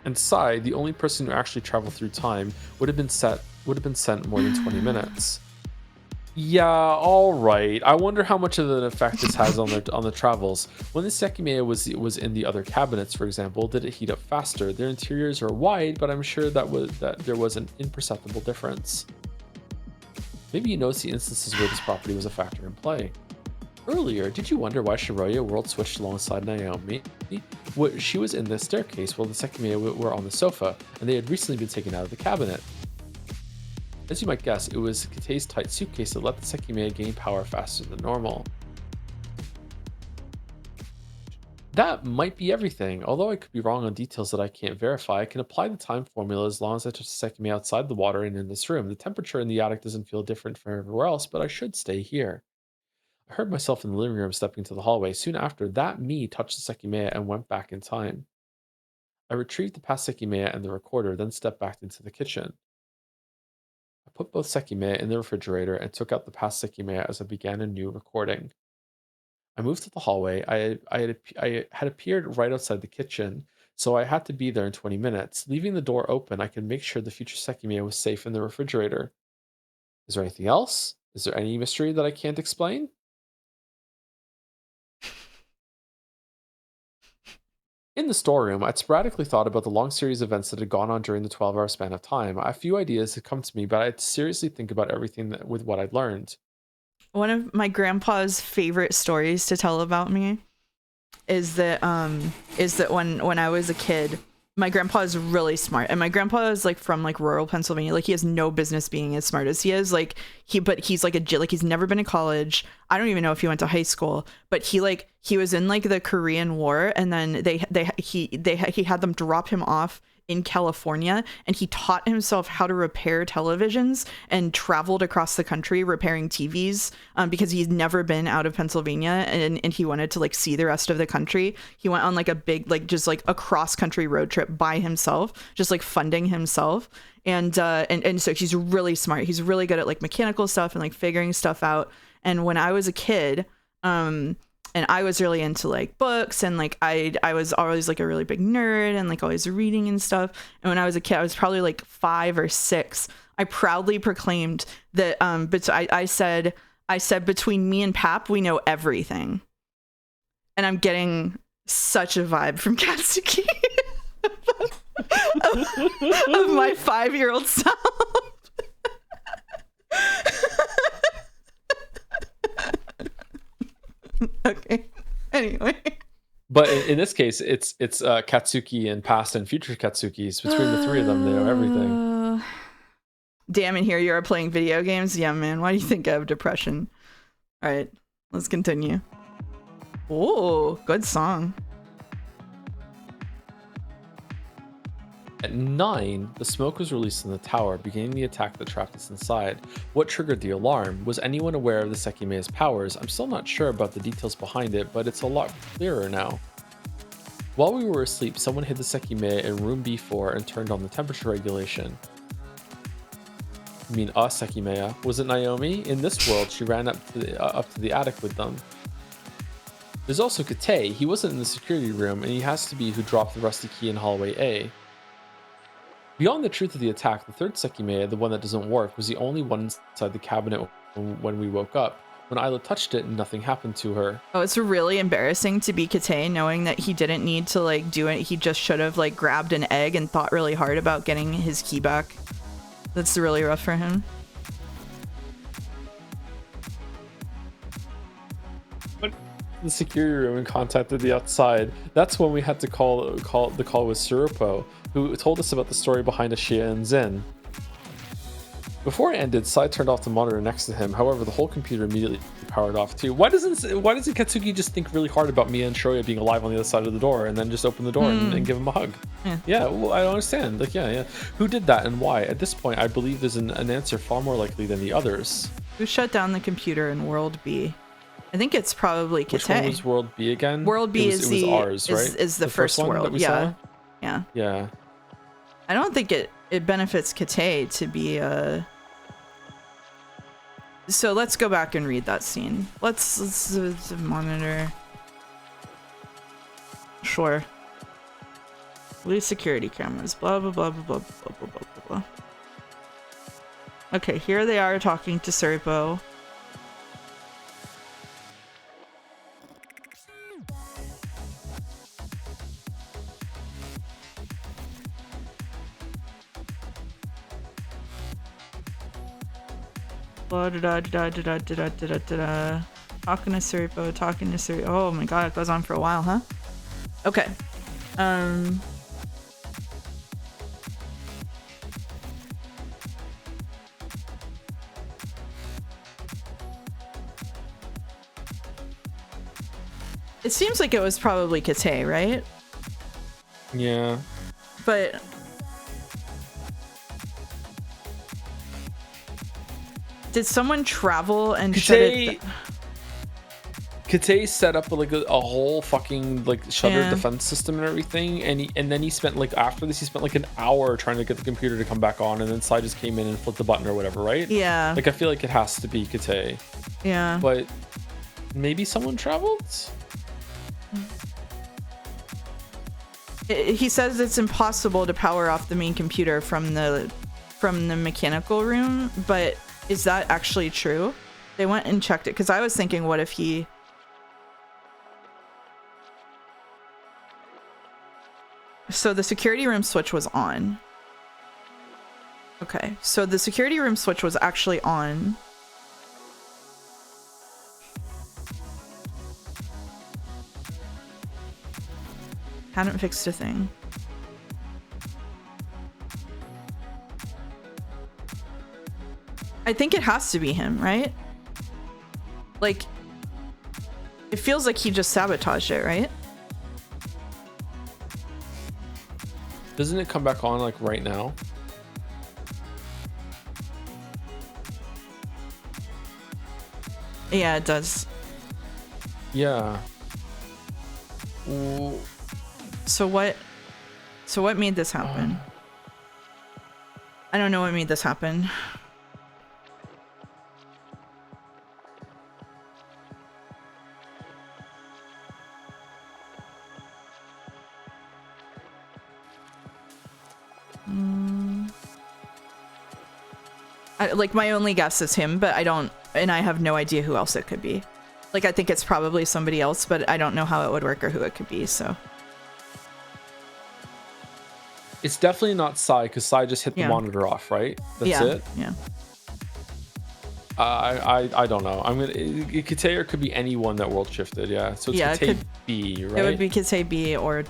And Sai, the only person who actually traveled through time, would have been sent more than 20 minutes. Yeah, all right. I wonder how much of an effect this has on the travels. When the Sekimeiya was in the other cabinets, for example, did it heat up faster? Their interiors are wide, but I'm sure that there was an imperceptible difference. Maybe you noticed the instances where this property was a factor in play. Earlier, did you wonder why Shiroya world switched alongside Naomi? She was in the staircase while the Sekimeiya were on the sofa, and they had recently been taken out of the cabinet. As you might guess, it was Kitei's tight suitcase that let the Sekimeiya gain power faster than normal. That might be everything. Although I could be wrong on details that I can't verify, I can apply the time formula as long as I touch the Sekimeiya outside the water and in this room. The temperature in the attic doesn't feel different from everywhere else, but I should stay here. I heard myself in the living room stepping to the hallway. Soon after, that me touched the Sekimeiya and went back in time. I retrieved the past Sekimeiya and the recorder, then stepped back into the kitchen. I put both Sekimeiya in the refrigerator and took out the past Sekimeiya as I began a new recording. I moved to the hallway. I had appeared right outside the kitchen, so I had to be there in 20 minutes. Leaving the door open, I could make sure the future Sekimeiya was safe in the refrigerator. Is there anything else? Is there any mystery that I can't explain? In the storeroom, I'd sporadically thought about the long series of events that had gone on during the 12-hour span of time. A few ideas had come to me, but I had to seriously think about everything with what I'd learned. One of my grandpa's favorite stories to tell about me is that when I was a kid, my grandpa is really smart, and my grandpa is like from like rural Pennsylvania. Like he has no business being as smart as he is. Like he's like he's never been to college. I don't even know if he went to high school, but he was in like the Korean War, and then he had them drop him off in California, and he taught himself how to repair televisions and traveled across the country repairing TVs because he's never been out of Pennsylvania, and he wanted to like see the rest of the country. He went on like a big just like a cross country road trip by himself, just like funding himself. And so he's really smart. He's really good at like mechanical stuff and like figuring stuff out. And when I was a kid, and I was really into like books, and like I was always like a really big nerd and like always reading and stuff. And when I was a kid, I was probably like 5 or 6. I proudly proclaimed that but I said between me and Pap, we know everything. And I'm getting such a vibe from Katsuki of my 5-year-old self. Okay. Anyway. But in this case, it's Katsuki and past and future Katsukis. Between the 3 of them, they know everything. Damn, and here you are playing video games? Yeah, man. Why do you think I have depression? All right, let's continue. Oh, good song. At 9, the smoke was released in the tower, beginning the attack that trapped us inside. What triggered the alarm? Was anyone aware of the Sekimeiya's powers? I'm still not sure about the details behind it, but it's a lot clearer now. While we were asleep, someone hid the Sekimeiya in room B4 and turned on the temperature regulation. You mean us, Sekimeiya? Was it Naomi? In this world, she ran up to the attic with them. There's also Kate. He wasn't in the security room, and he has to be who dropped the rusty key in hallway A. Beyond the truth of the attack, the 3rd Sekimeiya, the one that doesn't work, was the only one inside the cabinet when we woke up. When Isla touched it, nothing happened to her. Oh, it's really embarrassing to be Kate, knowing that he didn't need to like do it. He just should have like grabbed an egg and thought really hard about getting his key back. That's really rough for him. But the security room and contacted the outside. That's when we had to call with Surupo, who told us about the story behind Ashia and Zen. Before it ended, Sai turned off the monitor next to him. However, the whole computer immediately powered off too. Why doesn't Katsuki just think really hard about Mia and Shoya being alive on the other side of the door and then just open the door and give him a hug? Yeah, well, I don't understand. Like, yeah. Who did that and why? At this point, I believe there's an answer far more likely than the others. Who shut down the computer in World B? I think it's probably Kate. Which one was World B again? World B it was ours, right? Is the first one world. that we saw? Yeah. I don't think it benefits Kate to be So let's go back and read that scene. Let's monitor. Sure. Blue security cameras. Blah blah blah blah blah blah blah blah blah. Okay, here they are talking to Surupo. Talking to Surupo, Oh my god, it goes on for a while, huh? Okay. It seems like it was probably Kate, right? Yeah. But did someone travel and shut it? Kate set up like a whole fucking like shutter defense system and everything, and then he spent like after this he spent like an hour trying to get the computer to come back on, and then Sai just came in and flipped the button or whatever, right? Yeah. Like I feel like it has to be Kate. Yeah. But maybe someone traveled. He says it's impossible to power off the main computer from the mechanical room, but is that actually true? They went and checked it because I was thinking, what if he? So the security room switch was on. Okay, so the security room switch was actually on. Hadn't fixed a thing. I think it has to be him, right? Like, it feels like he just sabotaged it, right? Doesn't it come back on like right now? Yeah, it does. Yeah. Ooh. So what made this happen? I don't know what made this happen. Like, my only guess is him, but I have no idea who else it could be. Like, I think it's probably somebody else, but I don't know how it would work or who it could be, so. It's definitely not Sai, because Sai just hit the monitor off, right? That's it? Yeah. I don't know. Kite or could be anyone that world shifted, yeah. So it's Kite B, right? It would be Kite B, or...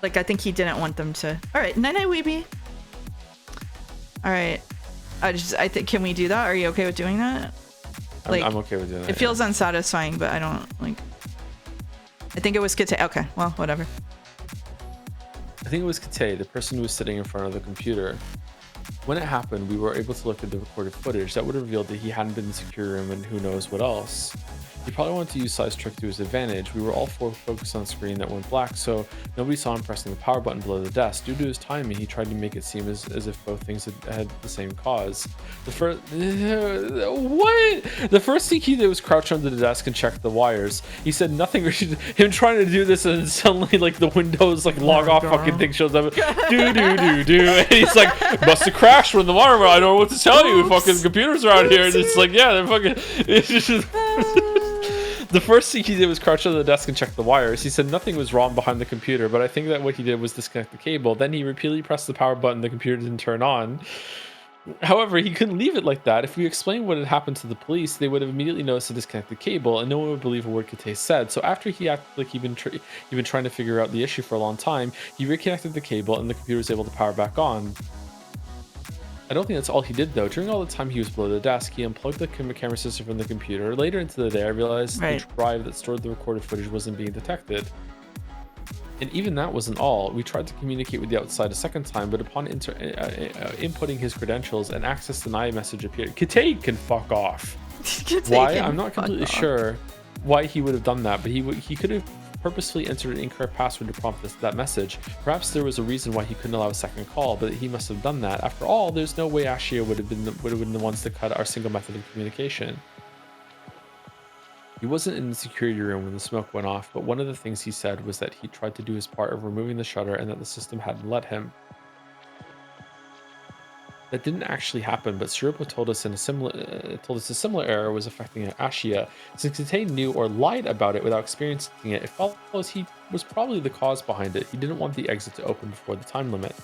Like, I think he didn't want them to... Alright, night-night, Weeby. Alright. I think, can we do that? Are you okay with doing that? Like, I'm okay with doing that. It feels unsatisfying, but I don't, like... I think it was Kite. Okay, well, whatever. I think it was Kite, the person who was sitting in front of the computer. When it happened, we were able to look at the recorded footage. That would have revealed that he hadn't been in the security room and who knows what else. He probably wanted to use Sai's trick to his advantage. We were all four focused on the screen that went black, so nobody saw him pressing the power button below the desk. Due to his timing, he tried to make it seem as if both things had the same cause. The first thing he did was crouch under the desk and check the wires. He said nothing. Him trying to do this, and suddenly like the Windows like log off fucking thing shows up. Do. And he's like, must have crashed when the wire. I don't know what to tell you. Fucking computers are out here. And it's like, yeah, they're fucking. It's just. The first thing he did was crouch under the desk and check the wires. He said nothing was wrong behind the computer, but I think that what he did was disconnect the cable. Then he repeatedly pressed the power button. The computer didn't turn on. However, he couldn't leave it like that. If we explained what had happened to the police, they would have immediately noticed to disconnect the cable, and no one would believe a word Kite said. So after he acted like he'd been trying to figure out the issue for a long time, he reconnected the cable, and the computer was able to power back on. I don't think that's all he did, though. During all the time he was below the desk, he unplugged the camera system from the computer. Later into the day, I realized the drive that stored the recorded footage wasn't being detected. And even that wasn't all. We tried to communicate with the outside a second time, but upon inputting his credentials, an access denied message appeared. Kite can fuck off. Why? I'm not completely sure why he would have done that, but he could have purposefully entered an incorrect password to prompt that message. Perhaps there was a reason why he couldn't allow a second call, but he must have done that. After all, there's no way Ashia would have been the ones to cut our single method of communication. He wasn't in the security room when the smoke went off, but one of the things he said was that he tried to do his part of removing the shutter and that the system hadn't let him. That didn't actually happen, but Surupa told us a similar error was affecting Ashia. Since Kite knew or lied about it without experiencing it, it follows he was probably the cause behind it. He didn't want the exit to open before the time limit.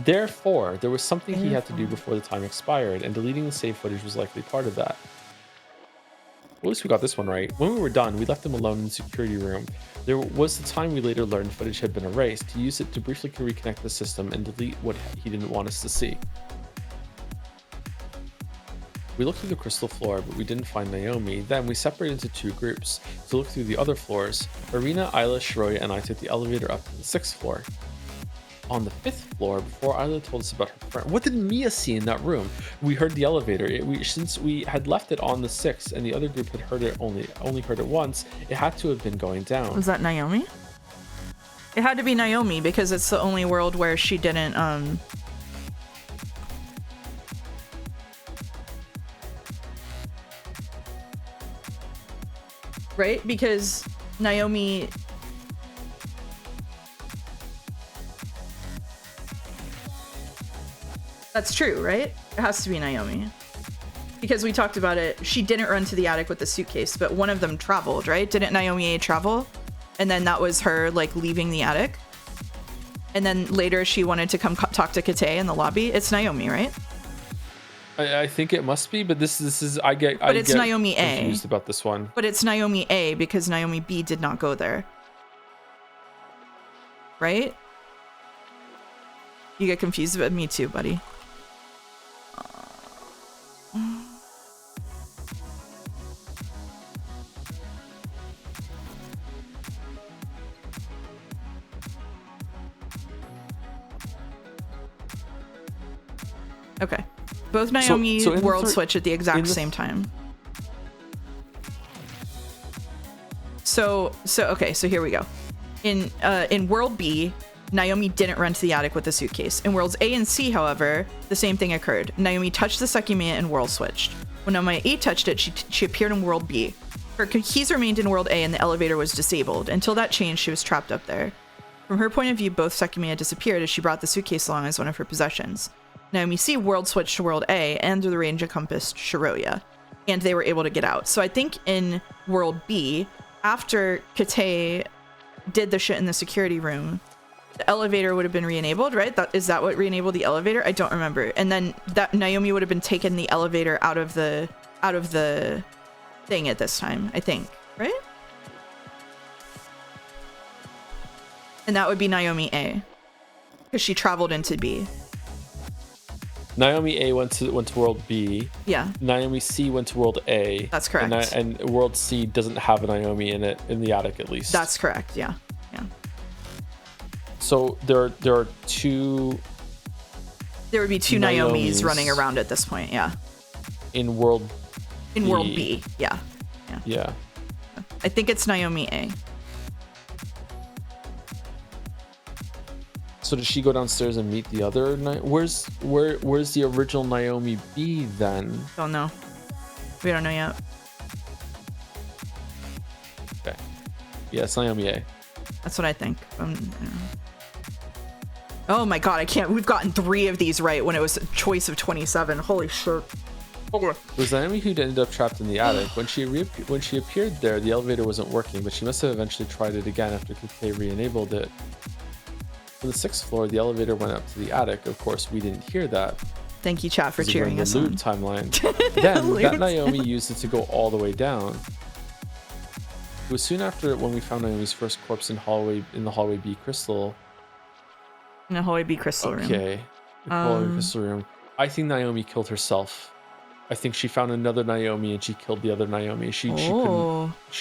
Therefore, there was something he had to do before the time expired, and deleting the save footage was likely part of that. Well, at least we got this one right. When we were done, we left him alone in the security room. There was the time we later learned footage had been erased. He used it to briefly reconnect the system and delete what he didn't want us to see. We looked through the crystal floor, but we didn't find Naomi. Then we separated into two groups to look through the other floors. Irina, Isla, Shiroya, and I took the elevator up to the 6th floor. On the 5th floor, before Isla told us about her friend. What did Mia see in that room? We heard the elevator. Since we had left it on the 6th and the other group had heard it only heard it once, it had to have been going down. Was that Naomi? It had to be Naomi because it's the only world where she didn't right? Because Naomi That's true, right? It has to be Naomi. Because we talked about it, she didn't run to the attic with the suitcase, but one of them traveled, right? Didn't Naomi A travel? And then that was her, like, leaving the attic? And then later she wanted to come talk to Kite in the lobby? It's Naomi, right? I think it must be, but this is I get Naomi A. confused about this one. But it's Naomi A because Naomi B did not go there. Right? You get confused about me too, buddy. Okay. Both Naomi world switch at the exact same time. So okay, so here we go. In world B, Naomi didn't run to the attic with the suitcase. In worlds A and C, however, the same thing occurred. Naomi touched the Sekimeiya and world switched. When Naomi A touched it, she appeared in world B. Her keys remained in world A and the elevator was disabled. Until that changed, she was trapped up there. From her point of view, both Sekimeiya disappeared as she brought the suitcase along as one of her possessions. Naomi C world switched to world A, and the range encompassed Shiroya, and they were able to get out. So I think in world B, after Kate did the shit in the security room, the elevator would have been re-enabled, right? Is that what re-enabled the elevator? I don't remember. And then that Naomi would have been taken the elevator out of the thing at this time, I think, right? And that would be Naomi A, because she traveled into B. Naomi A went to world B. Yeah. Naomi C went to world A. That's correct. And world C doesn't have a Naomi in it, in the attic at least. That's correct. Yeah. Yeah. So there are two. There would be two Naomis running around at this point. Yeah. In world. In world B. Yeah. Yeah. Yeah. I think it's Naomi A. So does she go downstairs and meet the other? Where's the original Naomi B then? Don't know. We don't know yet. Okay. Yeah, it's Naomi A. That's what I think. Oh my god, I can't. We've gotten 3 of these right when it was a choice of 27. Holy shit. It was Naomi who ended up trapped in the attic. When she appeared there, the elevator wasn't working, but she must have eventually tried it again after Kate re-enabled it. On the 6th floor, the elevator went up to the attic. Of course, we didn't hear that. Thank you, chat, for cheering us on. Timeline. Then that Naomi used it to go all the way down. It was soon after when we found Naomi's first corpse in the hallway B crystal. In the hallway B crystal room. Okay. The hallway crystal room. I think Naomi killed herself. I think she found another Naomi and she killed the other Naomi. She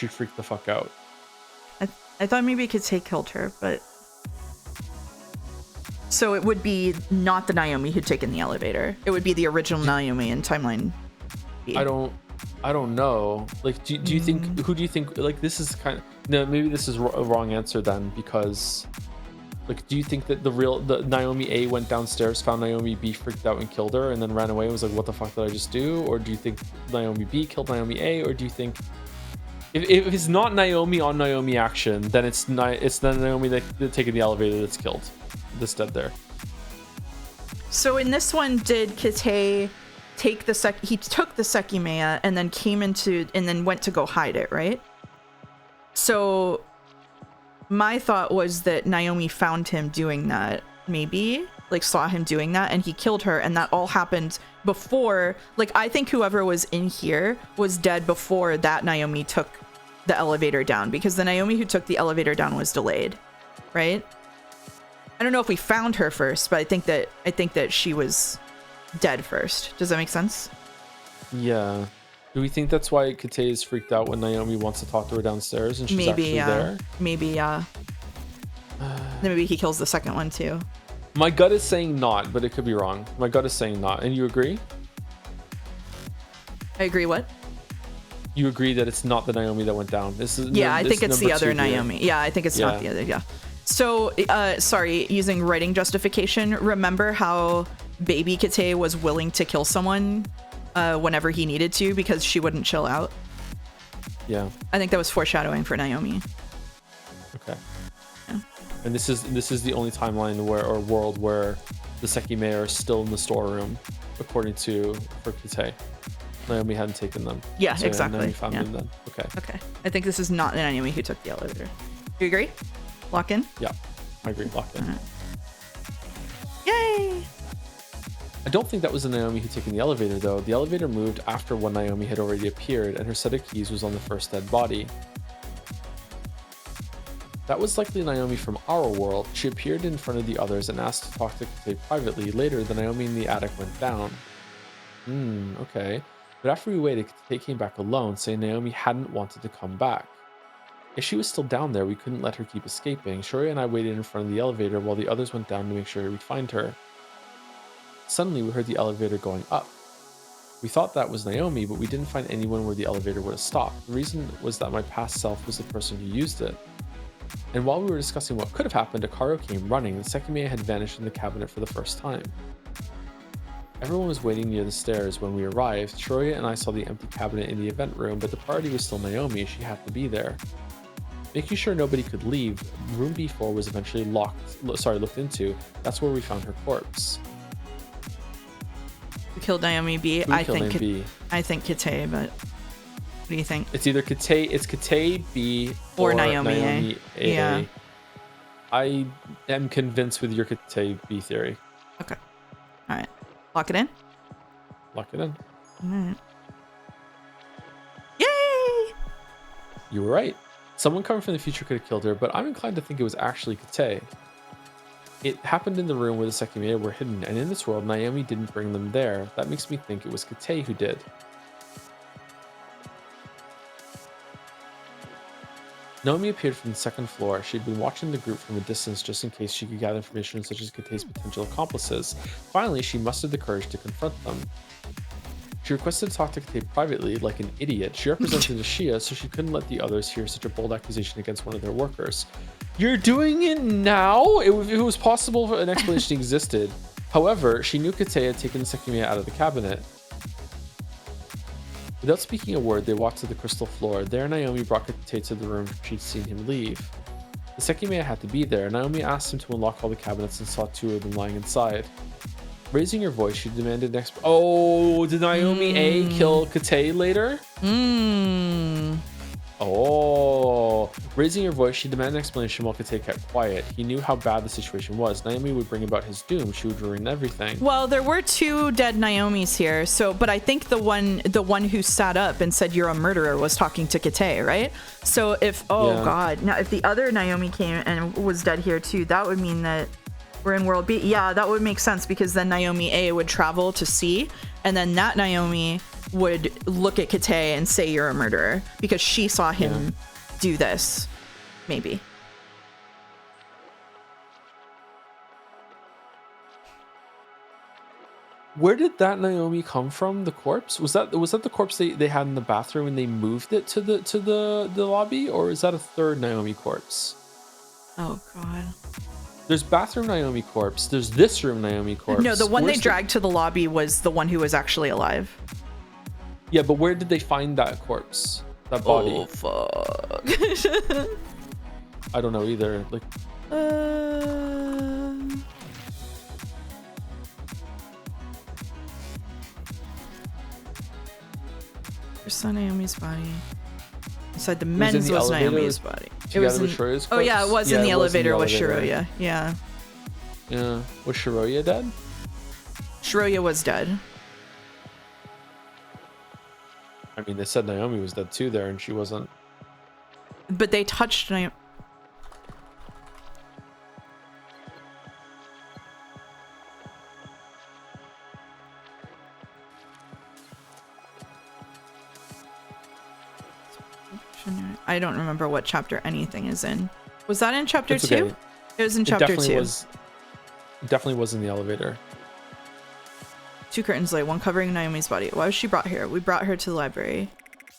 freaked the fuck out. I thought maybe Kate killed her, but. So it would be not the Naomi who'd taken the elevator. It would be the original Naomi in timeline B. I don't know. Like, do you think, who do you think, like, this is kind of, no, maybe this is a wrong answer then, because, like, do you think that the Naomi A went downstairs, found Naomi B, freaked out and killed her, and then ran away and was like, what the fuck did I just do? Or do you think Naomi B killed Naomi A? Or do you think, if it's not Naomi on Naomi action, then it's the Naomi that taking the elevator that's killed. This dead there. So in this one, did Kate take he took the Sekimeiya and then went to go hide it, right? So my thought was that Naomi found him doing that, maybe, like saw him doing that, and he killed her, and that all happened before, like, I think whoever was in here was dead before that Naomi took the elevator down, because the Naomi who took the elevator down was delayed, right? I don't know if we found her first, but I think that she was dead first. Does that make sense? Yeah. Do we think that's why Kate is freaked out when Naomi wants to talk to her downstairs and she's actually there? Maybe, yeah. Then maybe he kills the second one too. My gut is saying not, but it could be wrong. My gut is saying not. And you agree? I agree what? You agree that it's not the Naomi that went down. I think it's the other Naomi. Here. Yeah, I think it's not the other, yeah. So, sorry, using writing justification, remember how baby Kate was willing to kill someone whenever he needed to because she wouldn't chill out? Yeah. I think that was foreshadowing for Naomi. Okay. Yeah. And this is the only timeline or world where the Sekimeiya are still in the storeroom, according to for Kate. Naomi hadn't taken them. Yeah, so exactly. Naomi found them then. Okay. Okay. I think this is not Naomi who took the elevator. Do you agree? Lock in? Yeah, I agree. Lock in. Right. Yay! I don't think that was the Naomi who taken the elevator, though. The elevator moved after one Naomi had already appeared, and her set of keys was on the first dead body. That was likely Naomi from our world. She appeared in front of the others and asked to talk to Kate privately. Later, the Naomi in the attic went down. Okay. But after we waited, Kate came back alone, saying Naomi hadn't wanted to come back. If she was still down there, we couldn't let her keep escaping. Shoria and I waited in front of the elevator while the others went down to make sure we'd find her. Suddenly, we heard the elevator going up. We thought that was Naomi, but we didn't find anyone where the elevator would have stopped. The reason was that my past self was the person who used it. And while we were discussing what could have happened, Akaro came running. The Sekimeiya had vanished in the cabinet for the first time. Everyone was waiting near the stairs when we arrived. Shoria and I saw the empty cabinet in the event room, but the party was still Naomi. She had to be there. Making sure nobody could leave, room B4 was eventually looked into. That's where we found her corpse. Killed Naomi B. Who killed Naomi B? I think Kate, but what do you think? It's either Kate B or Naomi A. Yeah. I am convinced with your Kate B theory. Okay. All right. Lock it in. Lock it in. All right. Yay! You were right. Someone coming from the future could have killed her, but I'm inclined to think it was actually Kate. It happened in the room where the Sekimeiya were hidden, and in this world, Naomi didn't bring them there. That makes me think it was Kate who did. Naomi appeared from the second floor. She'd been watching the group from a distance just in case she could gather information such as Kate's potential accomplices. Finally, she mustered the courage to confront them. She requested to talk to Kate privately, like an idiot. She represented Ashia, so she couldn't let the others hear such a bold accusation against one of their workers. You're doing it now? If it was possible, an explanation existed. However, she knew Kate had taken the Sekimeiya out of the cabinet. Without speaking a word, they walked to the crystal floor. There, Naomi brought Kate to the room she'd seen him leave. The Sekimeiya had to be there. Naomi asked him to unlock all the cabinets and saw 2 of them lying inside. Raising her voice, she demanded an Oh, did Naomi A kill Kate later? Oh. Raising her voice, she demanded an explanation while Kate kept quiet. He knew how bad the situation was. Naomi would bring about his doom. She would ruin everything. Well, there were 2 dead Naomis here, but I think the one who sat up and said you're a murderer was talking to Kate, right? So if God, now if the other Naomi came and was dead here too, that would mean that we're in world B. Yeah, that would make sense because then Naomi A would travel to C, and then that Naomi would look at Kate and say you're a murderer because she saw him do this. Maybe. Where did that Naomi come from? The corpse? Was that the corpse they had in the bathroom and they moved it to the lobby, or is that a third Naomi corpse? Oh God. There's bathroom Naomi corpse. There's this room Naomi corpse. No, the one they dragged to the lobby was the one who was actually alive. Yeah, but where did they find that corpse? That body? Oh, fuck. I don't know either. Like, I saw Naomi's body. Inside the men's was Naomi's body. It was in, oh yeah, it was in the elevator with Shiroya. Yeah. Yeah. Was Shiroya dead? Shiroya was dead. I mean, they said Naomi was dead too there, and she wasn't. But they touched Naomi. I don't remember what chapter anything is in. Was that in chapter 2? Okay. It was in chapter 2. It definitely was in the elevator. 2 curtains lay, one covering Naomi's body. Why was she brought here? We brought her to the library.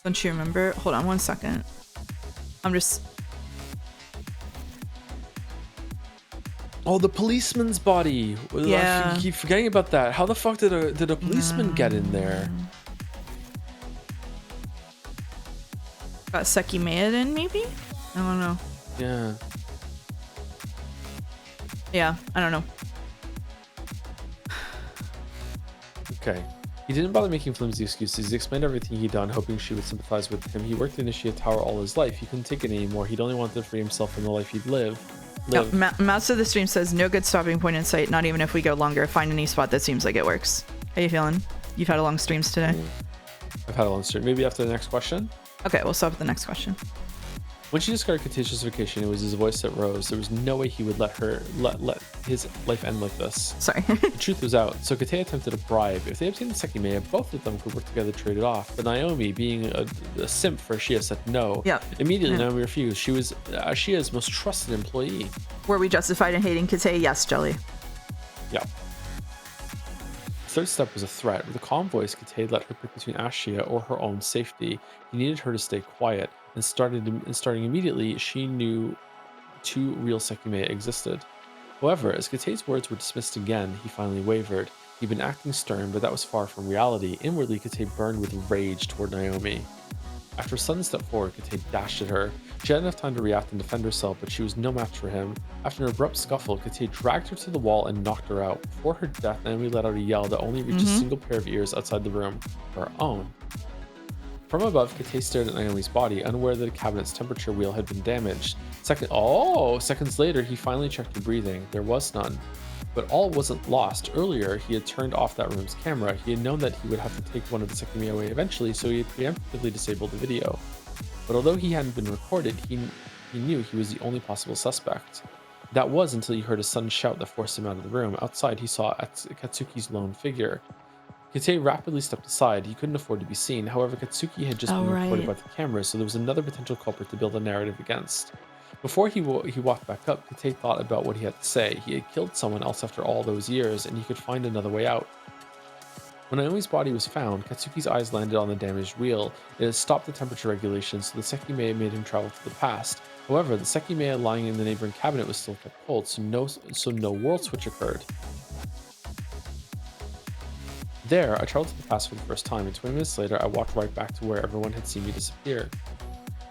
Don't you remember? Hold on 1 second. I'm just... Oh, the policeman's body. Yeah. I keep forgetting about that. How the fuck did a policeman get in there? Got Sekimeiya in, maybe? I don't know. Yeah. Yeah, I don't know. Okay. He didn't bother making flimsy excuses. He explained everything he'd done, hoping she would sympathize with him. He worked in Ishia Tower all his life. He couldn't take it anymore. He'd only wanted to free himself from the life he'd live. No, Master of the stream says, no good stopping point in sight, not even if we go longer. Find any spot that seems like it works. How you feeling? You've had a long streams today? I've had a long stream. Maybe after the next question? Okay, we'll stop at the next question. When she discovered Kate's justification, it was his voice that rose. There was no way he would let his life end like this. Sorry. The truth was out, so Kate attempted a bribe. If they obtained the Sekimeiya, both of them could work together to trade it off. But Naomi, being a simp for Ashia, said no. Yeah. Immediately, Naomi refused. She was Ashia's most trusted employee. Were we justified in hating Kate? Yes, Jelly. Yeah. The third step was a threat. With a calm voice, Kate let her pick between Ashia or her own safety. He needed her to stay quiet. And starting immediately, she knew 2 real Sekimeiya existed. However, as Kate's words were dismissed again, he finally wavered. He'd been acting stern, but that was far from reality. Inwardly, Kate burned with rage toward Naomi. After Sun stepped forward, Kate dashed at her. She had enough time to react and defend herself, but she was no match for him. After an abrupt scuffle, Kate dragged her to the wall and knocked her out. Before her death, Naomi let out a yell that only reached a single pair of ears outside the room, her own. From above, Kate stared at Naomi's body, unaware that a cabinet's temperature wheel had been damaged. Seconds later, he finally checked her breathing. There was none. But all wasn't lost. Earlier, he had turned off that room's camera. He had known that he would have to take one of the Sekimeiya away eventually, so he had preemptively disabled the video. But although he hadn't been recorded, he knew he was the only possible suspect. That was until he heard a sudden shout that forced him out of the room. Outside, he saw Katsuki's lone figure. Kate rapidly stepped aside. He couldn't afford to be seen. However, Katsuki had just been recorded by the camera, so there was another potential culprit to build a narrative against. Before he walked back up, Kate thought about what he had to say. He had killed someone else after all those years, and he could find another way out. When Naomi's body was found, Katsuki's eyes landed on the damaged wheel. It had stopped the temperature regulation, so the Sekimeiya made him travel to the past. However, the Sekimeiya lying in the neighboring cabinet was still kept cold, so no world switch occurred. There, I traveled to the past for the first time, and 20 minutes later, I walked right back to where everyone had seen me disappear.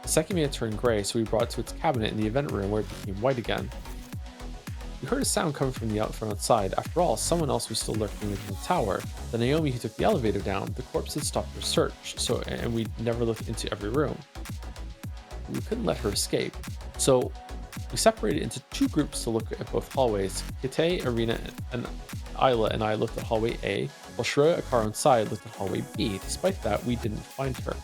The Sekimeiya turned gray, so we brought it to its cabinet in the event room where it became white again. We heard a sound coming from outside. After all, someone else was still lurking in the tower. The Naomi who took the elevator down, the corpse had stopped her search, and we never looked into every room. We couldn't let her escape, so we separated into two groups to look at both hallways. Kite, Arena, and Isla and I looked at hallway A, while Shreya, Akaro, and Sai looked at hallway B. Despite that, we didn't find her.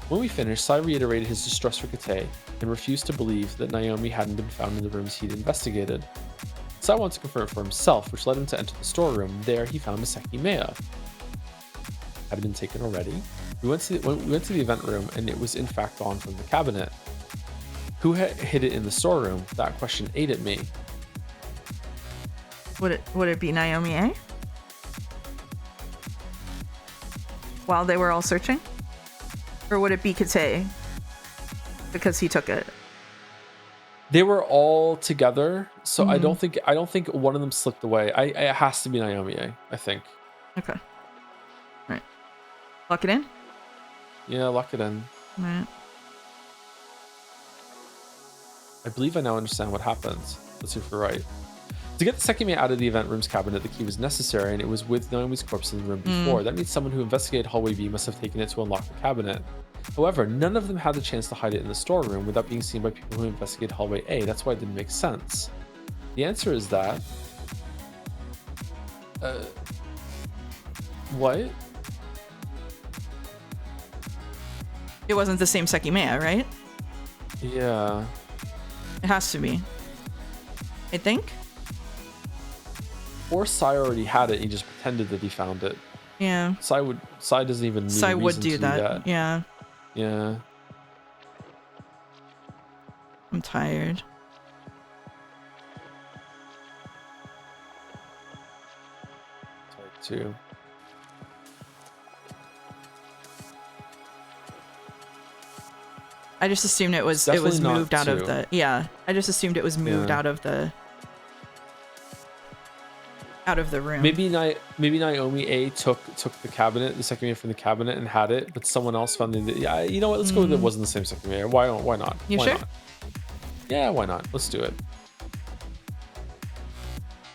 When we finished, Sai reiterated his distrust for Kate and refused to believe that Naomi hadn't been found in the rooms he'd investigated. Sai wanted to confirm it for himself, which led him to enter the storeroom. There, he found a Sekimeiya. Had it been taken already? We went to the event room, and it was in fact gone from the cabinet. Who had hid it in the storeroom? That question ate at me. Would it be Naomi A? While they were all searching? Or would it be Kate? Because he took it. They were all together, so I don't think one of them slipped away. It has to be Naomi A, I think. Okay. Right. Lock it in? Yeah, lock it in. Right. I believe I now understand what happens. Let's see if we're right. To get the Sekimeiya out of the event room's cabinet, the key was necessary, and it was with Naomi's corpse in the room before. That means someone who investigated hallway B must have taken it to unlock the cabinet. However, none of them had the chance to hide it in the storeroom without being seen by people who investigated hallway A. That's why it didn't make sense. The answer is that... what? It wasn't the same Sekimeiya, right? Yeah. It has to be. I think. Or Sai already had it, he just pretended that he found it. Yeah. Sai doesn't even need Sai a would reason do to that. Yeah. Yeah. I'm tired. Tired too. I just assumed it was moved out of the I just assumed it was moved out of the room. Maybe Naomi A took the cabinet, the Sekimeiya from the cabinet, and had it, but someone else found it. Yeah, you know what? Let's go with it wasn't the same Sekimeiya. Why not? You why sure? Not? Yeah, why not? Let's do it.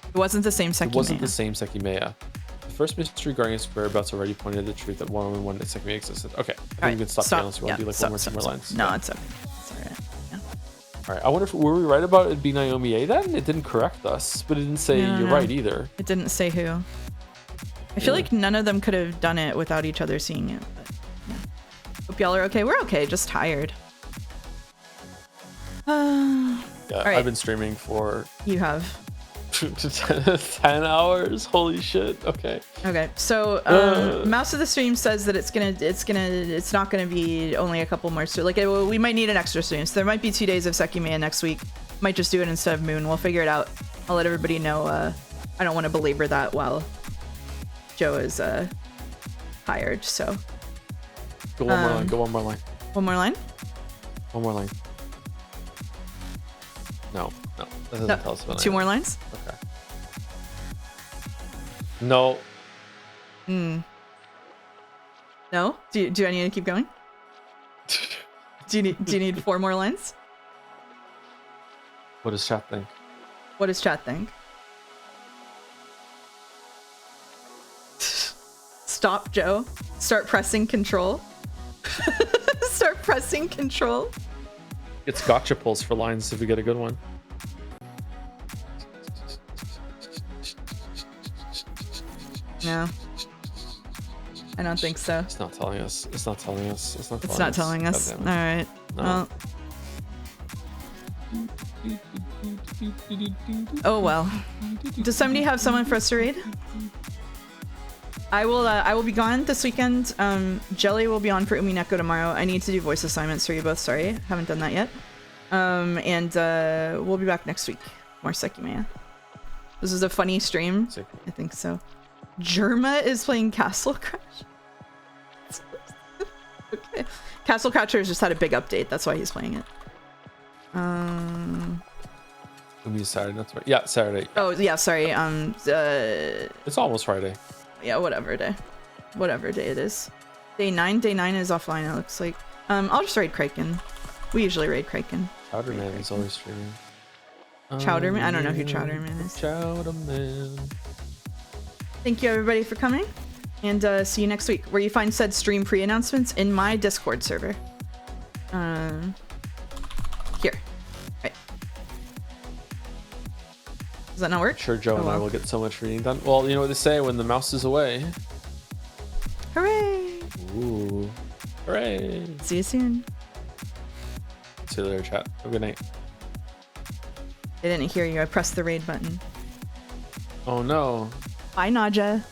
It wasn't the same Sekimeiya. It wasn't the same Sekimeiya. The first mystery regarding his whereabouts already pointed to the truth that one Sekimeiya existed. Okay, I think we can stop there unless you want to do like one more, two more lines. No, it's okay. It's all right. Yeah. All right. I wonder if were we right about it being Naomi A then? It didn't correct us, but it didn't say you're right either. It didn't say who. I feel like none of them could have done it without each other seeing it. But yeah. Hope y'all are okay. We're okay. Just tired. Yeah, right. I've been streaming for You have 10 hours. Holy shit. Okay. Okay. So Mouse of the Stream says that it's not gonna be only a couple more. So like we might need an extra stream. So there might be 2 days of Sekimeiya next week. Might just do it instead of Moon. We'll figure it out. I'll let everybody know. I don't want to belabor that while Joe is tired. So Go one more line. Go one more line. One more line. One more line. No. That doesn't tell us about 2 more lines. Okay. No. No? Do I need to keep going? Do you need 4 more lines? What does chat think? What does chat think? Stop, Joe. Start pressing control. Start pressing control. It's gotcha pulls for lines if we get a good one. No. I don't think so. It's not telling us. It's not telling us. It's not telling It's not telling us. God All damn it. right. No. Well. Oh well. Does somebody have someone for us to read? I will be gone this weekend. Jelly will be on for Umineko tomorrow. I need to do voice assignments for you both. Sorry, haven't done that yet. And we'll be back next week. More Sekimeiya. This is a funny stream. I think so. Germa is playing Castle Crash. Okay. Castle Crashers just had a big update. That's why he's playing it. Umi Saturday. That's right. Yeah, Saturday. Oh yeah, sorry. It's almost Friday. Yeah, whatever day it is. Day 9 is offline. It looks like. I'll just raid Kraken. We usually raid Kraken. Chowderman is always streaming. Chowderman? I don't know who Chowderman is. Chowderman. Thank you everybody for coming, and see you next week, where you find said stream pre-announcements in my Discord server. Here. Right. Does that not work? Sure, Joe and I will get so much reading done. Well, you know what they say, when the mouse is away. Hooray! Ooh. Hooray! See you soon. See you later, chat. Have a good night. I didn't hear you. I pressed the raid button. Oh no. Bye, Naja.